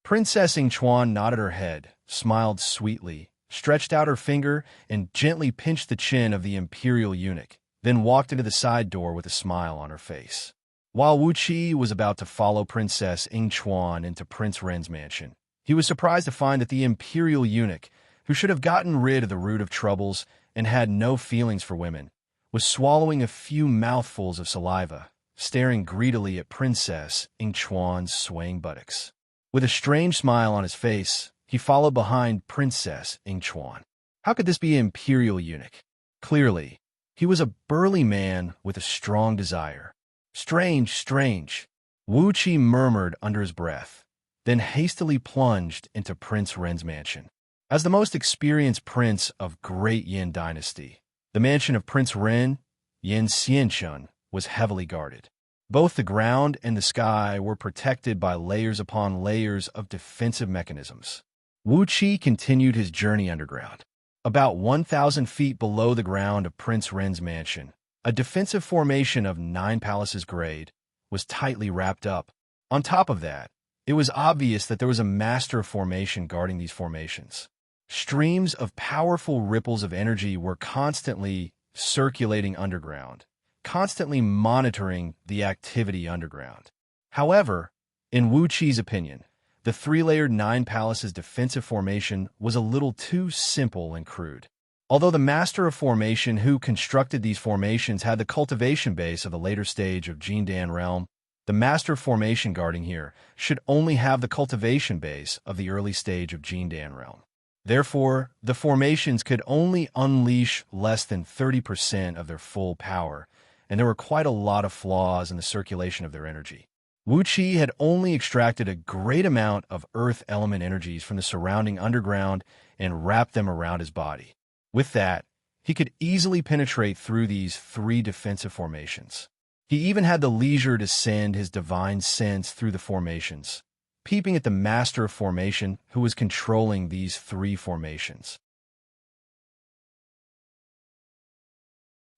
Princess Yingchuan nodded her head, smiled sweetly, stretched out her finger, and gently pinched the chin of the imperial eunuch, then walked into the side door with a smile on her face. While Wuxia was about to follow Princess Yingchuan into Prince Ren's mansion, he was surprised to find that the imperial eunuch, who should have gotten rid of the root of troubles, and had no feelings for women, was swallowing a few mouthfuls of saliva, staring greedily at Princess Yingchuan's swaying buttocks. With a strange smile on his face, he followed behind Princess Yingchuan. How could this be an imperial eunuch? Clearly, he was a burly man with a strong desire. Strange, strange, Wuxia murmured under his breath, then hastily plunged into Prince Ren's mansion. As the most experienced prince of Great Yin dynasty, the mansion of Prince Ren, Xianxia, was heavily guarded. Both the ground and the sky were protected by layers upon layers of defensive mechanisms. Wuxia continued his journey underground. About 1,000 feet below the ground of Prince Ren's mansion, a defensive formation of 9 palaces grade was tightly wrapped up. On top of that, it was obvious that there was a master of formation guarding these formations. Streams of powerful ripples of energy were constantly circulating underground, constantly monitoring the activity underground. However, in Wuqi's opinion, the 3-layered 9 palaces defensive formation was a little too simple and crude. Although the master of formation who constructed these formations had the cultivation base of the later stage of Jindan realm, the master of formation guarding here should only have the cultivation base of the early stage of Jindan realm. Therefore, the formations could only unleash less than 30% of their full power, and there were quite a lot of flaws in the circulation of their energy. Wuxia had only extracted a great amount of earth element energies from the surrounding underground and wrapped them around his body. With that, he could easily penetrate through these 3 defensive formations. He even had the leisure to send his divine sense through the formations, peeping at the master of formation who was controlling these 3 formations.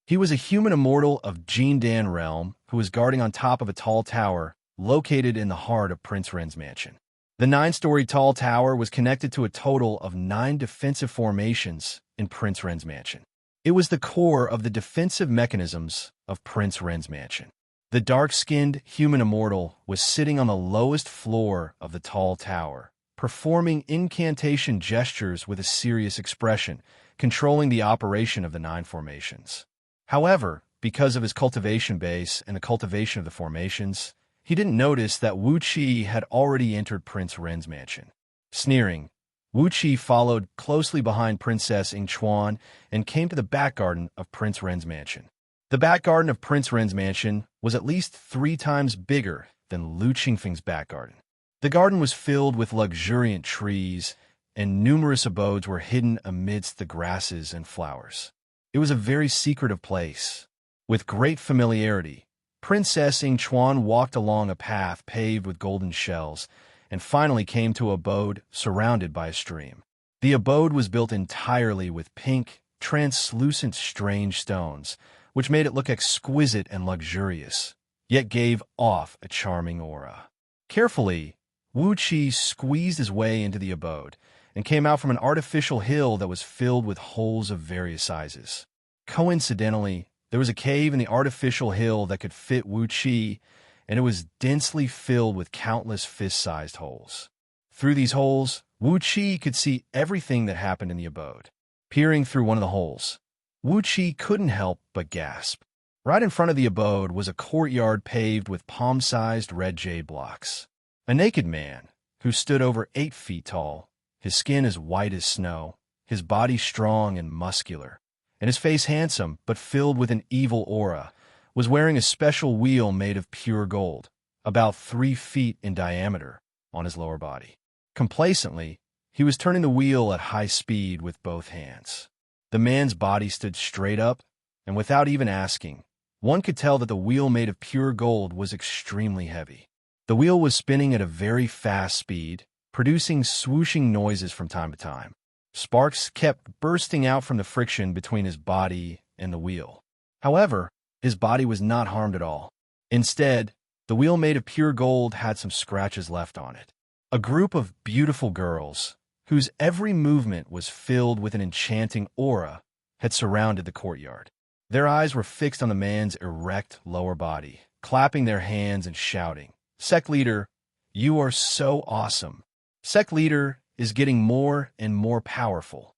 He was a human immortal of Jindan realm who was guarding on top of a tall tower located in the heart of Prince Ren's mansion. The 9-story tall tower was connected to a total of 9 defensive formations in Prince Ren's mansion. It was the core of the defensive mechanisms of Prince Ren's mansion. The dark-skinned human immortal was sitting on the lowest floor of the tall tower, performing incantation gestures with a serious expression, controlling the operation of the 9 formations. However, because of his cultivation base and the cultivation of the formations, he didn't notice that Wuxia had already entered Prince Ren's mansion. Sneering, Wuxia followed closely behind Princess Yingchuan and came to the back garden of Prince Ren's mansion. The back garden of Prince Ren's mansion was at least 3 times bigger than Lu Qingfeng's back garden. The garden was filled with luxuriant trees, and numerous abodes were hidden amidst the grasses and flowers. It was a very secretive place. With great familiarity, Princess Yingchuan walked along a path paved with golden shells and finally came to an abode surrounded by a stream. The abode was built entirely with pink, translucent strange stones, which made it look exquisite and luxurious, yet gave off a charming aura. Carefully, Wuxia squeezed his way into the abode and came out from an artificial hill that was filled with holes of various sizes. Coincidentally, there was a cave in the artificial hill that could fit Wuxia, and it was densely filled with countless fist-sized holes. Through these holes, Wuxia could see everything that happened in the abode. Peering through one of the holes, Wuxia couldn't help but gasp. Right in front of the abode was a courtyard paved with palm-sized red jade blocks. A naked man, who stood over 8 feet tall, his skin as white as snow, his body strong and muscular, and his face handsome but filled with an evil aura, was wearing a special wheel made of pure gold, about 3 feet in diameter, on his lower body. Complacently, he was turning the wheel at high speed with both hands. The man's body stood straight up, and without even asking, one could tell that the wheel made of pure gold was extremely heavy. The wheel was spinning at a very fast speed, producing swooshing noises from time to time. Sparks kept bursting out from the friction between his body and the wheel. However, his body was not harmed at all. Instead, the wheel made of pure gold had some scratches left on it. A group of beautiful girls, whose every movement was filled with an enchanting aura, had surrounded the courtyard. Their eyes were fixed on the man's erect lower body, clapping their hands and shouting, "Sect leader, you are so awesome. Sect leader is getting more and more powerful."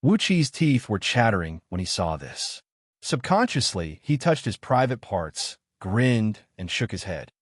Wuxi's teeth were chattering when he saw this. Subconsciously, he touched his private parts, grinned, and shook his head.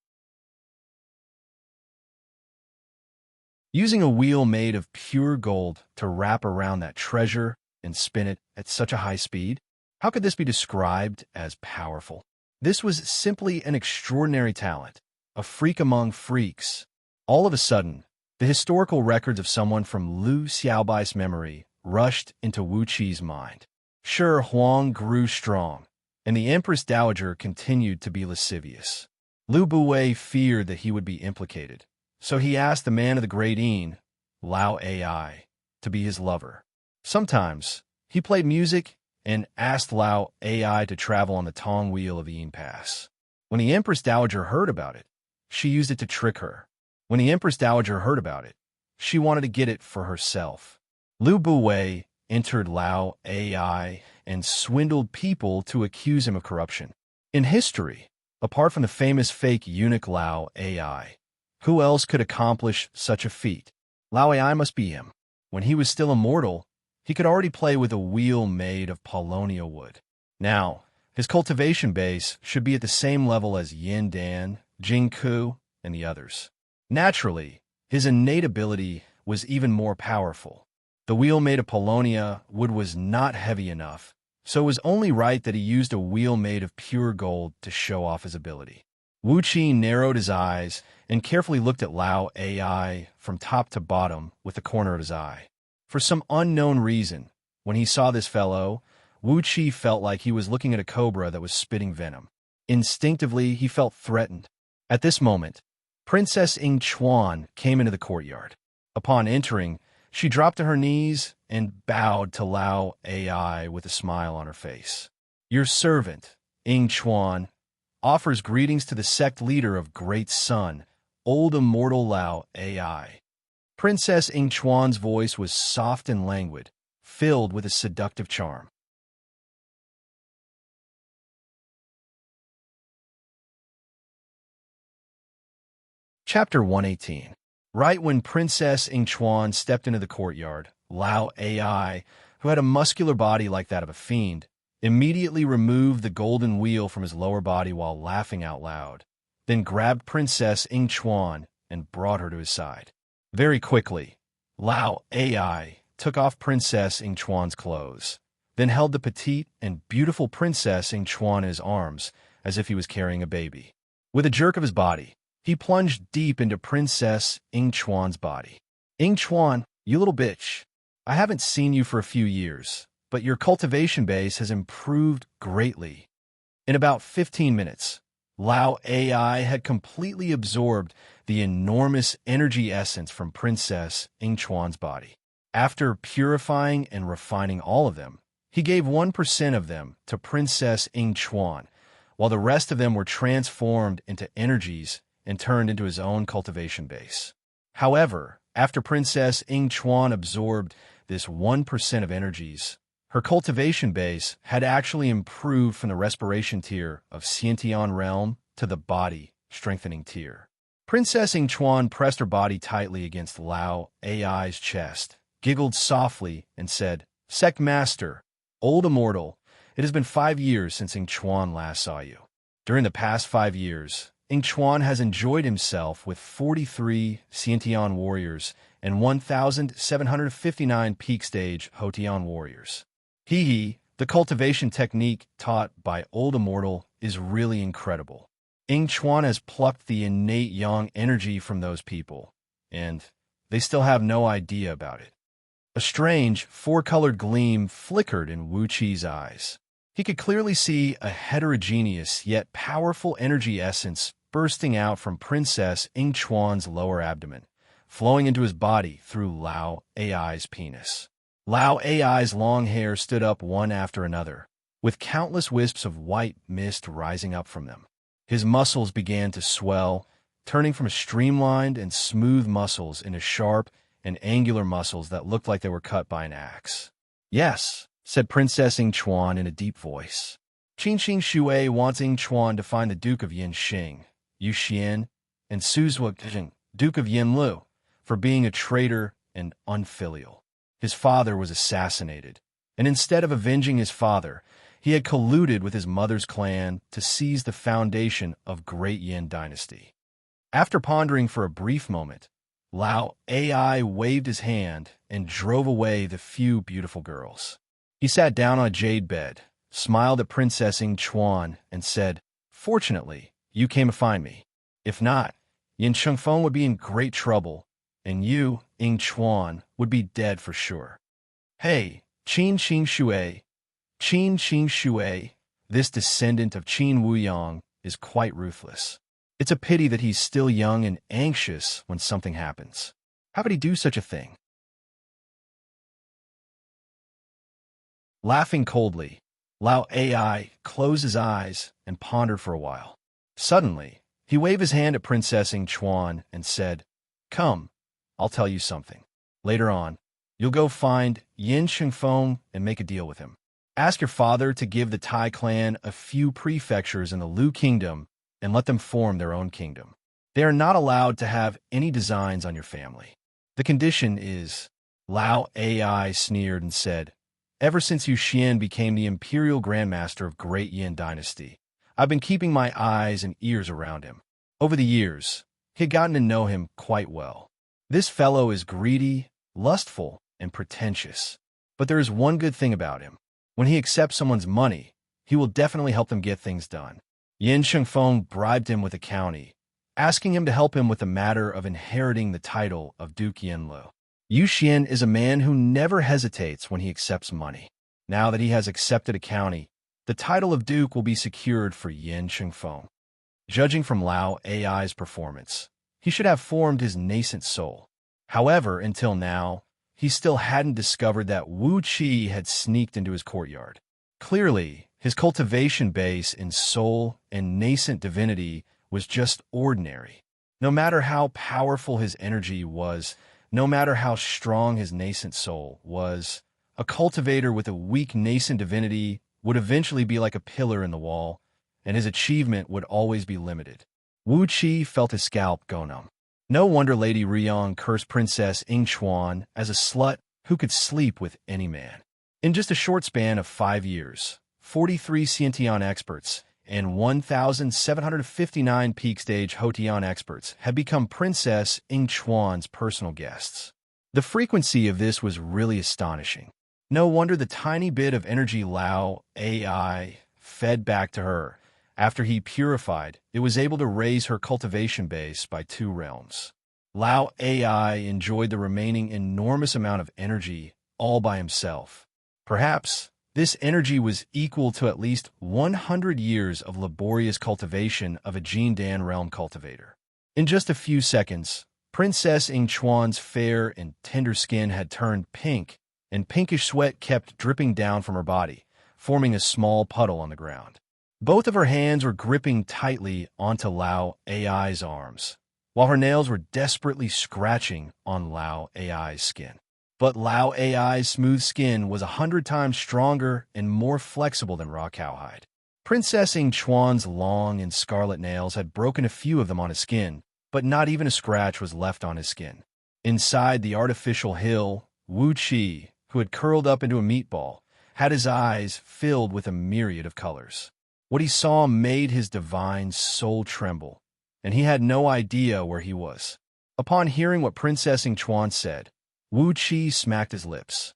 Using a wheel made of pure gold to wrap around that treasure and spin it at such a high speed? How could this be described as powerful? This was simply an extraordinary talent, a freak among freaks. All of a sudden, the historical records of someone from Liu Xiaobai's memory rushed into Wu Qi's mind. Sure, Huang grew strong, and the Empress Dowager continued to be lascivious. Liu Buwei feared that he would be implicated, so he asked the man of the Great Yin, Lao Ai, to be his lover. Sometimes, he played music and asked Lao Ai to travel on the Tong Wheel of the Yin Pass. When the Empress Dowager heard about it, she used it to trick her. When the Empress Dowager heard about it, she wanted to get it for herself. Liu Buwei entered Lao Ai and swindled people to accuse him of corruption. In history, apart from the famous fake eunuch Lao Ai, who else could accomplish such a feat? Lao Ai must be him. When he was still immortal, he could already play with a wheel made of paulownia wood. Now, his cultivation base should be at the same level as Yin Dan, Jingku, and the others. Naturally, his innate ability was even more powerful. The wheel made of paulownia wood was not heavy enough, so it was only right that he used a wheel made of pure gold to show off his ability. Wu Qi narrowed his eyes and carefully looked at Lao Ai from top to bottom with the corner of his eye. For some unknown reason, when he saw this fellow, Wu Qi felt like he was looking at a cobra that was spitting venom. Instinctively, he felt threatened. At this moment, Princess Ying Chuan came into the courtyard. Upon entering, she dropped to her knees and bowed to Lao Ai with a smile on her face. Your servant, Ying Chuan, offers greetings to the sect leader of Great Sun, old immortal Lao Ai. Princess Ying Chuan's voice was soft and languid, filled with a seductive charm. Chapter 118. Right when Princess Ying Chuan stepped into the courtyard, Lao Ai, who had a muscular body like that of a fiend, immediately removed the golden wheel from his lower body while laughing out loud, then grabbed Princess Ying Chuan and brought her to his side. Very quickly, Lao Ai took off Princess Ying Chuan's clothes, then held the petite and beautiful Princess Ying Chuan in his arms as if he was carrying a baby. With a jerk of his body, he plunged deep into Princess Ying Chuan's body. Ying Chuan, you little bitch, I haven't seen you for a few years, but your cultivation base has improved greatly. In about 15 minutes, Lao Ai had completely absorbed the enormous energy essence from Princess Ying Chuan's body. After purifying and refining all of them, he gave 1% of them to Princess Ying Chuan, while the rest of them were transformed into energies and turned into his own cultivation base. However, after Princess Ying Chuan absorbed this 1% of energies, her cultivation base had actually improved from the respiration tier of Xianxia realm to the body strengthening tier. Princess Ying Chuan pressed her body tightly against Lao Ai's chest, giggled softly, and said, Sect Master, old immortal, it has been 5 years since Ying Chuan last saw you. During the past 5 years, Ying Chuan has enjoyed himself with 43 Xiantian warriors and 1,759 peak stage Hotian warriors. The cultivation technique taught by Old Immortal is really incredible. Ying Chuan has plucked the innate yang energy from those people, and they still have no idea about it. A strange, four-colored gleam flickered in Wu Qi's eyes. He could clearly see a heterogeneous yet powerful energy essence bursting out from Princess Ying Chuan's lower abdomen, flowing into his body through Lao Ai's penis. Lao Ai's long hair stood up one after another, with countless wisps of white mist rising up from them. His muscles began to swell, turning from streamlined and smooth muscles into sharp and angular muscles that looked like they were cut by an axe. Yes, said Princess Ying Chuan in a deep voice. Qingxing Shui wants Ying Chuan to find the Duke of Yinxing, Yu Xian, and Suzhua Jing, Duke of Yinlu, for being a traitor and unfilial. His father was assassinated, and instead of avenging his father, he had colluded with his mother's clan to seize the foundation of Great Yin Dynasty. After pondering for a brief moment, Lao AI waved his hand and drove away the few beautiful girls. He sat down on a jade bed, smiled at Princess Ing Chuan, and said, "Fortunately, you came to find me. If not, Yin Chengfeng would be in great trouble, and you, Ing Chuan, would be dead for sure." "Hey, Qin Qing Shui, this descendant of Qin Wuyang is quite ruthless. It's a pity that he's still young and anxious when something happens. How could he do such a thing?" Laughing coldly, Lao AI closed his eyes and pondered for a while. Suddenly, he waved his hand at Princess Ing Chuan and said, "Come, I'll tell you something. Later on, you'll go find Yin Chengfeng and make a deal with him. Ask your father to give the Tai clan a few prefectures in the Lu Kingdom and let them form their own kingdom. They are not allowed to have any designs on your family. The condition is..." Lao AI sneered and said, "Ever since Yu Xian became the Imperial Grandmaster of Great Yin Dynasty, I've been keeping my eyes and ears around him. Over the years, he had gotten to know him quite well. This fellow is greedy, lustful, and pretentious. But there is one good thing about him. When he accepts someone's money, he will definitely help them get things done." Yin Chengfeng bribed him with a county, asking him to help him with the matter of inheriting the title of Duke Yinlu. Yu Xian is a man who never hesitates when he accepts money. Now that he has accepted a county, the title of Duke will be secured for Yin Chengfeng. Judging from Lao AI's performance, he should have formed his nascent soul. However, until now, he still hadn't discovered that Wuxia had sneaked into his courtyard. Clearly, his cultivation base in soul and nascent divinity was just ordinary. No matter how powerful his energy was, no matter how strong his nascent soul was, a cultivator with a weak nascent divinity would eventually be like a pillar in the wall, and his achievement would always be limited. Wuxia felt his scalp go numb. No wonder Lady Riyang cursed Princess Ing Chuan as a slut who could sleep with any man. In just a short span of 5 years, 43 Xiantian experts and 1,759 peak-stage Hotian experts had become Princess Ing Chuan's personal guests. The frequency of this was really astonishing. No wonder the tiny bit of energy Lao AI fed back to her. After he purified, it was able to raise her cultivation base by 2 realms. Lao AI enjoyed the remaining enormous amount of energy all by himself. Perhaps this energy was equal to at least 100 years of laborious cultivation of a Jindan realm cultivator. In just a few seconds, Princess Ing Chuan's fair and tender skin had turned pink, and pinkish sweat kept dripping down from her body, forming a small puddle on the ground. Both of her hands were gripping tightly onto Lao AI's arms, while her nails were desperately scratching on Lao AI's skin. But Lao AI's smooth skin was 100 times stronger and more flexible than raw cowhide. Princess Ing Chuan's long and scarlet nails had broken a few of them on his skin, but not even a scratch was left on his skin. Inside the artificial hill, Wuxia, who had curled up into a meatball, had his eyes filled with a myriad of colors. What he saw made his divine soul tremble, and he had no idea where he was. Upon hearing what Princess Ing Chuan said, Wuxia smacked his lips.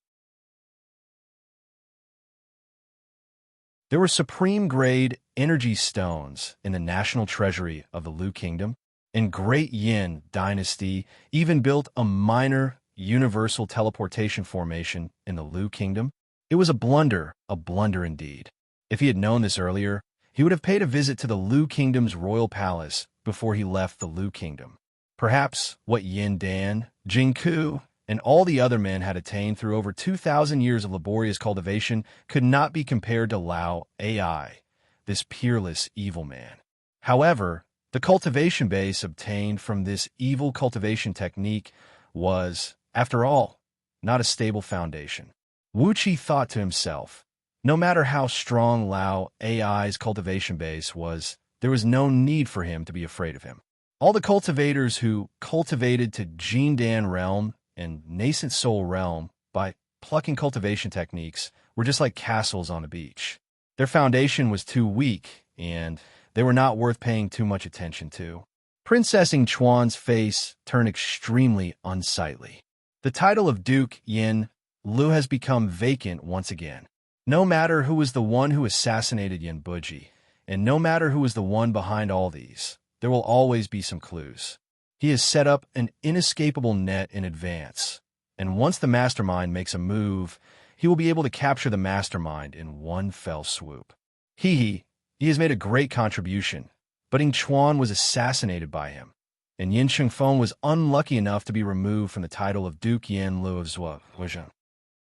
There were supreme-grade energy stones in the national treasury of the Lu Kingdom, and Great Yin Dynasty even built a minor universal teleportation formation in the Lu Kingdom. It was a blunder indeed. If he had known this earlier, he would have paid a visit to the Lu Kingdom's royal palace before he left the Lu Kingdom. Perhaps what Yin Dan, Jingku, and all the other men had attained through over 2,000 years of laborious cultivation could not be compared to Lao AI, this peerless evil man. However, the cultivation base obtained from this evil cultivation technique was, after all, not a stable foundation. Wuxia thought to himself, no matter how strong Lao AI's cultivation base was, there was no need for him to be afraid of him. All the cultivators who cultivated to Jindan realm and nascent soul realm by plucking cultivation techniques were just like castles on a beach. Their foundation was too weak, and they were not worth paying too much attention to. Princess Yingchuan's face turned extremely unsightly. The title of Duke Yin Lu has become vacant once again. No matter who was the one who assassinated Yin Buji, and no matter who was the one behind all these, there will always be some clues. He has set up an inescapable net in advance, and once the mastermind makes a move, he will be able to capture the mastermind in one fell swoop. He has made a great contribution, but Ying Chuan was assassinated by him, and Yin Shengfeng was unlucky enough to be removed from the title of Duke Yin Lu of Wuxia.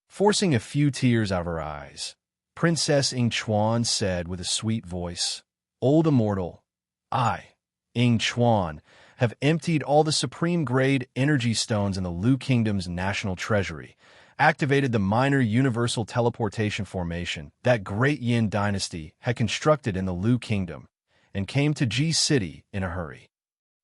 Forcing a few tears out of her eyes, Princess Ying Chuan said with a sweet voice, "Old Immortal, I, Ying Chuan, have emptied all the supreme-grade energy stones in the Lu Kingdom's national treasury, activated the minor universal teleportation formation that great Yin dynasty had constructed in the Lu Kingdom, and came to Ji City in a hurry."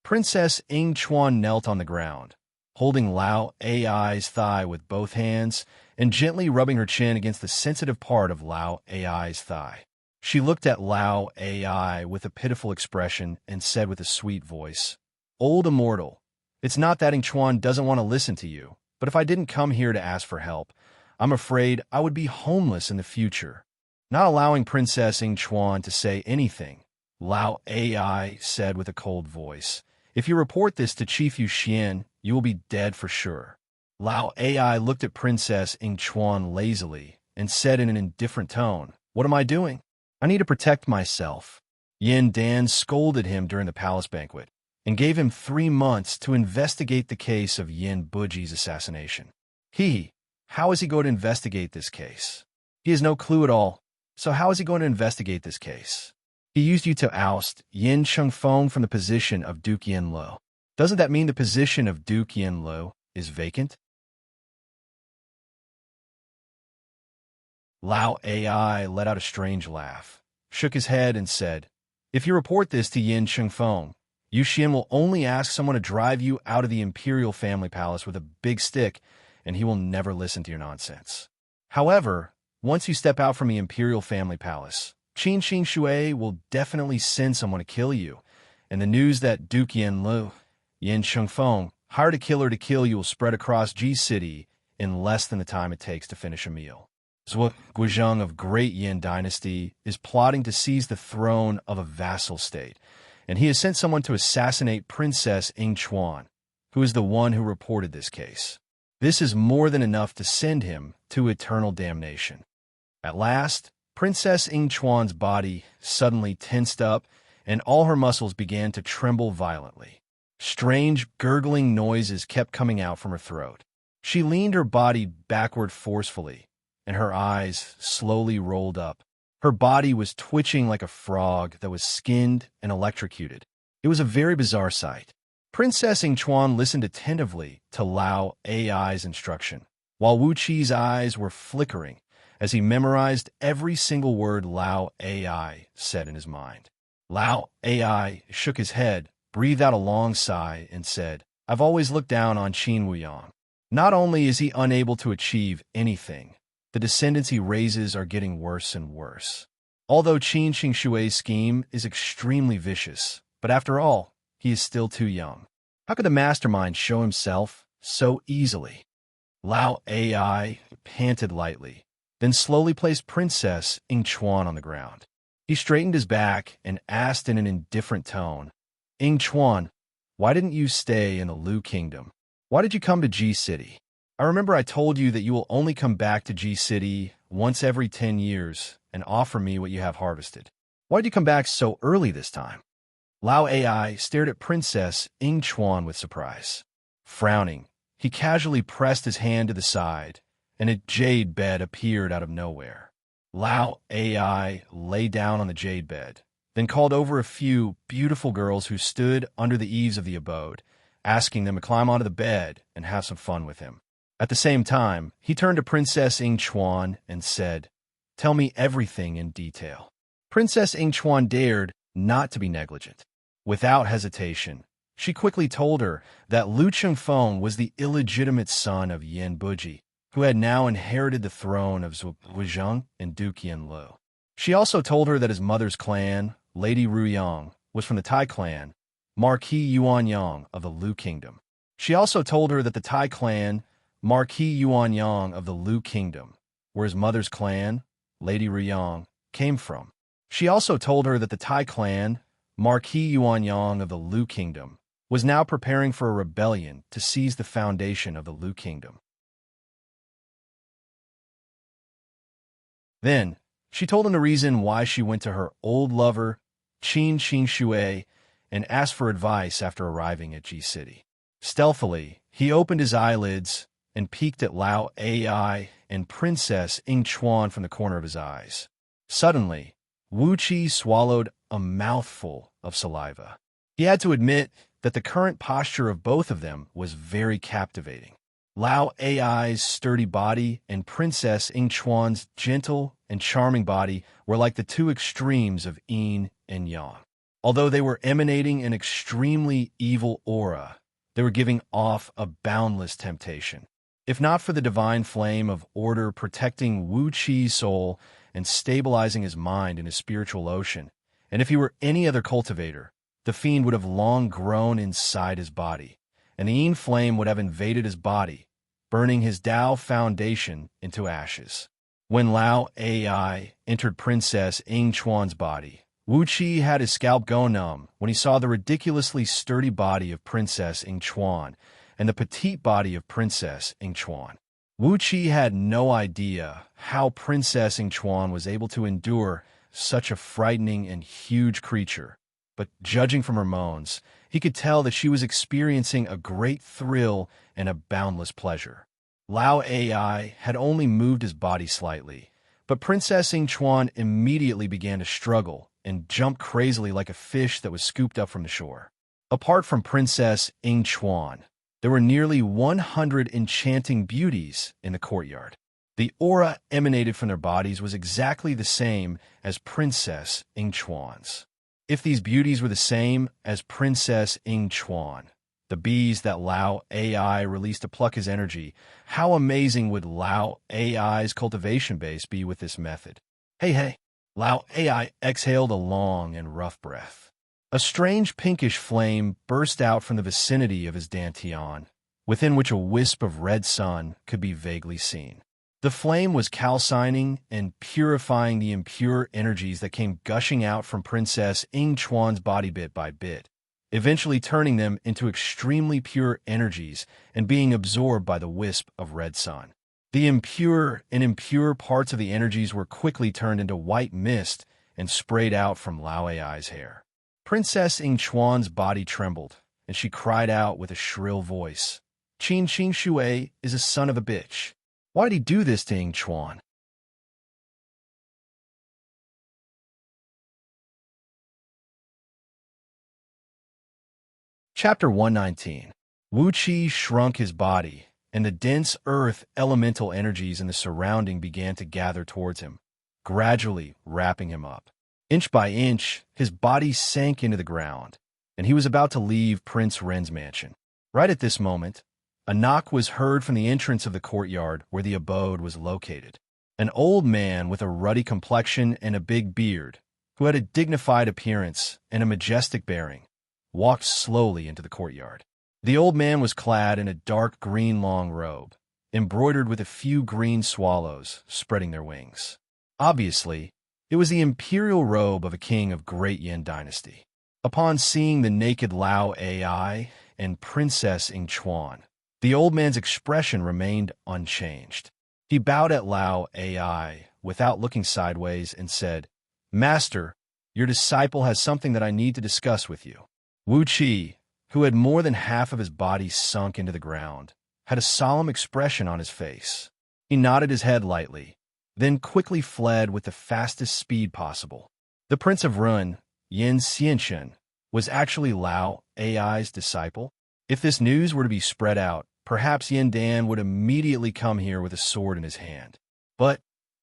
Princess Ying Chuan knelt on the ground, holding Lao Ai's thigh with both hands and gently rubbing her chin against the sensitive part of Lao Ai's thigh. She looked at Lao Ai with a pitiful expression and said with a sweet voice, "Old Immortal, it's not that Ying Chuan doesn't want to listen to you, but if I didn't come here to ask for help, I'm afraid I would be homeless in the future." Not allowing Princess Ying Chuan to say anything, Lao Ai said with a cold voice, "If you report this to Chief Yuxian, you will be dead for sure." Lao Ai looked at Princess Ying Chuan lazily and said in an indifferent tone, "What am I doing? I need to protect myself." Yin Dan scolded him during the palace banquet and gave him 3 months to investigate the case of Yin Buji's assassination. How is he going to investigate this case? He has no clue at all, so how is he going to investigate this case? He used you to oust Yin Shengfeng from the position of Duke Yin Lu. Doesn't that mean the position of Duke Yin Lu is vacant? Lao Ai let out a strange laugh, shook his head, and said, "If you report this to Yin Shengfeng, Yuxian will only ask someone to drive you out of the imperial family palace with a big stick, and he will never listen to your nonsense. However, once you step out from the imperial family palace, Qin Xin Shui will definitely send someone to kill you, and the news that Duke Yin Lu, Yin Shengfeng, hired a killer to kill you will spread across Ji City in less than the time it takes to finish a meal. Zhuo Guizheng of Great Yin Dynasty is plotting to seize the throne of a vassal state, and he has sent someone to assassinate Princess Ying Chuan, who is the one who reported this case. This is more than enough to send him to eternal damnation." At last, Princess Ying Chuan's body suddenly tensed up, and all her muscles began to tremble violently. Strange, gurgling noises kept coming out from her throat. She leaned her body backward forcefully, and her eyes slowly rolled up. Her body was twitching like a frog that was skinned and electrocuted. It was a very bizarre sight. Princess Ying Chuan listened attentively to Lao Ai's instruction, while Wu Qi's eyes were flickering as he memorized every single word Lao Ai said in his mind. Lao Ai shook his head, breathed out a long sigh, and said, "I've always looked down on Qin Wuyang. Not only is he unable to achieve anything, the descendants he raises are getting worse and worse. Although Qin Xingshui's scheme is extremely vicious, but after all, he is still too young. How could the mastermind show himself so easily?" Lao Ai panted lightly, then slowly placed Princess Ying Chuan on the ground. He straightened his back and asked in an indifferent tone, "Ying Chuan, why didn't you stay in the Lu Kingdom? Why did you come to Ji City? I remember I told you that you will only come back to Ji City once every 10 years and offer me what you have harvested. Why did you come back so early this time?" Lao Ai stared at Princess Ying Chuan with surprise. Frowning, he casually pressed his hand to the side, and a jade bed appeared out of nowhere. Lao Ai lay down on the jade bed, then called over a few beautiful girls who stood under the eaves of the abode, asking them to climb onto the bed and have some fun with him. At the same time, he turned to Princess Ying Chuan and said, "Tell me everything in detail." Princess Ying Chuan dared not to be negligent. Without hesitation, she quickly told her that Lu Chengfeng was the illegitimate son of Yin Buji, who had now inherited the throne of Zhujiang and Duke Yanlu. She also told her that his mother's clan, Lady Ruyang, was from the Tai clan, Marquis Yuanyang of the Lu Kingdom. She also told her that the Tai clan, Marquis Yuanyang of the Lu Kingdom, where his mother's clan, Lady Ruyang, came from. She also told her that the Tai clan, Marquis Yuanyang of the Lu Kingdom, was now preparing for a rebellion to seize the foundation of the Lu Kingdom. Then, she told him the reason why she went to her old lover, Qin Xianxia, and asked for advice after arriving at Ji City. Stealthily, he opened his eyelids and peeked at Lao Ai and Princess Ing Chuan from the corner of his eyes. Suddenly, Wuxia swallowed a mouthful of saliva. He had to admit that the current posture of both of them was very captivating. Lao Ai's sturdy body and Princess Ing Chuan's gentle and charming body were like the two extremes of yin and yang. Although they were emanating an extremely evil aura, they were giving off a boundless temptation. If not for the divine flame of order protecting Wu Qi's soul and stabilizing his mind in his spiritual ocean, and if he were any other cultivator, the fiend would have long grown inside his body, and the yin flame would have invaded his body, burning his Tao foundation into ashes. When Lao Ai entered Princess Ing Chuan's body, Wu Qi had his scalp go numb when he saw the ridiculously sturdy body of Princess Ing Chuan and the petite body of Princess Ing Chuan. Wu Qi had no idea how Princess Ing Chuan was able to endure such a frightening and huge creature, but judging from her moans, he could tell that she was experiencing a great thrill and a boundless pleasure. Lao Ai had only moved his body slightly, but Princess Ing Chuan immediately began to struggle and jumped crazily like a fish that was scooped up from the shore. Apart from Princess Ing Chuan, there were nearly 100 enchanting beauties in the courtyard. The aura emanated from their bodies was exactly the same as Princess Ing Chuan's. If these beauties were the same as Princess Ing Chuan, the bees that Lao Ai released to pluck his energy, how amazing would Lao Ai's cultivation base be with this method? Hey. Lao Ai exhaled a long and rough breath. A strange pinkish flame burst out from the vicinity of his dantian, within which a wisp of red sun could be vaguely seen. The flame was calcining and purifying the impure energies that came gushing out from Princess Ing Chuan's body bit by bit, eventually turning them into extremely pure energies and being absorbed by the wisp of red sun. The impure and impure parts of the energies were quickly turned into white mist and sprayed out from Lao Ai's hair. Princess Ing Chuan's body trembled, and she cried out with a shrill voice, "Qin Xianxia is a son of a bitch. Why'd he do this to Ing Chuan?" Chapter 119. Wu Qi shrunk his body, and the dense earth elemental energies in the surrounding began to gather towards him, gradually wrapping him up. Inch by inch, his body sank into the ground, and he was about to leave Prince Ren's mansion. Right at this moment, a knock was heard from the entrance of the courtyard where the abode was located. An old man with a ruddy complexion and a big beard, who had a dignified appearance and a majestic bearing, walked slowly into the courtyard. The old man was clad in a dark green long robe, embroidered with a few green swallows spreading their wings. Obviously, it was the imperial robe of a king of Great Yin dynasty. Upon seeing the naked Lao Ai and Princess Ing Chuan, the old man's expression remained unchanged. He bowed at Lao Ai without looking sideways and said, "Master, your disciple has something that I need to discuss with you." Wu Qi, who had more than half of his body sunk into the ground, had a solemn expression on his face. He nodded his head lightly, then quickly fled with the fastest speed possible. The Prince of Run, Xianxia, was actually Lao Ai's disciple. If this news were to be spread out, perhaps Dan would immediately come here with a sword in his hand. But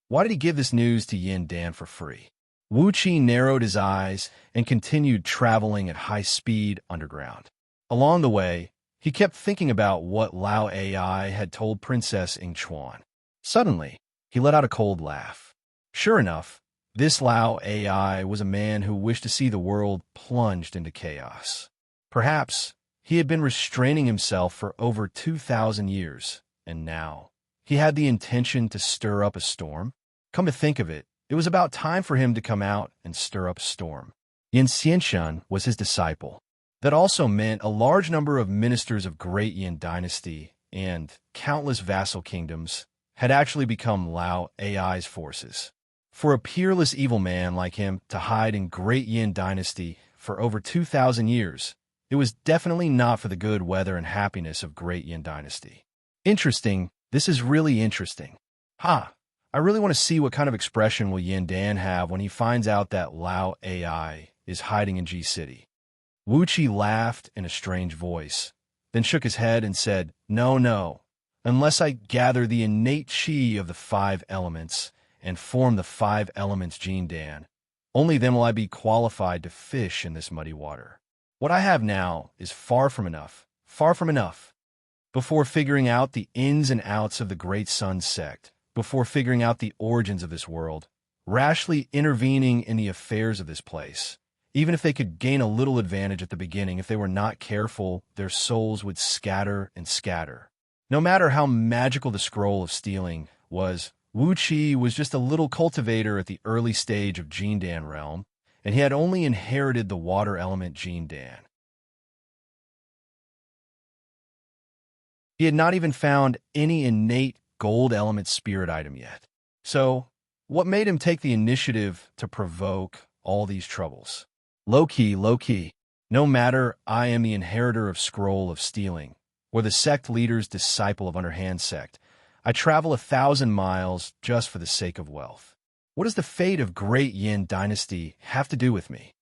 why did he give this news to Dan for free? Wu Qi narrowed his eyes and continued traveling at high speed underground. Along the way, He kept thinking about what Lao AI had told Princess Ingchuan. Suddenly, he let out a cold laugh. Sure enough, this Lao AI was a man who wished to see the world plunged into chaos. Perhaps he had been restraining himself for over 2,000 years, and now he had the intention to stir up a storm. Come to think of it, it was about time for him to come out and stir up a storm. Xianxia was his disciple. That also meant a large number of ministers of Great Yin Dynasty and countless vassal kingdoms had actually become Lao AI's forces. For a peerless evil man like him to hide in Great Yin Dynasty for over 2,000 years, it was definitely not for the good weather and happiness of Great Yin Dynasty. Interesting, this is really interesting. I really want to see what kind of expression will Yin Dan have when he finds out that Lao AI is hiding in G City. Wuxia laughed in a strange voice, then shook his head and said, No. Unless I gather the innate chi of the 5 elements and form the 5 elements Jin Dan, only then will I be qualified to fish in this muddy water. What I have now is far from enough. Before figuring out the ins and outs of the Great Sun sect, before figuring out the origins of this world, rashly intervening in the affairs of this place, even if they could gain a little advantage at the beginning, if they were not careful, their souls would scatter and scatter. No matter how magical the scroll of stealing was, Wuxia was just a little cultivator at the early stage of Jin Dan realm, and he had only inherited the water element Jin Dan. He had not even found any innate gold element spirit item yet. So, what made him take the initiative to provoke all these troubles? Low key. No matter I am the inheritor of Scroll of Stealing, or the sect leader's disciple of Underhand sect, I travel 1,000 miles just for the sake of wealth. What does the fate of Great Yin Dynasty have to do with me?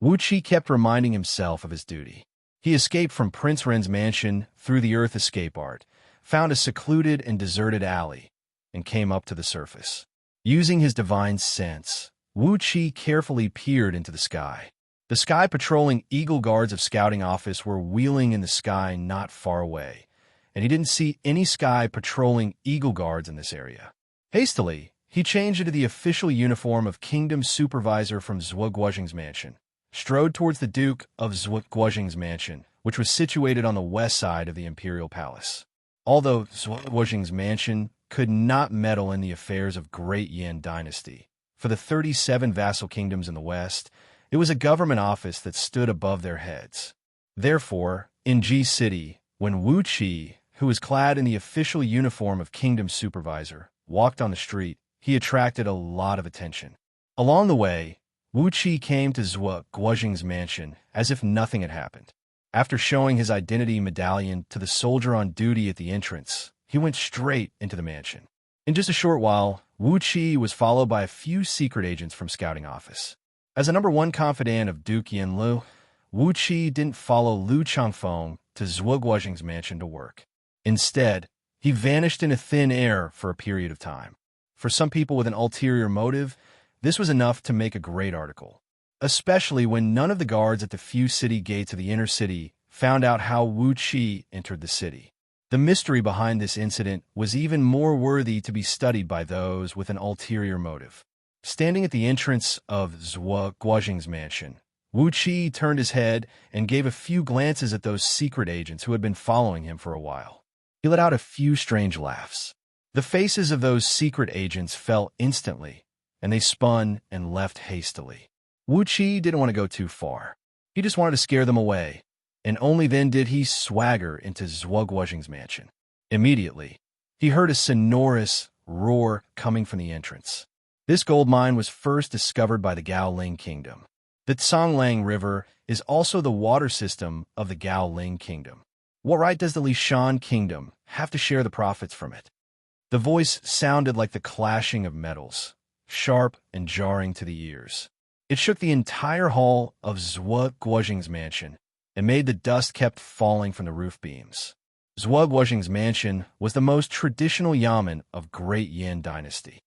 Wuxia kept reminding himself of his duty. He escaped from Prince Ren's mansion through the Earth escape art, found a secluded and deserted alley, and came up to the surface. Using his divine sense, Wuxia carefully peered into the sky. The sky patrolling Eagle Guards of Scouting Office were wheeling in the sky not far away, and he didn't see any sky patrolling Eagle Guards in this area. Hastily, he changed into the official uniform of Kingdom Supervisor from Zhuo Guozhing's mansion, strode towards the Duke of Zhuo Guozhing's mansion, which was situated on the west side of the Imperial Palace. Although Zhuo Guozhing's mansion could not meddle in the affairs of Great Yin Dynasty, for the 37 vassal kingdoms in the west, it was a government office that stood above their heads. Therefore, in G City, when Wuxia, who was clad in the official uniform of Kingdom Supervisor, walked on the street, he attracted a lot of attention. Along the way, Wuxia came to Zhuo Guozhing's mansion as if nothing had happened. After showing his identity medallion to the soldier on duty at the entrance, he went straight into the mansion. In just a short while, Wuxia was followed by a few secret agents from Scouting Office. As a number 1 confidant of Duke Yanlu, Wuxia didn't follow Lu Changfeng to Zhuo Guozhing's mansion to work. Instead, he vanished into thin air for a period of time. For some people with an ulterior motive, this was enough to make a great article, especially when none of the guards at the few city gates of the inner city found out how Wuxia entered the city. The mystery behind this incident was even more worthy to be studied by those with an ulterior motive. Standing at the entrance of Zhuo Guozhing's mansion, Wuxia turned his head and gave a few glances at those secret agents who had been following him for a while. He let out a few strange laughs. The faces of those secret agents fell instantly, and they spun and left hastily. Wuxia didn't want to go too far. He just wanted to scare them away, and only then did he swagger into Zhuo Guozhing's mansion. Immediately, he heard a sonorous roar coming from the entrance. This gold mine was first discovered by the Gaoling Kingdom. The Tsanglang River is also the water system of the Gaoling Kingdom. What right does the Lishan Kingdom have to share the profits from it? The voice sounded like the clashing of metals, sharp and jarring to the ears. It shook the entire hall of Zhuo Guozhing's mansion and made the dust kept falling from the roof beams. Zhuo Guozhing's mansion was the most traditional yamen of Great Yin Dynasty.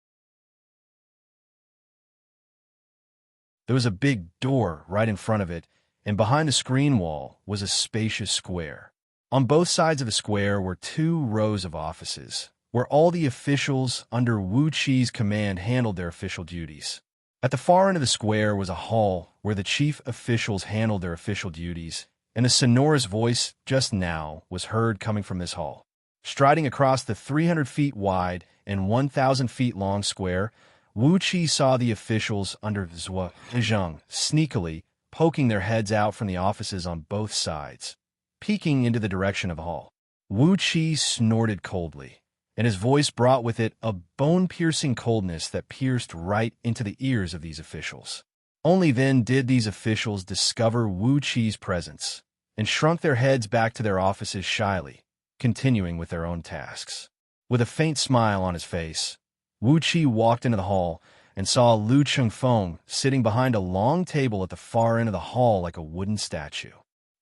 There was a big door right in front of it, and behind the screen wall was a spacious square. On both sides of the square were 2 rows of offices, where all the officials under Wuxia's command handled their official duties. At the far end of the square was a hall where the chief officials handled their official duties, and a sonorous voice just now was heard coming from this hall. Striding across the 300 feet wide and 1,000 feet long square, Wuxia saw the officials under Zhuang sneakily poking their heads out from the offices on both sides, peeking into the direction of the hall. Wuxia snorted coldly, and his voice brought with it a bone-piercing coldness that pierced right into the ears of these officials. Only then did these officials discover Wuxia's presence, and shrunk their heads back to their offices shyly, continuing with their own tasks. With a faint smile on his face, Wuxia walked into the hall and saw Lu Chengfeng sitting behind a long table at the far end of the hall like a wooden statue.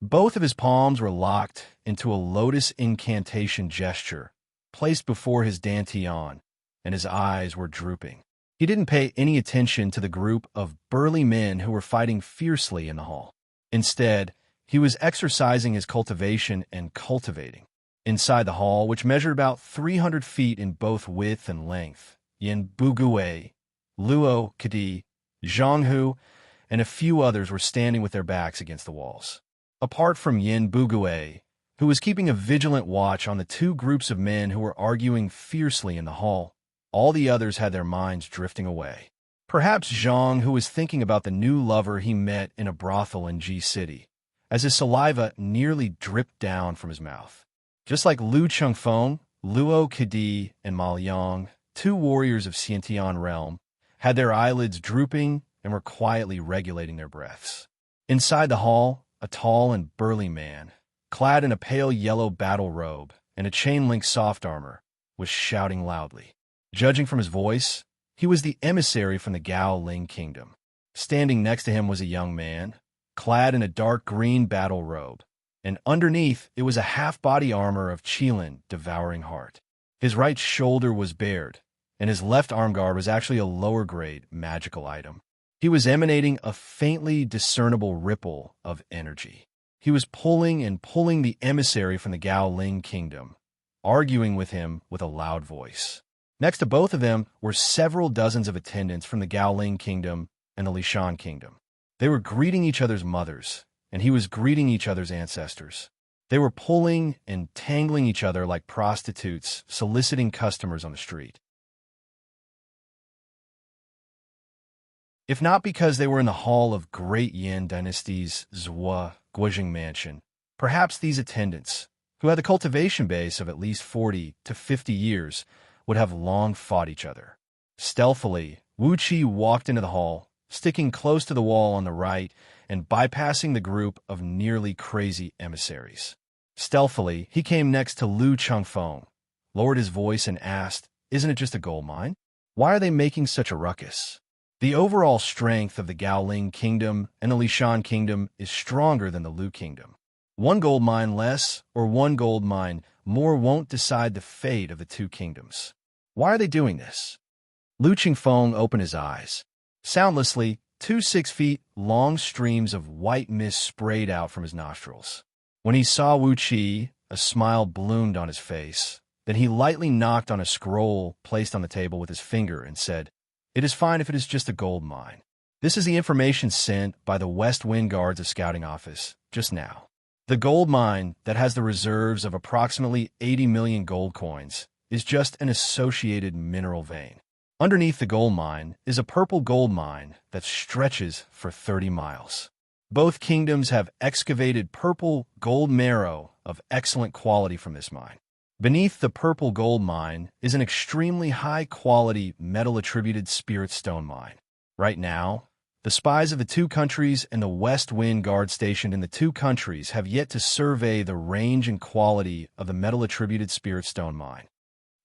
Both of his palms were locked into a lotus incantation gesture placed before his dantian, and his eyes were drooping. He didn't pay any attention to the group of burly men who were fighting fiercely in the hall. Instead, he was exercising his cultivation and cultivating. Inside the hall, which measured about 300 feet in both width and length, Yin Bugui, Luo Kadi, Zhanghu, and a few others were standing with their backs against the walls. Apart from Yin Bugui, who was keeping a vigilant watch on the 2 groups of men who were arguing fiercely in the hall, all the others had their minds drifting away. Perhaps Zhang, who was thinking about the new lover he met in a brothel in Ji City, as his saliva nearly dripped down from his mouth. Just like Lu Chengfeng, Luo Kadi, and Ma Liang, 2 warriors of Xianxia realm, had their eyelids drooping and were quietly regulating their breaths. Inside the hall, a tall and burly man, clad in a pale yellow battle robe and a chain-link soft armor, was shouting loudly. Judging from his voice, he was the emissary from the Gao Ling kingdom. Standing next to him was a young man, clad in a dark green battle robe, and underneath it was a half-body armor of Qilin, Devouring Heart. His right shoulder was bared, and his left armguard was actually a lower-grade magical item. He was emanating a faintly discernible ripple of energy. He was pulling and pulling the emissary from the Gao Ling kingdom, arguing with him with a loud voice. Next to both of them were several dozens of attendants from the Gao Ling kingdom and the Lishan kingdom. They were greeting each other's mothers, and he was greeting each other's ancestors. They were pulling and tangling each other like prostitutes soliciting customers on the street. If not because they were in the hall of Great Yin Dynasty's Zhua Guojing mansion, perhaps these attendants, who had the cultivation base of at least 40 to 50 years, would have long fought each other. Stealthily, Wuxia walked into the hall, sticking close to the wall on the right and bypassing the group of nearly crazy emissaries. Stealthily, he came next to Lu Chengfeng, lowered his voice and asked, "Isn't it just a gold mine? Why are they making such a ruckus?" The overall strength of the Gao Ling kingdom and the Lishan kingdom is stronger than the Lu kingdom. 1 gold mine less or 1 gold mine more won't decide the fate of the 2 kingdoms. Why are they doing this? Lu Chengfeng opened his eyes. Soundlessly, 2 6-feet-long streams of white mist sprayed out from his nostrils. When he saw Wuxia, a smile bloomed on his face. Then he lightly knocked on a scroll placed on the table with his finger and said, "It is fine if it is just a gold mine. This is the information sent by the West Wind Guards of Scouting Office just now. The gold mine that has the reserves of approximately 80 million gold coins is just an associated mineral vein. Underneath the gold mine is a purple gold mine that stretches for 30 miles. Both kingdoms have excavated purple gold marrow of excellent quality from this mine. Beneath the purple gold mine is an extremely high-quality metal-attributed spirit stone mine. Right now, the spies of the 2 countries and the West Wind Guard stationed in the 2 countries have yet to survey the range and quality of the metal-attributed spirit stone mine."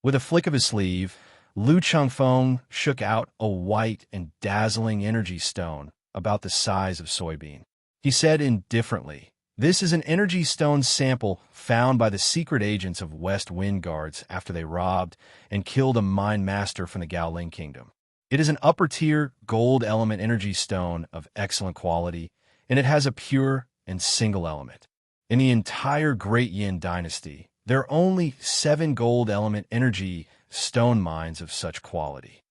With a flick of his sleeve, Lu Chengfeng shook out a white and dazzling energy stone about the size of soybean. He said indifferently, "This is an energy stone sample found by the secret agents of West Wind Guards after they robbed and killed a mine master from the Gao Ling kingdom. It is an upper-tier gold element energy stone of excellent quality, and it has a pure and single element. In the entire Great Yin dynasty, there are only 7 gold element energy stone mines of such quality.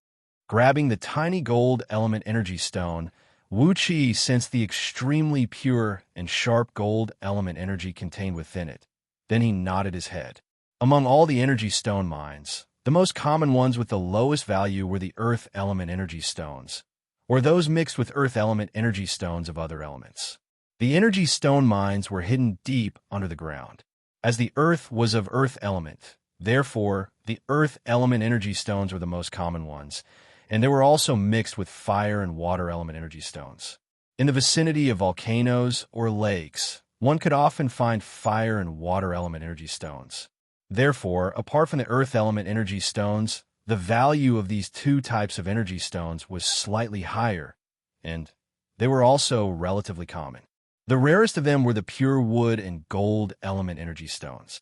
Grabbing the tiny gold element energy stone, Wuxia sensed the extremely pure and sharp gold element energy contained within it. Then he nodded his head. Among all the energy stone mines, the most common ones with the lowest value were the earth element energy stones, or those mixed with earth element energy stones of other elements. The energy stone mines were hidden deep under the ground. As the earth was of earth element, therefore, the earth element energy stones were the most common ones, and they were also mixed with fire and water element energy stones. In the vicinity of volcanoes or lakes, one could often find fire and water element energy stones. Therefore, apart from the earth element energy stones, the value of these 2 types of energy stones was slightly higher, and they were also relatively common. The rarest of them were the pure wood and gold element energy stones.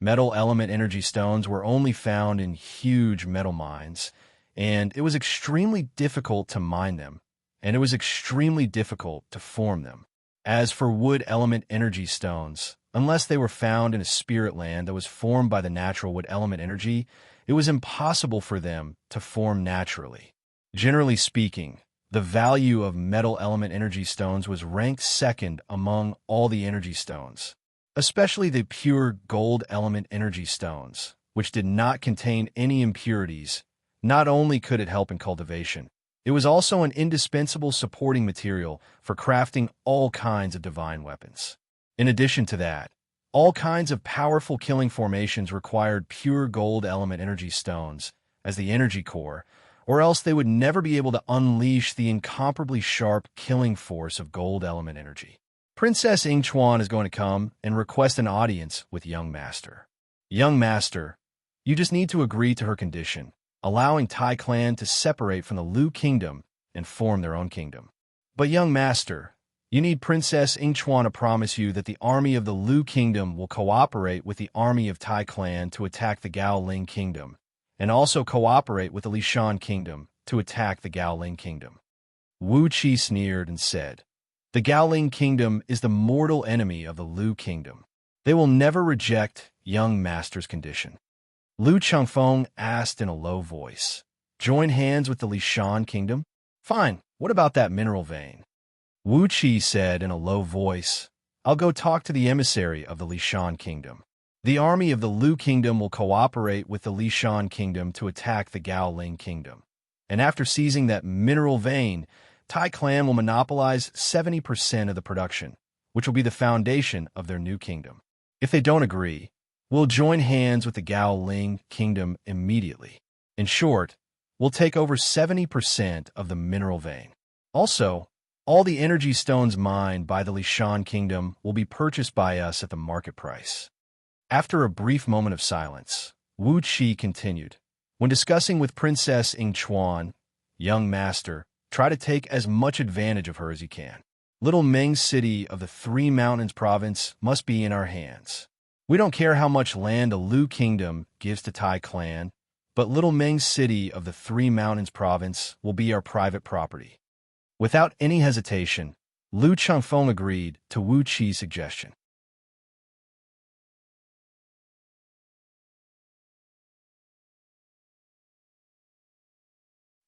Metal element energy stones were only found in huge metal mines, and it was extremely difficult to mine them, and it was extremely difficult to form them. As for wood element energy stones, unless they were found in a spirit land that was formed by the natural wood element energy, it was impossible for them to form naturally. Generally speaking, the value of metal element energy stones was ranked second among all the energy stones, especially the pure gold element energy stones, which did not contain any impurities. Not only could it help in cultivation, it was also an indispensable supporting material for crafting all kinds of divine weapons. In addition to that, all kinds of powerful killing formations required pure gold element energy stones as the energy core, or else they would never be able to unleash the incomparably sharp killing force of gold element energy. Princess Yingchuan is going to come and request an audience with Young Master. Young Master, you just need to agree to her condition, allowing Tai clan to separate from the Lu kingdom and form their own kingdom. But Young Master, you need Princess Yingchuan to promise you that the army of the Lu kingdom will cooperate with the army of Tai clan to attack the Gao Ling kingdom, and also cooperate with the Lishan kingdom to attack the Gao Ling kingdom. Wu Qi sneered and said, the Gao Ling kingdom is the mortal enemy of the Lu kingdom. They will never reject Young Master's condition. Lu Changfeng asked in a low voice, join hands with the Lishan kingdom? Fine, what about that mineral vein? Wu Qi said in a low voice, I'll go talk to the emissary of the Lishan kingdom. The army of the Lu kingdom will cooperate with the Lishan kingdom to attack the Gao Ling kingdom. And after seizing that mineral vein, Tai clan will monopolize 70% of the production, which will be the foundation of their new kingdom. If they don't agree, we'll join hands with the Gao Ling kingdom immediately. In short, we'll take over 70% of the mineral vein. Also, all the energy stones mined by the Lishan kingdom will be purchased by us at the market price. After a brief moment of silence, Wu Qi continued, when discussing with Princess Yingchuan, Young Master, try to take as much advantage of her as you can. Little Meng's city of the Three Mountains province must be in our hands. We don't care how much land the Lu kingdom gives to Tai clan, but Little Meng's city of the Three Mountains province will be our private property. Without any hesitation, Lu Changfeng agreed to Wu Qi's suggestion.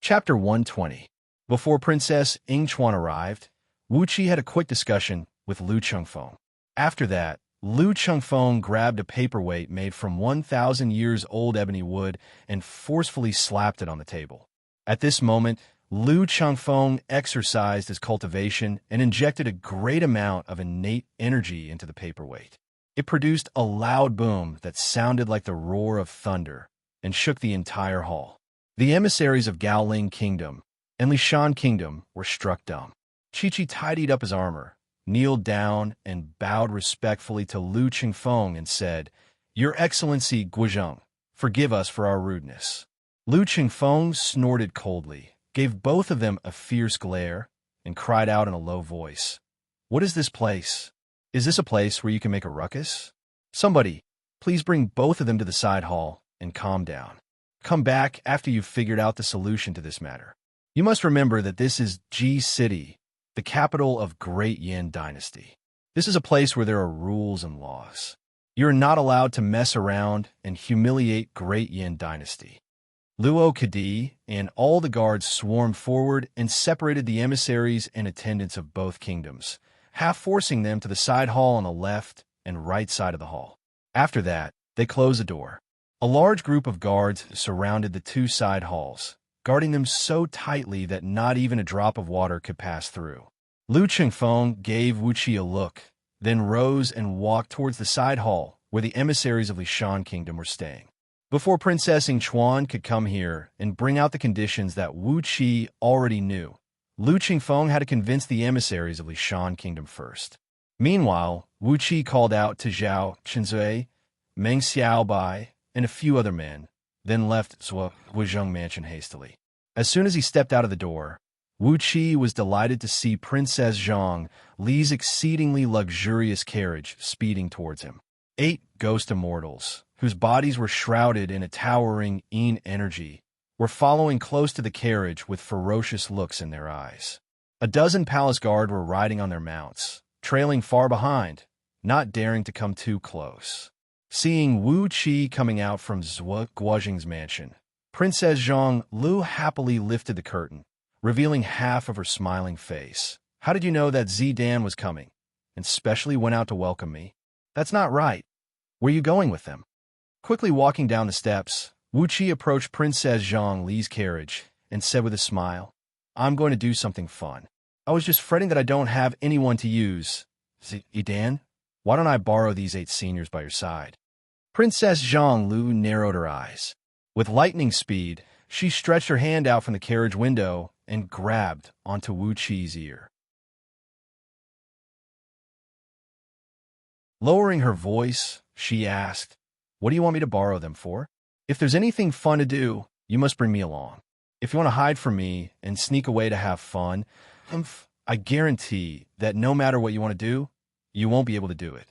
Chapter 120. Before Princess Yingchuan arrived, Wu Qi had a quick discussion with Lu Changfeng. After that, Lu Changfeng grabbed a paperweight made from 1,000 years old ebony wood and forcefully slapped it on the table. At this moment, Lu Changfeng exercised his cultivation and injected a great amount of innate energy into the paperweight. It produced a loud boom that sounded like the roar of thunder and shook the entire hall. The emissaries of Gao Ling Kingdom and Lishan Kingdom were struck dumb. Chi tidied up his armor, kneeled down, and bowed respectfully to Lu Changfeng and said, Your Excellency Guizheng, forgive us for our rudeness. Lu Changfeng snorted coldly, gave both of them a fierce glare, and cried out in a low voice, What is this place? Is this a place where you can make a ruckus? Somebody, please bring both of them to the side hall and calm down. Come back after you've figured out the solution to this matter. You must remember that this is G City, the capital of Great Yin Dynasty. This is a place where there are rules and laws. You're not allowed to mess around and humiliate Great Yin Dynasty. Luo Kadi and all the guards swarmed forward and separated the emissaries and attendants of both kingdoms, half forcing them to the side hall on the left and right side of the hall. After that, they closed the door. A large group of guards surrounded the two side halls, guarding them so tightly that not even a drop of water could pass through. Lu Chengfeng gave Wuxia a look, then rose and walked towards the side hall where the emissaries of Lishan Kingdom were staying. Before Princess Yingchuan could come here and bring out the conditions that Wu Qi already knew, Lu Chengfeng had to convince the emissaries of Lishan Kingdom first. Meanwhile, Wu Qi called out to Zhao Qinzui, Meng Xiaobai, and a few other men, then left Zhuo Guizhong Mansion hastily. As soon as he stepped out of the door, Wu Qi was delighted to see Princess Zhang Li's exceedingly luxurious carriage speeding towards him. 8 ghost immortals, whose bodies were shrouded in a towering Yin energy, were following close to the carriage with ferocious looks in their eyes. A dozen palace guard were riding on their mounts, trailing far behind, not daring to come too close. Seeing Wu Qi coming out from Zhuo Guizhong's mansion, Princess Zhang Lu happily lifted the curtain, revealing half of her smiling face. How did you know that Zidan was coming, and specially went out to welcome me? That's not right. Where are you going with them? Quickly walking down the steps, Wu Qi approached Princess Zhang Li's carriage and said with a smile, I'm going to do something fun. I was just fretting that I don't have anyone to use. Zidan, why don't I borrow these 8 seniors by your side? Princess Zhang Lu narrowed her eyes. With lightning speed, she stretched her hand out from the carriage window and grabbed onto Wu Qi's ear. Lowering her voice, she asked, What do you want me to borrow them for? If there's anything fun to do, you must bring me along. If you want to hide from me and sneak away to have fun, I guarantee that no matter what you want to do, you won't be able to do it.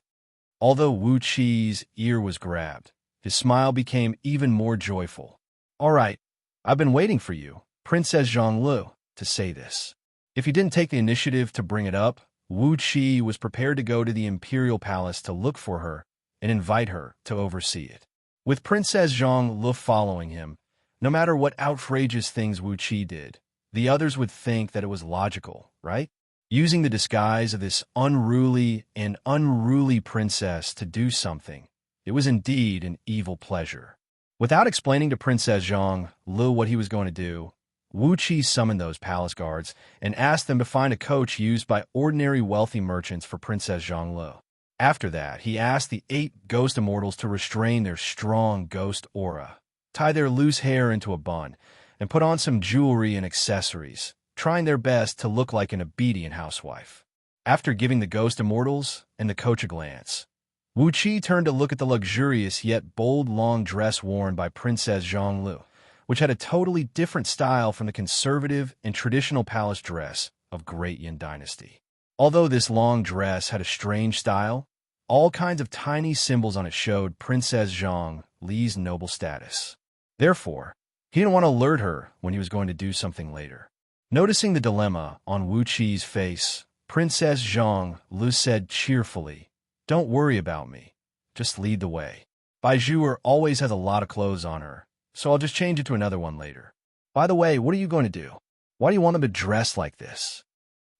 Although Wu Qi's ear was grabbed, his smile became even more joyful. All right, I've been waiting for you, Princess Zhang Lu, to say this. If you didn't take the initiative to bring it up, Wu Qi was prepared to go to the imperial palace to look for her and invite her to oversee it. With Princess Zhang Lu following him, no matter what outrageous things Wu Qi did, the others would think that it was logical, right? Using the disguise of this unruly princess to do something, it was indeed an evil pleasure. Without explaining to Princess Zhang Lu what he was going to do, Wu Qi summoned those palace guards and asked them to find a coach used by ordinary wealthy merchants for Princess Zhang Lu. After that, he asked the 8 ghost immortals to restrain their strong ghost aura, tie their loose hair into a bun, and put on some jewelry and accessories, trying their best to look like an obedient housewife. After giving the ghost immortals and the coach a glance, Wu Qi turned to look at the luxurious yet bold long dress worn by Princess Zhang Lu, which had a totally different style from the conservative and traditional palace dress of Great Yin Dynasty. Although this long dress had a strange style, all kinds of tiny symbols on it showed Princess Zhang Li's noble status. Therefore, he didn't want to alert her when he was going to do something later. Noticing the dilemma on Wu Qi's face, Princess Zhang Lu said cheerfully, Don't worry about me. Just lead the way. Bai Zhuer always has a lot of clothes on her, so I'll just change it to another one later. By the way, what are you going to do? Why do you want them to dress like this?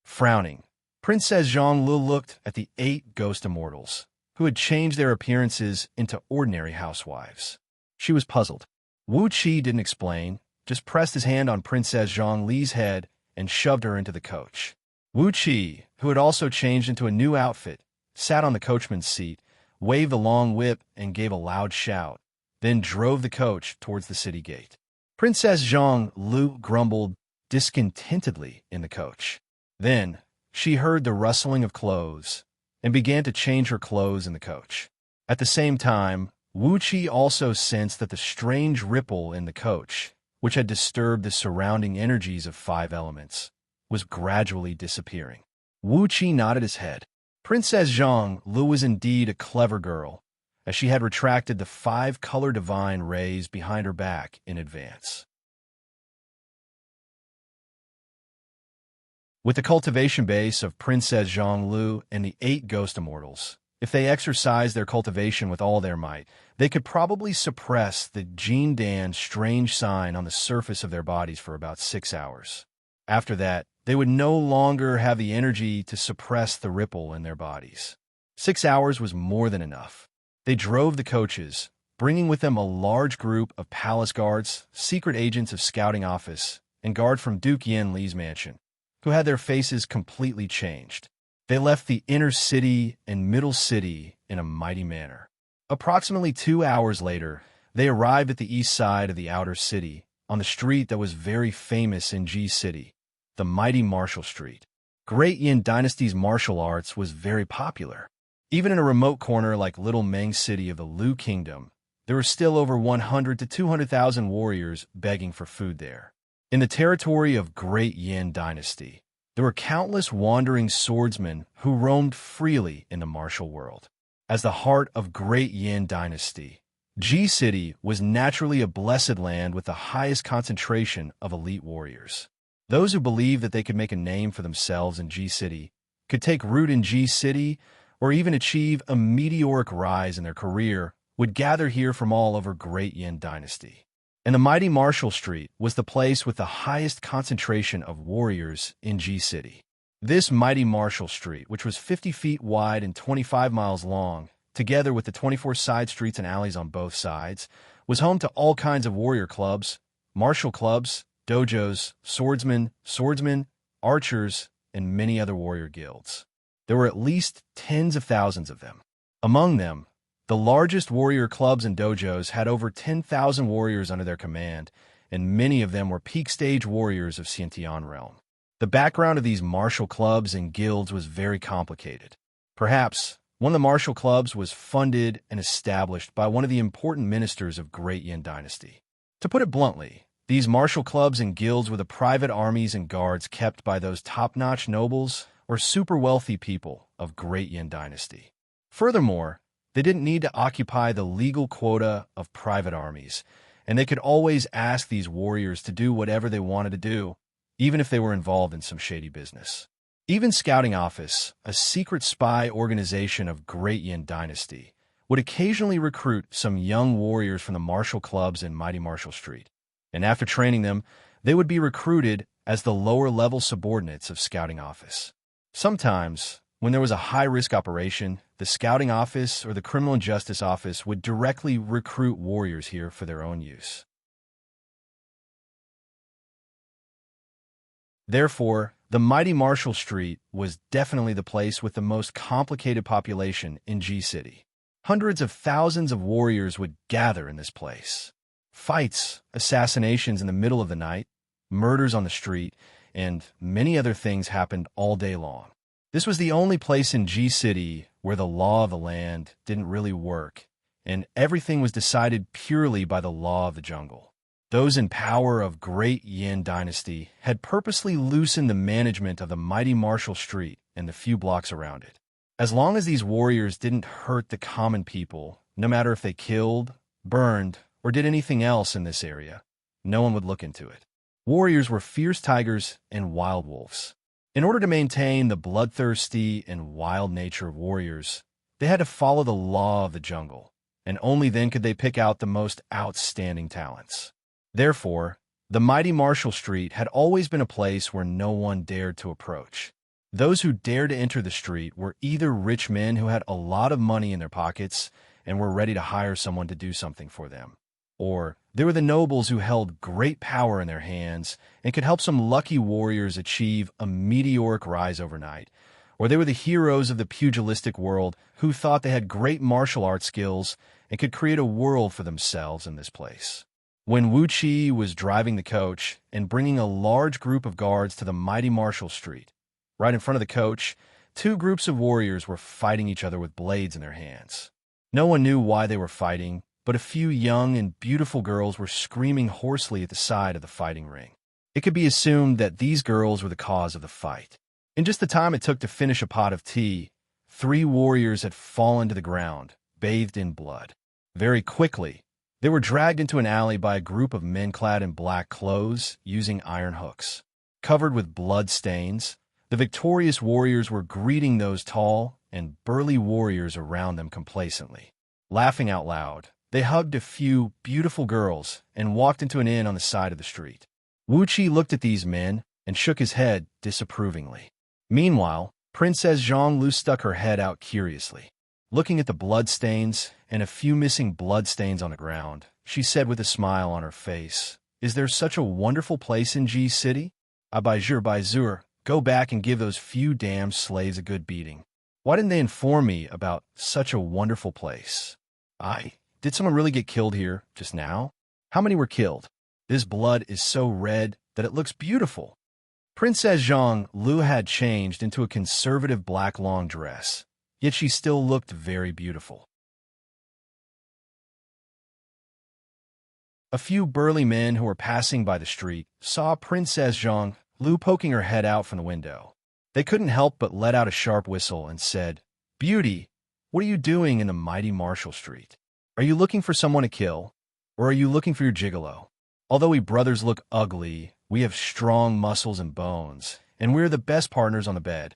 Frowning, Princess Zhang Lu looked at the 8 ghost immortals, who had changed their appearances into ordinary housewives. She was puzzled. Wu Qi didn't explain, just pressed his hand on Princess Zhang Li's head and shoved her into the coach. Wu Qi, who had also changed into a new outfit, sat on the coachman's seat, waved the long whip, and gave a loud shout, then drove the coach towards the city gate. Princess Zhang Lu grumbled discontentedly in the coach. Then, she heard the rustling of clothes and began to change her clothes in the coach. At the same time, Wu Qi also sensed that the strange ripple in the coach, which had disturbed the surrounding energies of 5 elements, was gradually disappearing. Wu Qi nodded his head. Princess Zhang Lu was indeed a clever girl, as she had retracted the 5 color divine rays behind her back in advance. With the cultivation base of Princess Zhonglu and the 8 ghost immortals, if they exercised their cultivation with all their might, they could probably suppress the Jindan strange sign on the surface of their bodies for about 6 hours. After that, they would no longer have the energy to suppress the ripple in their bodies. 6 hours was more than enough. They drove the coaches, bringing with them a large group of palace guards, secret agents of scouting office, and guard from Duke Yin Li's mansion, who had their faces completely changed. They left the inner city and middle city in a mighty manner. Approximately 2 hours later, they arrived at the east side of the outer city, on the street that was very famous in Ji City, the mighty Martial Street. Great Yin Dynasty's martial arts was very popular. Even in a remote corner like Little Meng City of the Lu Kingdom, there were still over 100 to 200,000 warriors begging for food there. In the territory of Great Yin Dynasty, there were countless wandering swordsmen who roamed freely in the martial world. As the heart of Great Yin Dynasty, Ji City was naturally a blessed land with the highest concentration of elite warriors. Those who believed that they could make a name for themselves in Ji City could take root in Ji City or even achieve a meteoric rise in their career would gather here from all over Great Yin Dynasty. And the mighty Martial Street was the place with the highest concentration of warriors in Ji City. This mighty Martial Street, which was 50 feet wide and 25 miles long, together with the 24 side streets and alleys on both sides, was home to all kinds of warrior clubs, martial clubs, dojos, swordsmen, archers, and many other warrior guilds. There were at least tens of thousands of them. Among them, the largest warrior clubs and dojos had over 10,000 warriors under their command, and many of them were peak stage warriors of Xianxia realm. The background of these martial clubs and guilds was very complicated. Perhaps one of the martial clubs was funded and established by one of the important ministers of Great Yin Dynasty. To put it bluntly, these martial clubs and guilds were the private armies and guards kept by those top-notch nobles or super wealthy people of Great Yin Dynasty. Furthermore, they didn't need to occupy the legal quota of private armies, and they could always ask these warriors to do whatever they wanted to do, even if they were involved in some shady business. Even Scouting Office, a secret spy organization of Great Yin Dynasty, would occasionally recruit some young warriors from the martial clubs in mighty Martial Street, and after training them, they would be recruited as the lower-level subordinates of Scouting Office. Sometimes, when there was a high-risk operation, the Scouting Office or the Criminal Justice Office would directly recruit warriors here for their own use. Therefore, the mighty Martial Street was definitely the place with the most complicated population in Ji City. Hundreds of thousands of warriors would gather in this place. Fights, assassinations in the middle of the night, murders on the street, and many other things happened all day long. This was the only place in Ji City where the law of the land didn't really work, and everything was decided purely by the law of the jungle. Those in power of Great Yin Dynasty had purposely loosened the management of the mighty Martial Street and the few blocks around it. As long as these warriors didn't hurt the common people, no matter if they killed, burned, or did anything else in this area, no one would look into it. Warriors were fierce tigers and wild wolves. In order to maintain the bloodthirsty and wild nature of warriors, they had to follow the law of the jungle, and only then could they pick out the most outstanding talents. Therefore, the mighty Martial Street had always been a place where no one dared to approach. Those who dared to enter the street were either rich men who had a lot of money in their pockets and were ready to hire someone to do something for them, or they were the nobles who held great power in their hands and could help some lucky warriors achieve a meteoric rise overnight, or they were the heroes of the pugilistic world who thought they had great martial arts skills and could create a world for themselves in this place. When Wuxia was driving the coach and bringing a large group of guards to the mighty Martial Street, right in front of the coach, 2 groups of warriors were fighting each other with blades in their hands. No one knew why they were fighting, but a few young and beautiful girls were screaming hoarsely at the side of the fighting ring. It could be assumed that these girls were the cause of the fight. In just the time it took to finish a pot of tea, 3 warriors had fallen to the ground, bathed in blood. Very quickly, they were dragged into an alley by a group of men clad in black clothes using iron hooks. Covered with blood stains, The victorious warriors were greeting those tall and burly warriors around them complacently. Laughing out loud, they hugged a few beautiful girls and walked into an inn on the side of the street. Wuxia looked at these men and shook his head disapprovingly. Meanwhile, Princess Xianxia stuck her head out curiously. Looking at the bloodstains and a few missing bloodstains on the ground, she said with a smile on her face, "Is there such a wonderful place in G City? Abijur, go back and give those few damn slaves a good beating. Why didn't they inform me about such a wonderful place? Did someone really get killed here just now? How many were killed? This blood is so red that it looks beautiful." Princess Xianxia had changed into a conservative black long dress, yet she still looked very beautiful. A few burly men who were passing by the street saw Princess Xianxia poking her head out from the window. They couldn't help but let out a sharp whistle and said, "Beauty, what are you doing in the mighty Marshall Street? Are you looking for someone to kill, or are you looking for your gigolo? Although we brothers look ugly, we have strong muscles and bones, and we're the best partners on the bed."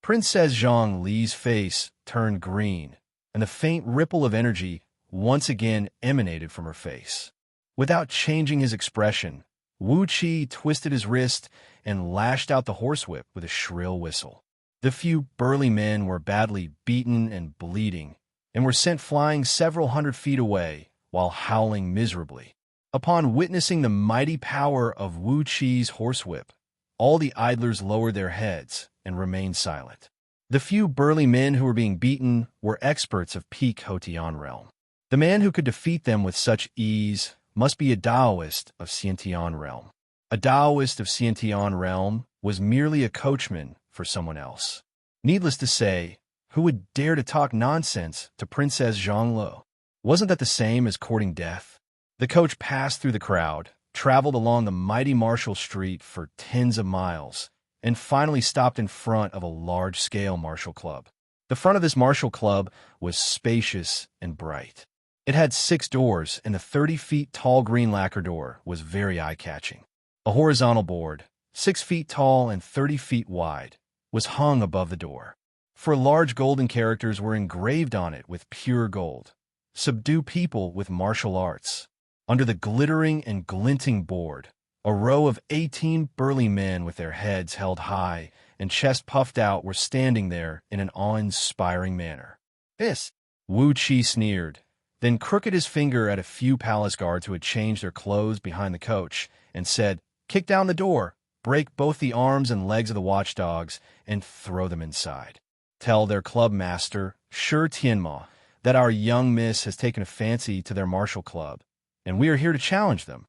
Princess Xianxia's face turned green, and the faint ripple of energy once again emanated from her face. Without changing his expression, Wuxia twisted his wrist and lashed out the horsewhip with a shrill whistle. The few burly men were badly beaten and bleeding, and were sent flying several hundred feet away while howling miserably. Upon witnessing the mighty power of Wuxia's horsewhip, all the idlers lowered their heads and remained silent. The few burly men who were being beaten were experts of peak Hotian realm. The man who could defeat them with such ease must be a Taoist of Xianxia realm. A Taoist of Xianxia realm was merely a coachman for someone else. Needless to say, who would dare to talk nonsense to Princess Xianxia? Wasn't that the same as courting death? The coach passed through the crowd, traveled along the mighty Marshall Street for tens of miles, and finally stopped in front of a large-scale martial club. The front of this martial club was spacious and bright. It had 6 doors, and the 30-feet-tall green lacquer door was very eye-catching. A horizontal board, 6 feet tall and 30 feet wide, was hung above the door. 4 large golden characters were engraved on it with pure gold. "Subdue people with martial arts." Under the glittering and glinting board, a row of 18 burly men with their heads held high and chest puffed out were standing there in an awe-inspiring manner. "This," Wuxia sneered, then crooked his finger at a few palace guards who had changed their clothes behind the coach, and said, "Kick down the door, break both the arms and legs of the watchdogs, and throw them inside. Tell their club master, Xianxia, that our young miss has taken a fancy to their martial club, and we are here to challenge them."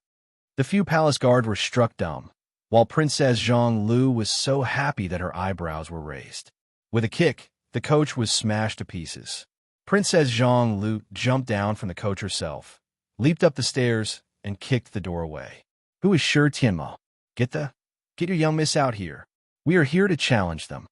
The few palace guards were struck dumb, while Princess Xianxia was so happy that her eyebrows were raised. With a kick, the coach was smashed to pieces. Princess Xianxia jumped down from the coach herself, leaped up the stairs, and kicked the door away. "Who is Xianxia? Get your young miss out here. We are here to challenge them."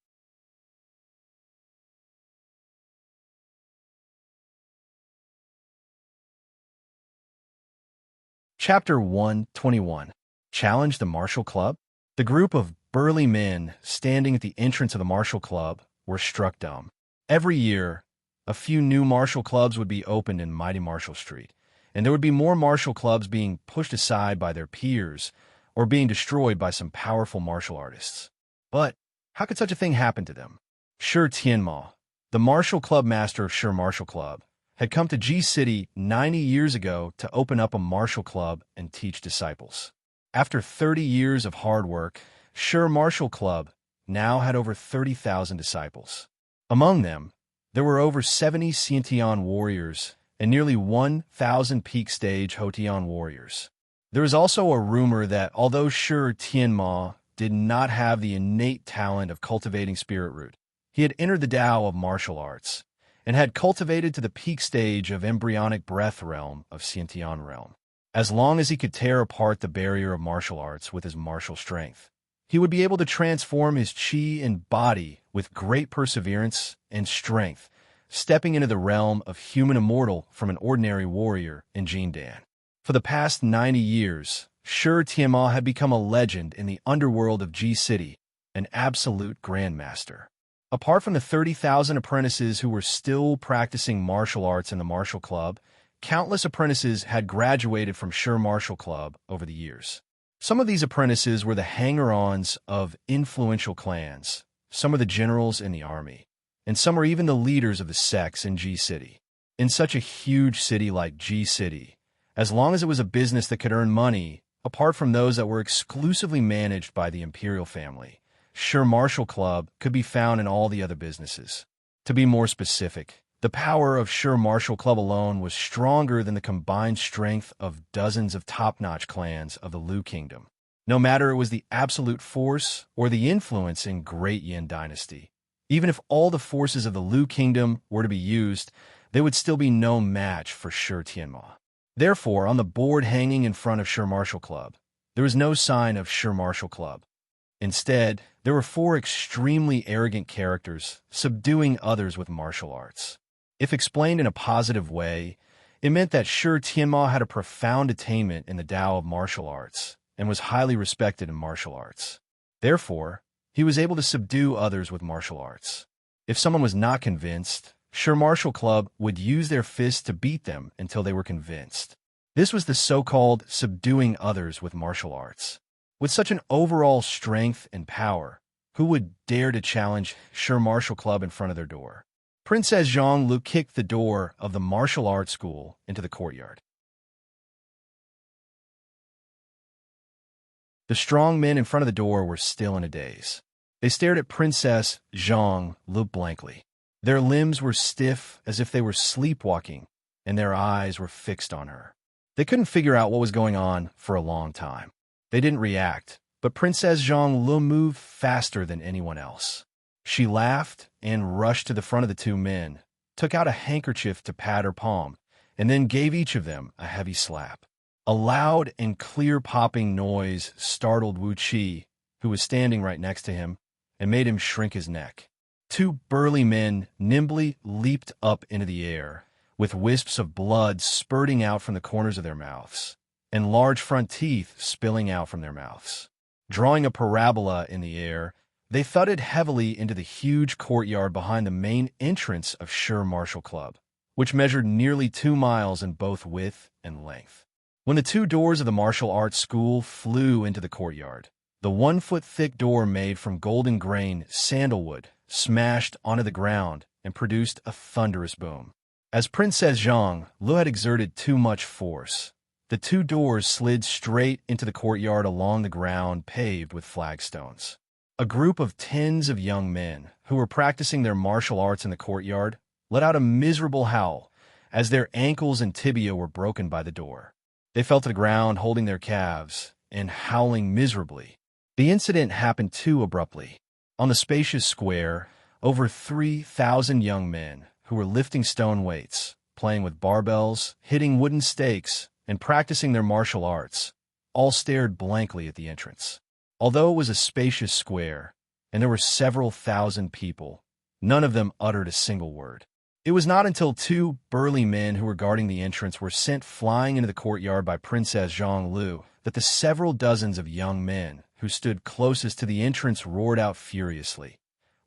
Chapter 121. Challenge the Martial Club? The group of burly men standing at the entrance of the Martial Club were struck dumb. Every year, a few new martial clubs would be opened in mighty Marshall Street, and there would be more martial clubs being pushed aside by their peers or being destroyed by some powerful martial artists. But how could such a thing happen to them? Xianxia, the martial club master of Shi Martial Club, had come to G City 90 years ago to open up a martial club and teach disciples. After 30 years of hard work, Shi Martial Club now had over 30,000 disciples. Among them, there were over 70 Xiantian warriors and nearly 1,000 peak stage Hotian warriors. There is also a rumor that although Xianxia did not have the innate talent of cultivating spirit root, he had entered the Tao of martial arts and had cultivated to the peak stage of embryonic breath realm of Xiantian realm. As long as he could tear apart the barrier of martial arts with his martial strength, he would be able to transform his chi and body with great perseverance and strength, stepping into the realm of human immortal from an ordinary warrior in Jindan. For the past 90 years, Xianxia had become a legend in the underworld of G City, an absolute grandmaster. Apart from the 30,000 apprentices who were still practicing martial arts in the martial club, countless apprentices had graduated from Martial Club over the years. Some of these apprentices were the hanger-ons of influential clans, some are the generals in the army, and some are even the leaders of the sects in G City. In such a huge city like G City, as long as it was a business that could earn money, apart from those that were exclusively managed by the imperial family, Martial Club could be found in all the other businesses. To be more specific, the power of Martial Club alone was stronger than the combined strength of dozens of top-notch clans of the Liu Kingdom. No matter it was the absolute force or the influence in Great Yin Dynasty, even if all the forces of the Liu Kingdom were to be used, there would still be no match for Tianma. Therefore, on the board hanging in front of Martial Club, there was no sign of Martial Club. Instead, there were 4 extremely arrogant characters subduing others with martial arts. If explained in a positive way, it meant that Tianma had a profound attainment in the Tao of martial arts and was highly respected in martial arts. Therefore, he was able to subdue others with martial arts. If someone was not convinced, Martial Club would use their fists to beat them until they were convinced. This was the so-called subduing others with martial arts. With such an overall strength and power, who would dare to challenge Martial Club in front of their door? Princess Xianxia kicked the door of the martial arts school into the courtyard. The strong men in front of the door were still in a daze. They stared at Princess Xianxia blankly. Their limbs were stiff as if they were sleepwalking, and their eyes were fixed on her. They couldn't figure out what was going on for a long time. They didn't react, but Princess Xianxia moved faster than anyone else. She laughed and rushed to the front of the 2 men, took out a handkerchief to pat her palm, and then gave each of them a heavy slap. A loud and clear popping noise startled Wuxia, who was standing right next to him, and made him shrink his neck. 2 burly men nimbly leaped up into the air, with wisps of blood spurting out from the corners of their mouths, and large front teeth spilling out from their mouths. Drawing a parabola in the air, they thudded heavily into the huge courtyard behind the main entrance of Martial Club, which measured nearly 2 miles in both width and length. When the 2 doors of the martial arts school flew into the courtyard, the 1-foot-thick door made from golden grain sandalwood smashed onto the ground and produced a thunderous boom. As Princess Xianxia had exerted too much force, the 2 doors slid straight into the courtyard along the ground paved with flagstones. A group of tens of young men who were practicing their martial arts in the courtyard let out a miserable howl as their ankles and tibia were broken by the door. They fell to the ground holding their calves and howling miserably. The incident happened too abruptly. On the spacious square, over 3,000 young men who were lifting stone weights, playing with barbells, hitting wooden stakes, and practicing their martial arts, all stared blankly at the entrance. Although it was a spacious square, and there were several thousand people, none of them uttered a single word. It was not until 2 burly men who were guarding the entrance were sent flying into the courtyard by Princess Xianxia that the several dozens of young men who stood closest to the entrance roared out furiously,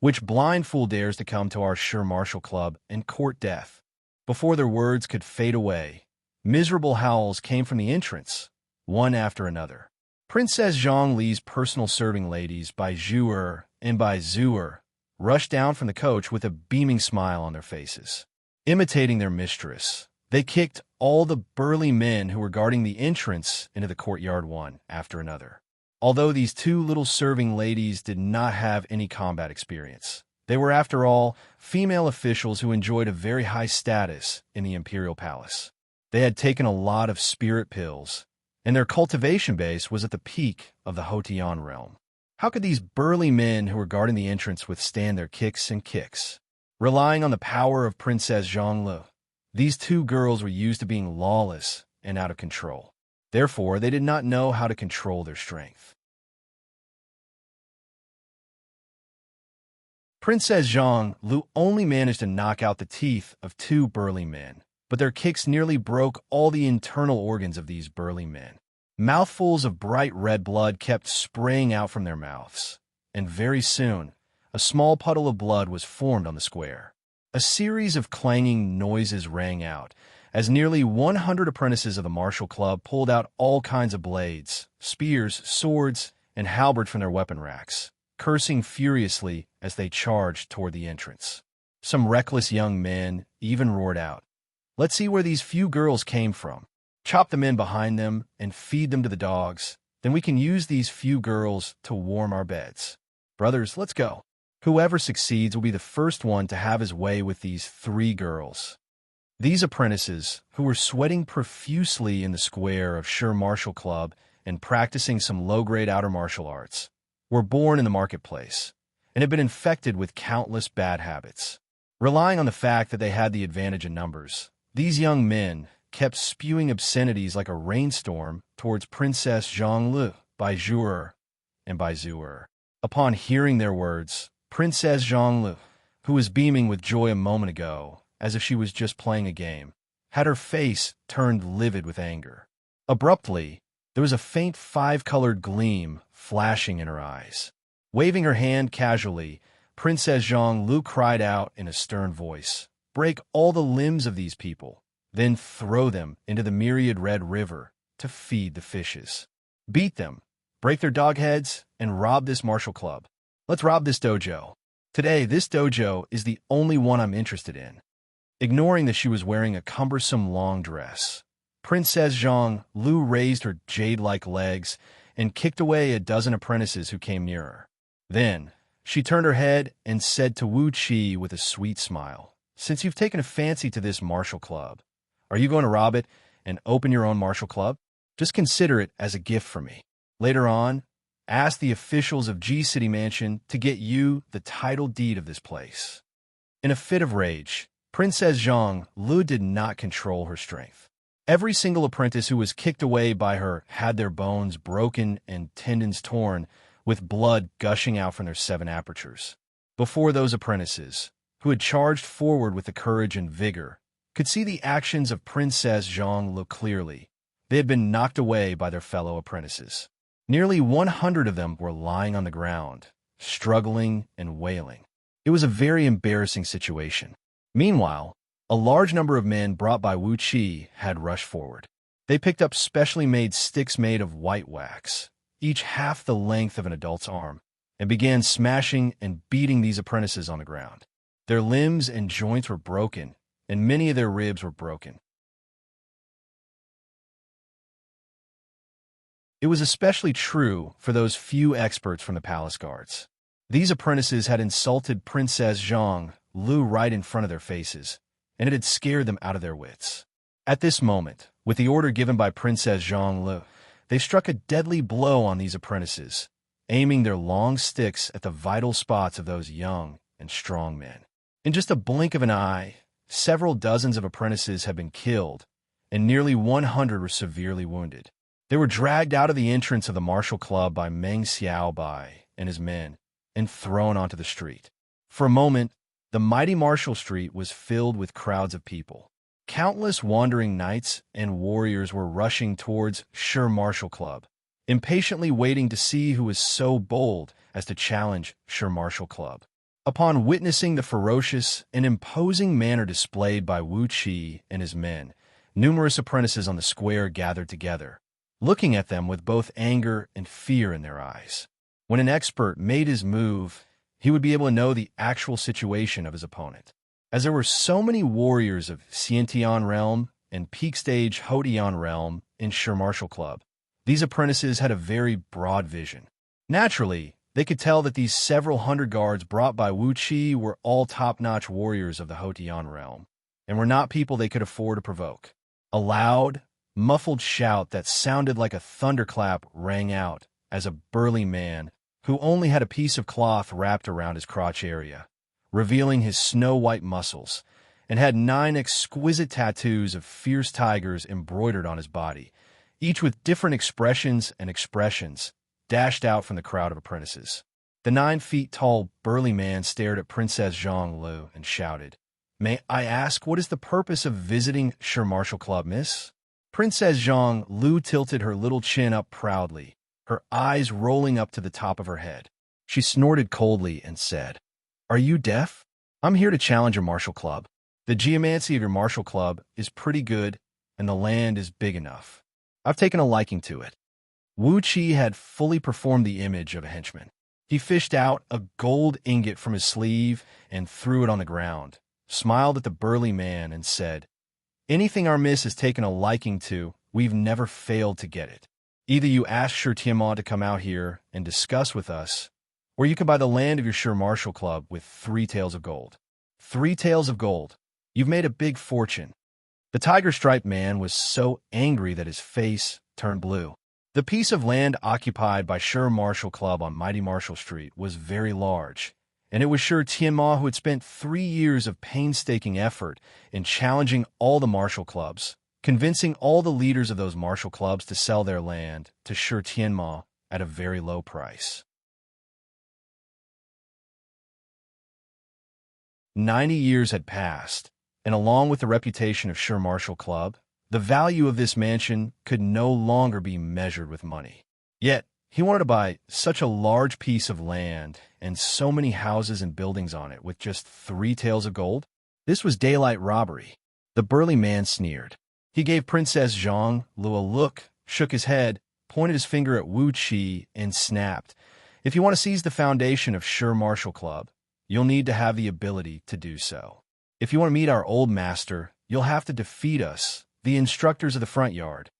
"Which blind fool dares to come to our Martial Club and court death?" Before their words could fade away, miserable howls came from the entrance, one after another. Princess Xianxia's personal serving ladies by Zhuer and by Zuer rushed down from the coach with a beaming smile on their faces. Imitating their mistress, they kicked all the burly men who were guarding the entrance into the courtyard one after another. Although these 2 little serving ladies did not have any combat experience, they were, after all, female officials who enjoyed a very high status in the imperial palace. They had taken a lot of spirit pills, and their cultivation base was at the peak of the Hotian realm. How could these burly men who were guarding the entrance withstand their kicks and kicks? Relying on the power of Princess Xianxia, these 2 girls were used to being lawless and out of control. Therefore, they did not know how to control their strength. Princess Xianxia only managed to knock out the teeth of 2 burly men, but their kicks nearly broke all the internal organs of these burly men. Mouthfuls of bright red blood kept spraying out from their mouths, and very soon, a small puddle of blood was formed on the square. A series of clanging noises rang out, as nearly 100 apprentices of the martial club pulled out all kinds of blades, spears, swords, and halberds from their weapon racks, cursing furiously as they charged toward the entrance. Some reckless young men even roared out, "Let's see where these few girls came from. Chop the men behind them and feed them to the dogs. Then we can use these few girls to warm our beds. Brothers, let's go." Whoever succeeds will be the first one to have his way with these 3 girls. These apprentices, who were sweating profusely in the square of Sure Martial Club and practicing some low-grade outer martial arts, were born in the marketplace and had been infected with countless bad habits. Relying on the fact that they had the advantage in numbers, these young men kept spewing obscenities like a rainstorm towards Princess Zhonglu by Zhuer and by Zhuer. Upon hearing their words, Princess Zhonglu, who was beaming with joy a moment ago, as if she was just playing a game, had her face turned livid with anger. Abruptly, there was a faint 5-colored gleam flashing in her eyes. Waving her hand casually, Princess Zhonglu cried out in a stern voice, "Break all the limbs of these people, then throw them into the myriad red river to feed the fishes. Beat them, break their dog heads, and rob this martial club. Let's rob this dojo. Today, this dojo is the only one I'm interested in." Ignoring that she was wearing a cumbersome long dress, Princess Zhonglu raised her jade-like legs and kicked away a dozen apprentices who came near her. Then, she turned her head and said to Wuxia with a sweet smile, "Since you've taken a fancy to this martial club, are you going to rob it and open your own martial club? Just consider it as a gift from me. Later on, ask the officials of G City Mansion to get you the title deed of this place." In a fit of rage, Princess Zhonglu did not control her strength. Every single apprentice who was kicked away by her had their bones broken and tendons torn, with blood gushing out from their 7 apertures. Before those apprentices, who had charged forward with the courage and vigor, could see the actions of Princess Zhonglu clearly, they had been knocked away by their fellow apprentices. Nearly 100 of them were lying on the ground, struggling and wailing. It was a very embarrassing situation. Meanwhile, a large number of men brought by Wuxia had rushed forward. They picked up specially made sticks made of white wax, each half the length of an adult's arm, and began smashing and beating these apprentices on the ground. Their limbs and joints were broken, and many of their ribs were broken. It was especially true for those few experts from the palace guards. These apprentices had insulted Princess Zhonglu right in front of their faces, and it had scared them out of their wits. At this moment, with the order given by Princess Zhonglu, they struck a deadly blow on these apprentices, aiming their long sticks at the vital spots of those young and strong men. In just a blink of an eye, several dozens of apprentices had been killed, and nearly 100 were severely wounded. They were dragged out of the entrance of the martial club by Meng Xiaobai and his men and thrown onto the street. For a moment, the mighty martial street was filled with crowds of people. Countless wandering knights and warriors were rushing towards Sure Martial Club, impatiently waiting to see who was so bold as to challenge Sure Martial Club. Upon witnessing the ferocious and imposing manner displayed by Wuxia and his men, numerous apprentices on the square gathered together, looking at them with both anger and fear in their eyes. When an expert made his move, he would be able to know the actual situation of his opponent. As there were so many warriors of Xianxia realm and peak stage Houtian realm in Sure Martial Club, these apprentices had a very broad vision. Naturally, they could tell that these several hundred guards brought by Wuxia were all top-notch warriors of the Houtian realm, and were not people they could afford to provoke. A loud, muffled shout that sounded like a thunderclap rang out as a burly man, who only had a piece of cloth wrapped around his crotch area, revealing his snow-white muscles, and had 9 exquisite tattoos of fierce tigers embroidered on his body, each with different expressions, dashed out from the crowd of apprentices. The 9-feet-tall burly man stared at Princess Zhonglu and shouted, "May I ask, what is the purpose of visiting Sure Martial Club, miss?" Princess Zhonglu tilted her little chin up proudly, her eyes rolling up to the top of her head. She snorted coldly and said, "Are you deaf? I'm here to challenge your martial club. The geomancy of your martial club is pretty good, and the land is big enough. I've taken a liking to it." Wuxia had fully performed the image of a henchman. He fished out a gold ingot from his sleeve and threw it on the ground, smiled at the burly man, and said, "Anything our miss has taken a liking to, we've never failed to get it. Either you ask Sir Tiamat to come out here and discuss with us, or you can buy the land of your Sure Martial Club with 3 taels of gold." 3 taels of gold. You've made a big fortune. The tiger-striped man was so angry that his face turned blue. The piece of land occupied by Sure Martial Club on Mighty Marshall Street was very large, and it was Sure Tianma who had spent 3 years of painstaking effort in challenging all the martial clubs, convincing all the leaders of those martial clubs to sell their land to Sure Tianma at a very low price. 90 years had passed, and along with the reputation of Sure Martial Club, the value of this mansion could no longer be measured with money. Yet, he wanted to buy such a large piece of land and so many houses and buildings on it with just 3 taels of gold? This was daylight robbery. The burly man sneered. He gave Princess Zhang Lu a look, shook his head, pointed his finger at Wu Qi, and snapped, "If you want to seize the foundation of Sure Martial Club, you'll need to have the ability to do so. If you want to meet our old master, you'll have to defeat us, the instructors of the front yard."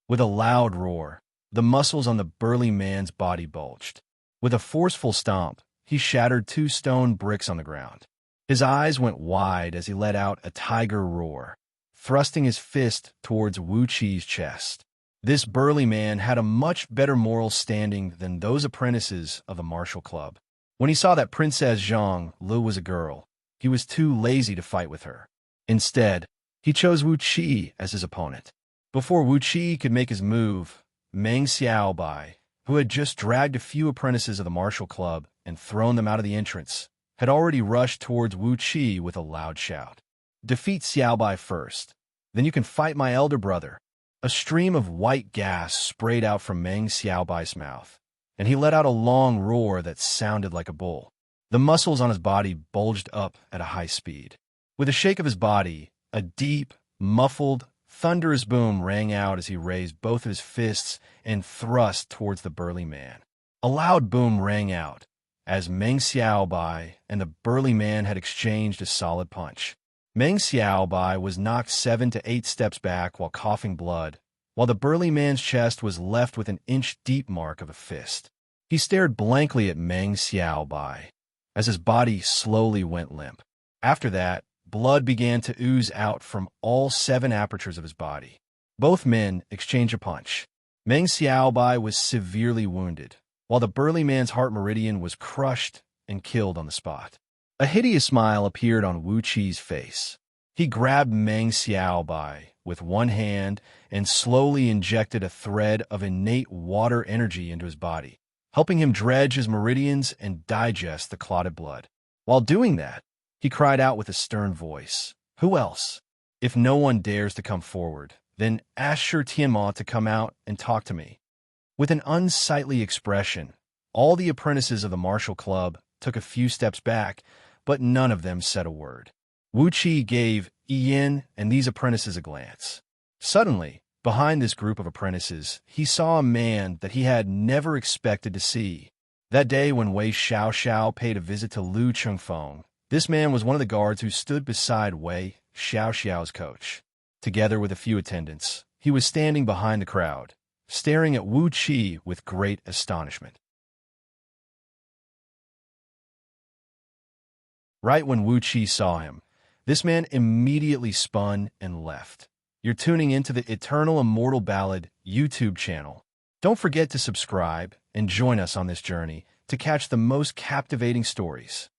With a loud roar, the muscles on the burly man's body bulged. With a forceful stomp, he shattered 2 stone bricks on the ground. His eyes went wide as he let out a tiger roar, thrusting his fist towards Wu Qi's chest. This burly man had a much better moral standing than those apprentices of the martial club. When he saw that Princess Zhang Lu was a girl, he was too lazy to fight with her. Instead, he chose Wu Qi as his opponent. Before Wu Qi could make his move, Meng Xiaobai, who had just dragged a few apprentices of the martial club and thrown them out of the entrance, had already rushed towards Wu Qi with a loud shout. "Defeat Xiaobai first, then you can fight my elder brother." A stream of white gas sprayed out from Meng Xiaobai's mouth, and he let out a long roar that sounded like a bull. The muscles on his body bulged up at a high speed. With a shake of his body, a deep, muffled, thunderous boom rang out as he raised both of his fists and thrust towards the burly man. A loud boom rang out as Meng Xiaobai and the burly man had exchanged a solid punch. Meng Xiaobai was knocked 7 to 8 steps back while coughing blood, while the burly man's chest was left with an inch-deep mark of a fist. He stared blankly at Meng Xiaobai as his body slowly went limp. After that, blood began to ooze out from all 7 apertures of his body. Both men exchanged a punch. Meng Xiaobai was severely wounded, while the burly man's heart meridian was crushed and killed on the spot. A hideous smile appeared on Wu Qi's face. He grabbed Meng Xiaobai with one hand and slowly injected a thread of innate water energy into his body, helping him dredge his meridians and digest the clotted blood. While doing that, he cried out with a stern voice, "Who else? If no one dares to come forward, then ask Sure Tianma to come out and talk to me." With an unsightly expression, all the apprentices of the martial club took a few steps back, but none of them said a word. Wu Qi gave Ian and these apprentices a glance. Suddenly, behind this group of apprentices, he saw a man that he had never expected to see. That day when Wei Xiaoxiao paid a visit to Lu Chengfeng, this man was one of the guards who stood beside Wei Xiaoxiao's coach. Together with a few attendants, he was standing behind the crowd, staring at Wu Qi with great astonishment. Right when Wu Qi saw him, this man immediately spun and left. You're tuning into the Eternal Immortal Ballad YouTube channel. Don't forget to subscribe and join us on this journey to catch the most captivating stories.